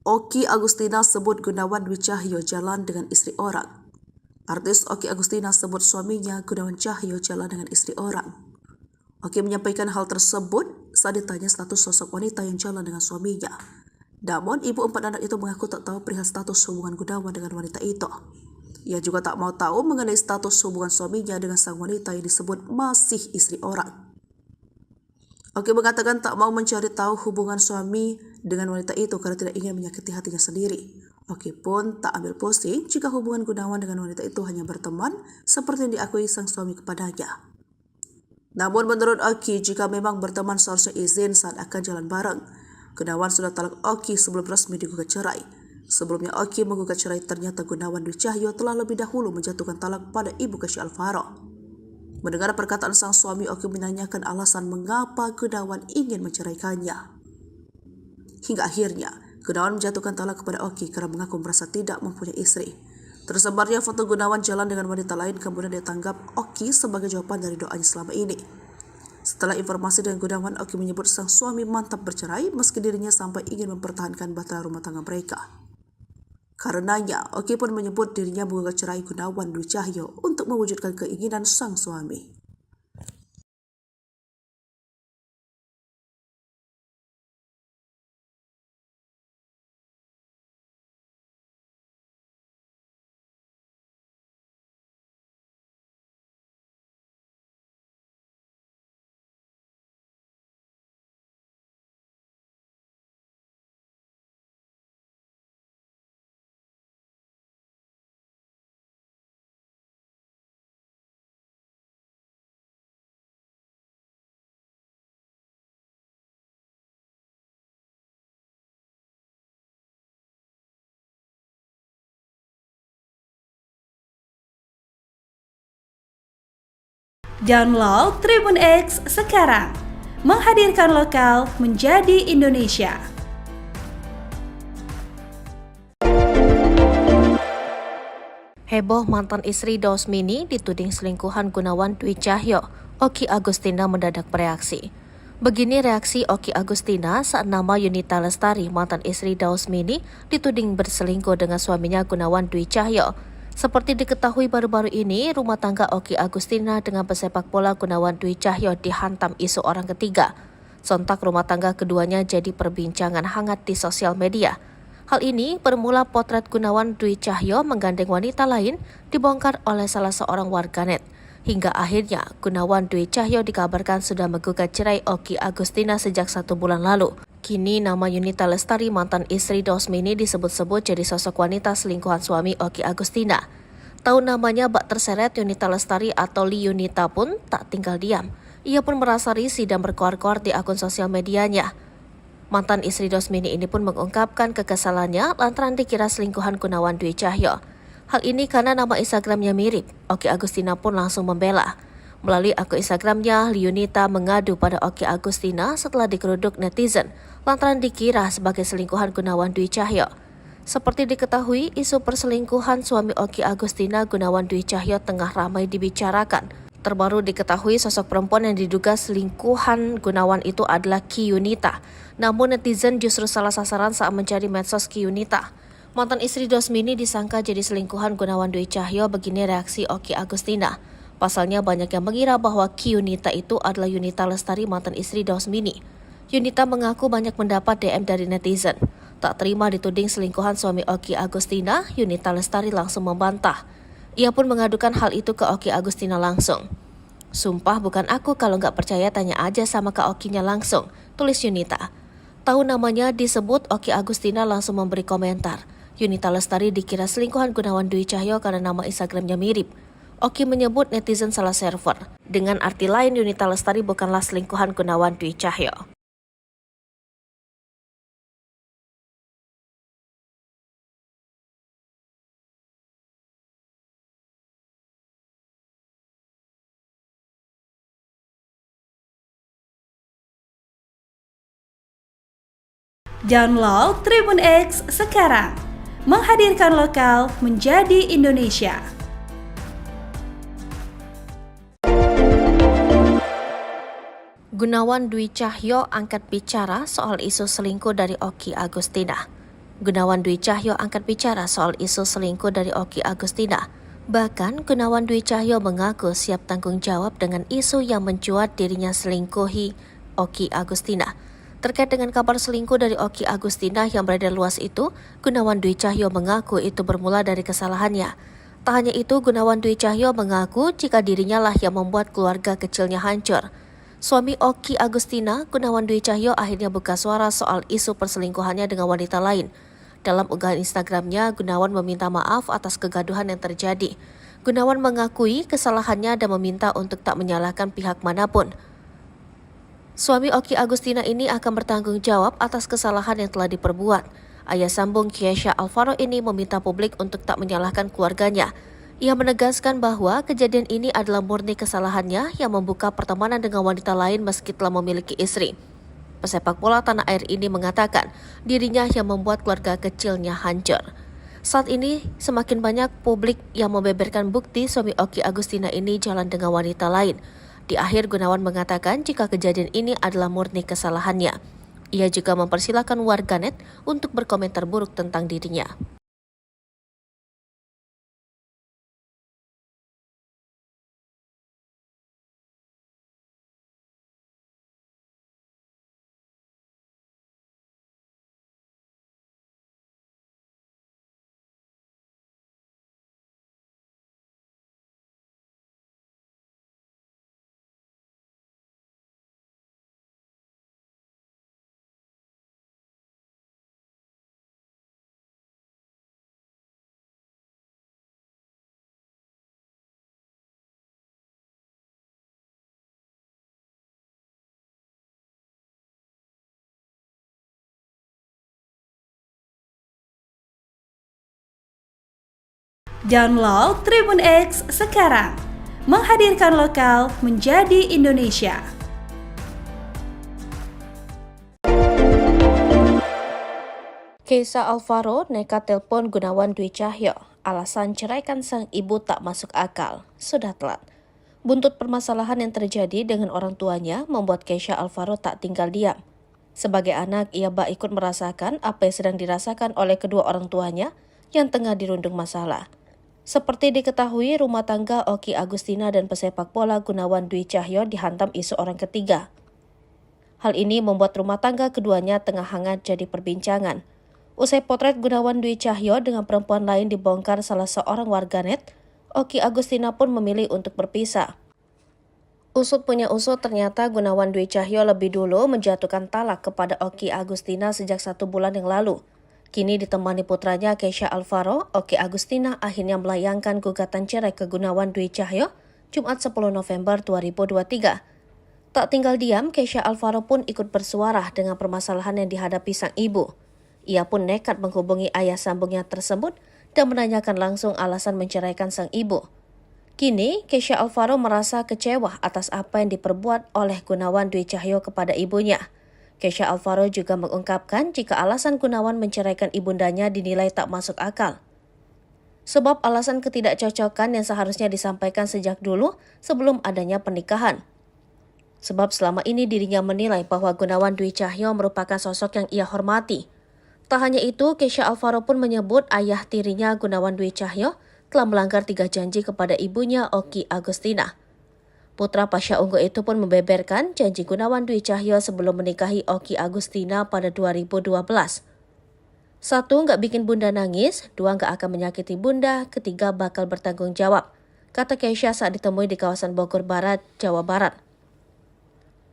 Oki Agustina sebut Gunawan Dwi Cahyo jalan dengan istri orang. Artis Oki Agustina sebut suaminya Gunawan Cahyo jalan dengan istri orang. Oki menyampaikan hal tersebut saat ditanya status sosok wanita yang jalan dengan suaminya. Namun, ibu 4 anak itu mengaku tak tahu perihal status hubungan Gunawan dengan wanita itu. Ia juga tak mau tahu mengenai status hubungan suaminya dengan sang wanita yang disebut masih istri orang. Oki mengatakan tak mau mencari tahu hubungan suami dengan wanita itu karena tidak ingin menyakiti hatinya sendiri. Oki pun tak ambil pusing jika hubungan Gunawan dengan wanita itu hanya berteman seperti yang diakui sang suami kepadanya. Namun menurut Oki, jika memang berteman seharusnya izin saat akan jalan bareng. Gunawan sudah talak Oki sebelum resmi digugat cerai. Sebelumnya Oki menggugat cerai, ternyata Gunawan Dwi Cahyo telah lebih dahulu menjatuhkan talak pada ibu Kasih Alvaro. Mendengar perkataan sang suami, Oki menanyakan alasan mengapa Gunawan ingin menceraikannya. Hingga akhirnya, Gunawan menjatuhkan talak kepada Oki karena mengaku merasa tidak mempunyai istri. Tersebarnya foto Gunawan jalan dengan wanita lain kemudian ditanggap Oki sebagai jawaban dari doanya selama ini. Setelah informasi dengan Gunawan, Oki menyebut sang suami mantap bercerai meski dirinya sampai ingin mempertahankan bahtera rumah tangga mereka. Karenanya, Oki pun menyebut dirinya menggugat cerai Gunawan Dwi Cahyo untuk mewujudkan keinginan sang suami. Download Tribun X sekarang, menghadirkan lokal menjadi Indonesia. Heboh mantan istri Dausmini dituding selingkuhan Gunawan Dwi Cahyo. Oki Agustina mendadak bereaksi. Begini reaksi Oki Agustina saat nama Yunita Lestari, mantan istri Dausmini, dituding berselingkuh dengan suaminya Gunawan Dwi Cahyo. Seperti diketahui baru-baru ini, rumah tangga Oki Agustina dengan pesepak bola Gunawan Dwi Cahyo dihantam isu orang ketiga. Sontak rumah tangga keduanya jadi perbincangan hangat di sosial media. Hal ini bermula potret Gunawan Dwi Cahyo menggandeng wanita lain dibongkar oleh salah seorang warganet. Hingga akhirnya Gunawan Dwi Cahyo dikabarkan sudah menggugat cerai Oki Agustina sejak 1 bulan lalu. Kini nama Yunita Lestari, mantan istri Dausmini, disebut-sebut jadi sosok wanita selingkuhan suami Oki Agustina. Tahu namanya bak terseret Yunita Lestari atau Li Yunita pun tak tinggal diam. Ia pun merasa risih dan berkoar-koar di akun sosial medianya. Mantan istri Dausmini ini pun mengungkapkan kekesalannya lantaran dikira selingkuhan Gunawan Dwi Cahyo. Hal ini karena nama Instagramnya mirip. Oki Agustina pun langsung membela. Melalui akun Instagramnya, Yunita mengadu pada Oki Agustina setelah digeruduk netizen lantaran dikira sebagai selingkuhan Gunawan Dwi Cahyo. Seperti diketahui, isu perselingkuhan suami Oki Agustina Gunawan Dwi Cahyo tengah ramai dibicarakan. Terbaru diketahui sosok perempuan yang diduga selingkuhan Gunawan itu adalah Ki Yunita. Namun netizen justru salah sasaran saat mencari medsos Ki Yunita. Mantan istri Dausmini disangka jadi selingkuhan Gunawan Dwi Cahyo, begini reaksi Oki Agustina. Pasalnya banyak yang mengira bahwa Ki Yunita itu adalah Yunita Lestari, mantan istri Dausmini. Yunita mengaku banyak mendapat DM dari netizen. Tak terima dituding selingkuhan suami Oki Agustina, Yunita Lestari langsung membantah. Ia pun mengadukan hal itu ke Oki Agustina langsung. "Sumpah bukan aku, kalau nggak percaya tanya aja sama Kak Okinya langsung," tulis Yunita. Tahu namanya disebut, Oki Agustina langsung memberi komentar. Yunita Lestari dikira selingkuhan Gunawan Dwi Cahyo karena nama Instagramnya mirip. Oki menyebut netizen salah server. Dengan arti lain, Yunita Lestari bukanlah selingkuhan Gunawan Dwi Cahyo. Download Tribun X sekarang, menghadirkan lokal menjadi Indonesia. Gunawan Dwi Cahyo angkat bicara soal isu selingkuh dari Oki Agustina. Gunawan Dwi Cahyo angkat bicara soal isu selingkuh dari Okky Agustina. Bahkan, Gunawan Dwi Cahyo mengaku siap tanggung jawab dengan isu yang mencuat dirinya selingkuhi Okky Agustina. Terkait dengan kabar selingkuh dari Okky Agustina yang beredar luas itu, Gunawan Dwi Cahyo mengaku itu bermula dari kesalahannya. Tak hanya itu, Gunawan Dwi Cahyo mengaku jika dirinya lah yang membuat keluarga kecilnya hancur. Suami Okky Agustina, Gunawan Dwi Cahyo akhirnya buka suara soal isu perselingkuhannya dengan wanita lain. Dalam unggahan Instagramnya, Gunawan meminta maaf atas kegaduhan yang terjadi. Gunawan mengakui kesalahannya dan meminta untuk tak menyalahkan pihak manapun. Suami Okky Agustina ini akan bertanggung jawab atas kesalahan yang telah diperbuat. Ayah sambung Kesha Alvaro ini meminta publik untuk tak menyalahkan keluarganya. Ia menegaskan bahwa kejadian ini adalah murni kesalahannya yang membuka pertemanan dengan wanita lain meski telah memiliki istri. Pesepak bola tanah air ini mengatakan dirinya yang membuat keluarga kecilnya hancur. Saat ini semakin banyak publik yang membeberkan bukti suami Okky Agustina ini jalan dengan wanita lain. Di akhir, Gunawan mengatakan jika kejadian ini adalah murni kesalahannya. Ia juga mempersilahkan warganet untuk berkomentar buruk tentang dirinya. Download Tribun X sekarang, menghadirkan lokal menjadi Indonesia. Kesha Alvaro nekat telepon Gunawan Dwi Cahyo, alasan ceraikan sang ibu tak masuk akal, sudah telat. Buntut permasalahan yang terjadi dengan orang tuanya membuat Kesha Alvaro tak tinggal diam. Sebagai anak, ia bak ikut merasakan apa yang sedang dirasakan oleh kedua orang tuanya yang tengah dirundung masalah. Seperti diketahui, rumah tangga Okky Agustina dan pesepak bola Gunawan Dwi Cahyo dihantam isu orang ketiga. Hal ini membuat rumah tangga keduanya tengah hangat jadi perbincangan. Usai potret Gunawan Dwi Cahyo dengan perempuan lain dibongkar salah seorang warganet, Okky Agustina pun memilih untuk berpisah. Usut punya usut, ternyata Gunawan Dwi Cahyo lebih dulu menjatuhkan talak kepada Okky Agustina sejak 1 bulan yang lalu. Kini ditemani putranya Kesha Alvaro, Okky Agustina akhirnya melayangkan gugatan cerai ke Gunawan Dwi Cahyo Jumat 10 November 2023. Tak tinggal diam, Kesha Alvaro pun ikut bersuara dengan permasalahan yang dihadapi sang ibu. Ia pun nekat menghubungi ayah sambungnya tersebut dan menanyakan langsung alasan menceraikan sang ibu. Kini, Kesha Alvaro merasa kecewa atas apa yang diperbuat oleh Gunawan Dwi Cahyo kepada ibunya. Kesha Alvaro juga mengungkapkan jika alasan Gunawan menceraikan ibundanya dinilai tak masuk akal. Sebab alasan ketidakcocokan yang seharusnya disampaikan sejak dulu sebelum adanya pernikahan. Sebab selama ini dirinya menilai bahwa Gunawan Dwi Cahyo merupakan sosok yang ia hormati. Tak hanya itu, Kesha Alvaro pun menyebut ayah tirinya Gunawan Dwi Cahyo telah melanggar 3 janji kepada ibunya Okky Agustina. Putra Pasha Ungu itu pun membeberkan janji Gunawan Dwi Cahyo sebelum menikahi Okky Agustina pada 2012. 1, nggak bikin bunda nangis, 2, nggak akan menyakiti bunda, 3, bakal bertanggung jawab, kata Kesha saat ditemui di kawasan Bogor Barat, Jawa Barat.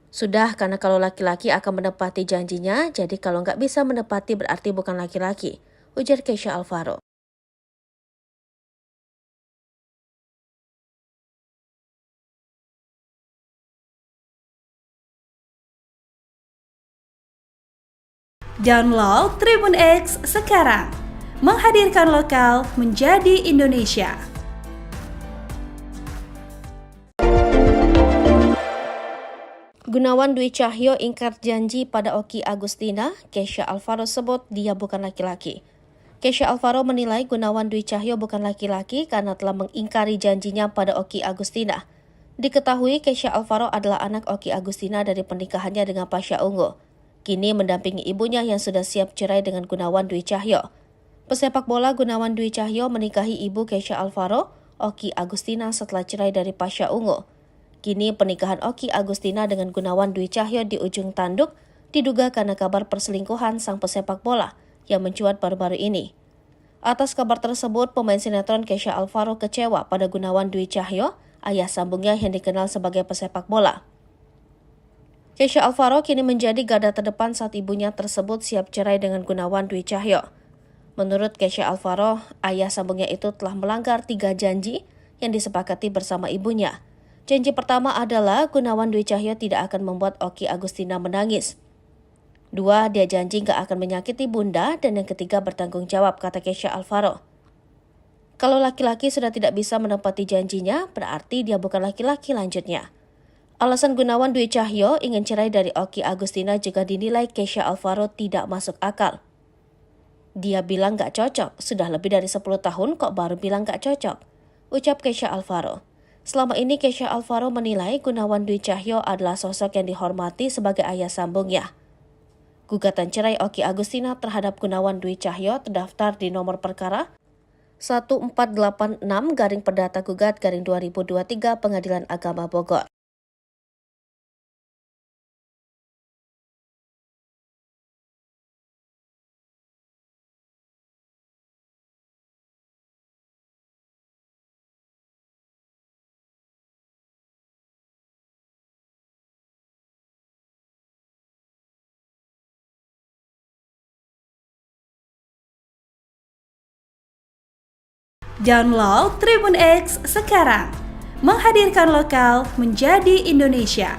Sudah, karena kalau laki-laki akan menepati janjinya, jadi kalau nggak bisa menepati berarti bukan laki-laki, ujar Kesha Alvaro. Download Tribun X sekarang, menghadirkan lokal menjadi Indonesia. Gunawan Dwi Cahyo ingkar janji pada Okky Agustina, Kesha Alvaro sebut dia bukan laki-laki. Kesha Alvaro menilai Gunawan Dwi Cahyo bukan laki-laki karena telah mengingkari janjinya pada Okky Agustina. Diketahui Kesha Alvaro adalah anak Okky Agustina dari pernikahannya dengan Pasha Ungu. kini mendampingi ibunya yang sudah siap cerai dengan Gunawan Dwi Cahyo. Pesepak bola Gunawan Dwi Cahyo menikahi ibu Kesha Alvaro, Oki Agustina setelah cerai dari Pasha Ungu. Kini pernikahan Oki Agustina dengan Gunawan Dwi Cahyo di ujung tanduk diduga karena kabar perselingkuhan sang pesepak bola yang mencuat baru-baru ini. Atas kabar tersebut, pemain sinetron Kesha Alvaro kecewa pada Gunawan Dwi Cahyo, ayah sambungnya yang dikenal sebagai pesepak bola. Kesha Alvaro kini menjadi garda terdepan saat ibunya tersebut siap cerai dengan Gunawan Dwi Cahyo. Menurut Kesha Alvaro, ayah sambungnya itu telah melanggar 3 janji yang disepakati bersama ibunya. Janji pertama adalah Gunawan Dwi Cahyo tidak akan membuat Oki Agustina menangis. 2, dia janji gak akan menyakiti bunda, dan yang ketiga bertanggung jawab, kata Kesha Alvaro. Kalau laki-laki sudah tidak bisa menepati janjinya, berarti dia bukan laki-laki, lanjutnya. Alasan Gunawan Dwi Cahyo ingin cerai dari Oki Agustina juga dinilai Kesha Alvaro tidak masuk akal. Dia bilang gak cocok, sudah lebih dari 10 tahun kok baru bilang gak cocok, ucap Kesha Alvaro. Selama ini Kesha Alvaro menilai Gunawan Dwi Cahyo adalah sosok yang dihormati sebagai ayah sambungnya. Gugatan cerai Oki Agustina terhadap Gunawan Dwi Cahyo terdaftar di nomor perkara 1486-Perdata-Gugat-2023 Pengadilan Agama Bogor. Download Tribun X sekarang, menghadirkan lokal menjadi Indonesia.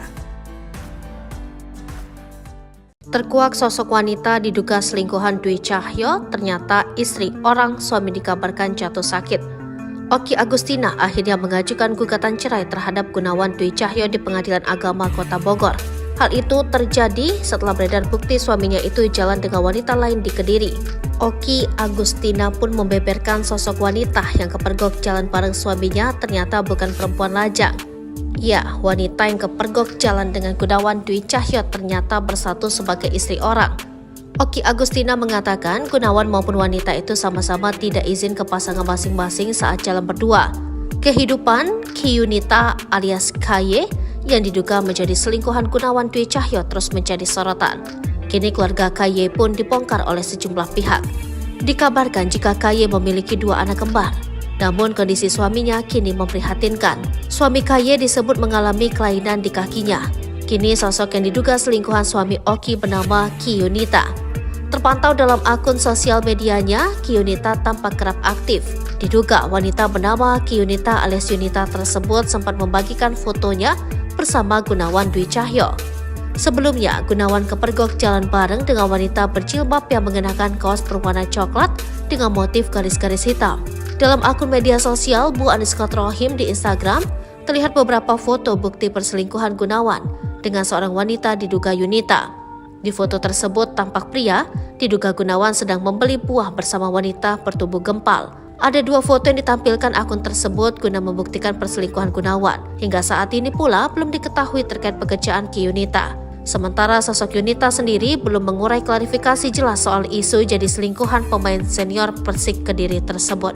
Terkuak sosok wanita diduga selingkuhan Dwi Cahyo, ternyata istri orang suami dikabarkan jatuh sakit. Oki Agustina akhirnya mengajukan gugatan cerai terhadap Gunawan Dwi Cahyo di Pengadilan Agama Kota Bogor. Hal itu terjadi setelah beredar bukti suaminya itu jalan dengan wanita lain di Kediri. Oki Agustina pun membeberkan sosok wanita yang kepergok jalan bareng suaminya ternyata bukan perempuan lajang. Ya, wanita yang kepergok jalan dengan Gunawan Dwi Cahyo ternyata bersatu sebagai istri orang. Oki Agustina mengatakan Gunawan maupun wanita itu sama-sama tidak izin ke pasangan masing-masing saat jalan berdua. Kehidupan Kiyunita alias KY yang diduga menjadi selingkuhan Gunawan Dwi Cahyo terus menjadi sorotan. Kini keluarga KY pun dibongkar oleh sejumlah pihak. Dikabarkan jika KY memiliki 2 anak kembar. Namun kondisi suaminya kini memprihatinkan. Suami KY disebut mengalami kelainan di kakinya. Kini sosok yang diduga selingkuhan suami Oki bernama Kiyunita. Terpantau dalam akun sosial medianya, Kiyunita tampak kerap aktif. Diduga wanita bernama Kiyunita alias Yunita tersebut sempat membagikan fotonya bersama Gunawan Dwi Cahyo. Sebelumnya, Gunawan kepergok jalan bareng dengan wanita berjilbab yang mengenakan kaos berwarna coklat dengan motif garis-garis hitam. Dalam akun media sosial Bu Aniskot Rohim di Instagram, terlihat beberapa foto bukti perselingkuhan Gunawan dengan seorang wanita diduga Yunita. Di foto tersebut tampak pria diduga Gunawan sedang membeli buah bersama wanita bertubuh gempal. Ada 2 foto yang ditampilkan akun tersebut guna membuktikan perselingkuhan Gunawan. Hingga saat ini pula belum diketahui terkait pekerjaan Kiyunita. Sementara sosok Yunita sendiri belum mengurai klarifikasi jelas soal isu jadi selingkuhan pemain senior Persik Kediri tersebut.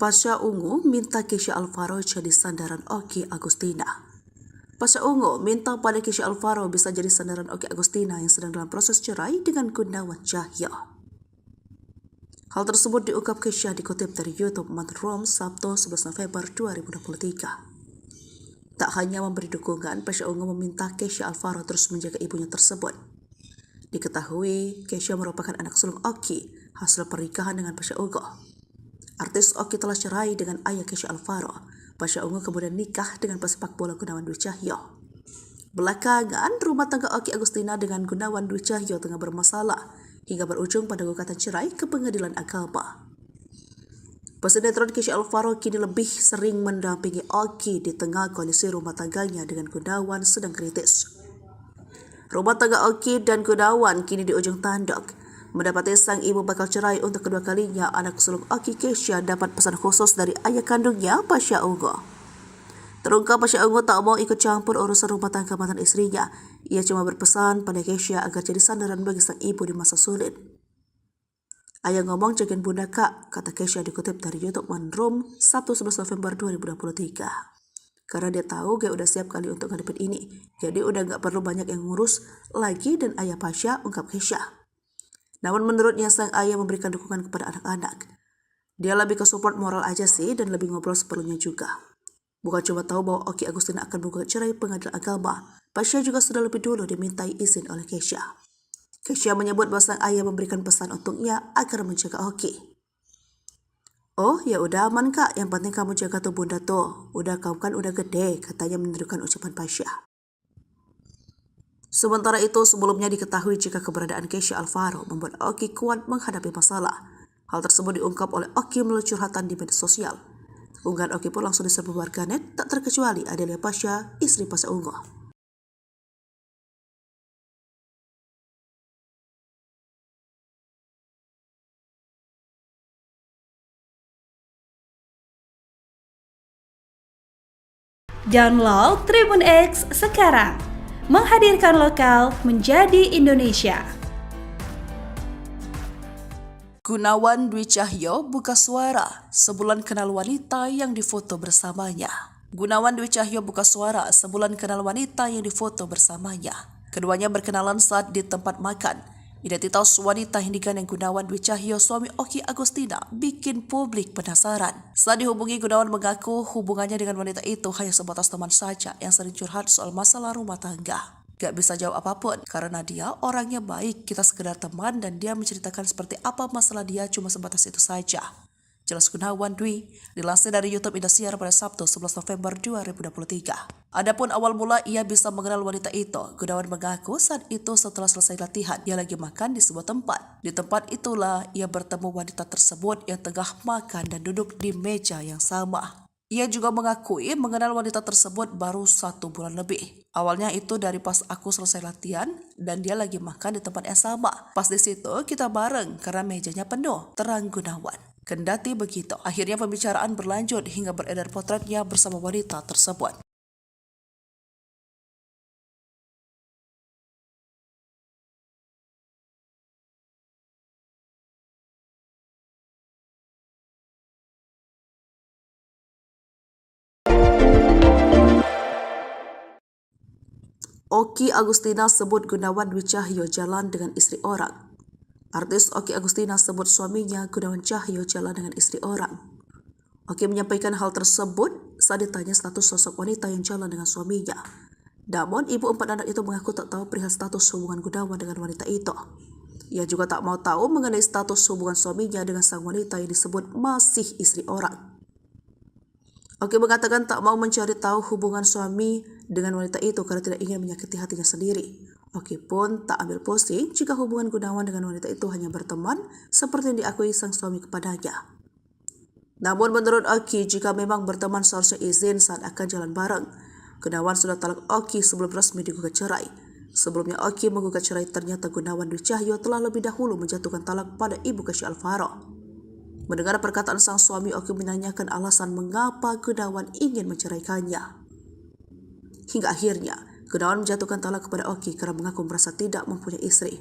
Pasha Ungu minta Kesha Alvaro jadi sandaran Oki Agustina. Pasha Ungu minta pada Kesha Alvaro bisa jadi sandaran Oki Agustina yang sedang dalam proses cerai dengan Gunawan Cahyo. Hal tersebut diungkap Kesha dikutip dari YouTube Mantan Rom Sabtu 11 November 2023. Tak hanya memberi dukungan, Pasha Ungu meminta Kesha Alvaro terus menjaga ibunya tersebut. Diketahui, Kesha merupakan anak sulung Oki hasil pernikahan dengan Pasha Ungu. Artis Oki telah cerai dengan ayah Kesha Alvaro. Pasha Ungu kemudian nikah dengan pesepak bola Gunawan Dwi Cahyo. Belakangan, rumah tangga Oki Agustina dengan Gunawan Dwi Cahyo tengah bermasalah hingga berujung pada gugatan cerai ke Pengadilan Agama. Pesinetron Kesha Alvaro kini lebih sering mendampingi Oki di tengah kondisi rumah tangganya dengan Gunawan sedang kritis. Rumah tangga Oki dan Gunawan kini di ujung tanduk. Mendapati sang ibu bakal cerai untuk kedua kalinya, anak sulung Oki Kesha dapat pesan khusus dari ayah kandungnya, Pasha Ungu. Terungkap Pasha Ungu tak mau ikut campur urusan rumah tangga mantan istrinya. Ia cuma berpesan pada Kesha agar jadi sandaran bagi sang ibu di masa sulit. Ayah ngomong jagain bunda kak, kata Kesha dikutip dari YouTube One Room 11 November 2023. Karena dia tahu Gue udah siap kali untuk ngadepin ini, jadi udah gak perlu banyak yang ngurus lagi dan ayah Pasha, ungkap Kesha. Namun menurutnya sang ayah memberikan dukungan kepada anak-anak. Dia lebih ke support moral aja sih dan lebih ngobrol seperlunya juga. Bukan cuma tahu bahwa Oki Agustina akan menggugat cerai pengadilan agama, Pasha juga sudah lebih dulu dimintai izin oleh Kesha. Kesha menyebut bahwa sang ayah memberikan pesan untuknya agar menjaga Oki. Oh ya udah aman kak, yang penting kamu jaga tuh bunda tuh. Udah kamu kan udah gede, katanya menirukan ucapan Pasha. Sementara itu sebelumnya diketahui jika keberadaan Kesha Alvaro membuat Oki kuat menghadapi masalah. Hal tersebut diungkap oleh Oki melalui curhatan di media sosial. Unggahan Oki pun langsung diserbu warganet, tak terkecuali Adelia Pasha, istri Pasha Ungu. Download Tribun X sekarang, menghadirkan lokal menjadi Indonesia. Gunawan Dwi Cahyo buka suara sebulan kenal wanita yang difoto bersamanya. Gunawan Dwi Cahyo buka suara sebulan kenal wanita yang difoto bersamanya. Keduanya berkenalan saat di tempat makan. Identitas wanita yang digandeng Gunawan Dwi Cahyo, suami Oki Agustina, bikin publik penasaran. Saat dihubungi, Gunawan mengaku hubungannya dengan wanita itu hanya sebatas teman saja yang sering curhat soal masalah rumah tangga. Gak bisa jawab apapun karena dia orangnya baik, kita sekedar teman dan dia menceritakan seperti apa masalah dia cuma sebatas itu saja. Jelas Gunawan Dwi, dilansir dari YouTube Indosiar pada Sabtu 11 November 2023. Adapun awal mula ia bisa mengenal wanita itu, Gunawan mengaku saat itu setelah selesai latihan, ia lagi makan di sebuah tempat. Di tempat itulah ia bertemu wanita tersebut yang tengah makan dan duduk di meja yang sama. Ia juga mengakui mengenal wanita tersebut baru 1 bulan lebih. Awalnya itu dari pas aku selesai latihan dan dia lagi makan di tempat yang sama. Pas di situ kita bareng karena mejanya penuh, terang Gunawan. Kendati begitu, akhirnya pembicaraan berlanjut hingga beredar potretnya bersama wanita tersebut. Oki Agustina sebut Gunawan Dwi Cahyo jalan dengan istri orang. Artis Oki Agustina sebut suaminya Gunawan Cahyo jalan dengan istri orang. Oki menyampaikan hal tersebut saat ditanya status sosok wanita yang jalan dengan suaminya. Namun, ibu 4 anak itu mengaku tak tahu perihal status hubungan Gunawan dengan wanita itu. Ia juga tak mau tahu mengenai status hubungan suaminya dengan sang wanita yang disebut masih istri orang. Oki mengatakan tak mau mencari tahu hubungan suami dengan wanita itu karena tidak ingin menyakiti hatinya sendiri. Oki pun tak ambil pusing jika hubungan Gunawan dengan wanita itu hanya berteman seperti yang diakui sang suami kepadanya. Namun menurut Oki, jika memang berteman seharusnya izin saat akan jalan bareng. Gunawan sudah talak Oki sebelum resmi digugat cerai. Sebelumnya Oki menggugat cerai, ternyata Gunawan Dwi Cahyo telah lebih dahulu menjatuhkan talak pada ibu Kesha Alvaro. Mendengar perkataan sang suami, Oki menanyakan alasan mengapa Gunawan ingin menceraikannya. Hingga akhirnya, Gunawan menjatuhkan talak kepada Oki karena mengaku merasa tidak mempunyai istri.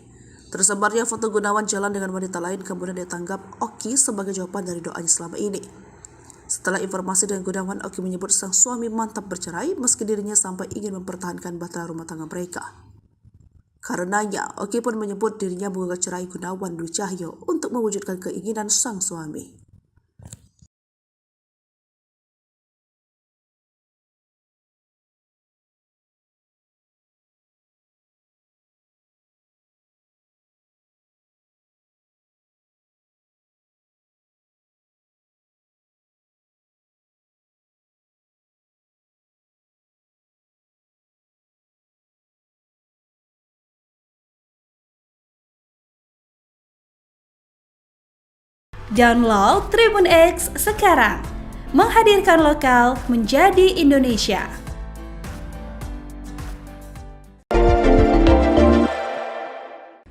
Tersebarnya foto Gunawan jalan dengan wanita lain kemudian ditanggap Oki sebagai jawaban dari doanya selama ini. Setelah informasi dengan Gunawan, Oki menyebut sang suami mantap bercerai meski dirinya sampai ingin mempertahankan bahtera rumah tangga mereka. Karenanya, Oki pun menyebut dirinya menggugat cerai Gunawan Dwi Cahyo untuk mewujudkan keinginan sang suami. Download Tribun X sekarang, menghadirkan lokal menjadi Indonesia.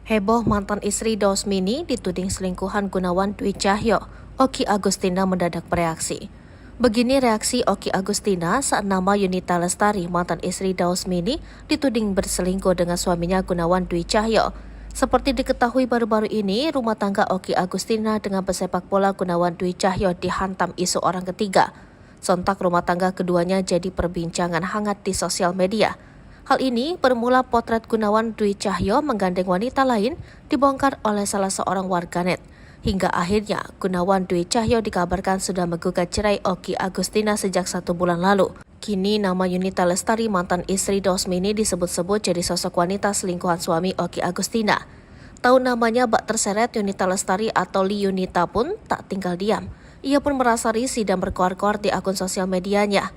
Heboh mantan istri Dausmini dituding selingkuhan Gunawan Dwi Cahyo, Oki Agustina mendadak bereaksi. Begini reaksi Oki Agustina saat nama Yunita Lestari, mantan istri Dausmini, dituding berselingkuh dengan suaminya Gunawan Dwi Cahyo. Seperti diketahui baru-baru ini, rumah tangga Oki Agustina dengan pesepak bola Gunawan Dwi Cahyo dihantam isu orang ketiga. Sontak rumah tangga keduanya jadi perbincangan hangat di sosial media. Hal ini bermula potret Gunawan Dwi Cahyo menggandeng wanita lain dibongkar oleh salah seorang warganet. Hingga akhirnya Gunawan Dwi Cahyo dikabarkan sudah menggugat cerai Oki Agustina sejak 1 bulan lalu. Kini nama Yunita Lestari, mantan istri Dausmini, disebut-sebut jadi sosok wanita selingkuhan suami Oki Agustina. Tahu namanya bak terseret Yunita Lestari atau Li Yunita pun tak tinggal diam. Ia pun merasa risih dan berkoar-koar di akun sosial medianya.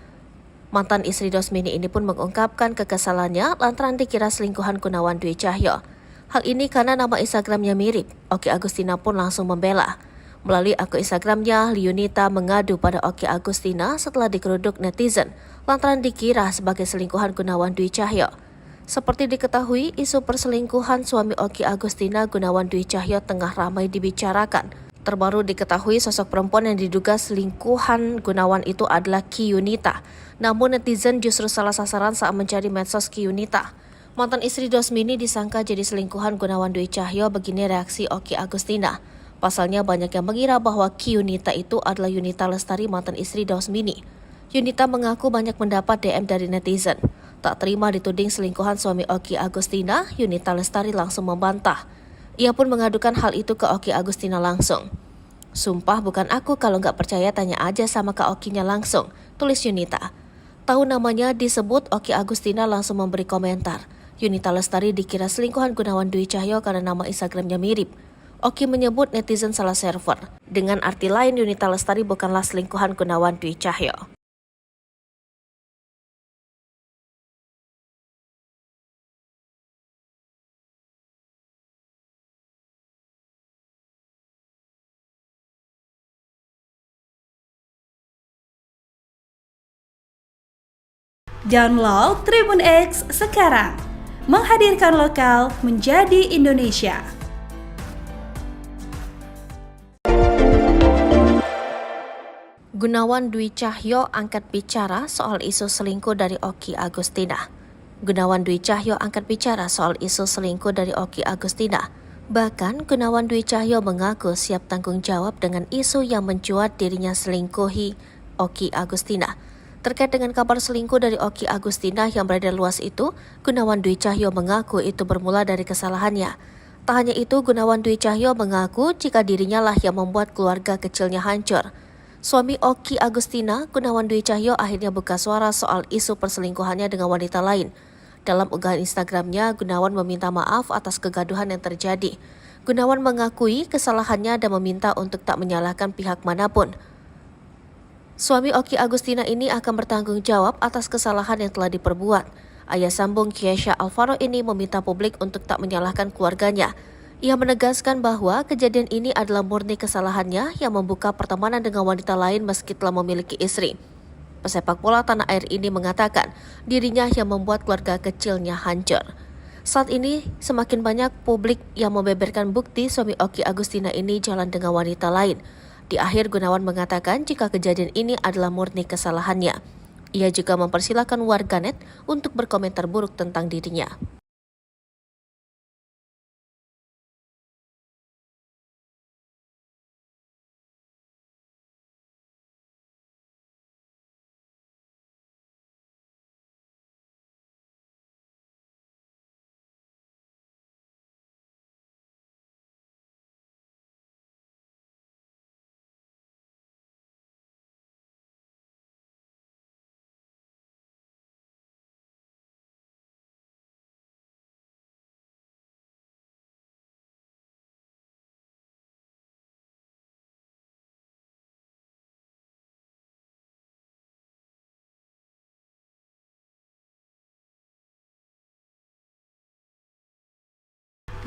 Mantan istri Dausmini ini pun mengungkapkan kekesalannya lantaran dikira selingkuhan Gunawan Dwi Cahyo. Hal ini karena nama Instagramnya mirip. Oki Agustina pun langsung membela. Melalui akun Instagramnya, Yunita mengadu pada Oki Agustina setelah digeruduk netizen lantaran dikira sebagai selingkuhan Gunawan Dwi Cahyo. Seperti diketahui, isu perselingkuhan suami Oki Agustina, Gunawan Dwi Cahyo, tengah ramai dibicarakan. Terbaru diketahui sosok perempuan yang diduga selingkuhan Gunawan itu adalah Ki Yunita. Namun netizen justru salah sasaran saat mencari medsos Ki Yunita. Mantan istri Dausmini disangka jadi selingkuhan Gunawan Dwi Cahyo. Begini reaksi Oki Agustina. Pasalnya banyak yang mengira bahwa Ki Yunita itu adalah Yunita Lestari, mantan istri Dausmini. Yunita mengaku banyak mendapat DM dari netizen. Tak terima dituding selingkuhan suami Oki Agustina, Yunita Lestari langsung membantah. Ia pun mengadukan hal itu ke Oki Agustina langsung. "Sumpah bukan aku, kalau nggak percaya tanya aja sama Kak Okinya langsung," tulis Yunita. Tahu namanya disebut, Oki Agustina langsung memberi komentar. Yunita Lestari dikira selingkuhan Gunawan Dwi Cahyo karena nama Instagramnya mirip. Oki menyebut netizen salah server. Dengan arti lain, Yunita Lestari bukanlah selingkuhan Gunawan Dwi Cahyo. Download Tribun X sekarang, menghadirkan lokal menjadi Indonesia. Gunawan Dwi Cahyo angkat bicara soal isu selingkuh dari Oki Agustina. Gunawan Dwi Cahyo angkat bicara soal isu selingkuh dari Oki Agustina. Bahkan Gunawan Dwi Cahyo mengaku siap tanggung jawab dengan isu yang mencuat dirinya selingkuhi Oki Agustina. Terkait dengan kabar selingkuh dari Oki Agustina yang beredar luas itu, Gunawan Dwi Cahyo mengaku itu bermula dari kesalahannya. Tak hanya itu, Gunawan Dwi Cahyo mengaku jika dirinya lah yang membuat keluarga kecilnya hancur. Suami Oki Agustina, Gunawan Dwi Cahyo, akhirnya buka suara soal isu perselingkuhannya dengan wanita lain. Dalam unggahan Instagramnya, Gunawan meminta maaf atas kegaduhan yang terjadi. Gunawan mengakui kesalahannya dan meminta untuk tak menyalahkan pihak manapun. Suami Oki Agustina ini akan bertanggung jawab atas kesalahan yang telah diperbuat. Ayah sambung Kiesha Alvaro ini meminta publik untuk tak menyalahkan keluarganya. Ia menegaskan bahwa kejadian ini adalah murni kesalahannya yang membuka pertemanan dengan wanita lain meski telah memiliki istri. Pesepak bola tanah air ini mengatakan dirinya yang membuat keluarga kecilnya hancur. Saat ini semakin banyak publik yang membeberkan bukti suami Oki Agustina ini jalan dengan wanita lain. Di akhir, Gunawan mengatakan jika kejadian ini adalah murni kesalahannya. Ia juga mempersilahkan warganet untuk berkomentar buruk tentang dirinya.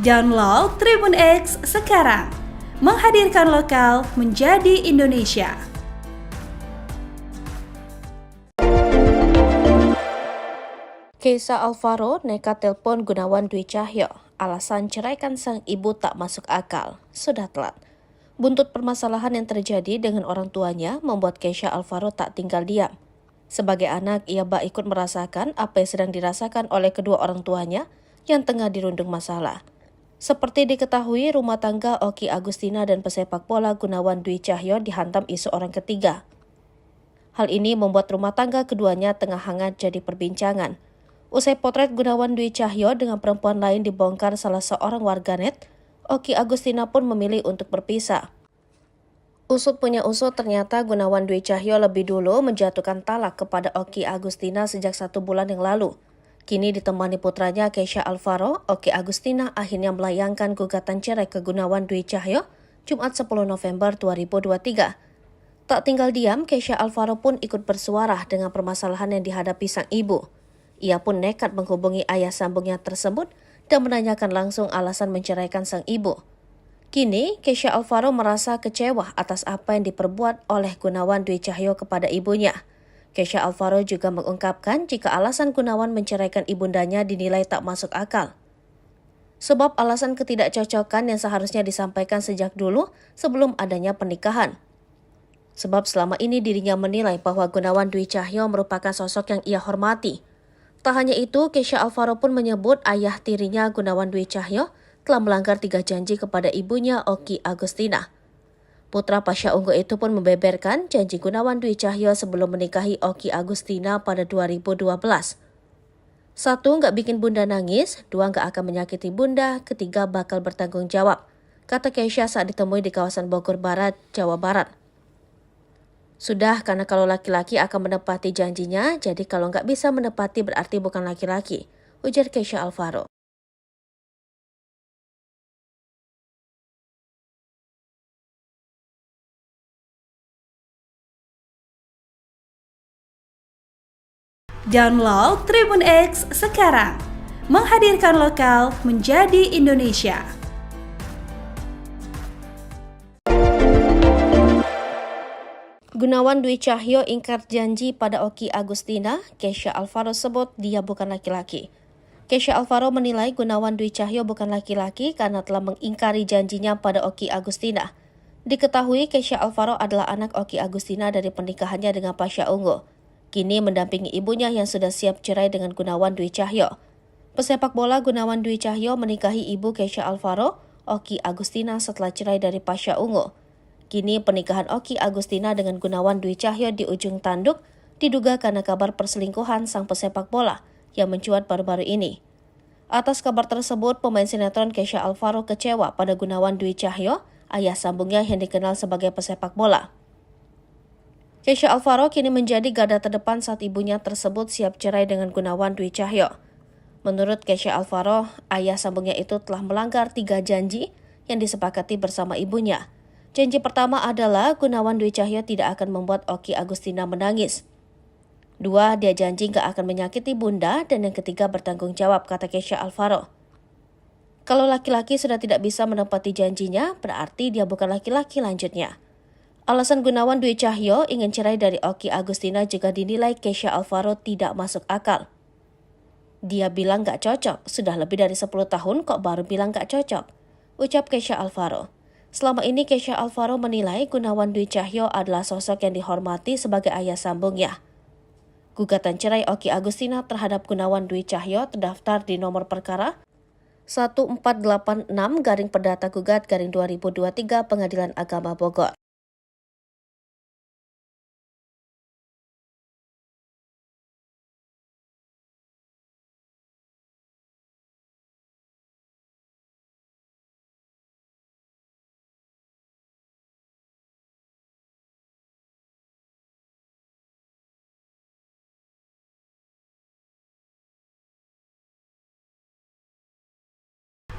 Download Tribun X sekarang, menghadirkan lokal menjadi Indonesia. Keisha Alvaro nekat telepon Gunawan Dwi Cahyo, alasan ceraikan sang ibu tak masuk akal, sudah telat. Buntut permasalahan yang terjadi dengan orang tuanya membuat Keisha Alvaro tak tinggal diam. Sebagai anak, ia bak ikut merasakan apa yang sedang dirasakan oleh kedua orang tuanya yang tengah dirundung masalah. Seperti diketahui, rumah tangga Oki Agustina dan pesepak bola Gunawan Dwi Cahyo dihantam isu orang ketiga. Hal ini membuat rumah tangga keduanya tengah hangat jadi perbincangan. Usai potret Gunawan Dwi Cahyo dengan perempuan lain dibongkar salah seorang warganet, Oki Agustina pun memilih untuk berpisah. Usut punya usut, ternyata Gunawan Dwi Cahyo lebih dulu menjatuhkan talak kepada Oki Agustina sejak 1 bulan yang lalu. Kini ditemani putranya Keisha Alvaro, Oki Agustina akhirnya melayangkan gugatan cerai ke Gunawan Dwi Cahyo Jumat 10 November 2023. Tak tinggal diam, Keisha Alvaro pun ikut bersuara dengan permasalahan yang dihadapi sang ibu. Ia pun nekat menghubungi ayah sambungnya tersebut dan menanyakan langsung alasan menceraikan sang ibu. Kini, Keisha Alvaro merasa kecewa atas apa yang diperbuat oleh Gunawan Dwi Cahyo kepada ibunya. Keisha Alvaro juga mengungkapkan jika alasan Gunawan menceraikan ibundanya dinilai tak masuk akal. Sebab alasan ketidakcocokan yang seharusnya disampaikan sejak dulu sebelum adanya pernikahan. Sebab selama ini dirinya menilai bahwa Gunawan Dwi Cahyo merupakan sosok yang ia hormati. Tak hanya itu, Keisha Alvaro pun menyebut ayah tirinya Gunawan Dwi Cahyo telah melanggar 3 janji kepada ibunya Oki Agustina. Putra Pasha Ungu itu pun membeberkan janji Gunawan Dwi Cahyo sebelum menikahi Oki Agustina pada 2012. 1. Nggak bikin bunda nangis, 2. Nggak akan menyakiti bunda, 3. Bakal bertanggung jawab, kata Keisha saat ditemui di kawasan Bogor Barat, Jawa Barat. Sudah, karena kalau laki-laki akan menepati janjinya, jadi kalau nggak bisa menepati berarti bukan laki-laki, ujar Keisha Alvaro. Download Tribun X sekarang, menghadirkan lokal menjadi Indonesia. Gunawan Dwi Cahyo ingkar janji pada Oki Agustina, Keisha Alvaro sebut dia bukan laki-laki. Keisha Alvaro menilai Gunawan Dwi Cahyo bukan laki-laki karena telah mengingkari janjinya pada Oki Agustina. Diketahui Keisha Alvaro adalah anak Oki Agustina dari pernikahannya dengan Pasha Ungu. Kini mendampingi ibunya yang sudah siap cerai dengan Gunawan Dwi Cahyo. Pesepak bola Gunawan Dwi Cahyo menikahi ibu Keisha Alvaro, Oki Agustina setelah cerai dari Pasha Ungu. Kini pernikahan Oki Agustina dengan Gunawan Dwi Cahyo di ujung tanduk diduga karena kabar perselingkuhan sang pesepak bola yang mencuat baru-baru ini. Atas kabar tersebut, pemain sinetron Keisha Alvaro kecewa pada Gunawan Dwi Cahyo, ayah sambungnya yang dikenal sebagai pesepak bola. Keisha Alvaro kini menjadi garda terdepan saat ibunya tersebut siap cerai dengan Gunawan Dwi Cahyo. Menurut Keisha Alvaro, ayah sambungnya itu telah melanggar 3 janji yang disepakati bersama ibunya. Janji pertama adalah Gunawan Dwi Cahyo tidak akan membuat Oki Agustina menangis. 2, dia janji gak akan menyakiti bunda, dan yang ketiga bertanggung jawab, kata Keisha Alvaro. Kalau laki-laki sudah tidak bisa menepati janjinya, berarti dia bukan laki-laki, lanjutnya. Alasan Gunawan Dwi Cahyo ingin cerai dari Oki Agustina juga dinilai Keisha Alvaro tidak masuk akal. Dia bilang gak cocok, sudah lebih dari 10 tahun kok baru bilang gak cocok, ucap Keisha Alvaro. Selama ini Keisha Alvaro menilai Gunawan Dwi Cahyo adalah sosok yang dihormati sebagai ayah sambungnya. Gugatan cerai Oki Agustina terhadap Gunawan Dwi Cahyo terdaftar di nomor perkara 1486-Perdata-Gugat-2023 Pengadilan Agama Bogor.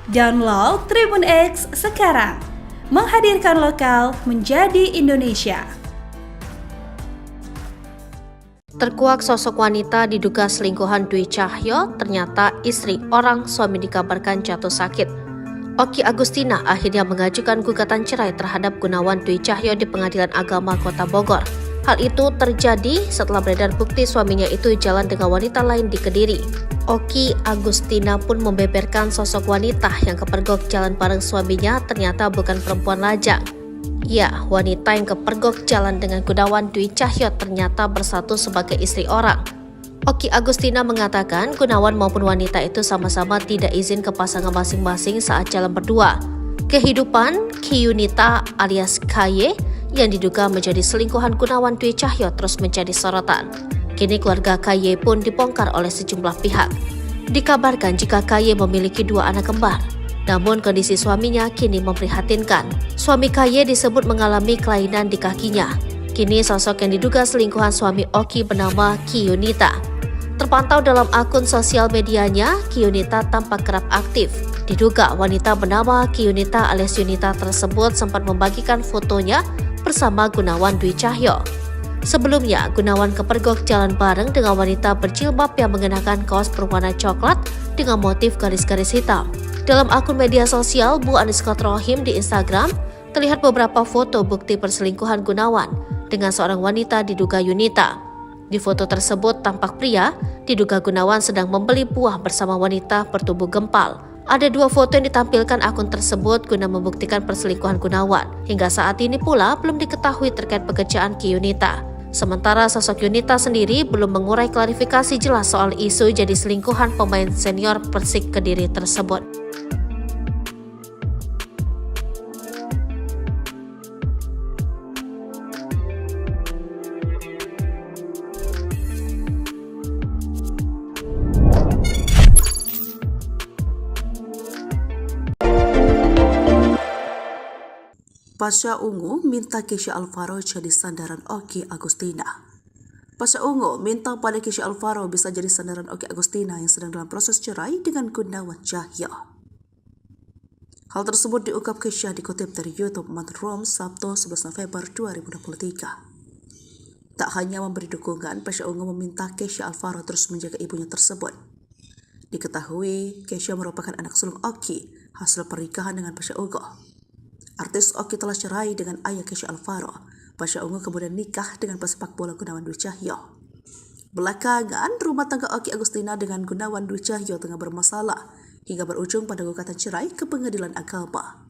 Download Tribun X sekarang, menghadirkan lokal menjadi Indonesia. Terkuak sosok wanita diduga selingkuhan Dwi Cahyo, ternyata istri orang suami dikabarkan jatuh sakit. Oki Agustina akhirnya mengajukan gugatan cerai terhadap Gunawan Dwi Cahyo di Pengadilan Agama Kota Bogor. Hal itu terjadi setelah beredar bukti suaminya itu jalan dengan wanita lain di Kediri. Oki Agustina pun membeberkan sosok wanita yang kepergok jalan bareng suaminya ternyata bukan perempuan lajang. Ya, wanita yang kepergok jalan dengan Gunawan Dwi Cahyo ternyata bersatu sebagai istri orang. Oki Agustina mengatakan Gunawan maupun wanita itu sama-sama tidak izin ke pasangan masing-masing saat jalan berdua. Kehidupan Kiyunita alias KY yang diduga menjadi selingkuhan Gunawan Dwi Cahyo terus menjadi sorotan. Kini keluarga KY pun dibongkar oleh sejumlah pihak. Dikabarkan jika KY memiliki 2 anak kembar. Namun kondisi suaminya kini memprihatinkan. Suami KY disebut mengalami kelainan di kakinya. Kini sosok yang diduga selingkuhan suami Oki bernama Kiyunita. Terpantau dalam akun sosial medianya, Kiyunita tampak kerap aktif. Diduga wanita bernama Kiyunita alias Yunita tersebut sempat membagikan fotonya bersama Gunawan Dwi Cahyo. Sebelumnya, Gunawan kepergok jalan bareng dengan wanita berjilbab yang mengenakan kaos berwarna coklat dengan motif garis-garis hitam. Dalam akun media sosial Bu_Rohim di Instagram, terlihat beberapa foto bukti perselingkuhan Gunawan dengan seorang wanita diduga Yunita. Di foto tersebut tampak pria diduga Gunawan sedang membeli buah bersama wanita bertubuh gempal. Ada 2 foto yang ditampilkan akun tersebut guna membuktikan perselingkuhan Gunawan. Hingga saat ini pula belum diketahui terkait pekerjaan Kiyunita. Sementara sosok Yunita sendiri belum mengurai klarifikasi jelas soal isu jadi selingkuhan pemain senior Persik Kediri tersebut. Pasha Ungu minta Kesha Alvaro jadi sandaran Oki Agustina. Pasha Ungu minta pada Kesha Alvaro bisa jadi sandaran Oki Agustina yang sedang dalam proses cerai dengan Gunawan Cahyo. Hal tersebut diungkap Kesha dikutip dari YouTube Matrom Sabtu 11 November 2023. Tak hanya memberi dukungan, Pasha Ungu meminta Kesha Alvaro terus menjaga ibunya tersebut. Diketahui Kesha merupakan anak sulung Oki hasil pernikahan dengan Pasha Ungu. Artis Oki telah cerai dengan ayah Kesha Alvaro. Pasha Ungu kemudian nikah dengan pesepak bola Gunawan Dwi Cahyo. Belakangan, rumah tangga Oki Agustina dengan Gunawan Dwi Cahyo tengah bermasalah hingga berujung pada gugatan cerai ke Pengadilan Agama.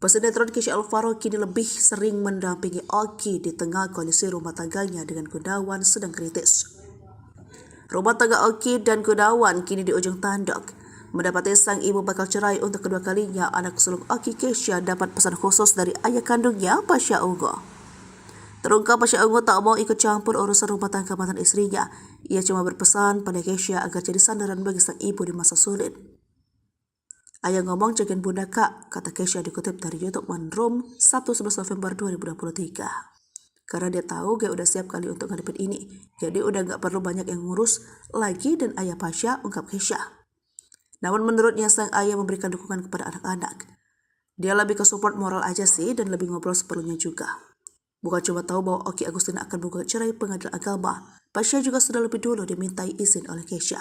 Pesinetron Kesha Alvaro kini lebih sering mendampingi Oki di tengah kondisi rumah tangganya dengan Gunawan sedang kritis. Rumah tangga Oki dan Gunawan kini di ujung tanduk. Mendapati sang ibu bakal cerai untuk kedua kalinya, anak sulung Oki Kesha dapat pesan khusus dari ayah kandungnya, Pasha Ungu. Terungkap Pasha Ungu tak mau ikut campur urusan rumah tangga mantan istrinya. Ia cuma berpesan pada Kesha agar jadi sandaran bagi sang ibu di masa sulit. Ayah ngomong jagain bunda kak, kata Kesha dikutip dari YouTube One Room Sabtu 11 November 2023. Karena dia tahu gue udah siap kali untuk ngadepin ini, jadi udah gak perlu banyak yang ngurus lagi dan ayah Pasha, ungkap Kesha. Namun menurutnya sang ayah memberikan dukungan kepada anak-anak. Dia lebih ke support moral aja sih dan lebih ngobrol seperlunya juga. Bukan cuma tahu bahwa Oki Agustina akan menggugat cerai Pengadilan Agama, Pasha juga sudah lebih dulu dimintai izin oleh Kesha.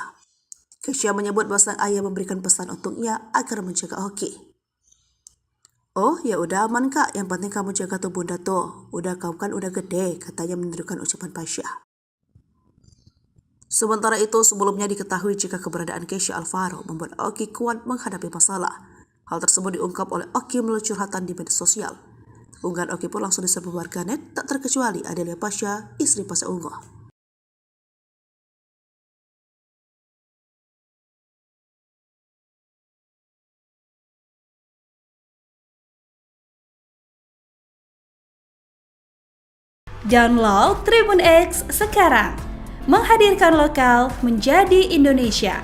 Kesha menyebut bahwa sang ayah memberikan pesan untuknya agar menjaga Oki. Oh ya udah aman kak, yang penting kamu jaga tuh bunda tuh. Udah kau kan udah gede, katanya menirukan ucapan Pasha. Sementara itu, sebelumnya diketahui jika keberadaan Kesha Alvaro membuat Oki kuat menghadapi masalah. Hal tersebut diungkap oleh Oki melalui curhatan di media sosial. Unggahan Oki pun langsung diserbu warganet, tak terkecuali Adelia Pasha, istri Pasha Ungu. Download Tribun X sekarang. Menghadirkan lokal menjadi Indonesia.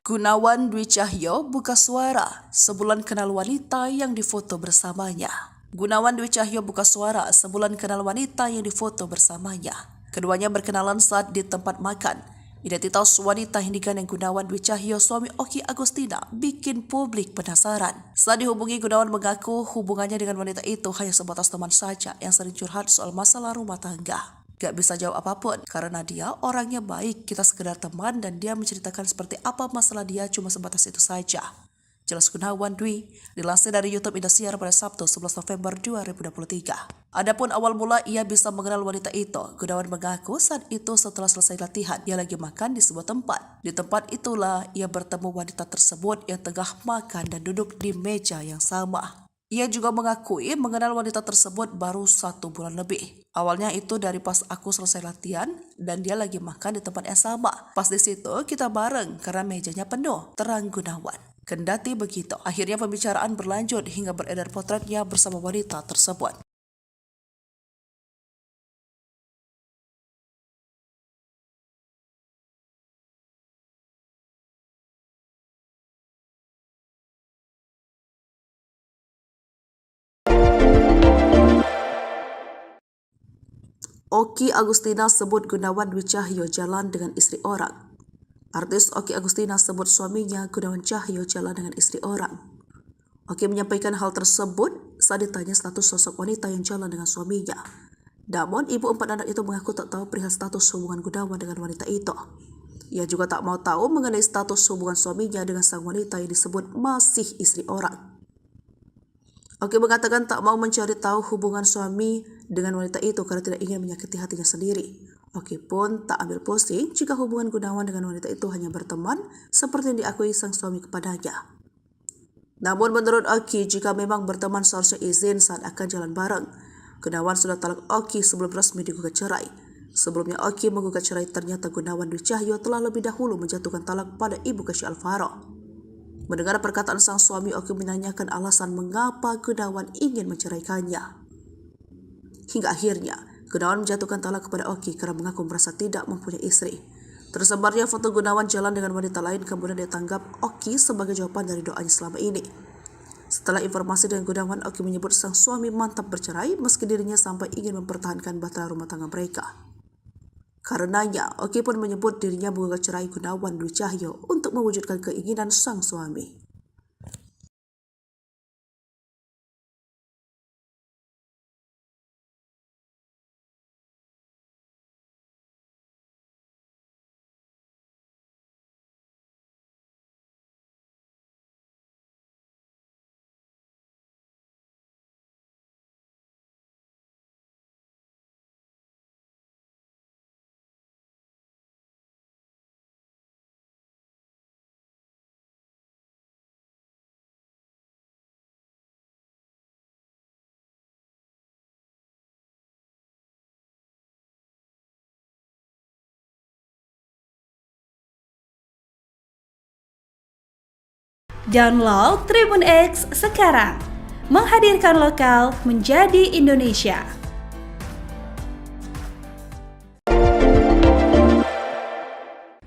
Gunawan Dwi Cahyo buka suara sebulan kenal wanita yang difoto bersamanya. Gunawan Dwi Cahyo buka suara sebulan kenal wanita yang difoto bersamanya. Keduanya berkenalan saat di tempat makan. Identitas wanita yang digandeng Gunawan Dwi Cahyo, suami Oki Agustina, bikin publik penasaran. Saat dihubungi, Gunawan mengaku hubungannya dengan wanita itu hanya sebatas teman saja yang sering curhat soal masalah rumah tangga. Gak bisa jawab apapun karena dia orangnya baik, kita sekedar teman dan dia menceritakan seperti apa masalah dia cuma sebatas itu saja. Jelas Gunawan Dwi, dilansir dari YouTube Indosiar pada Sabtu 11 November 2023. Adapun awal mula ia bisa mengenal wanita itu, Gunawan mengaku saat itu setelah selesai latihan, ia lagi makan di sebuah tempat. Di tempat itulah ia bertemu wanita tersebut yang tengah makan dan duduk di meja yang sama. Ia juga mengakui mengenal wanita tersebut baru 1 bulan lebih. Awalnya itu dari pas aku selesai latihan dan dia lagi makan di tempat yang sama. Pas di situ kita bareng karena mejanya penuh, terang Gunawan. Kendati begitu, akhirnya pembicaraan berlanjut hingga beredar potretnya bersama wanita tersebut. Oki Agustina sebut Gunawan Dwi Cahyo jalan dengan istri orang. Artis Oki Agustina sebut suaminya Gunawan Cahyo jalan dengan istri orang. Oki menyampaikan hal tersebut saat ditanya status sosok wanita yang jalan dengan suaminya. Namun, ibu 4 anak itu mengaku tak tahu perihal status hubungan Gunawan dengan wanita itu. Ia juga tak mau tahu mengenai status hubungan suaminya dengan sang wanita yang disebut masih istri orang. Oki mengatakan tak mau mencari tahu hubungan suami dengan wanita itu karena tidak ingin menyakiti hatinya sendiri. Oki pun tak ambil pusing jika hubungan Gunawan dengan wanita itu hanya berteman seperti yang diakui sang suami kepadanya. Namun menurut Oki, jika memang berteman seharusnya izin saat akan jalan bareng. Gunawan sudah talak Oki sebelum resmi digugat cerai. Sebelumnya Oki menggugat cerai, ternyata Gunawan Dwi Cahyo telah lebih dahulu menjatuhkan talak pada ibu Kasih Alvaro. Mendengar perkataan sang suami, Oki menanyakan alasan mengapa Gunawan ingin menceraikannya. Hingga akhirnya, Gunawan menjatuhkan talak kepada Oki karena mengaku merasa tidak mempunyai istri. Tersebarnya foto Gunawan jalan dengan wanita lain kemudian ditanggap Oki sebagai jawaban dari doanya selama ini. Setelah informasi dengan Gunawan, Oki menyebut sang suami mantap bercerai meski dirinya sampai ingin mempertahankan bahtera rumah tangga mereka. Karenanya, Oki pun menyebut dirinya menggugat cerai Gunawan Dwi Cahyo untuk mewujudkan keinginan sang suami. Download Tribun X sekarang, menghadirkan lokal menjadi Indonesia.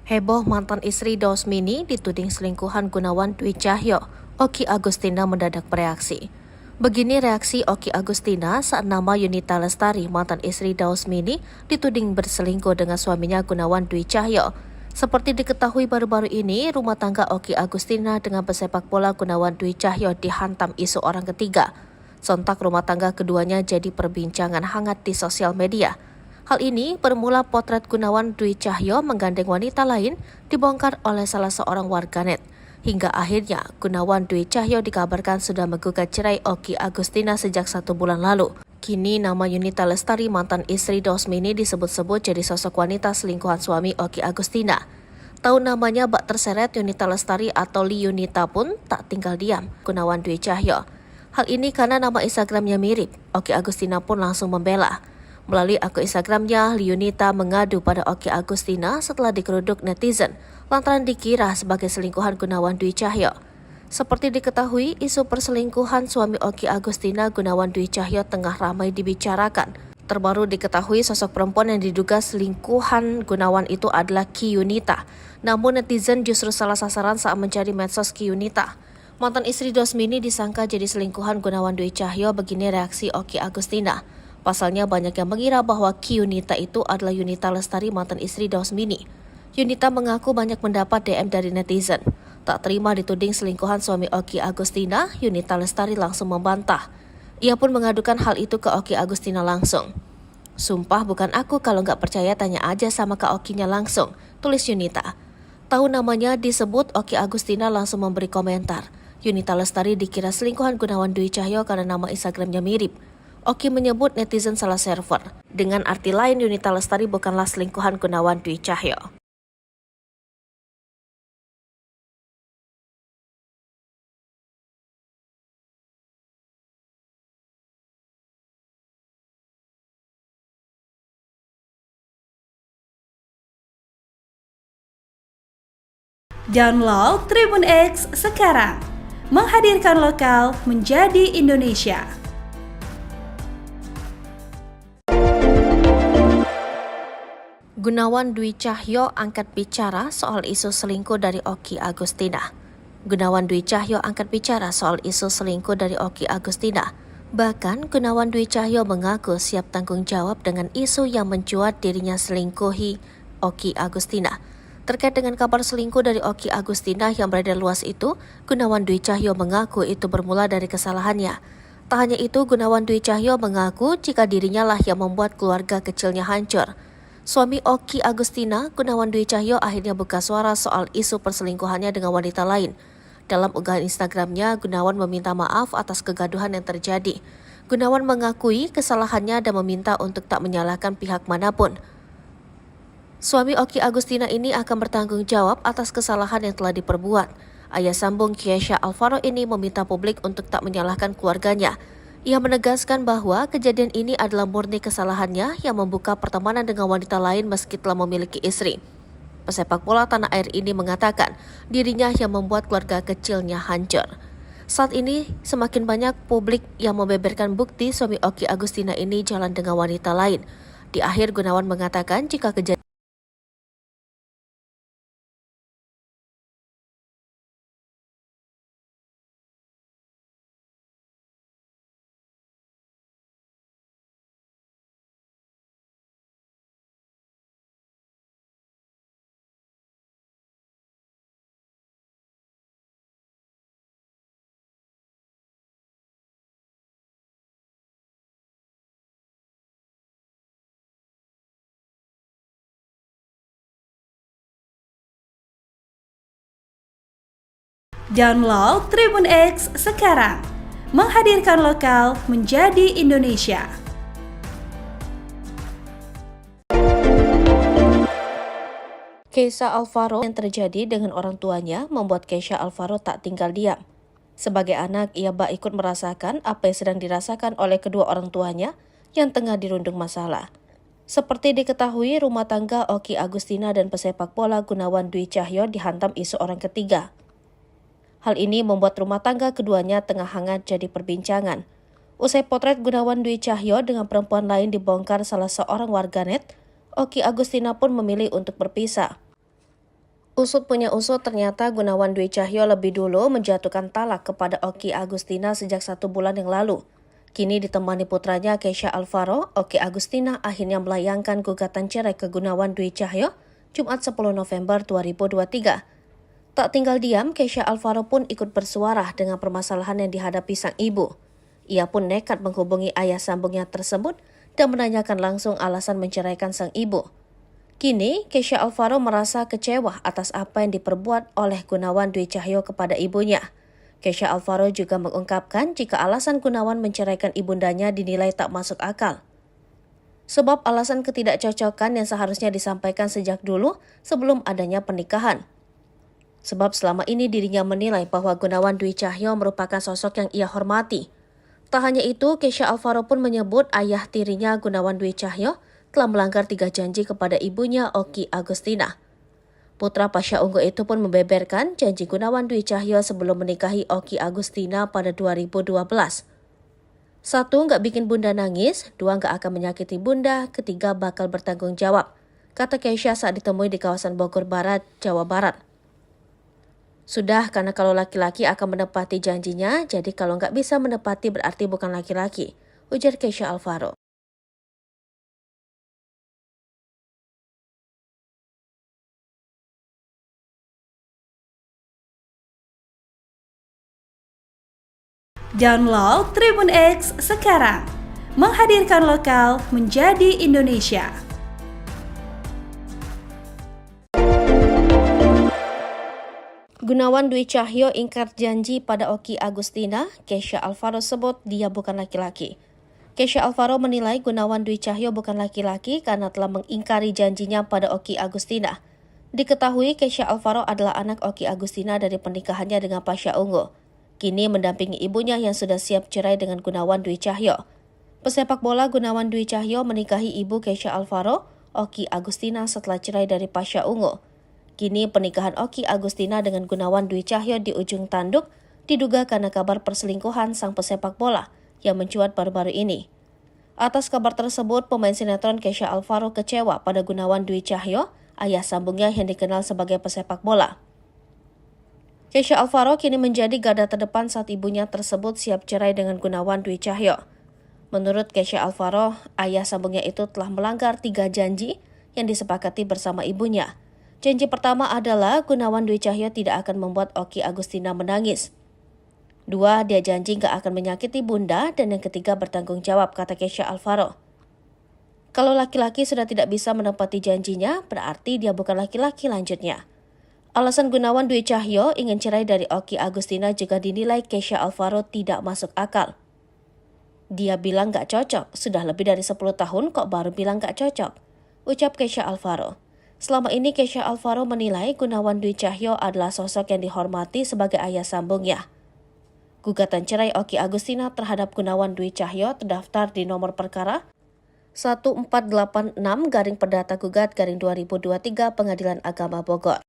Heboh mantan istri Dausmini dituding selingkuhan Gunawan Dwi Cahyo. Oki Agustina mendadak bereaksi. Begini reaksi Oki Agustina saat nama Yunita Lestari, mantan istri Dausmini, dituding berselingkuh dengan suaminya Gunawan Dwi Cahyo. Seperti diketahui baru-baru ini, rumah tangga Oki Agustina dengan pesepak bola Gunawan Dwi Cahyo dihantam isu orang ketiga. Sontak rumah tangga keduanya jadi perbincangan hangat di sosial media. Hal ini bermula potret Gunawan Dwi Cahyo menggandeng wanita lain dibongkar oleh salah seorang warganet. Hingga akhirnya Gunawan Dwi Cahyo dikabarkan sudah menggugat cerai Oki Agustina sejak 1 bulan lalu. Kini nama Yunita Lestari, mantan istri Dausmini, disebut-sebut jadi sosok wanita selingkuhan suami Oki Agustina. Tahu namanya bak terseret Yunita Lestari atau Li Yunita pun tak tinggal diam Gunawan Dwi Cahyo. Hal ini karena nama Instagramnya mirip. Oki Agustina pun langsung membela. Melalui akun Instagramnya, Li Yunita mengadu pada Oki Agustina setelah digeruduk netizen lantaran dikira sebagai selingkuhan Gunawan Dwi Cahyo. Seperti diketahui, isu perselingkuhan suami Oki Agustina Gunawan Dwi Cahyo tengah ramai dibicarakan. Terbaru diketahui sosok perempuan yang diduga selingkuhan Gunawan itu adalah Ki Yunita. Namun netizen justru salah sasaran saat mencari medsos Ki Yunita. Mantan istri Dausmini disangka jadi selingkuhan Gunawan Dwi Cahyo, begini reaksi Oki Agustina. Pasalnya banyak yang mengira bahwa Ki Yunita itu adalah Yunita Lestari, mantan istri Dausmini. Yunita mengaku banyak mendapat DM dari netizen. Tak terima dituding selingkuhan suami Oki Agustina, Yunita Lestari langsung membantah. Ia pun mengadukan hal itu ke Oki Agustina langsung. Sumpah bukan aku, kalau nggak percaya tanya aja sama Kak Okinya langsung, tulis Yunita. Tahu namanya disebut, Oki Agustina langsung memberi komentar. Yunita Lestari dikira selingkuhan Gunawan Dwi Cahyo karena nama Instagramnya mirip. Oki menyebut netizen salah server. Dengan arti lain, Yunita Lestari bukanlah selingkuhan Gunawan Dwi Cahyo. Download Tribun X sekarang. Menghadirkan lokal menjadi Indonesia. Gunawan Dwi Cahyo angkat bicara soal isu selingkuh dari Oki Agustina. Gunawan Dwi Cahyo angkat bicara soal isu selingkuh dari Oki Agustina. Bahkan Gunawan Dwi Cahyo mengaku siap tanggung jawab dengan isu yang mencuat dirinya selingkuhi Oki Agustina. Terkait dengan kabar selingkuh dari Oki Agustina yang beredar luas itu, Gunawan Dwi Cahyo mengaku itu bermula dari kesalahannya. Tak hanya itu, Gunawan Dwi Cahyo mengaku jika dirinya lah yang membuat keluarga kecilnya hancur. Suami Oki Agustina, Gunawan Dwi Cahyo, akhirnya buka suara soal isu perselingkuhannya dengan wanita lain. Dalam unggahan Instagramnya, Gunawan meminta maaf atas kegaduhan yang terjadi. Gunawan mengakui kesalahannya dan meminta untuk tak menyalahkan pihak manapun. Suami Oki Agustina ini akan bertanggung jawab atas kesalahan yang telah diperbuat. Ayah sambung Keisha Alvaro ini meminta publik untuk tak menyalahkan keluarganya. Ia menegaskan bahwa kejadian ini adalah murni kesalahannya yang membuka pertemanan dengan wanita lain meski telah memiliki istri. Pesepak bola tanah air ini mengatakan dirinya yang membuat keluarga kecilnya hancur. Saat ini semakin banyak publik yang membeberkan bukti suami Oki Agustina ini jalan dengan wanita lain. Di akhir, Gunawan mengatakan jika kejadian Download Tribun X sekarang. Menghadirkan lokal menjadi Indonesia. Keisha Alvaro yang terjadi dengan orang tuanya membuat Keisha Alvaro tak tinggal diam. Sebagai anak, ia bak ikut merasakan apa yang sedang dirasakan oleh kedua orang tuanya yang tengah dirundung masalah. Seperti diketahui, rumah tangga Oki Agustina dan pesepak bola Gunawan Dwi Cahyo dihantam isu orang ketiga. Hal ini membuat rumah tangga keduanya tengah hangat jadi perbincangan. Usai potret Gunawan Dwi Cahyo dengan perempuan lain dibongkar salah seorang warganet, Oki Agustina pun memilih untuk berpisah. Usut punya usut, ternyata Gunawan Dwi Cahyo lebih dulu menjatuhkan talak kepada Oki Agustina sejak 1 bulan yang lalu. Kini ditemani putranya Keisha Alvaro, Oki Agustina akhirnya melayangkan gugatan cerai ke Gunawan Dwi Cahyo Jumat 10 November 2023. Tak tinggal diam, Keisha Alvaro pun ikut bersuara dengan permasalahan yang dihadapi sang ibu. Ia pun nekat menghubungi ayah sambungnya tersebut dan menanyakan langsung alasan menceraikan sang ibu. Kini, Keisha Alvaro merasa kecewa atas apa yang diperbuat oleh Gunawan Dwi Cahyo kepada ibunya. Keisha Alvaro juga mengungkapkan jika alasan Gunawan menceraikan ibundanya dinilai tak masuk akal. Sebab alasan ketidakcocokan yang seharusnya disampaikan sejak dulu sebelum adanya pernikahan. Sebab selama ini dirinya menilai bahwa Gunawan Dwi Cahyo merupakan sosok yang ia hormati. Tak hanya itu, Keisha Alvaro pun menyebut ayah tirinya Gunawan Dwi Cahyo telah melanggar 3 janji kepada ibunya Oki Agustina. Putra Pasha Ungu itu pun membeberkan janji Gunawan Dwi Cahyo sebelum menikahi Oki Agustina pada 2012. 1. Nggak bikin bunda nangis, 2. Nggak akan menyakiti bunda, 3. Bakal bertanggung jawab, kata Keisha saat ditemui di kawasan Bogor Barat, Jawa Barat. Sudah, karena kalau laki-laki akan menepati janjinya, jadi kalau nggak bisa menepati berarti bukan laki-laki, ujar Keisha Alvaro. Download Tribun X sekarang. menghadirkan lokal menjadi Indonesia. Gunawan Dwi Cahyo ingkar janji pada Oki Agustina, Kesha Alvaro sebut dia bukan laki-laki. Kesha Alvaro menilai Gunawan Dwi Cahyo bukan laki-laki karena telah mengingkari janjinya pada Oki Agustina. Diketahui Kesha Alvaro adalah anak Oki Agustina dari pernikahannya dengan Pasha Ungu. Kini mendampingi ibunya yang sudah siap cerai dengan Gunawan Dwi Cahyo. Pesepak bola Gunawan Dwi Cahyo menikahi ibu Kesha Alvaro, Oki Agustina setelah cerai dari Pasha Ungu. Kini pernikahan Oki Agustina dengan Gunawan Dwi Cahyo di ujung tanduk diduga karena kabar perselingkuhan sang pesepak bola yang mencuat baru-baru ini. Atas kabar tersebut, pemain sinetron Kesha Alvaro kecewa pada Gunawan Dwi Cahyo, ayah sambungnya yang dikenal sebagai pesepak bola. Kesha Alvaro kini menjadi garda terdepan saat ibunya tersebut siap cerai dengan Gunawan Dwi Cahyo. Menurut Kesha Alvaro, ayah sambungnya itu telah melanggar 3 janji yang disepakati bersama ibunya. Janji pertama adalah Gunawan Dwi Cahyo tidak akan membuat Oki Agustina menangis. 2, dia janji gak akan menyakiti bunda, dan yang ketiga bertanggung jawab, kata Kesha Alvaro. Kalau laki-laki sudah tidak bisa menepati janjinya, berarti dia bukan laki-laki, lanjutnya. Alasan Gunawan Dwi Cahyo ingin cerai dari Oki Agustina juga dinilai Kesha Alvaro tidak masuk akal. Dia bilang gak cocok, sudah lebih dari 10 tahun kok baru bilang gak cocok, ucap Kesha Alvaro. Selama ini Kesha Alvaro menilai Gunawan Dwi Cahyo adalah sosok yang dihormati sebagai ayah sambungnya. Gugatan cerai Oki Agustina terhadap Gunawan Dwi Cahyo terdaftar di nomor perkara 1486-Perdata Gugat-2023 Pengadilan Agama Bogor.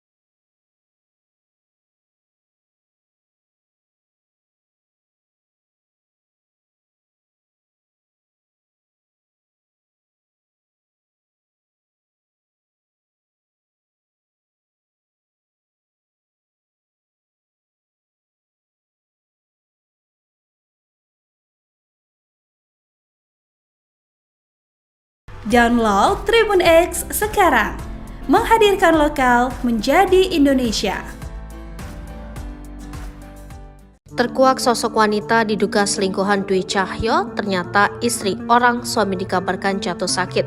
Download Tribun X sekarang, menghadirkan lokal menjadi Indonesia. Terkuak sosok wanita diduga selingkuhan Dwi Cahyo, ternyata istri orang suami dikabarkan jatuh sakit.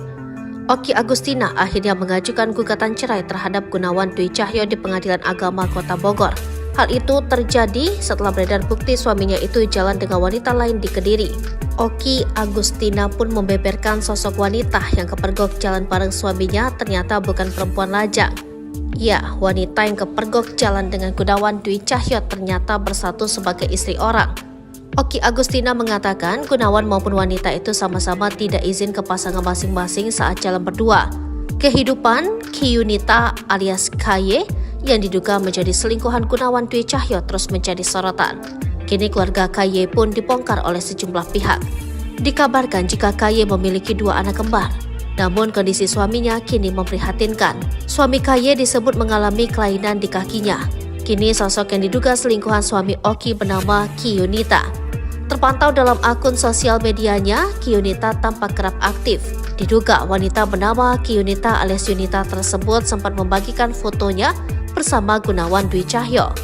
Oki Agustina akhirnya mengajukan gugatan cerai terhadap Gunawan Dwi Cahyo di Pengadilan Agama Kota Bogor. Hal itu terjadi setelah beredar bukti suaminya itu jalan dengan wanita lain di Kediri. Oki Agustina pun membeberkan sosok wanita yang kepergok jalan bareng suaminya ternyata bukan perempuan lajang. Ya, wanita yang kepergok jalan dengan Gunawan Dwi Cahyo ternyata bersatu sebagai istri orang. Oki Agustina mengatakan Gunawan maupun wanita itu sama-sama tidak izin ke pasangan masing-masing saat jalan berdua. Kehidupan Kiyunita alias KY yang diduga menjadi selingkuhan Gunawan Dwi Cahyo terus menjadi sorotan. Kini keluarga KY pun dibongkar oleh sejumlah pihak. Dikabarkan jika KY memiliki 2 anak kembar, namun kondisi suaminya kini memprihatinkan. Suami KY disebut mengalami kelainan di kakinya. Kini sosok yang diduga selingkuhan suami Oki bernama Kiyunita. Terpantau dalam akun sosial medianya, Kiyunita tampak kerap aktif. Diduga wanita bernama Kiyunita alias Yunita tersebut sempat membagikan fotonya bersama Gunawan Dwi Cahyo.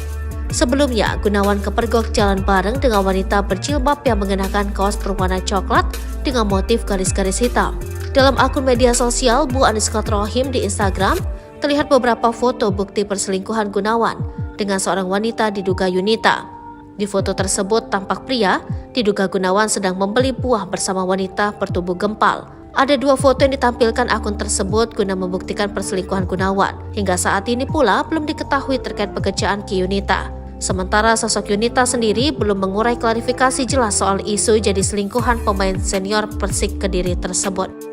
Sebelumnya, Gunawan kepergok jalan bareng dengan wanita berjilbab yang mengenakan kaos berwarna coklat dengan motif garis-garis hitam. Dalam akun media sosial Bu_Rohim di Instagram, terlihat beberapa foto bukti perselingkuhan Gunawan dengan seorang wanita diduga Yunita. Di foto tersebut tampak pria diduga Gunawan sedang membeli buah bersama wanita bertubuh gempal. Ada 2 foto yang ditampilkan akun tersebut guna membuktikan perselingkuhan Gunawan. Hingga saat ini pula belum diketahui terkait pekerjaan Kiyunita. Sementara sosok Yunita sendiri belum mengurai klarifikasi jelas soal isu jadi selingkuhan pemain senior Persik Kediri tersebut.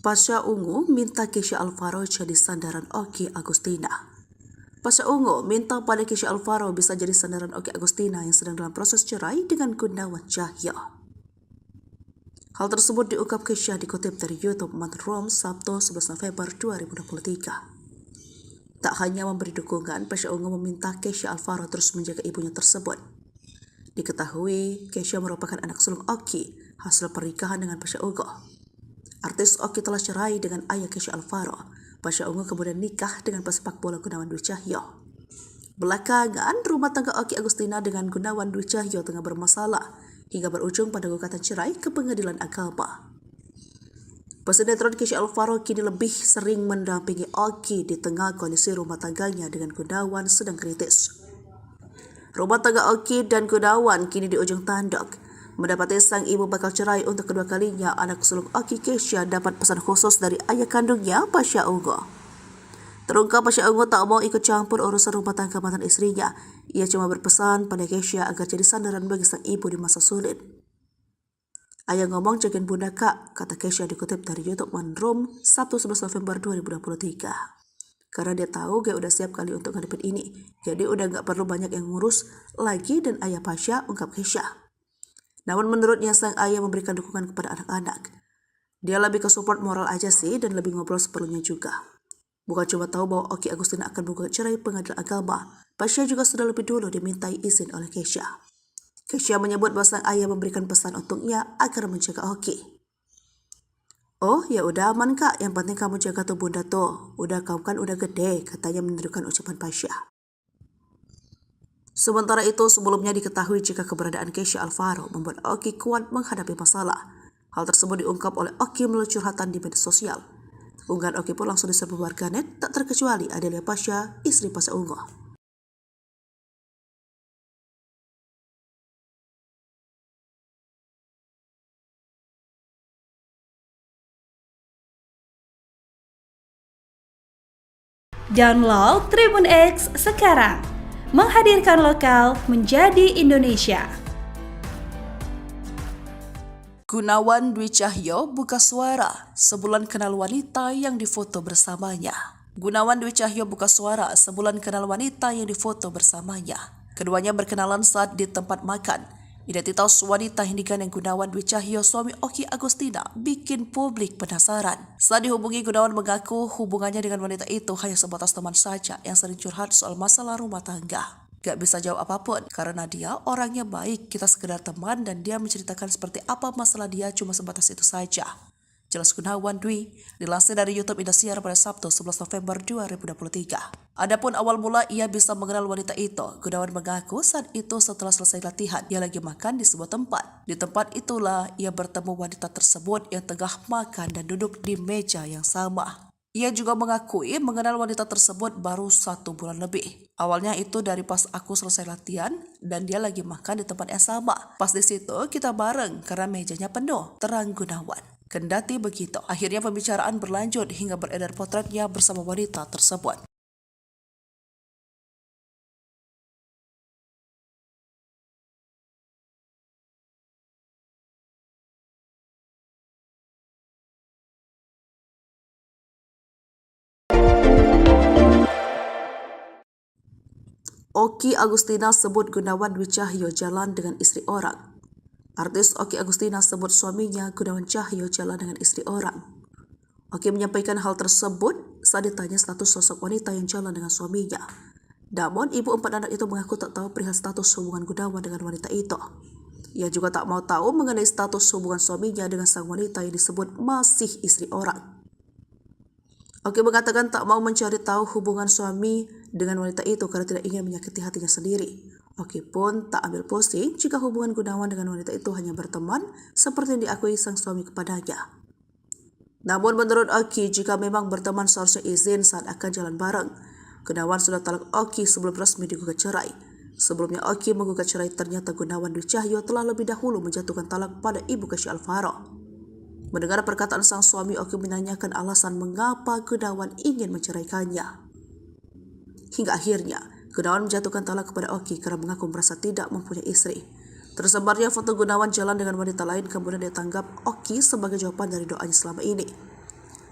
Pasha Ungu minta Kesha Alvaro jadi sandaran Oki Agustina. Pasha Ungu minta pada Kesha Alvaro bisa jadi sandaran Oki Agustina yang sedang dalam proses cerai dengan Gunawan Cahyo. Hal tersebut diungkap Kesha dikutip dari YouTube Matrom Sabtu 11 November 2023. Tak hanya memberi dukungan, Pasha Ungu meminta Kesha Alvaro terus menjaga ibunya tersebut. Diketahui Kesha merupakan anak sulung Oki hasil pernikahan dengan Pasha Ungu. Artis Oki telah cerai dengan ayah Kesha Alvaro. Pasha Ungu kemudian nikah dengan pesepak bola Gunawan Dwi Cahyo. Belakangan, rumah tangga Oki Agustina dengan Gunawan Dwi Cahyo tengah bermasalah hingga berujung pada gugatan cerai ke Pengadilan Agama. Pesinetron Kesha Alvaro kini lebih sering mendampingi Oki di tengah kondisi rumah tangganya dengan Gunawan sedang kritis. Rumah tangga Oki dan Gunawan kini di ujung tanduk. Mendapati sang ibu bakal cerai untuk kedua kalinya, anak sulung Oki Kesha dapat pesan khusus dari ayah kandungnya, Pasha Ungu. Terungkap Pasha Ungu tak mau ikut campur urusan rumah tangga mantan istrinya. Ia cuma berpesan pada Kesha agar jadi sandaran bagi sang ibu di masa sulit. Ayah ngomong jagain bunda kak, kata Kesha dikutip dari YouTube One Room 1/11 November 2023. Karena dia tahu dia udah siap kali untuk ngadepin ini, jadi udah gak perlu banyak yang ngurus lagi dan ayah Pasha, ungkap Kesha. Namun menurutnya sang ayah memberikan dukungan kepada anak-anak. Dia lebih ke support moral aja sih dan lebih ngobrol seperlunya juga. Bukan cuma tahu bahwa Oki Agustina akan menggugat cerai Pengadilan Agama, Pasha juga sudah lebih dulu dimintai izin oleh Kesha. Kesha menyebut bahwa sang ayah memberikan pesan untuknya agar menjaga Oki. Oh ya udah aman kak, yang penting kamu jaga tuh bunda tuh. Udah kamu kan udah gede, katanya menirukan ucapan Pasha. Sementara itu sebelumnya diketahui jika keberadaan Kesha Alvaro membuat Oki kuat menghadapi masalah. Hal tersebut diungkap oleh Oki melalui curhatan di media sosial. Unggahan Oki pun langsung diserbu warganet, tak terkecuali Adelia Pasha, istri Pasha Ungu. Download Tribun X sekarang, menghadirkan lokal menjadi Indonesia. Gunawan Dwi Cahyo buka suara sebulan kenal wanita yang difoto bersamanya. Gunawan Dwi Cahyo buka suara sebulan kenal wanita yang difoto bersamanya. Keduanya berkenalan saat di tempat makan. Identitas wanita yang digandeng Gunawan Dwi Cahyo, suami Oki Agustina, bikin publik penasaran. Saat dihubungi, Gunawan mengaku hubungannya dengan wanita itu hanya sebatas teman saja yang sering curhat soal masalah rumah tangga. Gak bisa jawab apapun karena dia orangnya baik, kita sekedar teman dan dia menceritakan seperti apa masalah dia cuma sebatas itu saja. Jelas Gunawan Dwi, dilansir dari YouTube Indosiar pada Sabtu 11 November 2023. Adapun awal mula ia bisa mengenal wanita itu, Gunawan mengaku saat itu setelah selesai latihan, ia lagi makan di sebuah tempat. Di tempat itulah ia bertemu wanita tersebut yang tengah makan dan duduk di meja yang sama. Ia juga mengakui mengenal wanita tersebut baru 1 bulan lebih. Awalnya itu dari pas aku selesai latihan dan dia lagi makan di tempat yang sama. Pas di situ kita bareng karena mejanya penuh, terang Gunawan. Kendati begitu, akhirnya pembicaraan berlanjut hingga beredar potretnya bersama wanita tersebut. Oki Agustina sebut Gunawan Dwi Cahyo jalan dengan istri orang. Artis Oki Agustina sebut suaminya Gunawan Cahyo jalan dengan istri orang. Oki menyampaikan hal tersebut saat ditanya status sosok wanita yang jalan dengan suaminya. Namun, ibu 4 anak itu mengaku tak tahu perihal status hubungan Gunawan dengan wanita itu. Ia juga tak mau tahu mengenai status hubungan suaminya dengan sang wanita yang disebut masih istri orang. Oki mengatakan tak mau mencari tahu hubungan suami dengan wanita itu karena tidak ingin menyakiti hatinya sendiri. Oki pun tak ambil pusing jika hubungan Gunawan dengan wanita itu hanya berteman seperti yang diakui sang suami kepadanya. Namun menurut Oki, jika memang berteman seharusnya izin saat akan jalan bareng. Gunawan sudah talak Oki sebelum resmi digugat cerai. Sebelumnya Oki menggugat cerai, ternyata Gunawan Dwi Cahyo telah lebih dahulu menjatuhkan talak pada ibu Kesha Alvaro. Mendengar perkataan sang suami, Oki menanyakan alasan mengapa Gunawan ingin menceraikannya. Hingga akhirnya, Gunawan menjatuhkan talak kepada Oki karena mengaku merasa tidak mempunyai istri. Tersebarnya foto Gunawan jalan dengan wanita lain kemudian ditanggap Oki sebagai jawaban dari doanya selama ini.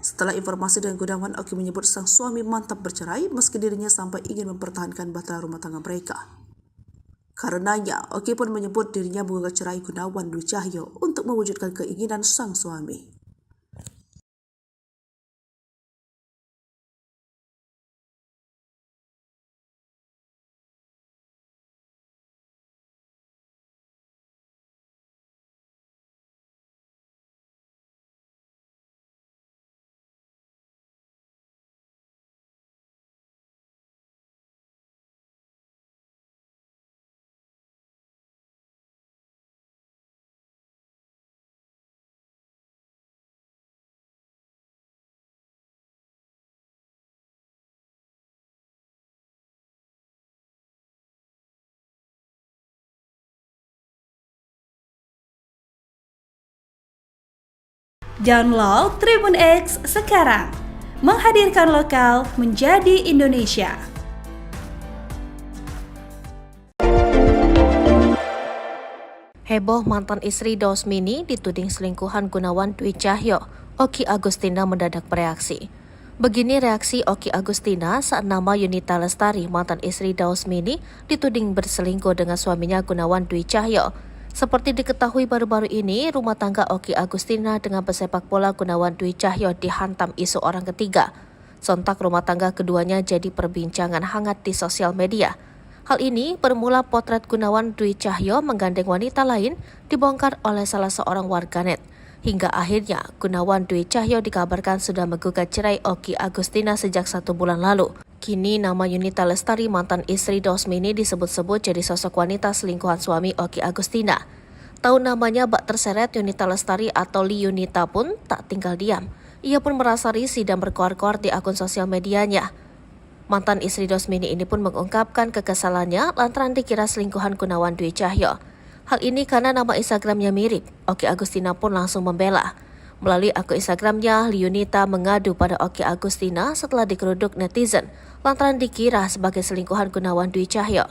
Setelah informasi dengan Gunawan, Oki menyebut sang suami mantap bercerai meski dirinya sampai ingin mempertahankan bahtera rumah tangga mereka. Karenanya, Oki pun menyebut dirinya menggugat cerai Gunawan Dwi Cahyo untuk mewujudkan keinginan sang suami. Download Tribun X sekarang, menghadirkan lokal menjadi Indonesia. Heboh mantan istri Dausmini dituding selingkuhan Gunawan Dwi Cahyo. Oki Agustina mendadak bereaksi. Begini reaksi Oki Agustina saat nama Yunita Lestari, mantan istri Dausmini, dituding berselingkuh dengan suaminya Gunawan Dwi Cahyo. Seperti diketahui baru-baru ini, rumah tangga Oki Agustina dengan pesepak bola Gunawan Dwi Cahyo dihantam isu orang ketiga. Sontak rumah tangga keduanya jadi perbincangan hangat di sosial media. Hal ini bermula potret Gunawan Dwi Cahyo menggandeng wanita lain dibongkar oleh salah seorang warganet. Hingga akhirnya Gunawan Dwi Cahyo dikabarkan sudah menggugat cerai Oki Agustina sejak 1 bulan lalu. Kini nama Yunita Lestari, mantan istri Dausmini, disebut-sebut jadi sosok wanita selingkuhan suami Oki Agustina. Tahu namanya bak terseret Yunita Lestari atau Li Yunita pun tak tinggal diam. Ia pun merasa risih dan berkoar-koar di akun sosial medianya. Mantan istri Dausmini ini pun mengungkapkan kekesalannya lantaran dikira selingkuhan Gunawan Dwi Cahyo. Hal ini karena nama Instagramnya mirip. Oki Agustina pun langsung membela. Melalui akun Instagramnya, Li Yunita mengadu pada Oki Agustina setelah dikeruduk netizen lantaran dikira sebagai selingkuhan Gunawan Dwi Cahyo.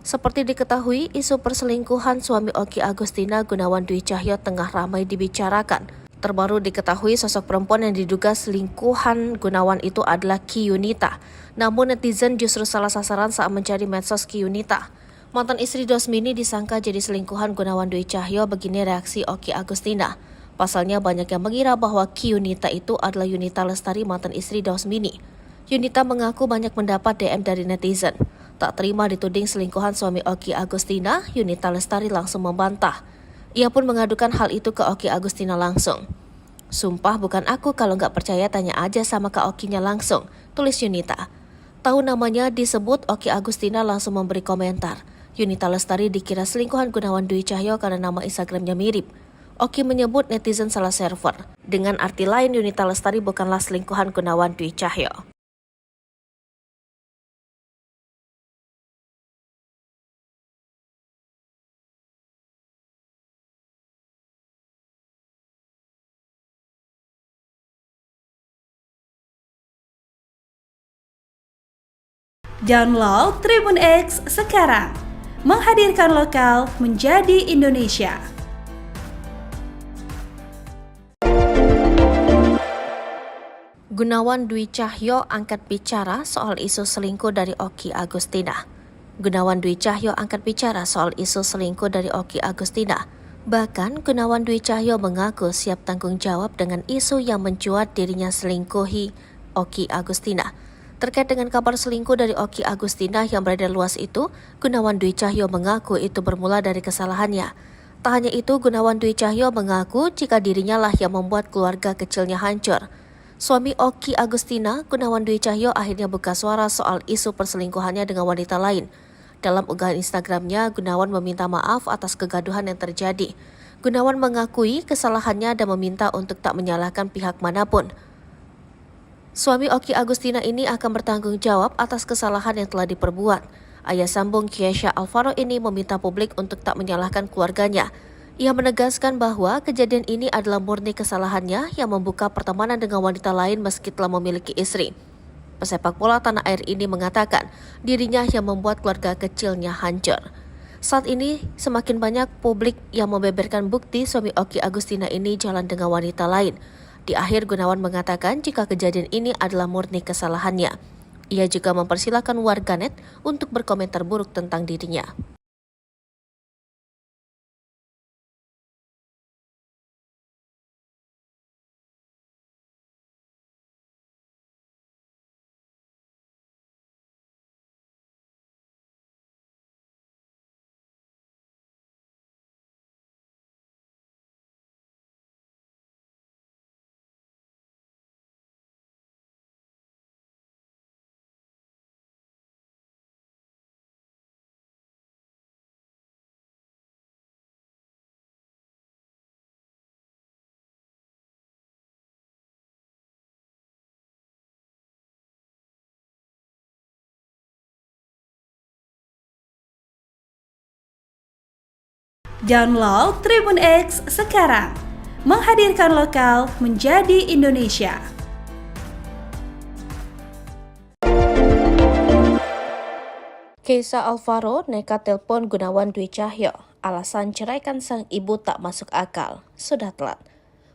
Seperti diketahui, isu perselingkuhan suami Oki Agustina, Gunawan Dwi Cahyo, tengah ramai dibicarakan. Terbaru diketahui sosok perempuan yang diduga selingkuhan Gunawan itu adalah Ki Yunita. Namun netizen justru salah sasaran saat mencari medsos Ki Yunita. Mantan istri Dausmini disangka jadi selingkuhan Gunawan Dwi Cahyo. Begini reaksi Oki Agustina. Pasalnya banyak yang mengira bahwa Ki Yunita itu adalah Yunita Lestari, mantan istri Dausmini. Yunita mengaku banyak mendapat DM dari netizen. Tak terima dituding selingkuhan suami Oki Agustina, Yunita Lestari langsung membantah. Ia pun mengadukan hal itu ke Oki Agustina langsung. "Sumpah bukan aku, kalau nggak percaya tanya aja sama Kak Okinya langsung," tulis Yunita. Tahu namanya disebut, Oki Agustina langsung memberi komentar. Yunita Lestari dikira selingkuhan Gunawan Dwi Cahyo karena nama Instagramnya mirip. Oki menyebut netizen salah server. Dengan arti lain, Yunita Lestari bukanlah selingkuhan Gunawan Dwi Cahyo. Download Tribun X sekarang, menghadirkan lokal menjadi Indonesia. Gunawan Dwi Cahyo angkat bicara soal isu selingkuh dari Oki Agustina. Gunawan Dwi Cahyo angkat bicara soal isu selingkuh dari Oki Agustina. Bahkan Gunawan Dwi Cahyo mengaku siap tanggung jawab dengan isu yang mencuat dirinya selingkuhi Oki Agustina. Terkait dengan kabar selingkuh dari Oki Agustina yang beredar luas itu, Gunawan Dwi Cahyo mengaku itu bermula dari kesalahannya. Tak hanya itu, Gunawan Dwi Cahyo mengaku jika dirinya lah yang membuat keluarga kecilnya hancur. Suami Oki Agustina, Gunawan Dwi Cahyo, akhirnya buka suara soal isu perselingkuhannya dengan wanita lain. Dalam unggahan Instagramnya, Gunawan meminta maaf atas kegaduhan yang terjadi. Gunawan mengakui kesalahannya dan meminta untuk tak menyalahkan pihak manapun. Suami Oki Agustina ini akan bertanggung jawab atas kesalahan yang telah diperbuat. Ayah sambung Kiesha Alvaro ini meminta publik untuk tak menyalahkan keluarganya. Ia menegaskan bahwa kejadian ini adalah murni kesalahannya yang membuka pertemanan dengan wanita lain meski telah memiliki istri. Pesepak bola tanah air ini mengatakan dirinya yang membuat keluarga kecilnya hancur. Saat ini semakin banyak publik yang membeberkan bukti suami Oki Agustina ini jalan dengan wanita lain. Di akhir, Gunawan mengatakan jika kejadian ini adalah murni kesalahannya. Ia juga mempersilahkan warganet untuk berkomentar buruk tentang dirinya. Download Tribun X sekarang, menghadirkan lokal menjadi Indonesia. Keisha Alvaro nekat telepon Gunawan Dwi Cahyo, alasan ceraikan sang ibu tak masuk akal, sudah telat.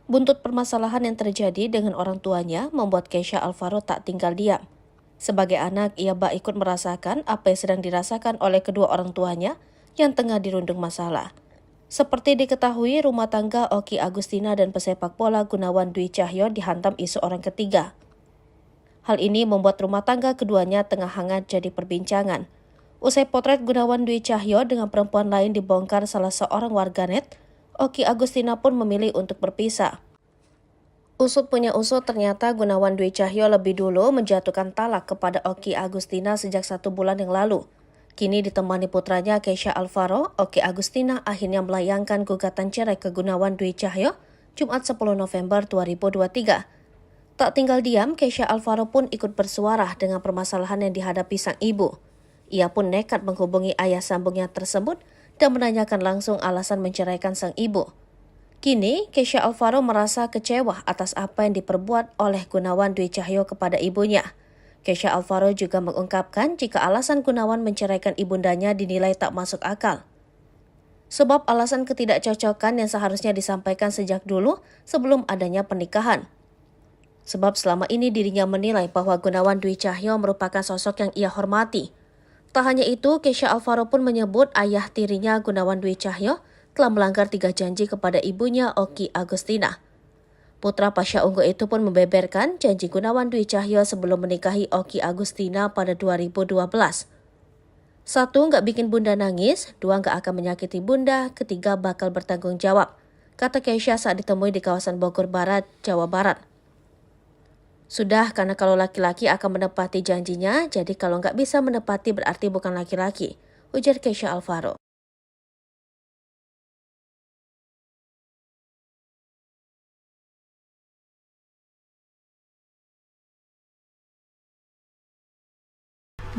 Buntut permasalahan yang terjadi dengan orang tuanya membuat Keisha Alvaro tak tinggal diam. Sebagai anak, ia bak ikut merasakan apa yang sedang dirasakan oleh kedua orang tuanya yang tengah dirundung masalah. Seperti diketahui, rumah tangga Oki Agustina dan pesepak bola Gunawan Dwi Cahyo dihantam isu orang ketiga. Hal ini membuat rumah tangga keduanya tengah hangat jadi perbincangan. Usai potret Gunawan Dwi Cahyo dengan perempuan lain dibongkar salah seorang warganet, Oki Agustina pun memilih untuk berpisah. Usut punya usut, ternyata Gunawan Dwi Cahyo lebih dulu menjatuhkan talak kepada Oki Agustina sejak 1 bulan yang lalu. Kini ditemani putranya Keisha Alvaro, Oki Agustina akhirnya melayangkan gugatan cerai ke Gunawan Dwi Cahyo Jumat 10 November 2023. Tak tinggal diam, Keisha Alvaro pun ikut bersuara dengan permasalahan yang dihadapi sang ibu. Ia pun nekat menghubungi ayah sambungnya tersebut dan menanyakan langsung alasan menceraikan sang ibu. Kini, Keisha Alvaro merasa kecewa atas apa yang diperbuat oleh Gunawan Dwi Cahyo kepada ibunya. Keisha Alvaro juga mengungkapkan jika alasan Gunawan menceraikan ibundanya dinilai tak masuk akal. Sebab alasan ketidakcocokan yang seharusnya disampaikan sejak dulu sebelum adanya pernikahan. Sebab selama ini dirinya menilai bahwa Gunawan Dwi Cahyo merupakan sosok yang ia hormati. Tak hanya itu, Keisha Alvaro pun menyebut ayah tirinya Gunawan Dwi Cahyo telah melanggar 3 janji kepada ibunya Oki Agustina. Putra Pasha Ungu itu pun membeberkan janji Gunawan Dwi Cahyo sebelum menikahi Oki Agustina pada 2012. 1, nggak bikin bunda nangis, 2, nggak akan menyakiti bunda, 3, bakal bertanggung jawab, kata Keisha saat ditemui di kawasan Bogor Barat, Jawa Barat. Sudah, karena kalau laki-laki akan menepati janjinya, jadi kalau nggak bisa menepati berarti bukan laki-laki, ujar Keisha Alvaro.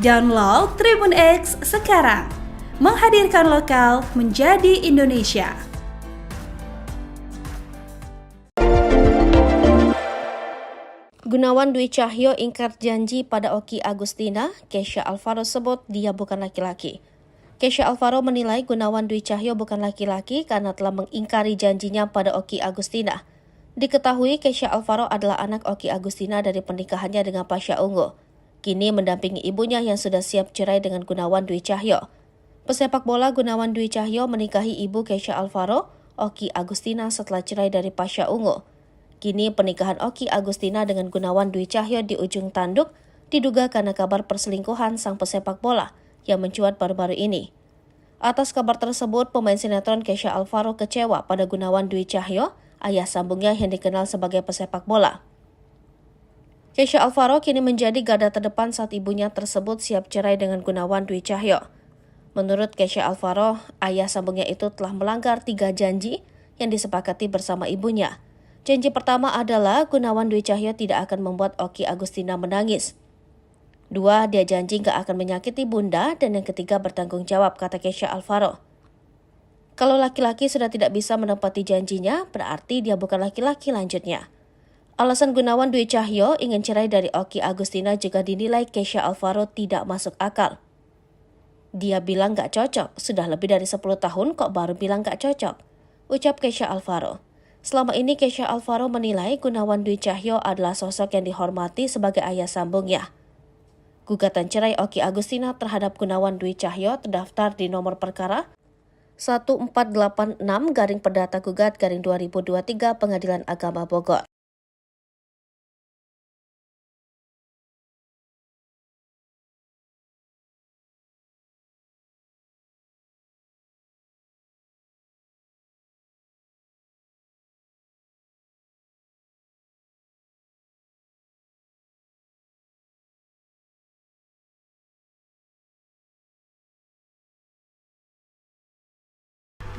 Download Tribun X sekarang, menghadirkan lokal menjadi Indonesia. Gunawan Dwi Cahyo ingkar janji pada Oki Agustina, Keisha Alvaro sebut dia bukan laki-laki. Keisha Alvaro menilai Gunawan Dwi Cahyo bukan laki-laki karena telah mengingkari janjinya pada Oki Agustina. Diketahui Keisha Alvaro adalah anak Oki Agustina dari pernikahannya dengan Pasha Ungu. Kini mendampingi ibunya yang sudah siap cerai dengan Gunawan Dwi Cahyo. Pesepak bola Gunawan Dwi Cahyo menikahi ibu Keisha Alvaro, Oki Agustina setelah cerai dari Pasha Ungu. Kini pernikahan Oki Agustina dengan Gunawan Dwi Cahyo di ujung tanduk diduga karena kabar perselingkuhan sang pesepak bola yang mencuat baru-baru ini. Atas kabar tersebut, pemain sinetron Keisha Alvaro kecewa pada Gunawan Dwi Cahyo, ayah sambungnya yang dikenal sebagai pesepak bola. Keisha Alvaro kini menjadi garda terdepan saat ibunya tersebut siap cerai dengan Gunawan Dwi Cahyo. Menurut Keisha Alvaro, ayah sambungnya itu telah melanggar 3 janji yang disepakati bersama ibunya. Janji pertama adalah Gunawan Dwi Cahyo tidak akan membuat Oki Agustina menangis. 2, dia janji gak akan menyakiti bunda, dan yang ketiga bertanggung jawab, kata Keisha Alvaro. Kalau laki-laki sudah tidak bisa menepati janjinya, berarti dia bukan laki-laki, lanjutnya. Alasan Gunawan Dwi Cahyo ingin cerai dari Oki Agustina juga dinilai Keisha Alvaro tidak masuk akal. Dia bilang gak cocok, sudah lebih dari 10 tahun kok baru bilang gak cocok, ucap Keisha Alvaro. Selama ini Keisha Alvaro menilai Gunawan Dwi Cahyo adalah sosok yang dihormati sebagai ayah sambungnya. Gugatan cerai Oki Agustina terhadap Gunawan Dwi Cahyo terdaftar di nomor perkara 1486-Perdata Gugat-2023 Pengadilan Agama Bogor.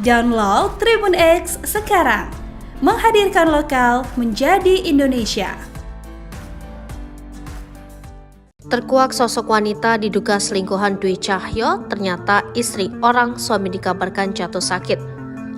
Download Tribun X sekarang, menghadirkan lokal menjadi Indonesia. Terkuak sosok wanita diduga selingkuhan Dwi Cahyo, ternyata istri orang suami dikabarkan jatuh sakit.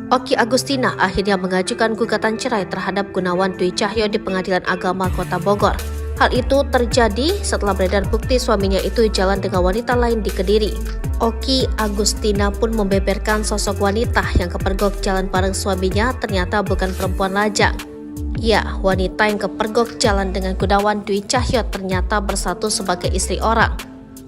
Oki Agustina akhirnya mengajukan gugatan cerai terhadap Gunawan Dwi Cahyo di Pengadilan Agama Kota Bogor. Hal itu terjadi setelah beredar bukti suaminya itu jalan dengan wanita lain di Kediri. Oki Agustina pun membeberkan sosok wanita yang kepergok jalan bareng suaminya ternyata bukan perempuan lajang. Ya, wanita yang kepergok jalan dengan Gunawan Dwi Cahyo ternyata bersatu sebagai istri orang.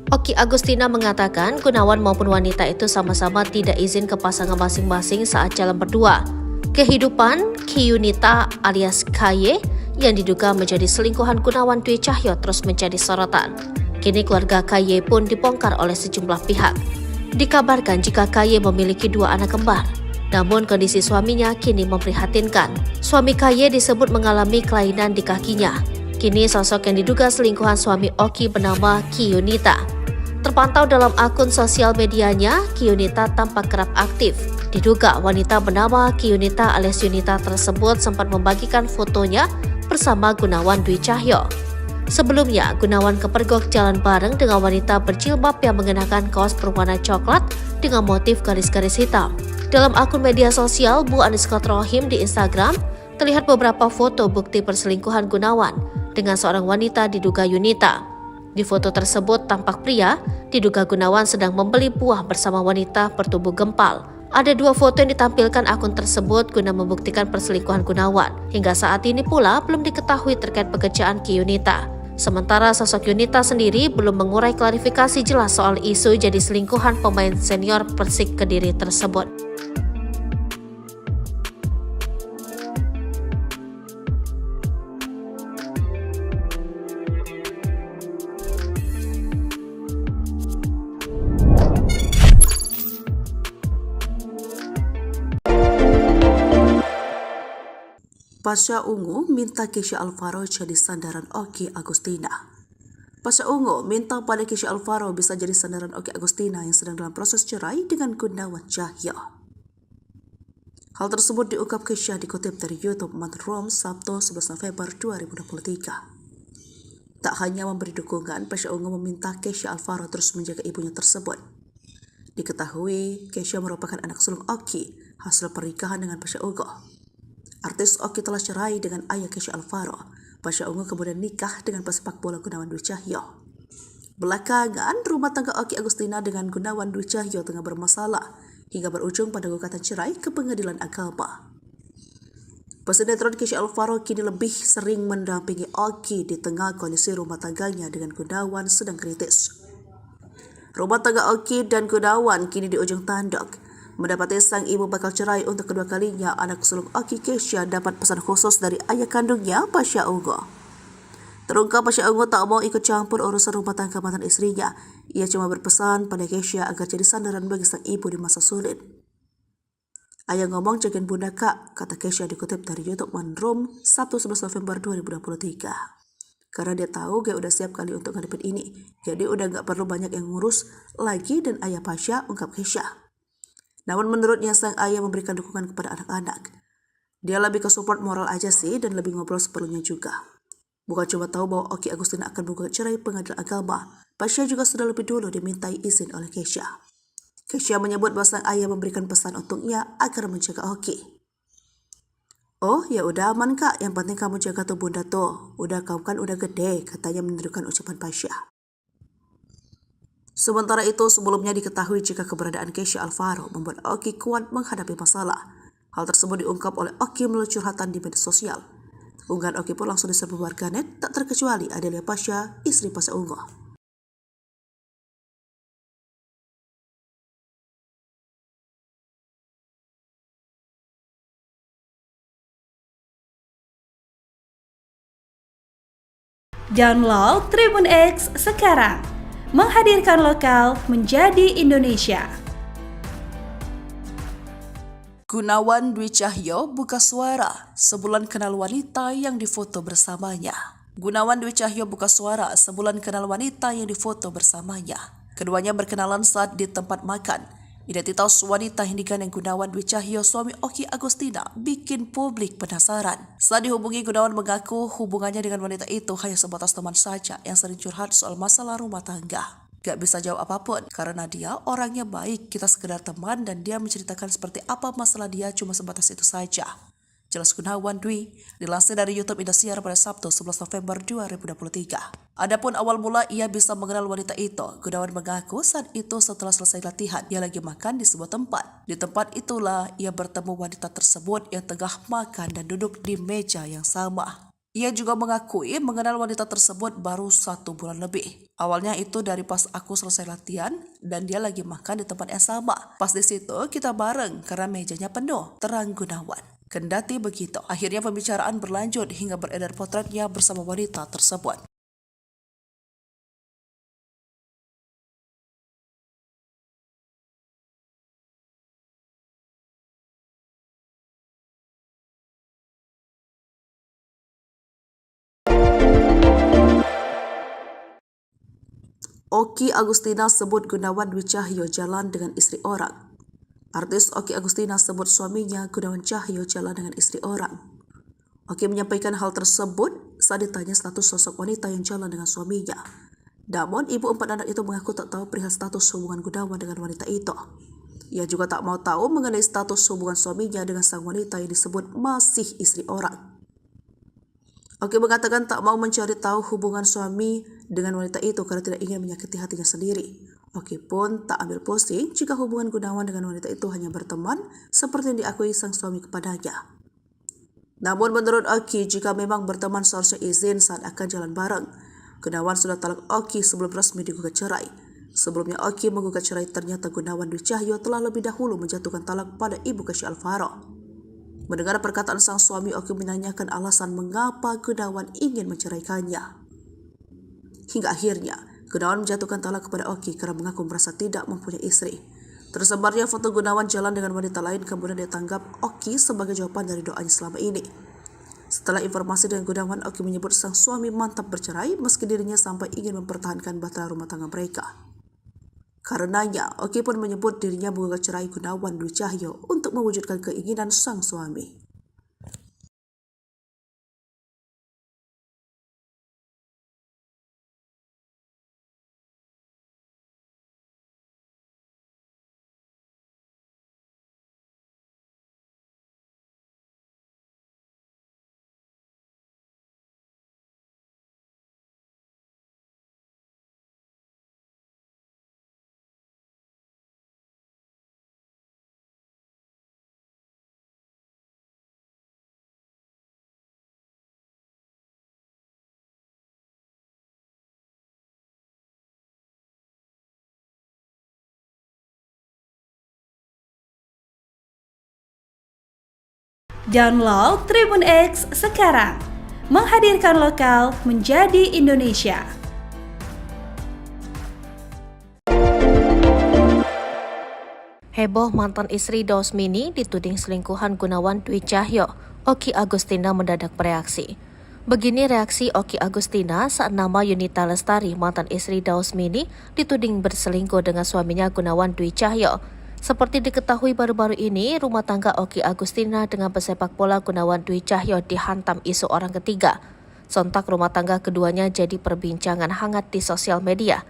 Oki Agustina mengatakan Gunawan maupun wanita itu sama-sama tidak izin ke pasangan masing-masing saat jalan berdua. Kehidupan Kiyunita alias KY yang diduga menjadi selingkuhan Gunawan Dwi Cahyo terus menjadi sorotan. Kini keluarga KY pun dibongkar oleh sejumlah pihak. Dikabarkan jika KY memiliki 2 anak kembar. Namun kondisi suaminya kini memprihatinkan. Suami KY disebut mengalami kelainan di kakinya. Kini sosok yang diduga selingkuhan suami Oki bernama Kiyunita. Terpantau dalam akun sosial medianya, Kiyunita tampak kerap aktif. Diduga wanita bernama Kiyunita alias Yunita tersebut sempat membagikan fotonya bersama Gunawan Dwi Cahyo. Sebelumnya, Gunawan kepergok jalan bareng dengan wanita berjilbab yang mengenakan kaos berwarna coklat dengan motif garis-garis hitam. Dalam akun media sosial Bu_Rohim di Instagram, terlihat beberapa foto bukti perselingkuhan Gunawan dengan seorang wanita diduga Yunita. Di foto tersebut tampak pria diduga Gunawan sedang membeli buah bersama wanita bertubuh gempal. Ada 2 foto yang ditampilkan akun tersebut guna membuktikan perselingkuhan Gunawan. Hingga saat ini pula belum diketahui terkait pekerjaan Kiyunita. Sementara sosok Yunita sendiri belum mengurai klarifikasi jelas soal isu jadi selingkuhan pemain senior Persik Kediri tersebut. Pasha Ungu minta Kesha Alvaro jadi sandaran Oki Agustina. Pasha Ungu minta pada Kesha Alvaro bisa jadi sandaran Oki Agustina yang sedang dalam proses cerai dengan Gunawan Cahyo. Hal tersebut diungkap Kesha dikutip dari YouTube Manrum Sabtu 11 November 2023. Tak hanya memberi dukungan, Pasha Ungu meminta Kesha Alvaro terus menjaga ibunya tersebut. Diketahui, Kesha merupakan anak sulung Oki hasil pernikahan dengan Pasha Ungu. Artis Oki telah cerai dengan ayah Kesha Alvaro. Pasha Ungu kemudian nikah dengan pesepak bola Gunawan Dwi Cahyo. Belakangan, rumah tangga Oki Agustina dengan Gunawan Dwi Cahyo tengah bermasalah hingga berujung pada gugatan cerai ke Pengadilan Agama. Pesinetron Kesha Alvaro kini lebih sering mendampingi Oki di tengah kondisi rumah tangganya dengan Gunawan sedang kritis. Rumah tangga Oki dan Gunawan kini di ujung tanduk. Mendapati sang ibu bakal cerai untuk kedua kalinya, anak sulung Oki Kesha dapat pesan khusus dari ayah kandungnya, Pasha Ungu. Terungkap Pasha Ungu tak mau ikut campur urusan rumah tangga mantan istrinya. Ia cuma berpesan pada Kesha agar jadi sandaran bagi sang ibu di masa sulit. Ayah ngomong jagain bunda kak, kata Kesha dikutip dari YouTube Manrum Sabtu 11 November 2023. Karena dia tahu gue udah siap kali untuk ngadepin ini, jadi udah gak perlu banyak yang ngurus lagi dan ayah Pasha, ungkap Kesha. Namun menurutnya sang ayah memberikan dukungan kepada anak-anak. Dia lebih ke support moral aja sih dan lebih ngobrol seperlunya juga. Bukan cuma tahu bahwa Oki Agustina akan menggugat cerai Pengadilan Agama, Pasha juga sudah lebih dulu dimintai izin oleh Kesha. Kesha menyebut bahwa sang ayah memberikan pesan untuknya agar menjaga Oki. Oh ya udah aman kak, yang penting kamu jaga tuh bunda tuh. Udah kamu kan udah gede, katanya menirukan ucapan Pasha. Sementara itu, sebelumnya diketahui jika keberadaan Kesha Alvaro membuat Oki kuat menghadapi masalah. Hal tersebut diungkap oleh Oki melalui curhatan di media sosial. Unggahan Oki pun langsung diserbu warganet, tak terkecuali Adelia Pasha, istri Pasha Ungu. Download Tribun X sekarang. Menghadirkan lokal menjadi Indonesia. Gunawan Dwi Cahyo buka suara sebulan kenal wanita yang difoto bersamanya. Gunawan Dwi Cahyo buka suara sebulan kenal wanita yang difoto bersamanya. Keduanya berkenalan saat di tempat makan. Identitas wanita yang digandeng Gunawan Dwi Cahyo, suami Oki Agustina, bikin publik penasaran. Saat dihubungi, Gunawan mengaku hubungannya dengan wanita itu hanya sebatas teman saja yang sering curhat soal masalah rumah tangga. Gak bisa jawab apapun karena dia orangnya baik, kita sekedar teman dan dia menceritakan seperti apa masalah dia cuma sebatas itu saja. Jelas Gunawan Dwi, dilansir dari YouTube Indosiar pada Sabtu 11 November 2023. Adapun awal mula ia bisa mengenal wanita itu, Gunawan mengaku saat itu setelah selesai latihan, ia lagi makan di sebuah tempat. Di tempat itulah ia bertemu wanita tersebut yang tengah makan dan duduk di meja yang sama. Ia juga mengakui mengenal wanita tersebut baru 1 bulan lebih. Awalnya itu dari pas aku selesai latihan dan dia lagi makan di tempat yang sama. Pas di situ kita bareng karena mejanya penuh, terang Gunawan. Kendati begitu, akhirnya pembicaraan berlanjut hingga beredar potretnya bersama wanita tersebut. Oki Agustina sebut Gunawan Dwi Cahyo jalan dengan istri orang. Artis Oki Agustina sebut suaminya Gunawan Cahyo jalan dengan istri orang. Oki menyampaikan hal tersebut saat ditanya status sosok wanita yang jalan dengan suaminya. Namun, ibu 4 anak itu mengaku tak tahu perihal status hubungan Gunawan dengan wanita itu. Ia juga tak mau tahu mengenai status hubungan suaminya dengan sang wanita yang disebut masih istri orang. Oki mengatakan tak mau mencari tahu hubungan suami dengan wanita itu karena tidak ingin menyakiti hatinya sendiri. Oki pun tak ambil pusing jika hubungan Gunawan dengan wanita itu hanya berteman seperti yang diakui sang suami kepadanya. Namun menurut Oki, jika memang berteman seharusnya izin saat akan jalan bareng. Gunawan sudah talak Oki sebelum resmi digugat cerai. Sebelumnya Oki menggugat cerai, ternyata Gunawan Dwi Cahyo telah lebih dahulu menjatuhkan talak pada ibu Kasih Alvaro. Mendengar perkataan sang suami, Oki menanyakan alasan mengapa Gunawan ingin menceraikannya. Hingga akhirnya Gunawan menjatuhkan talak kepada Oki karena mengaku merasa tidak mempunyai istri. Tersebarnya foto Gunawan jalan dengan wanita lain kemudian ditanggap Oki sebagai jawaban dari doanya selama ini. Setelah informasi dengan Gunawan, Oki menyebut sang suami mantap bercerai meski dirinya sampai ingin mempertahankan bahtera rumah tangga mereka. Karenanya, Oki pun menyebut dirinya menggugat cerai Gunawan Dwi Cahyo untuk mewujudkan keinginan sang suami. Download Tribun X sekarang, menghadirkan lokal menjadi Indonesia. Heboh mantan istri Dausmini dituding selingkuhan Gunawan Dwi Cahyo. Oki Agustina mendadak bereaksi. Begini reaksi Oki Agustina saat nama Yunita Lestari, mantan istri Dausmini, dituding berselingkuh dengan suaminya Gunawan Dwi Cahyo. Seperti diketahui baru-baru ini, rumah tangga Oki Agustina dengan pesepak bola Gunawan Dwi Cahyo dihantam isu orang ketiga. Sontak rumah tangga keduanya jadi perbincangan hangat di sosial media.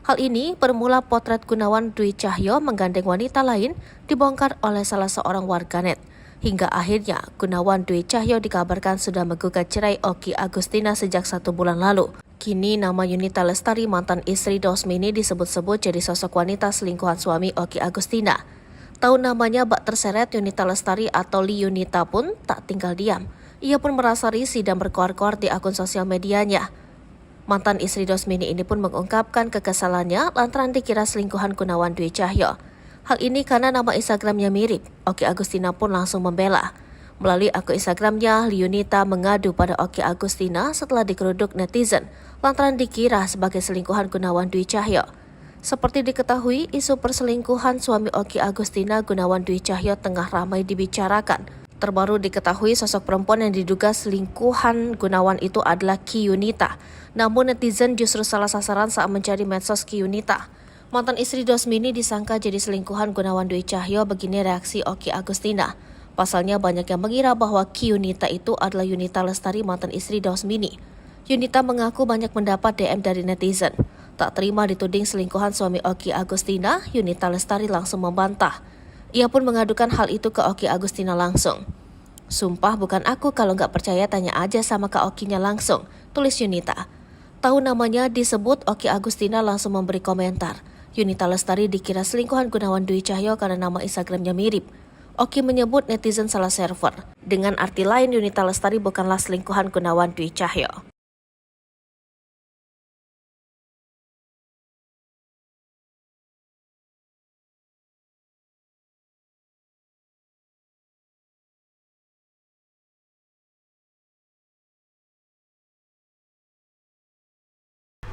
Hal ini bermula potret Gunawan Dwi Cahyo menggandeng wanita lain dibongkar oleh salah seorang warganet. Hingga akhirnya Gunawan Dwi Cahyo dikabarkan sudah menggugat cerai Oki Agustina sejak 1 bulan lalu. Kini nama Yunita Lestari, mantan istri Dausmini, disebut-sebut jadi sosok wanita selingkuhan suami Oki Agustina. Tahu namanya bak terseret Yunita Lestari atau Li Yunita pun tak tinggal diam. Ia pun merasa risih dan berkoar-koar di akun sosial medianya. Mantan istri Dausmini ini pun mengungkapkan kekesalannya lantaran dikira selingkuhan Gunawan Dwi Cahyo. Hal ini karena nama Instagramnya mirip. Oki Agustina pun langsung membela. Melalui akun Instagramnya, Yunita mengadu pada Oki Agustina setelah digeruduk netizen lantaran dikira sebagai selingkuhan Gunawan Dwi Cahyo. Seperti diketahui, isu perselingkuhan suami Oki Agustina Gunawan Dwi Cahyo tengah ramai dibicarakan. Terbaru diketahui sosok perempuan yang diduga selingkuhan Gunawan itu adalah Ki Yunita. Namun netizen justru salah sasaran saat mencari medsos Ki Yunita. Mantan istri Dausmini disangka jadi selingkuhan Gunawan Dwi Cahyo, begini reaksi Oki Agustina. Pasalnya banyak yang mengira bahwa Ki Yunita itu adalah Yunita Lestari, mantan istri Dausmini. Yunita mengaku banyak mendapat DM dari netizen. Tak terima dituding selingkuhan suami Oki Agustina, Yunita Lestari langsung membantah. Ia pun mengadukan hal itu ke Oki Agustina langsung. "Sumpah bukan aku, kalau nggak percaya tanya aja sama Kak Okinya langsung," tulis Yunita. Tahu namanya disebut, Oki Agustina langsung memberi komentar. Yunita Lestari dikira selingkuhan Gunawan Dwi Cahyo karena nama Instagramnya mirip. Oki menyebut netizen salah server. Dengan arti lain, Yunita Lestari bukanlah selingkuhan Gunawan Dwi Cahyo.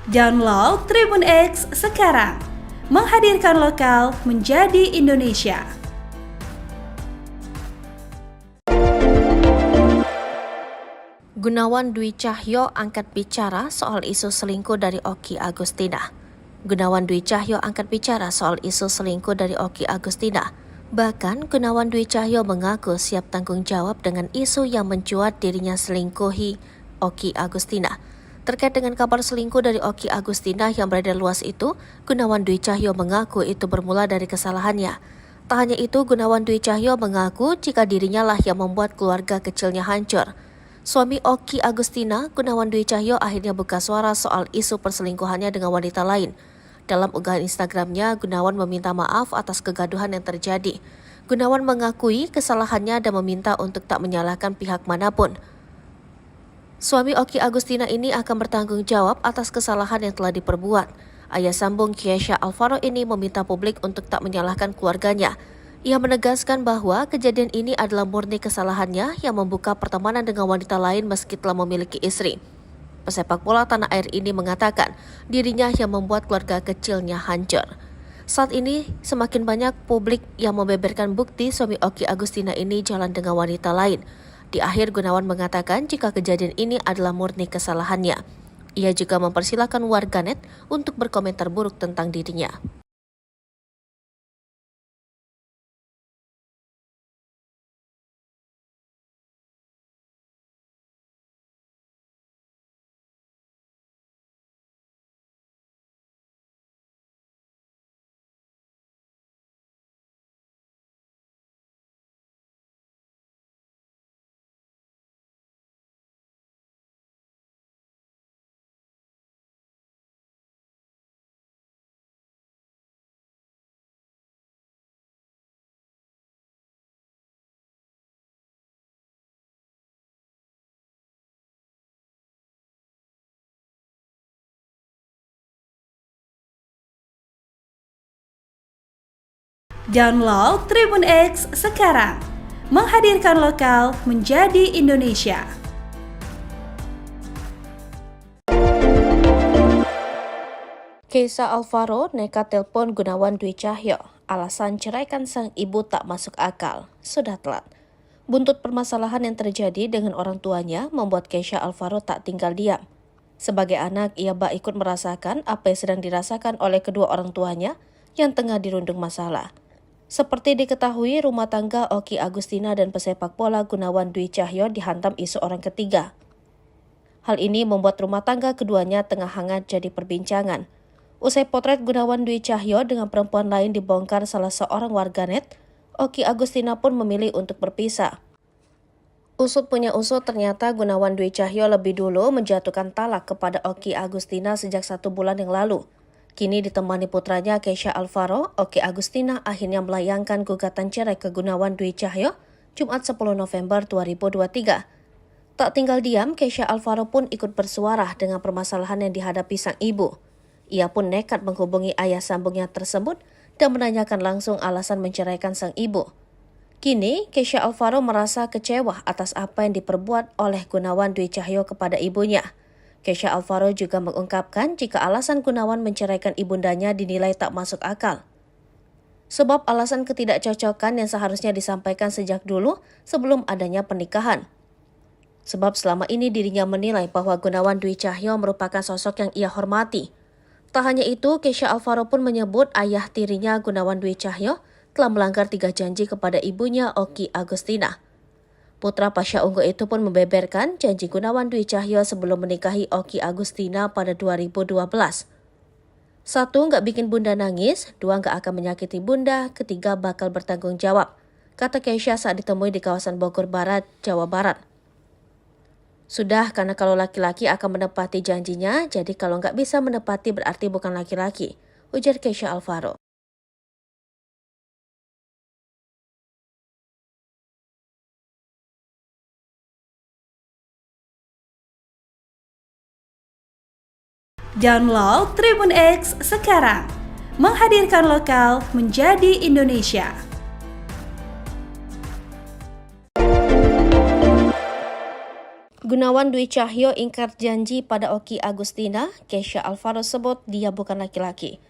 Download Tribun X sekarang, menghadirkan lokal menjadi Indonesia. Gunawan Dwi Cahyo angkat bicara soal isu selingkuh dari Oki Agustina. Gunawan Dwi Cahyo angkat bicara soal isu selingkuh dari Oki Agustina. Bahkan, Gunawan Dwi Cahyo mengaku siap tanggung jawab dengan isu yang mencuat dirinya selingkuhi Oki Agustina. Terkait dengan kabar selingkuh dari Oki Agustina yang beredar luas itu, Gunawan Dwi Cahyo mengaku itu bermula dari kesalahannya. Tak hanya itu, Gunawan Dwi Cahyo mengaku jika dirinya lah yang membuat keluarga kecilnya hancur. Suami Oki Agustina, Gunawan Dwi Cahyo, akhirnya buka suara soal isu perselingkuhannya dengan wanita lain. Dalam unggahan Instagramnya, Gunawan meminta maaf atas kegaduhan yang terjadi. Gunawan mengakui kesalahannya dan meminta untuk tak menyalahkan pihak manapun. Suami Oki Agustina ini akan bertanggung jawab atas kesalahan yang telah diperbuat. Ayah sambung Kesha Alvaro ini meminta publik untuk tak menyalahkan keluarganya. Ia menegaskan bahwa kejadian ini adalah murni kesalahannya yang membuka pertemanan dengan wanita lain meski telah memiliki istri. Pesepak bola tanah air ini mengatakan dirinya yang membuat keluarga kecilnya hancur. Saat ini semakin banyak publik yang membeberkan bukti suami Oki Agustina ini jalan dengan wanita lain. Di akhir, Gunawan mengatakan jika kejadian ini adalah murni kesalahannya. Ia juga mempersilahkan warganet untuk berkomentar buruk tentang dirinya. Download Tribun X sekarang, menghadirkan lokal menjadi Indonesia. Kesha Alvaro nekat telepon Gunawan Dwi Cahyo. Alasan ceraikan sang ibu tak masuk akal. Sudah telat. Buntut permasalahan yang terjadi dengan orang tuanya membuat Kesha Alvaro tak tinggal diam. Sebagai anak, ia bak ikut merasakan apa yang sedang dirasakan oleh kedua orang tuanya yang tengah dirundung masalah. Seperti diketahui, rumah tangga Oki Agustina dan pesepak bola Gunawan Dwi Cahyo dihantam isu orang ketiga. Hal ini membuat rumah tangga keduanya tengah hangat jadi perbincangan. Usai potret Gunawan Dwi Cahyo dengan perempuan lain dibongkar salah seorang warganet, Oki Agustina pun memilih untuk berpisah. Usut punya usut, ternyata Gunawan Dwi Cahyo lebih dulu menjatuhkan talak kepada Oki Agustina sejak 1 bulan yang lalu. Kini ditemani putranya Kesha Alvaro, Oki Agustina akhirnya melayangkan gugatan cerai ke Gunawan Dwi Cahyo Jumat 10 November 2023. Tak tinggal diam, Kesha Alvaro pun ikut bersuara dengan permasalahan yang dihadapi sang ibu. Ia pun nekat menghubungi ayah sambungnya tersebut dan menanyakan langsung alasan menceraikan sang ibu. Kini, Kesha Alvaro merasa kecewa atas apa yang diperbuat oleh Gunawan Dwi Cahyo kepada ibunya. Kesha Alvaro juga mengungkapkan jika alasan Gunawan menceraikan ibundanya dinilai tak masuk akal. Sebab alasan ketidakcocokan yang seharusnya disampaikan sejak dulu sebelum adanya pernikahan. Sebab selama ini dirinya menilai bahwa Gunawan Dwi Cahyo merupakan sosok yang ia hormati. Tak hanya itu, Kesha Alvaro pun menyebut ayah tirinya Gunawan Dwi Cahyo telah melanggar 3 janji kepada ibunya Oki Agustina. Putra Pasha Ungu itu pun membeberkan janji Gunawan Dwi Cahyo sebelum menikahi Oki Agustina pada 2012. Satu, nggak bikin bunda nangis. Dua, nggak akan menyakiti bunda. Ketiga, bakal bertanggung jawab, kata Keisha saat ditemui di kawasan Bogor Barat, Jawa Barat. Sudah, karena kalau laki-laki akan menepati janjinya, jadi kalau nggak bisa menepati berarti bukan laki-laki, ujar Keisha Alvaro. Download Tribun X sekarang, menghadirkan lokal menjadi Indonesia. Gunawan Dwi Cahyo ingkar janji pada Oki Agustina. Keisha Alvaro sebut dia bukan laki-laki.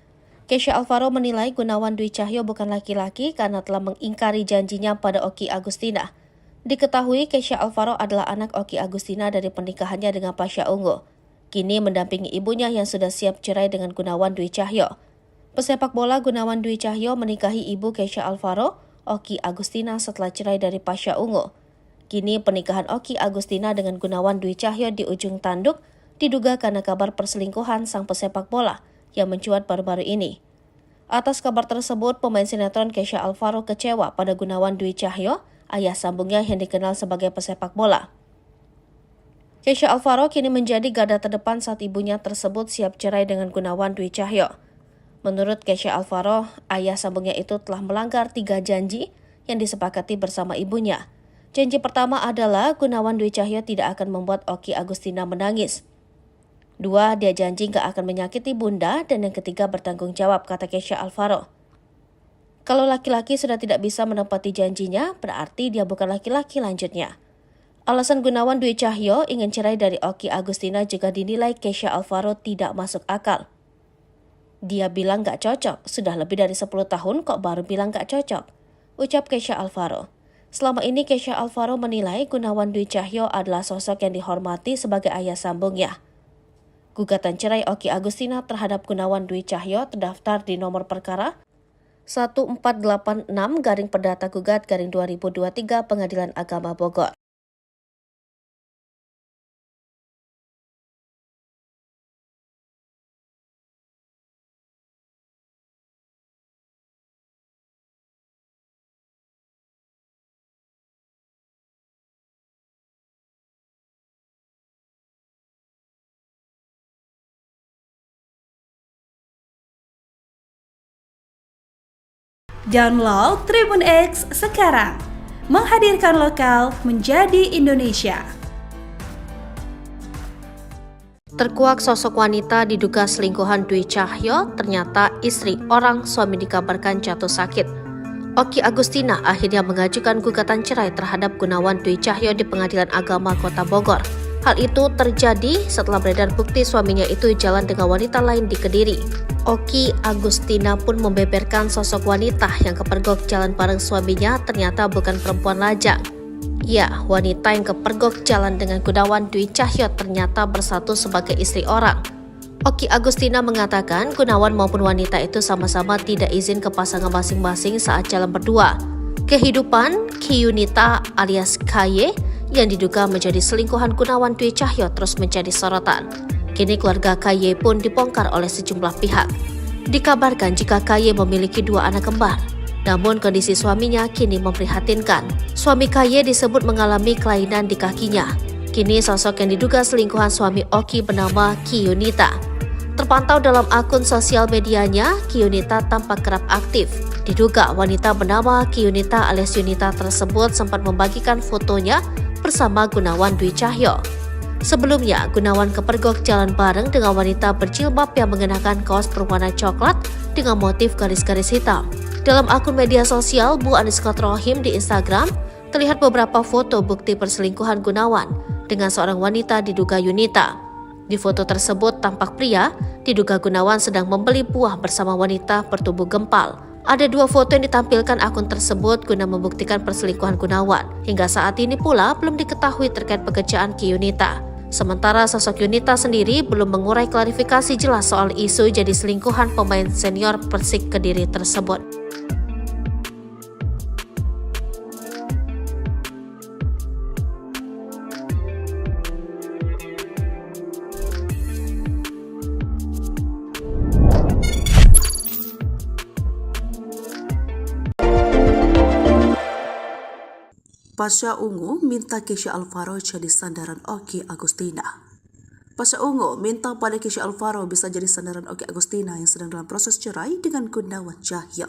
Keisha Alvaro menilai Gunawan Dwi Cahyo bukan laki-laki karena telah mengingkari janjinya pada Oki Agustina. Diketahui Keisha Alvaro adalah anak Oki Agustina dari pernikahannya dengan Pasha Ungu. Kini mendampingi ibunya yang sudah siap cerai dengan Gunawan Dwi Cahyo. Pesepak bola Gunawan Dwi Cahyo menikahi ibu Keisha Alvaro, Oki Agustina, setelah cerai dari Pasha Ungu. Kini pernikahan Oki Agustina dengan Gunawan Dwi Cahyo di ujung tanduk diduga karena kabar perselingkuhan sang pesepak bola yang mencuat baru-baru ini. Atas kabar tersebut, pemain sinetron Keisha Alvaro kecewa pada Gunawan Dwi Cahyo, ayah sambungnya yang dikenal sebagai pesepak bola. Keisha Alvaro kini menjadi garda terdepan saat ibunya tersebut siap cerai dengan Gunawan Dwi Cahyo. Menurut Keisha Alvaro, ayah sambungnya itu telah melanggar 3 janji yang disepakati bersama ibunya. Janji pertama adalah Gunawan Dwi Cahyo tidak akan membuat Oki Agustina menangis. 2, dia janji gak akan menyakiti bunda. Dan yang ketiga, bertanggung jawab, kata Keisha Alvaro. Kalau laki-laki sudah tidak bisa menepati janjinya, berarti dia bukan laki-laki, lanjutnya. Alasan Gunawan Dwi Cahyo ingin cerai dari Oki Agustina juga dinilai Keisha Alvaro tidak masuk akal. Dia bilang gak cocok, sudah lebih dari 10 tahun kok baru bilang gak cocok, ucap Keisha Alvaro. Selama ini Keisha Alvaro menilai Gunawan Dwi Cahyo adalah sosok yang dihormati sebagai ayah sambungnya. Gugatan cerai Oki Agustina terhadap Gunawan Dwi Cahyo terdaftar di nomor perkara 1486-Perdata-Gugat-2023 Pengadilan Agama Bogor. Download Tribun X sekarang, menghadirkan lokal menjadi Indonesia. Terkuak sosok wanita diduga selingkuhan Dwi Cahyo, ternyata istri orang suami dikabarkan jatuh sakit. Oki Agustina akhirnya mengajukan gugatan cerai terhadap Gunawan Dwi Cahyo di Pengadilan Agama Kota Bogor. Hal itu terjadi setelah beredar bukti suaminya itu jalan dengan wanita lain di Kediri. Oki Agustina pun membeberkan sosok wanita yang kepergok jalan bareng suaminya ternyata bukan perempuan lajang. Ya, wanita yang kepergok jalan dengan Gunawan Dwi Cahyo ternyata bersatu sebagai istri orang. Oki Agustina mengatakan Gunawan maupun wanita itu sama-sama tidak izin ke pasangan masing-masing saat jalan berdua. Kehidupan Kiyunita alias KY yang diduga menjadi selingkuhan Gunawan Dwi Cahyo terus menjadi sorotan. Kini keluarga KY pun dibongkar oleh sejumlah pihak. Dikabarkan jika KY memiliki 2 anak kembar. Namun kondisi suaminya kini memprihatinkan. Suami KY disebut mengalami kelainan di kakinya. Kini sosok yang diduga selingkuhan suami Oki bernama Kiyunita. Terpantau dalam akun sosial medianya, Kiyunita tampak kerap aktif. Diduga wanita bernama Kiyunita alias Yunita tersebut sempat membagikan fotonya bersama Gunawan Dwi Cahyo. Sebelumnya, Gunawan kepergok jalan bareng dengan wanita berjilbab yang mengenakan kaos berwarna coklat dengan motif garis-garis hitam. Dalam akun media sosial Bu_Rohim di Instagram, terlihat beberapa foto bukti perselingkuhan Gunawan dengan seorang wanita diduga Yunita. Di foto tersebut tampak pria, diduga Gunawan sedang membeli buah bersama wanita bertubuh gempal. Ada 2 foto yang ditampilkan akun tersebut guna membuktikan perselingkuhan Gunawan. Hingga saat ini pula belum diketahui terkait pekerjaan Kiyunita. Sementara sosok Yunita sendiri belum mengurai klarifikasi jelas soal isu jadi selingkuhan pemain senior Persik Kediri tersebut. Pasha Ungu minta Kesha Alvaro jadi sandaran Oki Agustina. Pasha Ungu minta pada Kesha Alvaro bisa jadi sandaran Oki Agustina yang sedang dalam proses cerai dengan Gunawan Cahyo.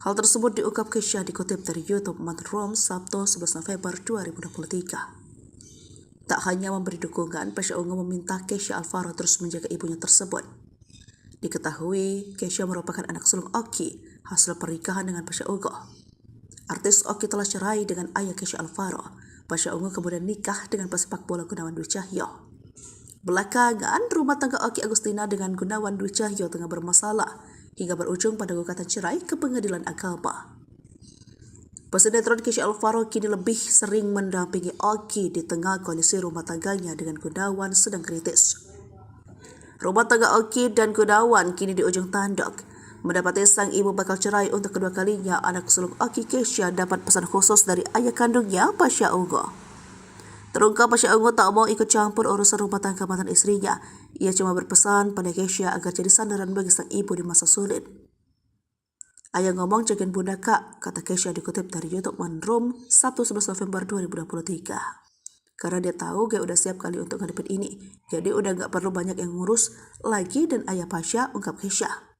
Hal tersebut diungkap Kesha dikutip dari YouTube Manrum Sabtu 11 November 2023. Tak hanya memberi dukungan, Pasha Ungu meminta Kesha Alvaro terus menjaga ibunya tersebut. Diketahui, Kesha merupakan anak sulung Oki hasil pernikahan dengan Pasha Ungu. Artis Oki telah cerai dengan ayah Kesha Alvaro. Pasha Ungu kemudian nikah dengan pesepak bola Gunawan Dwi Cahyo. Belakangan, rumah tangga Oki Agustina dengan Gunawan Dwi Cahyo tengah bermasalah hingga berujung pada gugatan cerai ke pengadilan agama. Pesinetron Kesha Alvaro kini lebih sering mendampingi Oki di tengah kondisi rumah tangganya dengan Gunawan sedang kritis. Rumah tangga Oki dan Gunawan kini di ujung tanduk. Mendapati sang ibu bakal cerai untuk kedua kalinya, anak sulung Oki Kesha dapat pesan khusus dari ayah kandungnya, Pasha Ungu. Terungkap Pasha Ungu tak mau ikut campur urusan rumah tangga mantan istrinya. Ia cuma berpesan pada Kesha agar jadi sandaran bagi sang ibu di masa sulit. Ayah ngomong jagain bunda kak, kata Kesha dikutip dari YouTube Manrum Sabtu 11 November 2023. Karena dia tahu dia udah siap kali untuk ngadepin ini, jadi udah gak perlu banyak yang ngurus lagi dan ayah Pasha, ungkap Kesha.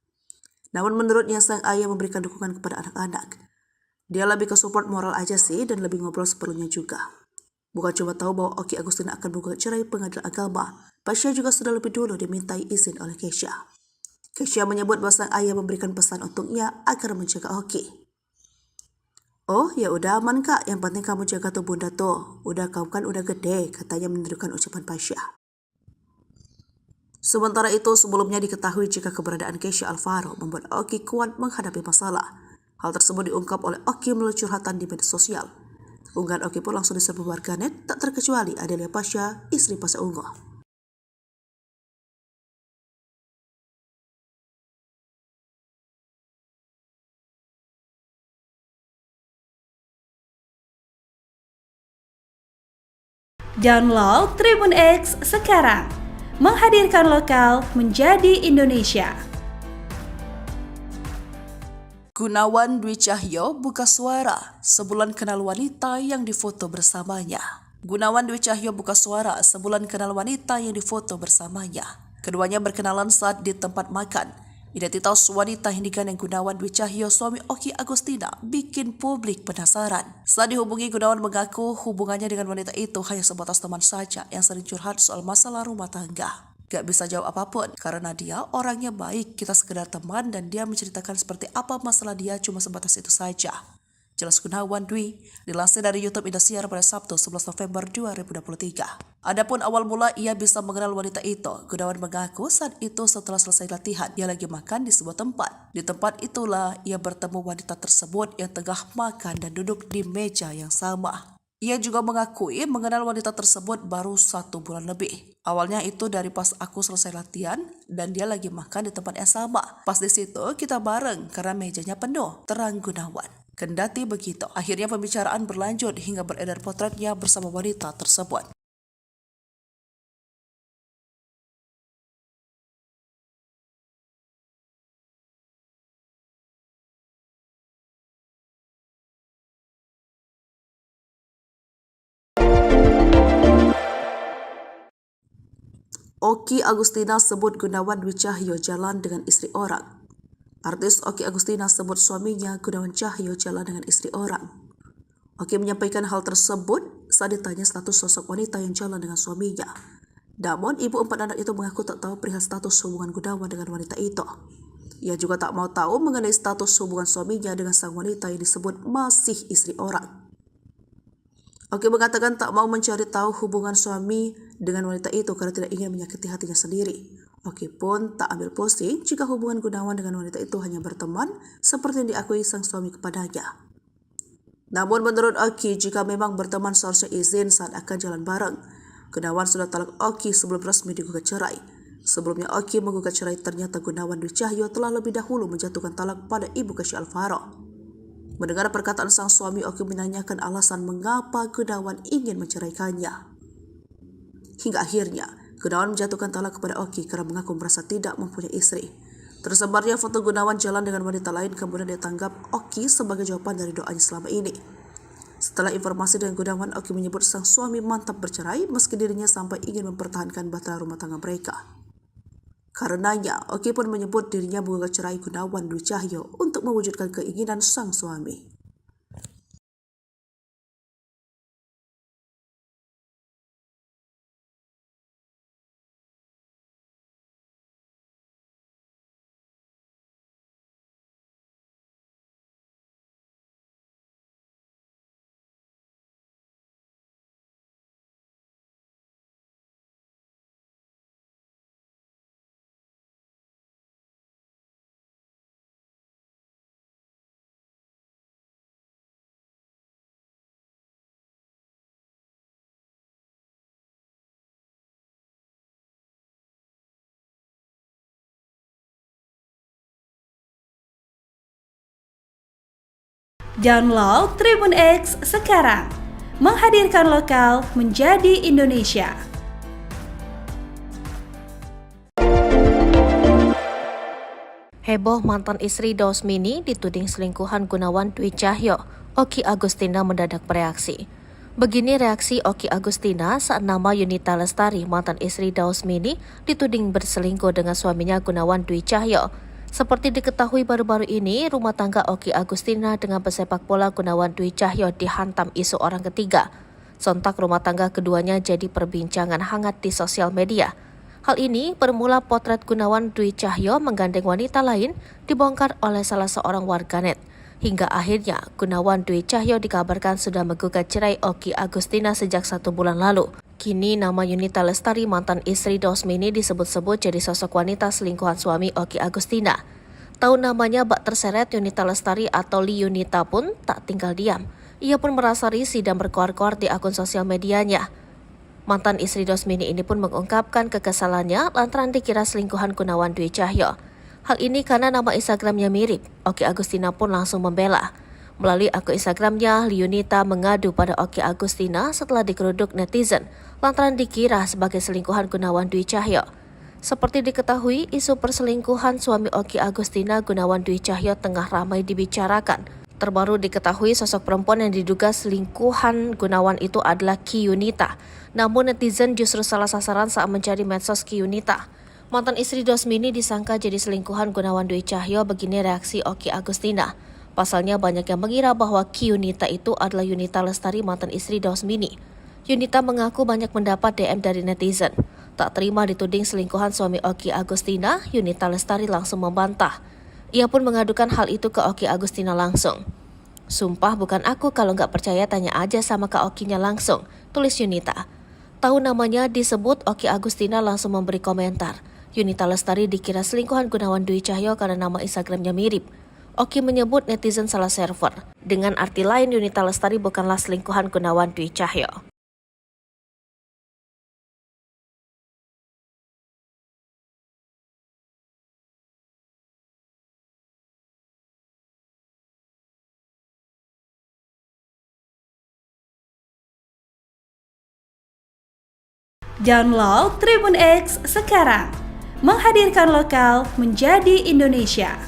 Namun menurutnya sang ayah memberikan dukungan kepada anak-anak. Dia lebih ke support moral aja sih dan lebih ngobrol seperlunya juga. Bukan cuma tahu bahwa Oki Agustina akan menggugat cerai pengadilan agama, Pasha juga sudah lebih dulu dimintai izin oleh Kesha. Kesha menyebut bahwa sang ayah memberikan pesan untuknya agar menjaga Oki. Oh ya udah aman kak, yang penting kamu jaga tuh bunda tuh. Udah kamu kan udah gede, katanya menirukan ucapan Pasha. Sementara itu, sebelumnya diketahui jika keberadaan Kesha Alvaro membuat Oki kuat menghadapi masalah. Hal tersebut diungkap oleh Oki melalui curhatan di media sosial. Unggahan Oki pun langsung diserbu warganet, tak terkecuali Adelia Pasha, istri Pasha Ungu. Download Tribun X sekarang. Menghadirkan lokal menjadi Indonesia. Gunawan Dwi Cahyo buka suara sebulan kenal wanita yang difoto bersamanya. Gunawan Dwi Cahyo buka suara sebulan kenal wanita yang difoto bersamanya. Keduanya berkenalan saat di tempat makan. Identitas wanita yang digandeng Gunawan Dwi Cahyo, suami Oki Agustina, bikin publik penasaran. Saat dihubungi, Gunawan mengaku hubungannya dengan wanita itu hanya sebatas teman saja yang sering curhat soal masalah rumah tangga. Gak bisa jawab apapun karena dia orangnya baik, kita sekedar teman dan dia menceritakan seperti apa masalah dia cuma sebatas itu saja. Jelas Gunawan Dwi, dilansir dari YouTube Indosiar pada Sabtu 11 November 2023. Adapun awal mula ia bisa mengenal wanita itu, Gunawan mengaku saat itu setelah selesai latihan, ia lagi makan di sebuah tempat. Di tempat itulah ia bertemu wanita tersebut yang tengah makan dan duduk di meja yang sama. Ia juga mengakui mengenal wanita tersebut baru 1 bulan lebih. Awalnya itu dari pas aku selesai latihan dan dia lagi makan di tempat yang sama. Pas di situ kita bareng karena mejanya penuh, terang Gunawan. Kendati begitu, akhirnya pembicaraan berlanjut hingga beredar potretnya bersama wanita tersebut. Oki Agustina sebut Gunawan Dwi Cahyo jalan dengan istri orang. Artis Oki Agustina sebut suaminya Gunawan Cahyo jalan dengan istri orang. Oki menyampaikan hal tersebut saat ditanya status sosok wanita yang jalan dengan suaminya. Namun, ibu 4 anak itu mengaku tak tahu perihal status hubungan Gunawan dengan wanita itu. Ia juga tak mau tahu mengenai status hubungan suaminya dengan sang wanita yang disebut masih istri orang. Oki mengatakan tak mau mencari tahu hubungan suami dengan wanita itu karena tidak ingin menyakiti hatinya sendiri. Oki pun tak ambil pusing jika hubungan Gunawan dengan wanita itu hanya berteman seperti yang diakui sang suami kepadanya. Namun menurut Oki, jika memang berteman seharusnya izin saat akan jalan bareng. Gunawan sudah talak Oki sebelum resmi digugat cerai. Sebelumnya Oki menggugat cerai, ternyata Gunawan Dwi Cahyo telah lebih dahulu menjatuhkan talak pada ibu Kesha Alvaro. Mendengar perkataan sang suami, Oki menanyakan alasan mengapa Gunawan ingin menceraikannya. Hingga akhirnya Gunawan menjatuhkan talak kepada Oki karena mengaku merasa tidak mempunyai istri. Tersebarnya foto Gunawan jalan dengan wanita lain kemudian ditanggap Oki sebagai jawaban dari doanya selama ini. Setelah informasi dengan Gunawan, Oki menyebut sang suami mantap bercerai meski dirinya sampai ingin mempertahankan bahtera rumah tangga mereka. Karenanya, Oki pun menyebut dirinya menggugat cerai Gunawan Dwi Cahyo untuk mewujudkan keinginan sang suami. Download Tribun X sekarang, menghadirkan lokal menjadi Indonesia. Heboh mantan istri Dausmini dituding selingkuhan Gunawan Dwi Cahyo, Oki Agustina mendadak bereaksi. Begini reaksi Oki Agustina saat nama Yunita Lestari, mantan istri Dausmini, dituding berselingkuh dengan suaminya Gunawan Dwi Cahyo. Seperti diketahui baru-baru ini, rumah tangga Oki Agustina dengan pesepak bola Gunawan Dwi Cahyo dihantam isu orang ketiga. Sontak rumah tangga keduanya jadi perbincangan hangat di sosial media. Hal ini bermula potret Gunawan Dwi Cahyo menggandeng wanita lain dibongkar oleh salah seorang warganet. Hingga akhirnya Gunawan Dwi Cahyo dikabarkan sudah menggugat cerai Oki Agustina sejak 1 bulan lalu. Kini nama Yunita Lestari, mantan istri Dausmini, disebut-sebut jadi sosok wanita selingkuhan suami Oki Agustina. Tahu namanya bak terseret Yunita Lestari atau Li Yunita pun tak tinggal diam. Ia pun merasa risih dan berkoar-koar di akun sosial medianya. Mantan istri Dausmini ini pun mengungkapkan kekesalannya lantaran dikira selingkuhan Gunawan Dwi Cahyo. Hal ini karena nama Instagramnya mirip. Oki Agustina pun langsung membela. Melalui akun Instagramnya, Li Yunita mengadu pada Oki Agustina setelah digeruduk netizen lantaran dikira sebagai selingkuhan Gunawan Dwi Cahyo. Seperti diketahui, isu perselingkuhan suami Oki Agustina Gunawan Dwi Cahyo tengah ramai dibicarakan. Terbaru diketahui sosok perempuan yang diduga selingkuhan Gunawan itu adalah Ki Yunita. Namun netizen justru salah sasaran saat mencari medsos Ki Yunita. Mantan istri Dausmini disangka jadi selingkuhan Gunawan Dwi Cahyo. Begini reaksi Oki Agustina. Pasalnya banyak yang mengira bahwa Ki Yunita itu adalah Yunita Lestari, mantan istri Dausmini. Yunita mengaku banyak mendapat DM dari netizen. Tak terima dituding selingkuhan suami Oki Agustina, Yunita Lestari langsung membantah. Ia pun mengadukan hal itu ke Oki Agustina langsung. "Sumpah bukan aku, kalau nggak percaya tanya aja sama Kak Okinya langsung," tulis Yunita. Tahu namanya disebut, Oki Agustina langsung memberi komentar. Yunita Lestari dikira selingkuhan Gunawan Dwi Cahyo karena nama Instagramnya mirip. Oki menyebut netizen salah server. Dengan arti lain, Yunita Lestari bukanlah selingkuhan Gunawan Dwi Cahyo. Download Tribun X sekarang, menghadirkan lokal menjadi Indonesia.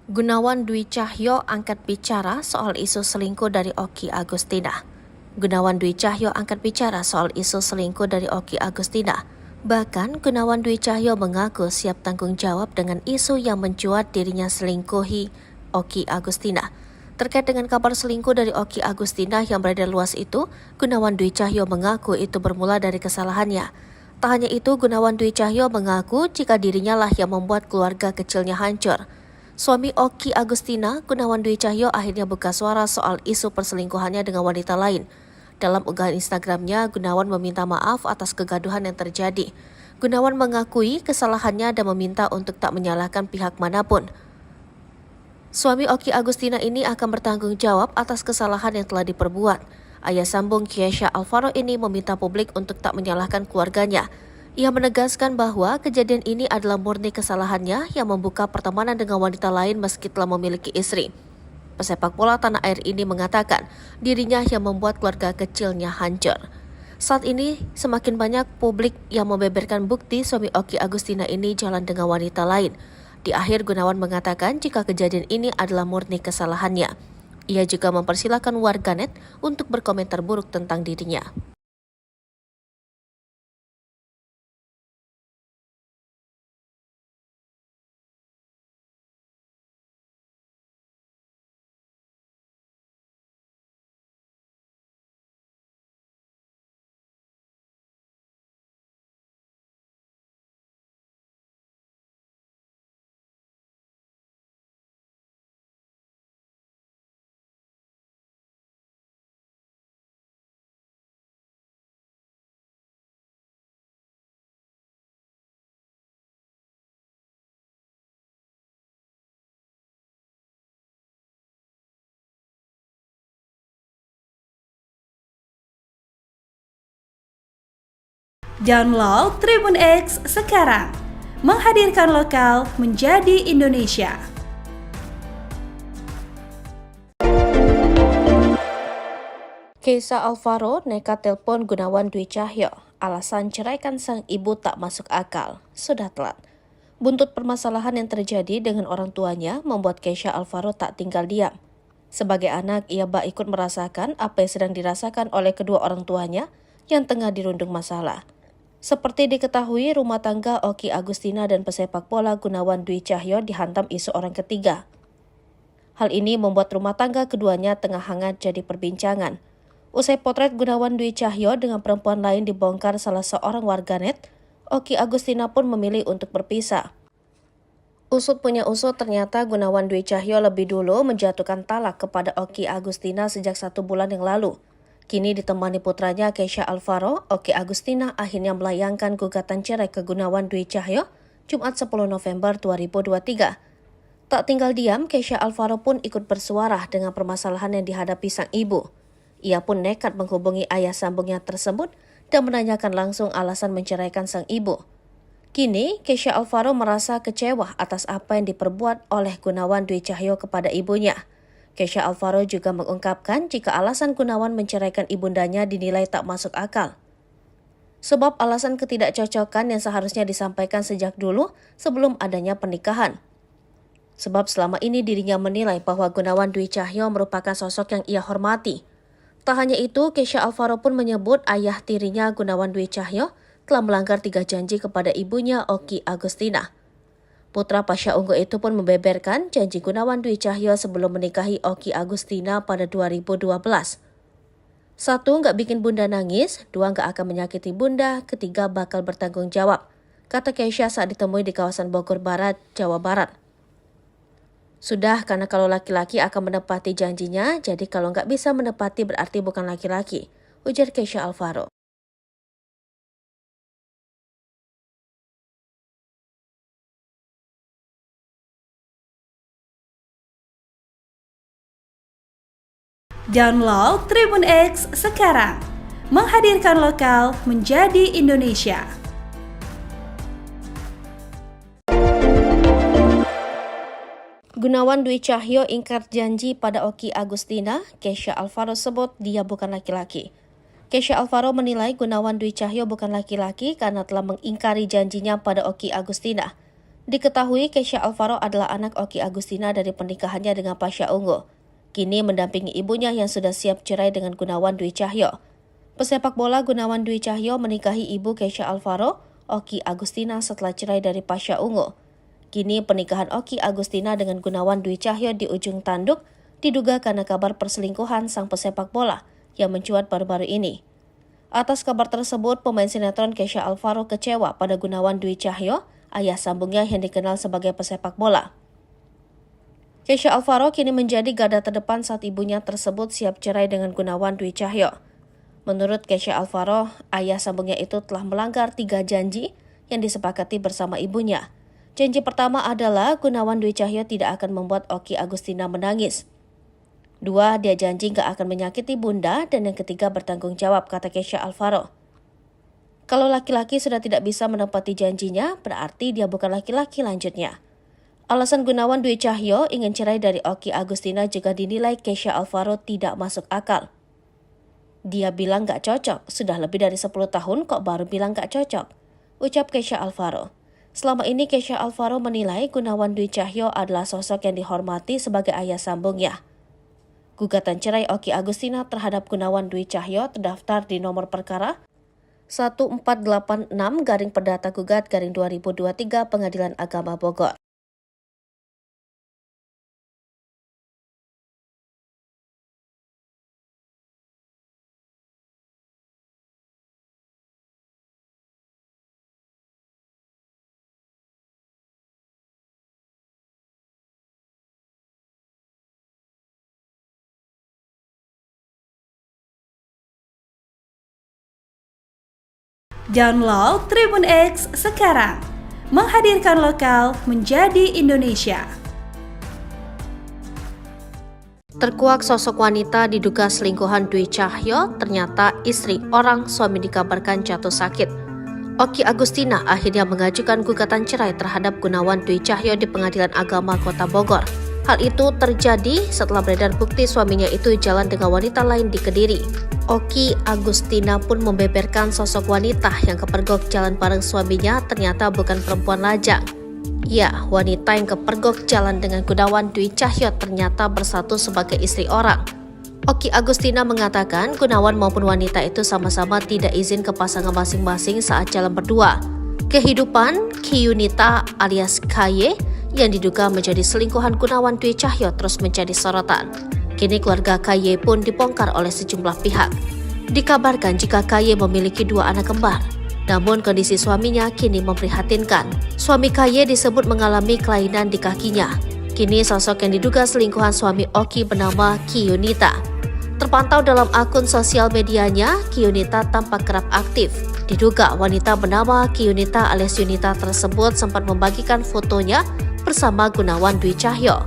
Gunawan Dwi Cahyo angkat bicara soal isu selingkuh dari Oki Agustina. Gunawan Dwi Cahyo angkat bicara soal isu selingkuh dari Oki Agustina. Bahkan Gunawan Dwi Cahyo mengaku siap tanggung jawab dengan isu yang mencuat dirinya selingkuhi Oki Agustina. Terkait dengan kabar selingkuh dari Oki Agustina yang beredar luas itu, Gunawan Dwi Cahyo mengaku itu bermula dari kesalahannya. Tak hanya itu, Gunawan Dwi Cahyo mengaku jika dirinya lah yang membuat keluarga kecilnya hancur. Suami Oki Agustina, Gunawan Dwi Cahyo, akhirnya buka suara soal isu perselingkuhannya dengan wanita lain. Dalam unggahan Instagramnya, Gunawan meminta maaf atas kegaduhan yang terjadi. Gunawan mengakui kesalahannya dan meminta untuk tak menyalahkan pihak manapun. Suami Oki Agustina ini akan bertanggung jawab atas kesalahan yang telah diperbuat. Ayah sambung Kiesha Alvaro ini meminta publik untuk tak menyalahkan keluarganya. Ia menegaskan bahwa kejadian ini adalah murni kesalahannya yang membuka pertemanan dengan wanita lain meski telah memiliki istri. Pesepak bola tanah air ini mengatakan dirinya yang membuat keluarga kecilnya hancur. Saat ini semakin banyak publik yang membeberkan bukti suami Oki Agustina ini jalan dengan wanita lain. Di akhir, Gunawan mengatakan jika kejadian ini adalah murni kesalahannya. Ia juga mempersilahkan warganet untuk berkomentar buruk tentang dirinya. Download Tribun X sekarang, menghadirkan lokal menjadi Indonesia. Keisha Alvaro nekat telepon Gunawan Dwi Cahyo, alasan ceraikan sang ibu tak masuk akal, sudah telat. Buntut permasalahan yang terjadi dengan orang tuanya membuat Keisha Alvaro tak tinggal diam. Sebagai anak, ia bak ikut merasakan apa yang sedang dirasakan oleh kedua orang tuanya yang tengah dirundung masalah. Seperti diketahui, rumah tangga Oki Agustina dan pesepak bola Gunawan Dwi Cahyo dihantam isu orang ketiga. Hal ini membuat rumah tangga keduanya tengah hangat jadi perbincangan. Usai potret Gunawan Dwi Cahyo dengan perempuan lain dibongkar salah seorang warganet, Oki Agustina pun memilih untuk berpisah. Usut punya usut, ternyata Gunawan Dwi Cahyo lebih dulu menjatuhkan talak kepada Oki Agustina sejak 1 bulan yang lalu. Kini ditemani putranya Keisha Alvaro, Oki Agustina akhirnya melayangkan gugatan cerai ke Gunawan Dwi Cahyo Jumat 10 November 2023. Tak tinggal diam, Keisha Alvaro pun ikut bersuara dengan permasalahan yang dihadapi sang ibu. Ia pun nekat menghubungi ayah sambungnya tersebut dan menanyakan langsung alasan menceraikan sang ibu. Kini, Keisha Alvaro merasa kecewa atas apa yang diperbuat oleh Gunawan Dwi Cahyo kepada ibunya. Keisha Alvaro juga mengungkapkan jika alasan Gunawan menceraikan ibundanya dinilai tak masuk akal. Sebab alasan ketidakcocokan yang seharusnya disampaikan sejak dulu sebelum adanya pernikahan. Sebab selama ini dirinya menilai bahwa Gunawan Dwi Cahyo merupakan sosok yang ia hormati. Tak hanya itu, Keisha Alvaro pun menyebut ayah tirinya Gunawan Dwi Cahyo telah melanggar 3 janji kepada ibunya Oki Agustina. Putra Pasha Ungu itu pun membeberkan janji Gunawan Dwi Cahyo sebelum menikahi Oki Agustina pada 2012. 1. Nggak bikin bunda nangis, 2. Nggak akan menyakiti bunda, 3. Bakal bertanggung jawab, kata Keisha saat ditemui di kawasan Bogor Barat, Jawa Barat. Sudah, karena kalau laki-laki akan menepati janjinya, jadi kalau nggak bisa menepati berarti bukan laki-laki, ujar Keisha Alvaro. Download Tribun X sekarang, menghadirkan lokal menjadi Indonesia. Gunawan Dwi Cahyo ingkar janji pada Oki Agustina, Keisha Alvaro sebut dia bukan laki-laki. Keisha Alvaro menilai Gunawan Dwi Cahyo bukan laki-laki karena telah mengingkari janjinya pada Oki Agustina. Diketahui Keisha Alvaro adalah anak Oki Agustina dari pernikahannya dengan Pasha Ungu. Kini mendampingi ibunya yang sudah siap cerai dengan Gunawan Dwi Cahyo. Pesepak bola Gunawan Dwi Cahyo menikahi ibu Keisha Alvaro, Oki Agustina setelah cerai dari Pasha Ungu. Kini pernikahan Oki Agustina dengan Gunawan Dwi Cahyo di ujung tanduk diduga karena kabar perselingkuhan sang pesepak bola yang mencuat baru-baru ini. Atas kabar tersebut, pemain sinetron Keisha Alvaro kecewa pada Gunawan Dwi Cahyo, ayah sambungnya yang dikenal sebagai pesepak bola. Keisha Alvaro kini menjadi garda terdepan saat ibunya tersebut siap cerai dengan Gunawan Dwi Cahyo. Menurut Keisha Alvaro, ayah sambungnya itu telah melanggar 3 janji yang disepakati bersama ibunya. Janji pertama adalah Gunawan Dwi Cahyo tidak akan membuat Oki Agustina menangis. 2, dia janji gak akan menyakiti bunda, dan yang ketiga bertanggung jawab, kata Keisha Alvaro. Kalau laki-laki sudah tidak bisa menepati janjinya, berarti dia bukan laki-laki, lanjutnya. Alasan Gunawan Dwi Cahyo ingin cerai dari Oki Agustina juga dinilai Keisha Alvaro tidak masuk akal. Dia bilang gak cocok, sudah lebih dari 10 tahun kok baru bilang gak cocok, ucap Keisha Alvaro. Selama ini Kesha Alvaro menilai Gunawan Dwi Cahyo adalah sosok yang dihormati sebagai ayah sambungnya. Gugatan cerai Oki Agustina terhadap Gunawan Dwi Cahyo terdaftar di nomor perkara 1486-Perdata Gugat-2023 Pengadilan Agama Bogor. Download Tribun X sekarang, menghadirkan lokal menjadi Indonesia. Terkuak sosok wanita diduga selingkuhan Dwi Cahyo, ternyata istri orang suami dikabarkan jatuh sakit. Oki Agustina akhirnya mengajukan gugatan cerai terhadap Gunawan Dwi Cahyo di Pengadilan Agama Kota Bogor. Hal itu terjadi setelah beredar bukti suaminya itu jalan dengan wanita lain di Kediri. Oki Agustina pun membeberkan sosok wanita yang kepergok jalan bareng suaminya ternyata bukan perempuan lajang. Ya, wanita yang kepergok jalan dengan Gunawan Dwi Cahyo ternyata bersatu sebagai istri orang. Oki Agustina mengatakan Gunawan maupun wanita itu sama-sama tidak izin ke pasangan masing-masing saat jalan berdua. Kehidupan Kiyunita alias KY yang diduga menjadi selingkuhan Gunawan Dwi Cahyo terus menjadi sorotan. Kini keluarga KY pun dibongkar oleh sejumlah pihak. Dikabarkan jika KY memiliki 2 anak kembar. Namun kondisi suaminya kini memprihatinkan. Suami KY disebut mengalami kelainan di kakinya. Kini sosok yang diduga selingkuhan suami Oki bernama Kiyunita. Terpantau dalam akun sosial medianya, Kiyunita tampak kerap aktif. Diduga wanita bernama Kiyunita alias Yunita tersebut sempat membagikan fotonya bersama Gunawan Dwi Cahyo.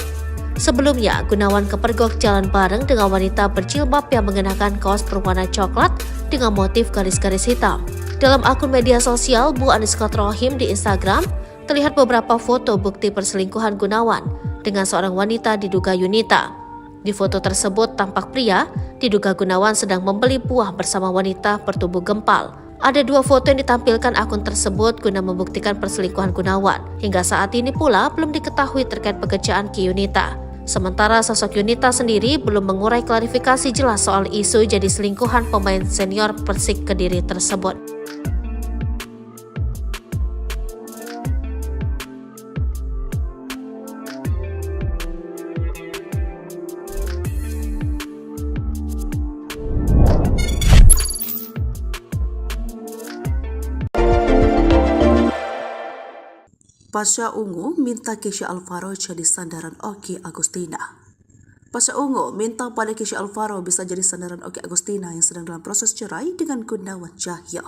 Sebelumnya, Gunawan kepergok jalan bareng dengan wanita berjilbab yang mengenakan kaos berwarna coklat dengan motif garis-garis hitam. Dalam akun media sosial Bu_Rohim di Instagram, terlihat beberapa foto bukti perselingkuhan Gunawan dengan seorang wanita diduga Yunita. Di foto tersebut tampak pria diduga Gunawan sedang membeli buah bersama wanita bertubuh gempal. Ada 2 foto yang ditampilkan akun tersebut guna membuktikan perselingkuhan Gunawan. Hingga saat ini pula belum diketahui terkait pekerjaan Kiyunita. Sementara sosok Yunita sendiri belum mengurai klarifikasi jelas soal isu jadi selingkuhan pemain senior Persik Kediri tersebut. Pasha Ungu minta Kesha Alvaro jadi sandaran Oki Agustina. Pasha Ungu minta pada Kesha Alvaro bisa jadi sandaran Oki Agustina yang sedang dalam proses cerai dengan Gunawan Cahyo.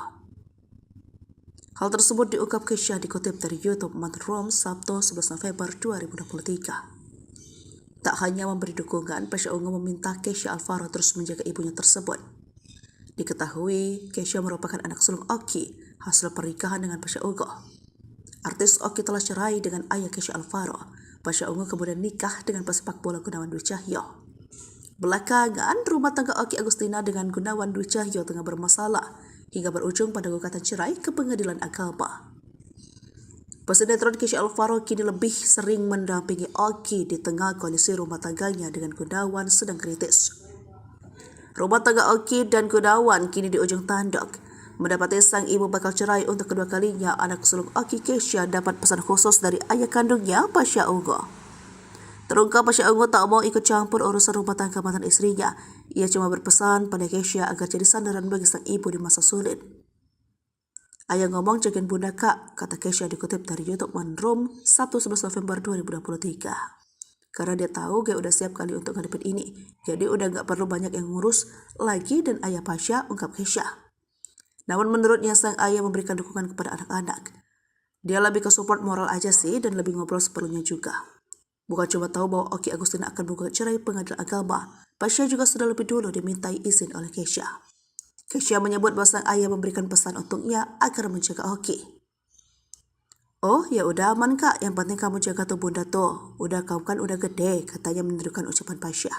Hal tersebut diungkap Kesha dikutip dari YouTube Manrum Sabtu 11 November 2023. Tak hanya memberi dukungan, Pasha Ungu meminta Kesha Alvaro terus menjaga ibunya tersebut. Diketahui Kesha merupakan anak sulung Oki hasil pernikahan dengan Pasha Ungu. Artis Oki telah cerai dengan ayah Kesha Alvaro. Pasha Ungu kemudian nikah dengan pesepak bola Gunawan Dwi Cahyo. Belakangan, rumah tangga Oki Agustina dengan Gunawan Dwi Cahyo tengah bermasalah hingga berujung pada gugatan cerai ke Pengadilan Agama. Pesinetron Kesha Alvaro kini lebih sering mendampingi Oki di tengah kondisi rumah tangganya dengan Gunawan sedang kritis. Rumah tangga Oki dan Gunawan kini di ujung tanduk. Mendapati sang ibu bakal cerai untuk kedua kalinya, anak sulung Oki Kesha dapat pesan khusus dari ayah kandungnya, Pasha Ungu. Terungkap Pasha Ungu tak mau ikut campur urusan rumah tangga mantan istrinya. Ia cuma berpesan pada Kesha agar jadi sandaran bagi sang ibu di masa sulit. Ayah ngomong jagain bunda kak, kata Kesha dikutip dari YouTube Manrum Sabtu 11 November 2023. Karena dia tahu dia udah siap kali untuk ngadepin ini, jadi udah gak perlu banyak yang ngurus lagi dan ayah Pasha, ungkap Kesha. Namun menurutnya sang ayah memberikan dukungan kepada anak-anak. Dia lebih ke support moral aja sih dan lebih ngobrol seperlunya juga. Bukan cuma tahu bahwa Oki Agustina akan menggugat cerai Pengadilan Agama, Pasha juga sudah lebih dulu dimintai izin oleh Kesha. Kesha menyebut bahwa sang ayah memberikan pesan untuknya agar menjaga Oki. Oh ya udah aman kak, yang penting kamu jaga tuh bunda tuh. Udah kamu kan udah gede, katanya menirukan ucapan Pasha.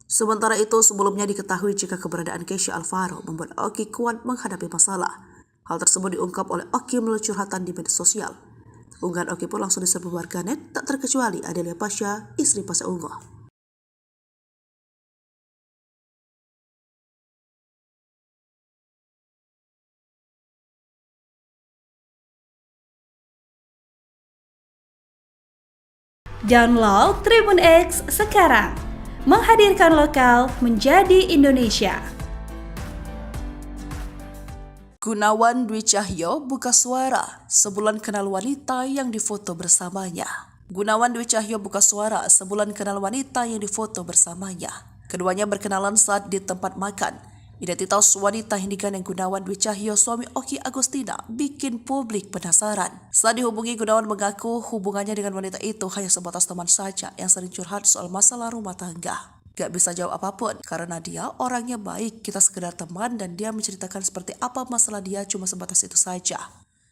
Sementara itu, sebelumnya diketahui jika keberadaan Kesha Alvaro membuat Oki kuat menghadapi masalah. Hal tersebut diungkap oleh Oki melalui curhatan di media sosial. Unggahan Oki pun langsung diserbu warganet, tak terkecuali Adelia Pasha, istri Pasha Ungu. Download Tribun X sekarang, menghadirkan lokal menjadi Indonesia. Gunawan Dwi Cahyo buka suara sebulan kenal wanita yang difoto bersamanya. Gunawan Dwi Cahyo buka suara sebulan kenal wanita yang difoto bersamanya. Keduanya berkenalan saat di tempat makan. Identitas wanita yang digandeng Gunawan Dwi Cahyo, suami Oki Agustina, bikin publik penasaran. Saat dihubungi, Gunawan mengaku hubungannya dengan wanita itu hanya sebatas teman saja yang sering curhat soal masalah rumah tangga. Gak bisa jawab apapun karena dia orangnya baik, kita sekedar teman dan dia menceritakan seperti apa masalah dia cuma sebatas itu saja.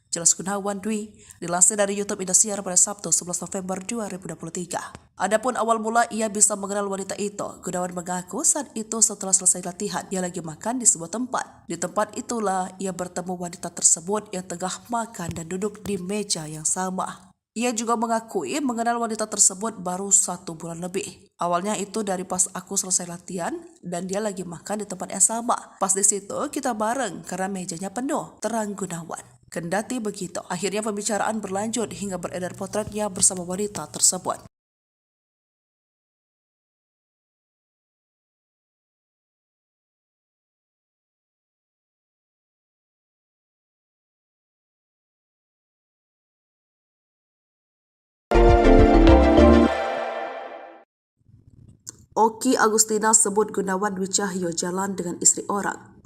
Jelas Gunawan Dwi, dilansir dari YouTube Indosiar pada Sabtu 11 November 2023. Adapun awal mula ia bisa mengenal wanita itu, Gunawan mengaku saat itu setelah selesai latihan, ia lagi makan di sebuah tempat. Di tempat itulah ia bertemu wanita tersebut yang tengah makan dan duduk di meja yang sama. Ia juga mengakui mengenal wanita tersebut baru 1 bulan lebih. Awalnya itu dari pas aku selesai latihan dan dia lagi makan di tempat yang sama. Pas di situ kita bareng karena mejanya penuh, terang Gunawan. Kendati begitu, akhirnya pembicaraan berlanjut hingga beredar potretnya bersama wanita tersebut. Oki Agustina sebut Gunawan Dwi Cahyo jalan dengan istri orang.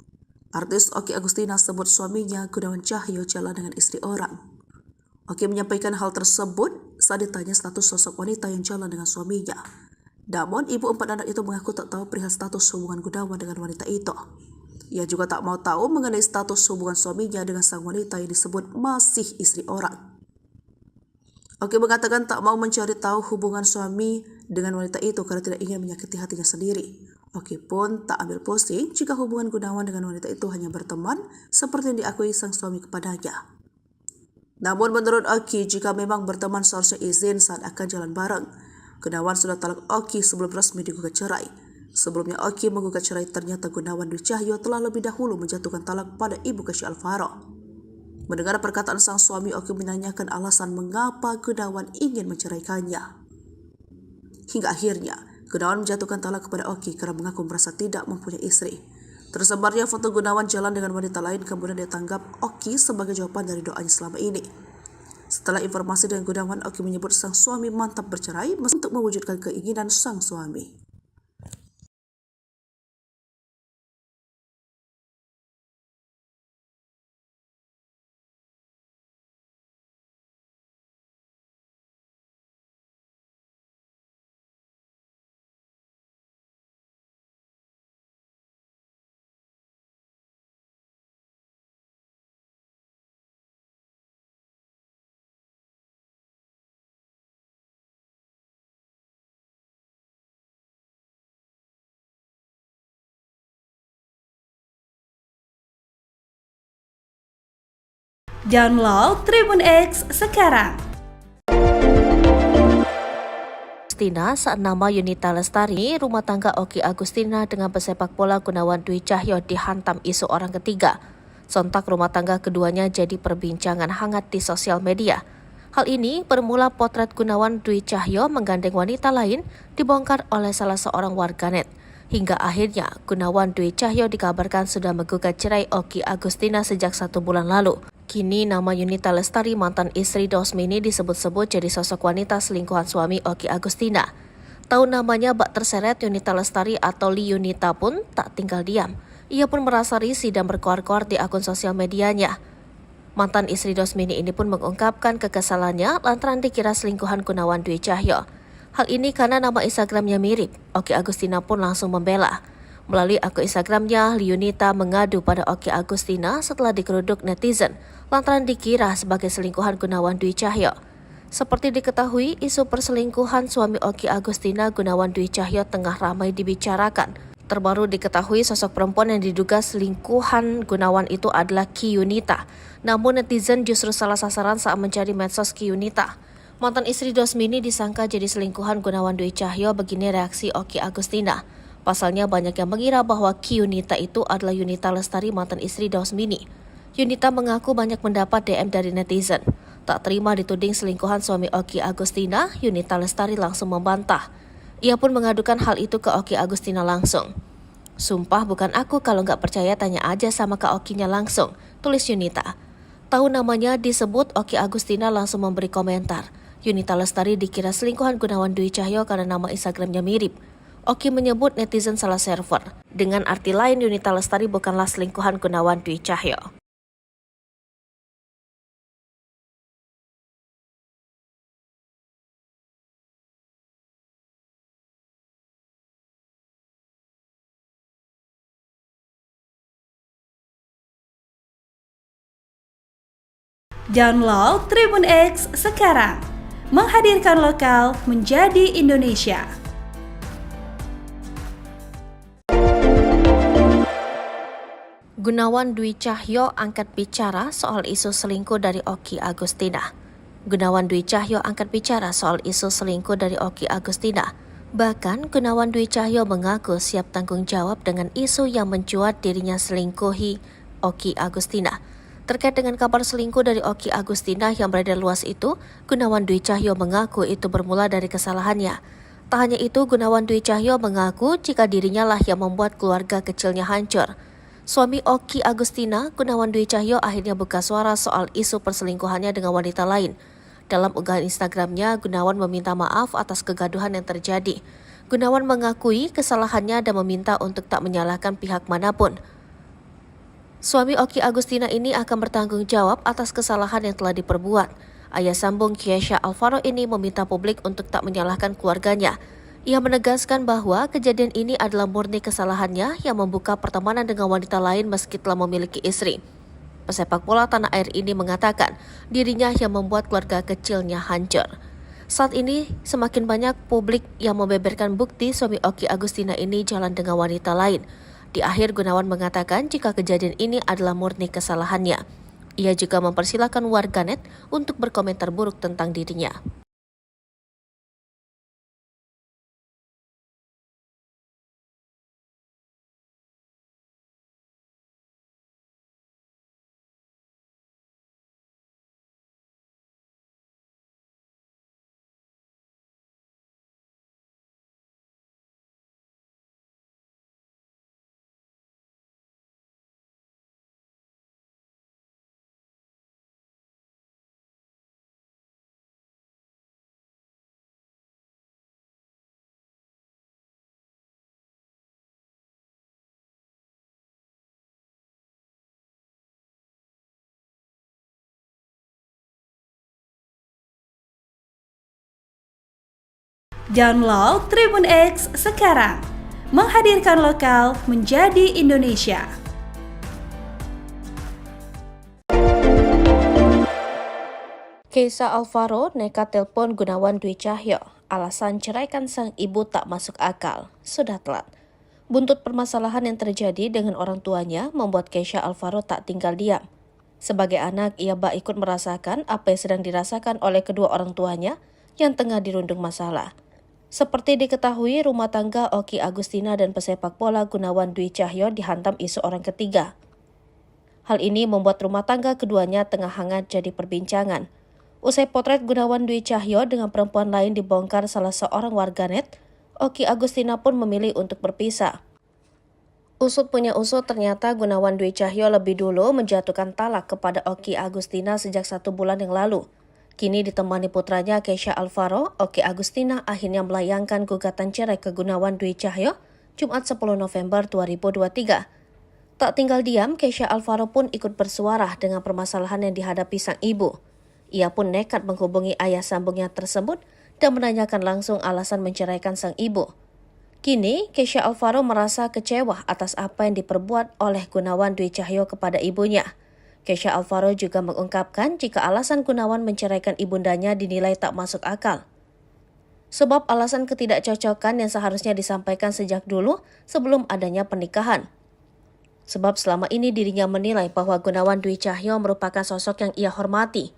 Artis Oki Agustina sebut suaminya Gunawan Cahyo jalan dengan istri orang. Oki menyampaikan hal tersebut saat ditanya status sosok wanita yang jalan dengan suaminya. Namun, ibu 4 anak itu mengaku tak tahu perihal status hubungan Gunawan dengan wanita itu. Ia juga tak mau tahu mengenai status hubungan suaminya dengan sang wanita yang disebut masih istri orang. Oki mengatakan tak mau mencari tahu hubungan suami dengan wanita itu karena tidak ingin menyakiti hatinya sendiri. Oki pun tak ambil pusing jika hubungan Gunawan dengan wanita itu hanya berteman seperti yang diakui sang suami kepadanya. Namun menurut Oki, jika memang berteman seharusnya izin saat akan jalan bareng. Gunawan sudah talak Oki sebelum resmi digugat cerai. Sebelumnya Oki menggugat cerai, ternyata Gunawan Dwi Cahyo telah lebih dahulu menjatuhkan talak pada Ibu Kasih Alvaro. Mendengar perkataan sang suami, Oki menanyakan alasan mengapa Gunawan ingin menceraikannya. Hingga akhirnya, Gunawan menjatuhkan talak kepada Oki karena mengaku merasa tidak mempunyai istri. Tersebarnya foto Gunawan jalan dengan wanita lain kemudian ditanggap Oki sebagai jawaban dari doanya selama ini. Setelah informasi dengan Gunawan, Oki menyebut sang suami mantap bercerai untuk mewujudkan keinginan sang suami. Download Tribun X sekarang. Agustina saat nama Yunita Lestari, rumah tangga Oki Agustina dengan pesepak bola Gunawan Dwi Cahyo dihantam isu orang ketiga. Sontak rumah tangga keduanya jadi perbincangan hangat di sosial media. Hal ini bermula potret Gunawan Dwi Cahyo menggandeng wanita lain dibongkar oleh salah seorang warganet. Hingga akhirnya Gunawan Dwi Cahyo dikabarkan sudah menggugat cerai Oki Agustina sejak 1 bulan lalu. Kini nama Yunita Lestari, mantan istri Dausmini, disebut-sebut jadi sosok wanita selingkuhan suami Oki Agustina. Tahu namanya bak terseret Yunita Lestari atau Li Yunita pun tak tinggal diam. Ia pun merasa risih dan berkoar-koar di akun sosial medianya. Mantan istri Dausmini ini pun mengungkapkan kekesalannya lantaran dikira selingkuhan Gunawan Dwi Cahyo. Hal ini karena nama Instagramnya mirip. Oki Agustina pun langsung membela. Melalui akun Instagramnya, Li Yunita mengadu pada Oki Agustina setelah digeruduk netizen lantaran dikira sebagai selingkuhan Gunawan Dwi Cahyo. Seperti diketahui, isu perselingkuhan suami Oki Agustina, Gunawan Dwi Cahyo, tengah ramai dibicarakan. Terbaru diketahui sosok perempuan yang diduga selingkuhan Gunawan itu adalah Ki Yunita. Namun netizen justru salah sasaran saat mencari medsos Ki Yunita. Mantan istri Dosmini disangka jadi selingkuhan Gunawan Dwi Cahyo, begini reaksi Oki Agustina. Pasalnya banyak yang mengira bahwa Ki Yunita itu adalah Yunita Lestari, mantan istri Dosmini. Yunita mengaku banyak mendapat DM dari netizen. Tak terima dituding selingkuhan suami Oki Agustina, Yunita Lestari langsung membantah. Ia pun mengadukan hal itu ke Oki Agustina langsung. "Sumpah bukan aku, kalau nggak percaya tanya aja sama Kak Okinya langsung," tulis Yunita. Tahu namanya disebut, Oki Agustina langsung memberi komentar. Yunita Lestari dikira selingkuhan Gunawan Dwi Cahyo karena nama Instagramnya mirip. Oki menyebut netizen salah server. Dengan arti lain, Yunita Lestari bukanlah selingkuhan Gunawan Dwi Cahyo. Download Tribun X sekarang, menghadirkan lokal menjadi Indonesia. Gunawan Dwi Cahyo angkat bicara soal isu selingkuh dari Oki Agustina. Gunawan Dwi Cahyo angkat bicara soal isu selingkuh dari Oki Agustina. Bahkan Gunawan Dwi Cahyo mengaku siap tanggung jawab dengan isu yang mencuat dirinya selingkuhi Oki Agustina. Terkait dengan kabar selingkuh dari Oki Agustina yang beredar luas itu, Gunawan Dwi Cahyo mengaku itu bermula dari kesalahannya. Tak hanya itu, Gunawan Dwi Cahyo mengaku jika dirinya lah yang membuat keluarga kecilnya hancur. Suami Oki Agustina, Gunawan Dwi Cahyo, akhirnya buka suara soal isu perselingkuhannya dengan wanita lain. Dalam unggahan Instagramnya, Gunawan meminta maaf atas kegaduhan yang terjadi. Gunawan mengakui kesalahannya dan meminta untuk tak menyalahkan pihak manapun. Suami Oki Agustina ini akan bertanggung jawab atas kesalahan yang telah diperbuat. Ayah sambung Kesha Alvaro ini meminta publik untuk tak menyalahkan keluarganya. Ia menegaskan bahwa kejadian ini adalah murni kesalahannya yang membuka pertemanan dengan wanita lain meski telah memiliki istri. Pesepak bola tanah air ini mengatakan dirinya yang membuat keluarga kecilnya hancur. Saat ini semakin banyak publik yang membeberkan bukti suami Oki Agustina ini jalan dengan wanita lain. Di akhir, Gunawan mengatakan jika kejadian ini adalah murni kesalahannya. Ia juga mempersilahkan warganet untuk berkomentar buruk tentang dirinya. Download Tribun X sekarang, menghadirkan lokal menjadi Indonesia. Kesha Alvaro nekat telepon Gunawan Dwi Cahyo. Alasan ceraikan sang ibu tak masuk akal. Sudah telat. Buntut permasalahan yang terjadi dengan orang tuanya membuat Kesha Alvaro tak tinggal diam. Sebagai anak, ia bak ikut merasakan apa yang sedang dirasakan oleh kedua orang tuanya yang tengah dirundung masalah. Seperti diketahui, rumah tangga Oki Agustina dan pesepak bola Gunawan Dwi Cahyo dihantam isu orang ketiga. Hal ini membuat rumah tangga keduanya tengah hangat jadi perbincangan. Usai potret Gunawan Dwi Cahyo dengan perempuan lain dibongkar salah seorang warganet, Oki Agustina pun memilih untuk berpisah. Usut punya usut, ternyata Gunawan Dwi Cahyo lebih dulu menjatuhkan talak kepada Oki Agustina sejak 1 bulan yang lalu. Kini ditemani putranya Kesha Alvaro, Oki Agustina akhirnya melayangkan gugatan cerai ke Gunawan Dwi Cahyo Jumat 10 November 2023. Tak tinggal diam, Kesha Alvaro pun ikut bersuara dengan permasalahan yang dihadapi sang ibu. Ia pun nekat menghubungi ayah sambungnya tersebut dan menanyakan langsung alasan menceraikan sang ibu. Kini, Kesha Alvaro merasa kecewa atas apa yang diperbuat oleh Gunawan Dwi Cahyo kepada ibunya. Kesha Alvaro juga mengungkapkan jika alasan Gunawan menceraikan ibundanya dinilai tak masuk akal. sebab alasan ketidakcocokan yang seharusnya disampaikan sejak dulu sebelum adanya pernikahan. Sebab selama ini dirinya menilai bahwa Gunawan Dwi Cahyo merupakan sosok yang ia hormati.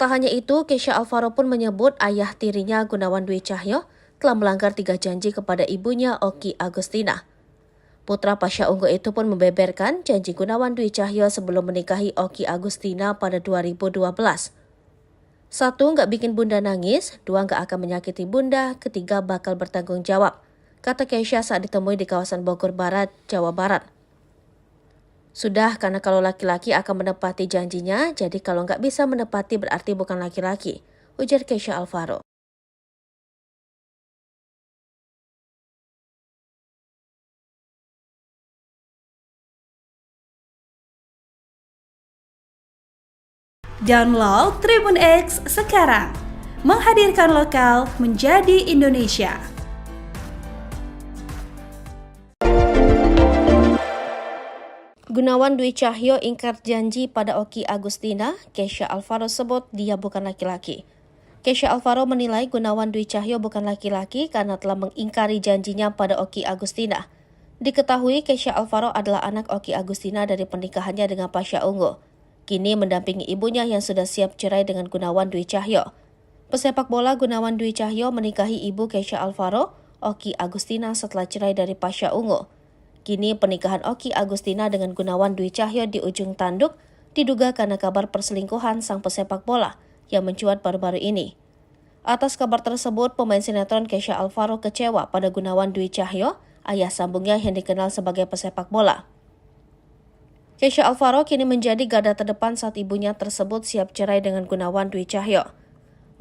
Tak hanya itu, Kesha Alvaro pun menyebut ayah tirinya Gunawan Dwi Cahyo telah melanggar 3 janji kepada ibunya Oki Agustina. Putra Pasha Ungu itu pun membeberkan janji Gunawan Dwi Cahyo sebelum menikahi Oki Agustina pada 2012. 1. Nggak bikin bunda nangis, 2. Nggak akan menyakiti bunda, 3. Bakal bertanggung jawab, kata Kesha saat ditemui di kawasan Bogor Barat, Jawa Barat. Sudah, karena kalau laki-laki akan menepati janjinya, jadi kalau nggak bisa menepati berarti bukan laki-laki, ujar Kesha Alvaro. Download Tribun X sekarang, menghadirkan lokal menjadi Indonesia. Gunawan Dwi Cahyo ingkar janji pada Oki Agustina, Kesha Alvaro sebut dia bukan laki-laki. Kesha Alvaro menilai Gunawan Dwi Cahyo bukan laki-laki karena telah mengingkari janjinya pada Oki Agustina. Diketahui Kesha Alvaro adalah anak Oki Agustina dari pernikahannya dengan Pasha Ungu. Kini mendampingi ibunya yang sudah siap cerai dengan Gunawan Dwi Cahyo. Pesepak bola Gunawan Dwi Cahyo menikahi ibu Kesha Alvaro, Oki Agustina setelah cerai dari Pasha Ungu. Kini pernikahan Oki Agustina dengan Gunawan Dwi Cahyo di ujung tanduk diduga karena kabar perselingkuhan sang pesepak bola yang mencuat baru-baru ini. Atas kabar tersebut, pemain sinetron Kesha Alvaro kecewa pada Gunawan Dwi Cahyo, ayah sambungnya yang dikenal sebagai pesepak bola. Kesha Alvaro kini menjadi garda terdepan saat ibunya tersebut siap cerai dengan Gunawan Dwi Cahyo.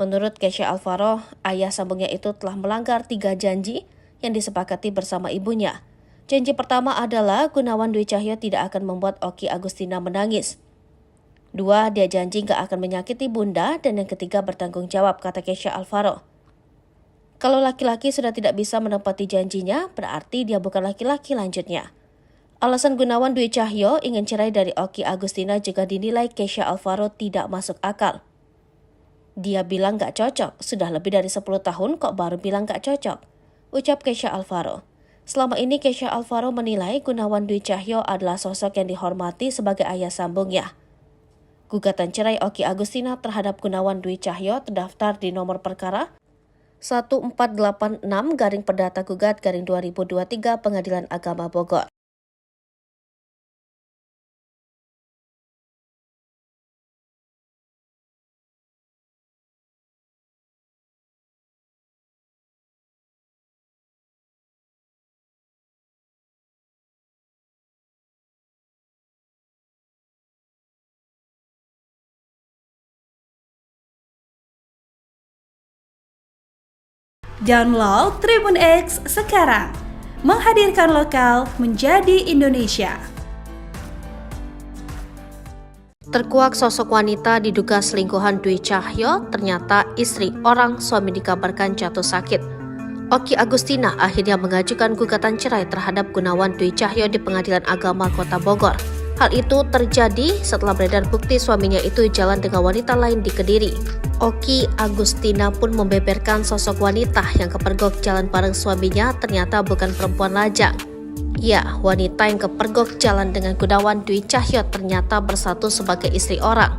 Menurut Kesha Alvaro, ayah sambungnya itu telah melanggar 3 janji yang disepakati bersama ibunya. Janji pertama adalah Gunawan Dwi Cahyo tidak akan membuat Oki Agustina menangis. 2. Dia janji gak akan menyakiti bunda, dan yang ketiga bertanggung jawab, kata Kesha Alvaro. Kalau laki-laki sudah tidak bisa menepati janjinya, berarti dia bukan laki-laki, lanjutnya. Alasan Gunawan Dwi Cahyo ingin cerai dari Oki Agustina juga dinilai Kesha Alvaro tidak masuk akal. Dia bilang gak cocok, sudah lebih dari 10 tahun kok baru bilang gak cocok, ucap Kesha Alvaro. Selama ini Kesha Alvaro menilai Gunawan Dwi Cahyo adalah sosok yang dihormati sebagai ayah sambungnya. Gugatan cerai Oki Agustina terhadap Gunawan Dwi Cahyo terdaftar di nomor perkara 1486-Perdata Gugat-2023 Pengadilan Agama Bogor. Download Tribun X sekarang, menghadirkan lokal menjadi Indonesia. Terkuak sosok wanita diduga selingkuhan Dwi Cahyo, ternyata istri orang suami dikabarkan jatuh sakit. Oki Agustina akhirnya mengajukan gugatan cerai terhadap Gunawan Dwi Cahyo di Pengadilan Agama Kota Bogor. Hal itu terjadi setelah beredar bukti suaminya itu jalan dengan wanita lain di Kediri. Oki Agustina pun membeberkan sosok wanita yang kepergok jalan bareng suaminya ternyata bukan perempuan lajang. Ya, wanita yang kepergok jalan dengan Gunawan Dwi Cahyo ternyata bersatu sebagai istri orang.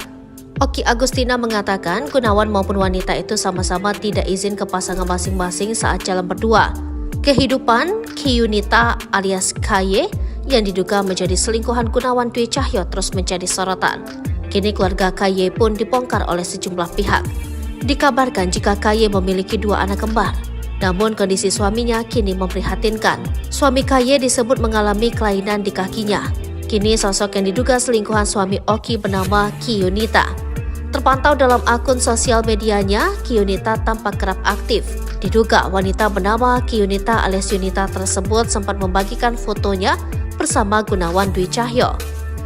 Oki Agustina mengatakan Gunawan maupun wanita itu sama-sama tidak izin ke pasangan masing-masing saat jalan berdua. Kehidupan Kiyunita alias KY yang diduga menjadi selingkuhan Gunawan Dwi Cahyo terus menjadi sorotan. Kini keluarga KY pun dibongkar oleh sejumlah pihak. Dikabarkan jika KY memiliki 2 anak kembar. Namun kondisi suaminya kini memprihatinkan. Suami KY disebut mengalami kelainan di kakinya. Kini sosok yang diduga selingkuhan suami Oki bernama Kiyunita. Terpantau dalam akun sosial medianya, Kiyunita tampak kerap aktif. Diduga wanita bernama Kiyunita alias Yunita tersebut sempat membagikan fotonya bersama Gunawan Dwi Cahyo.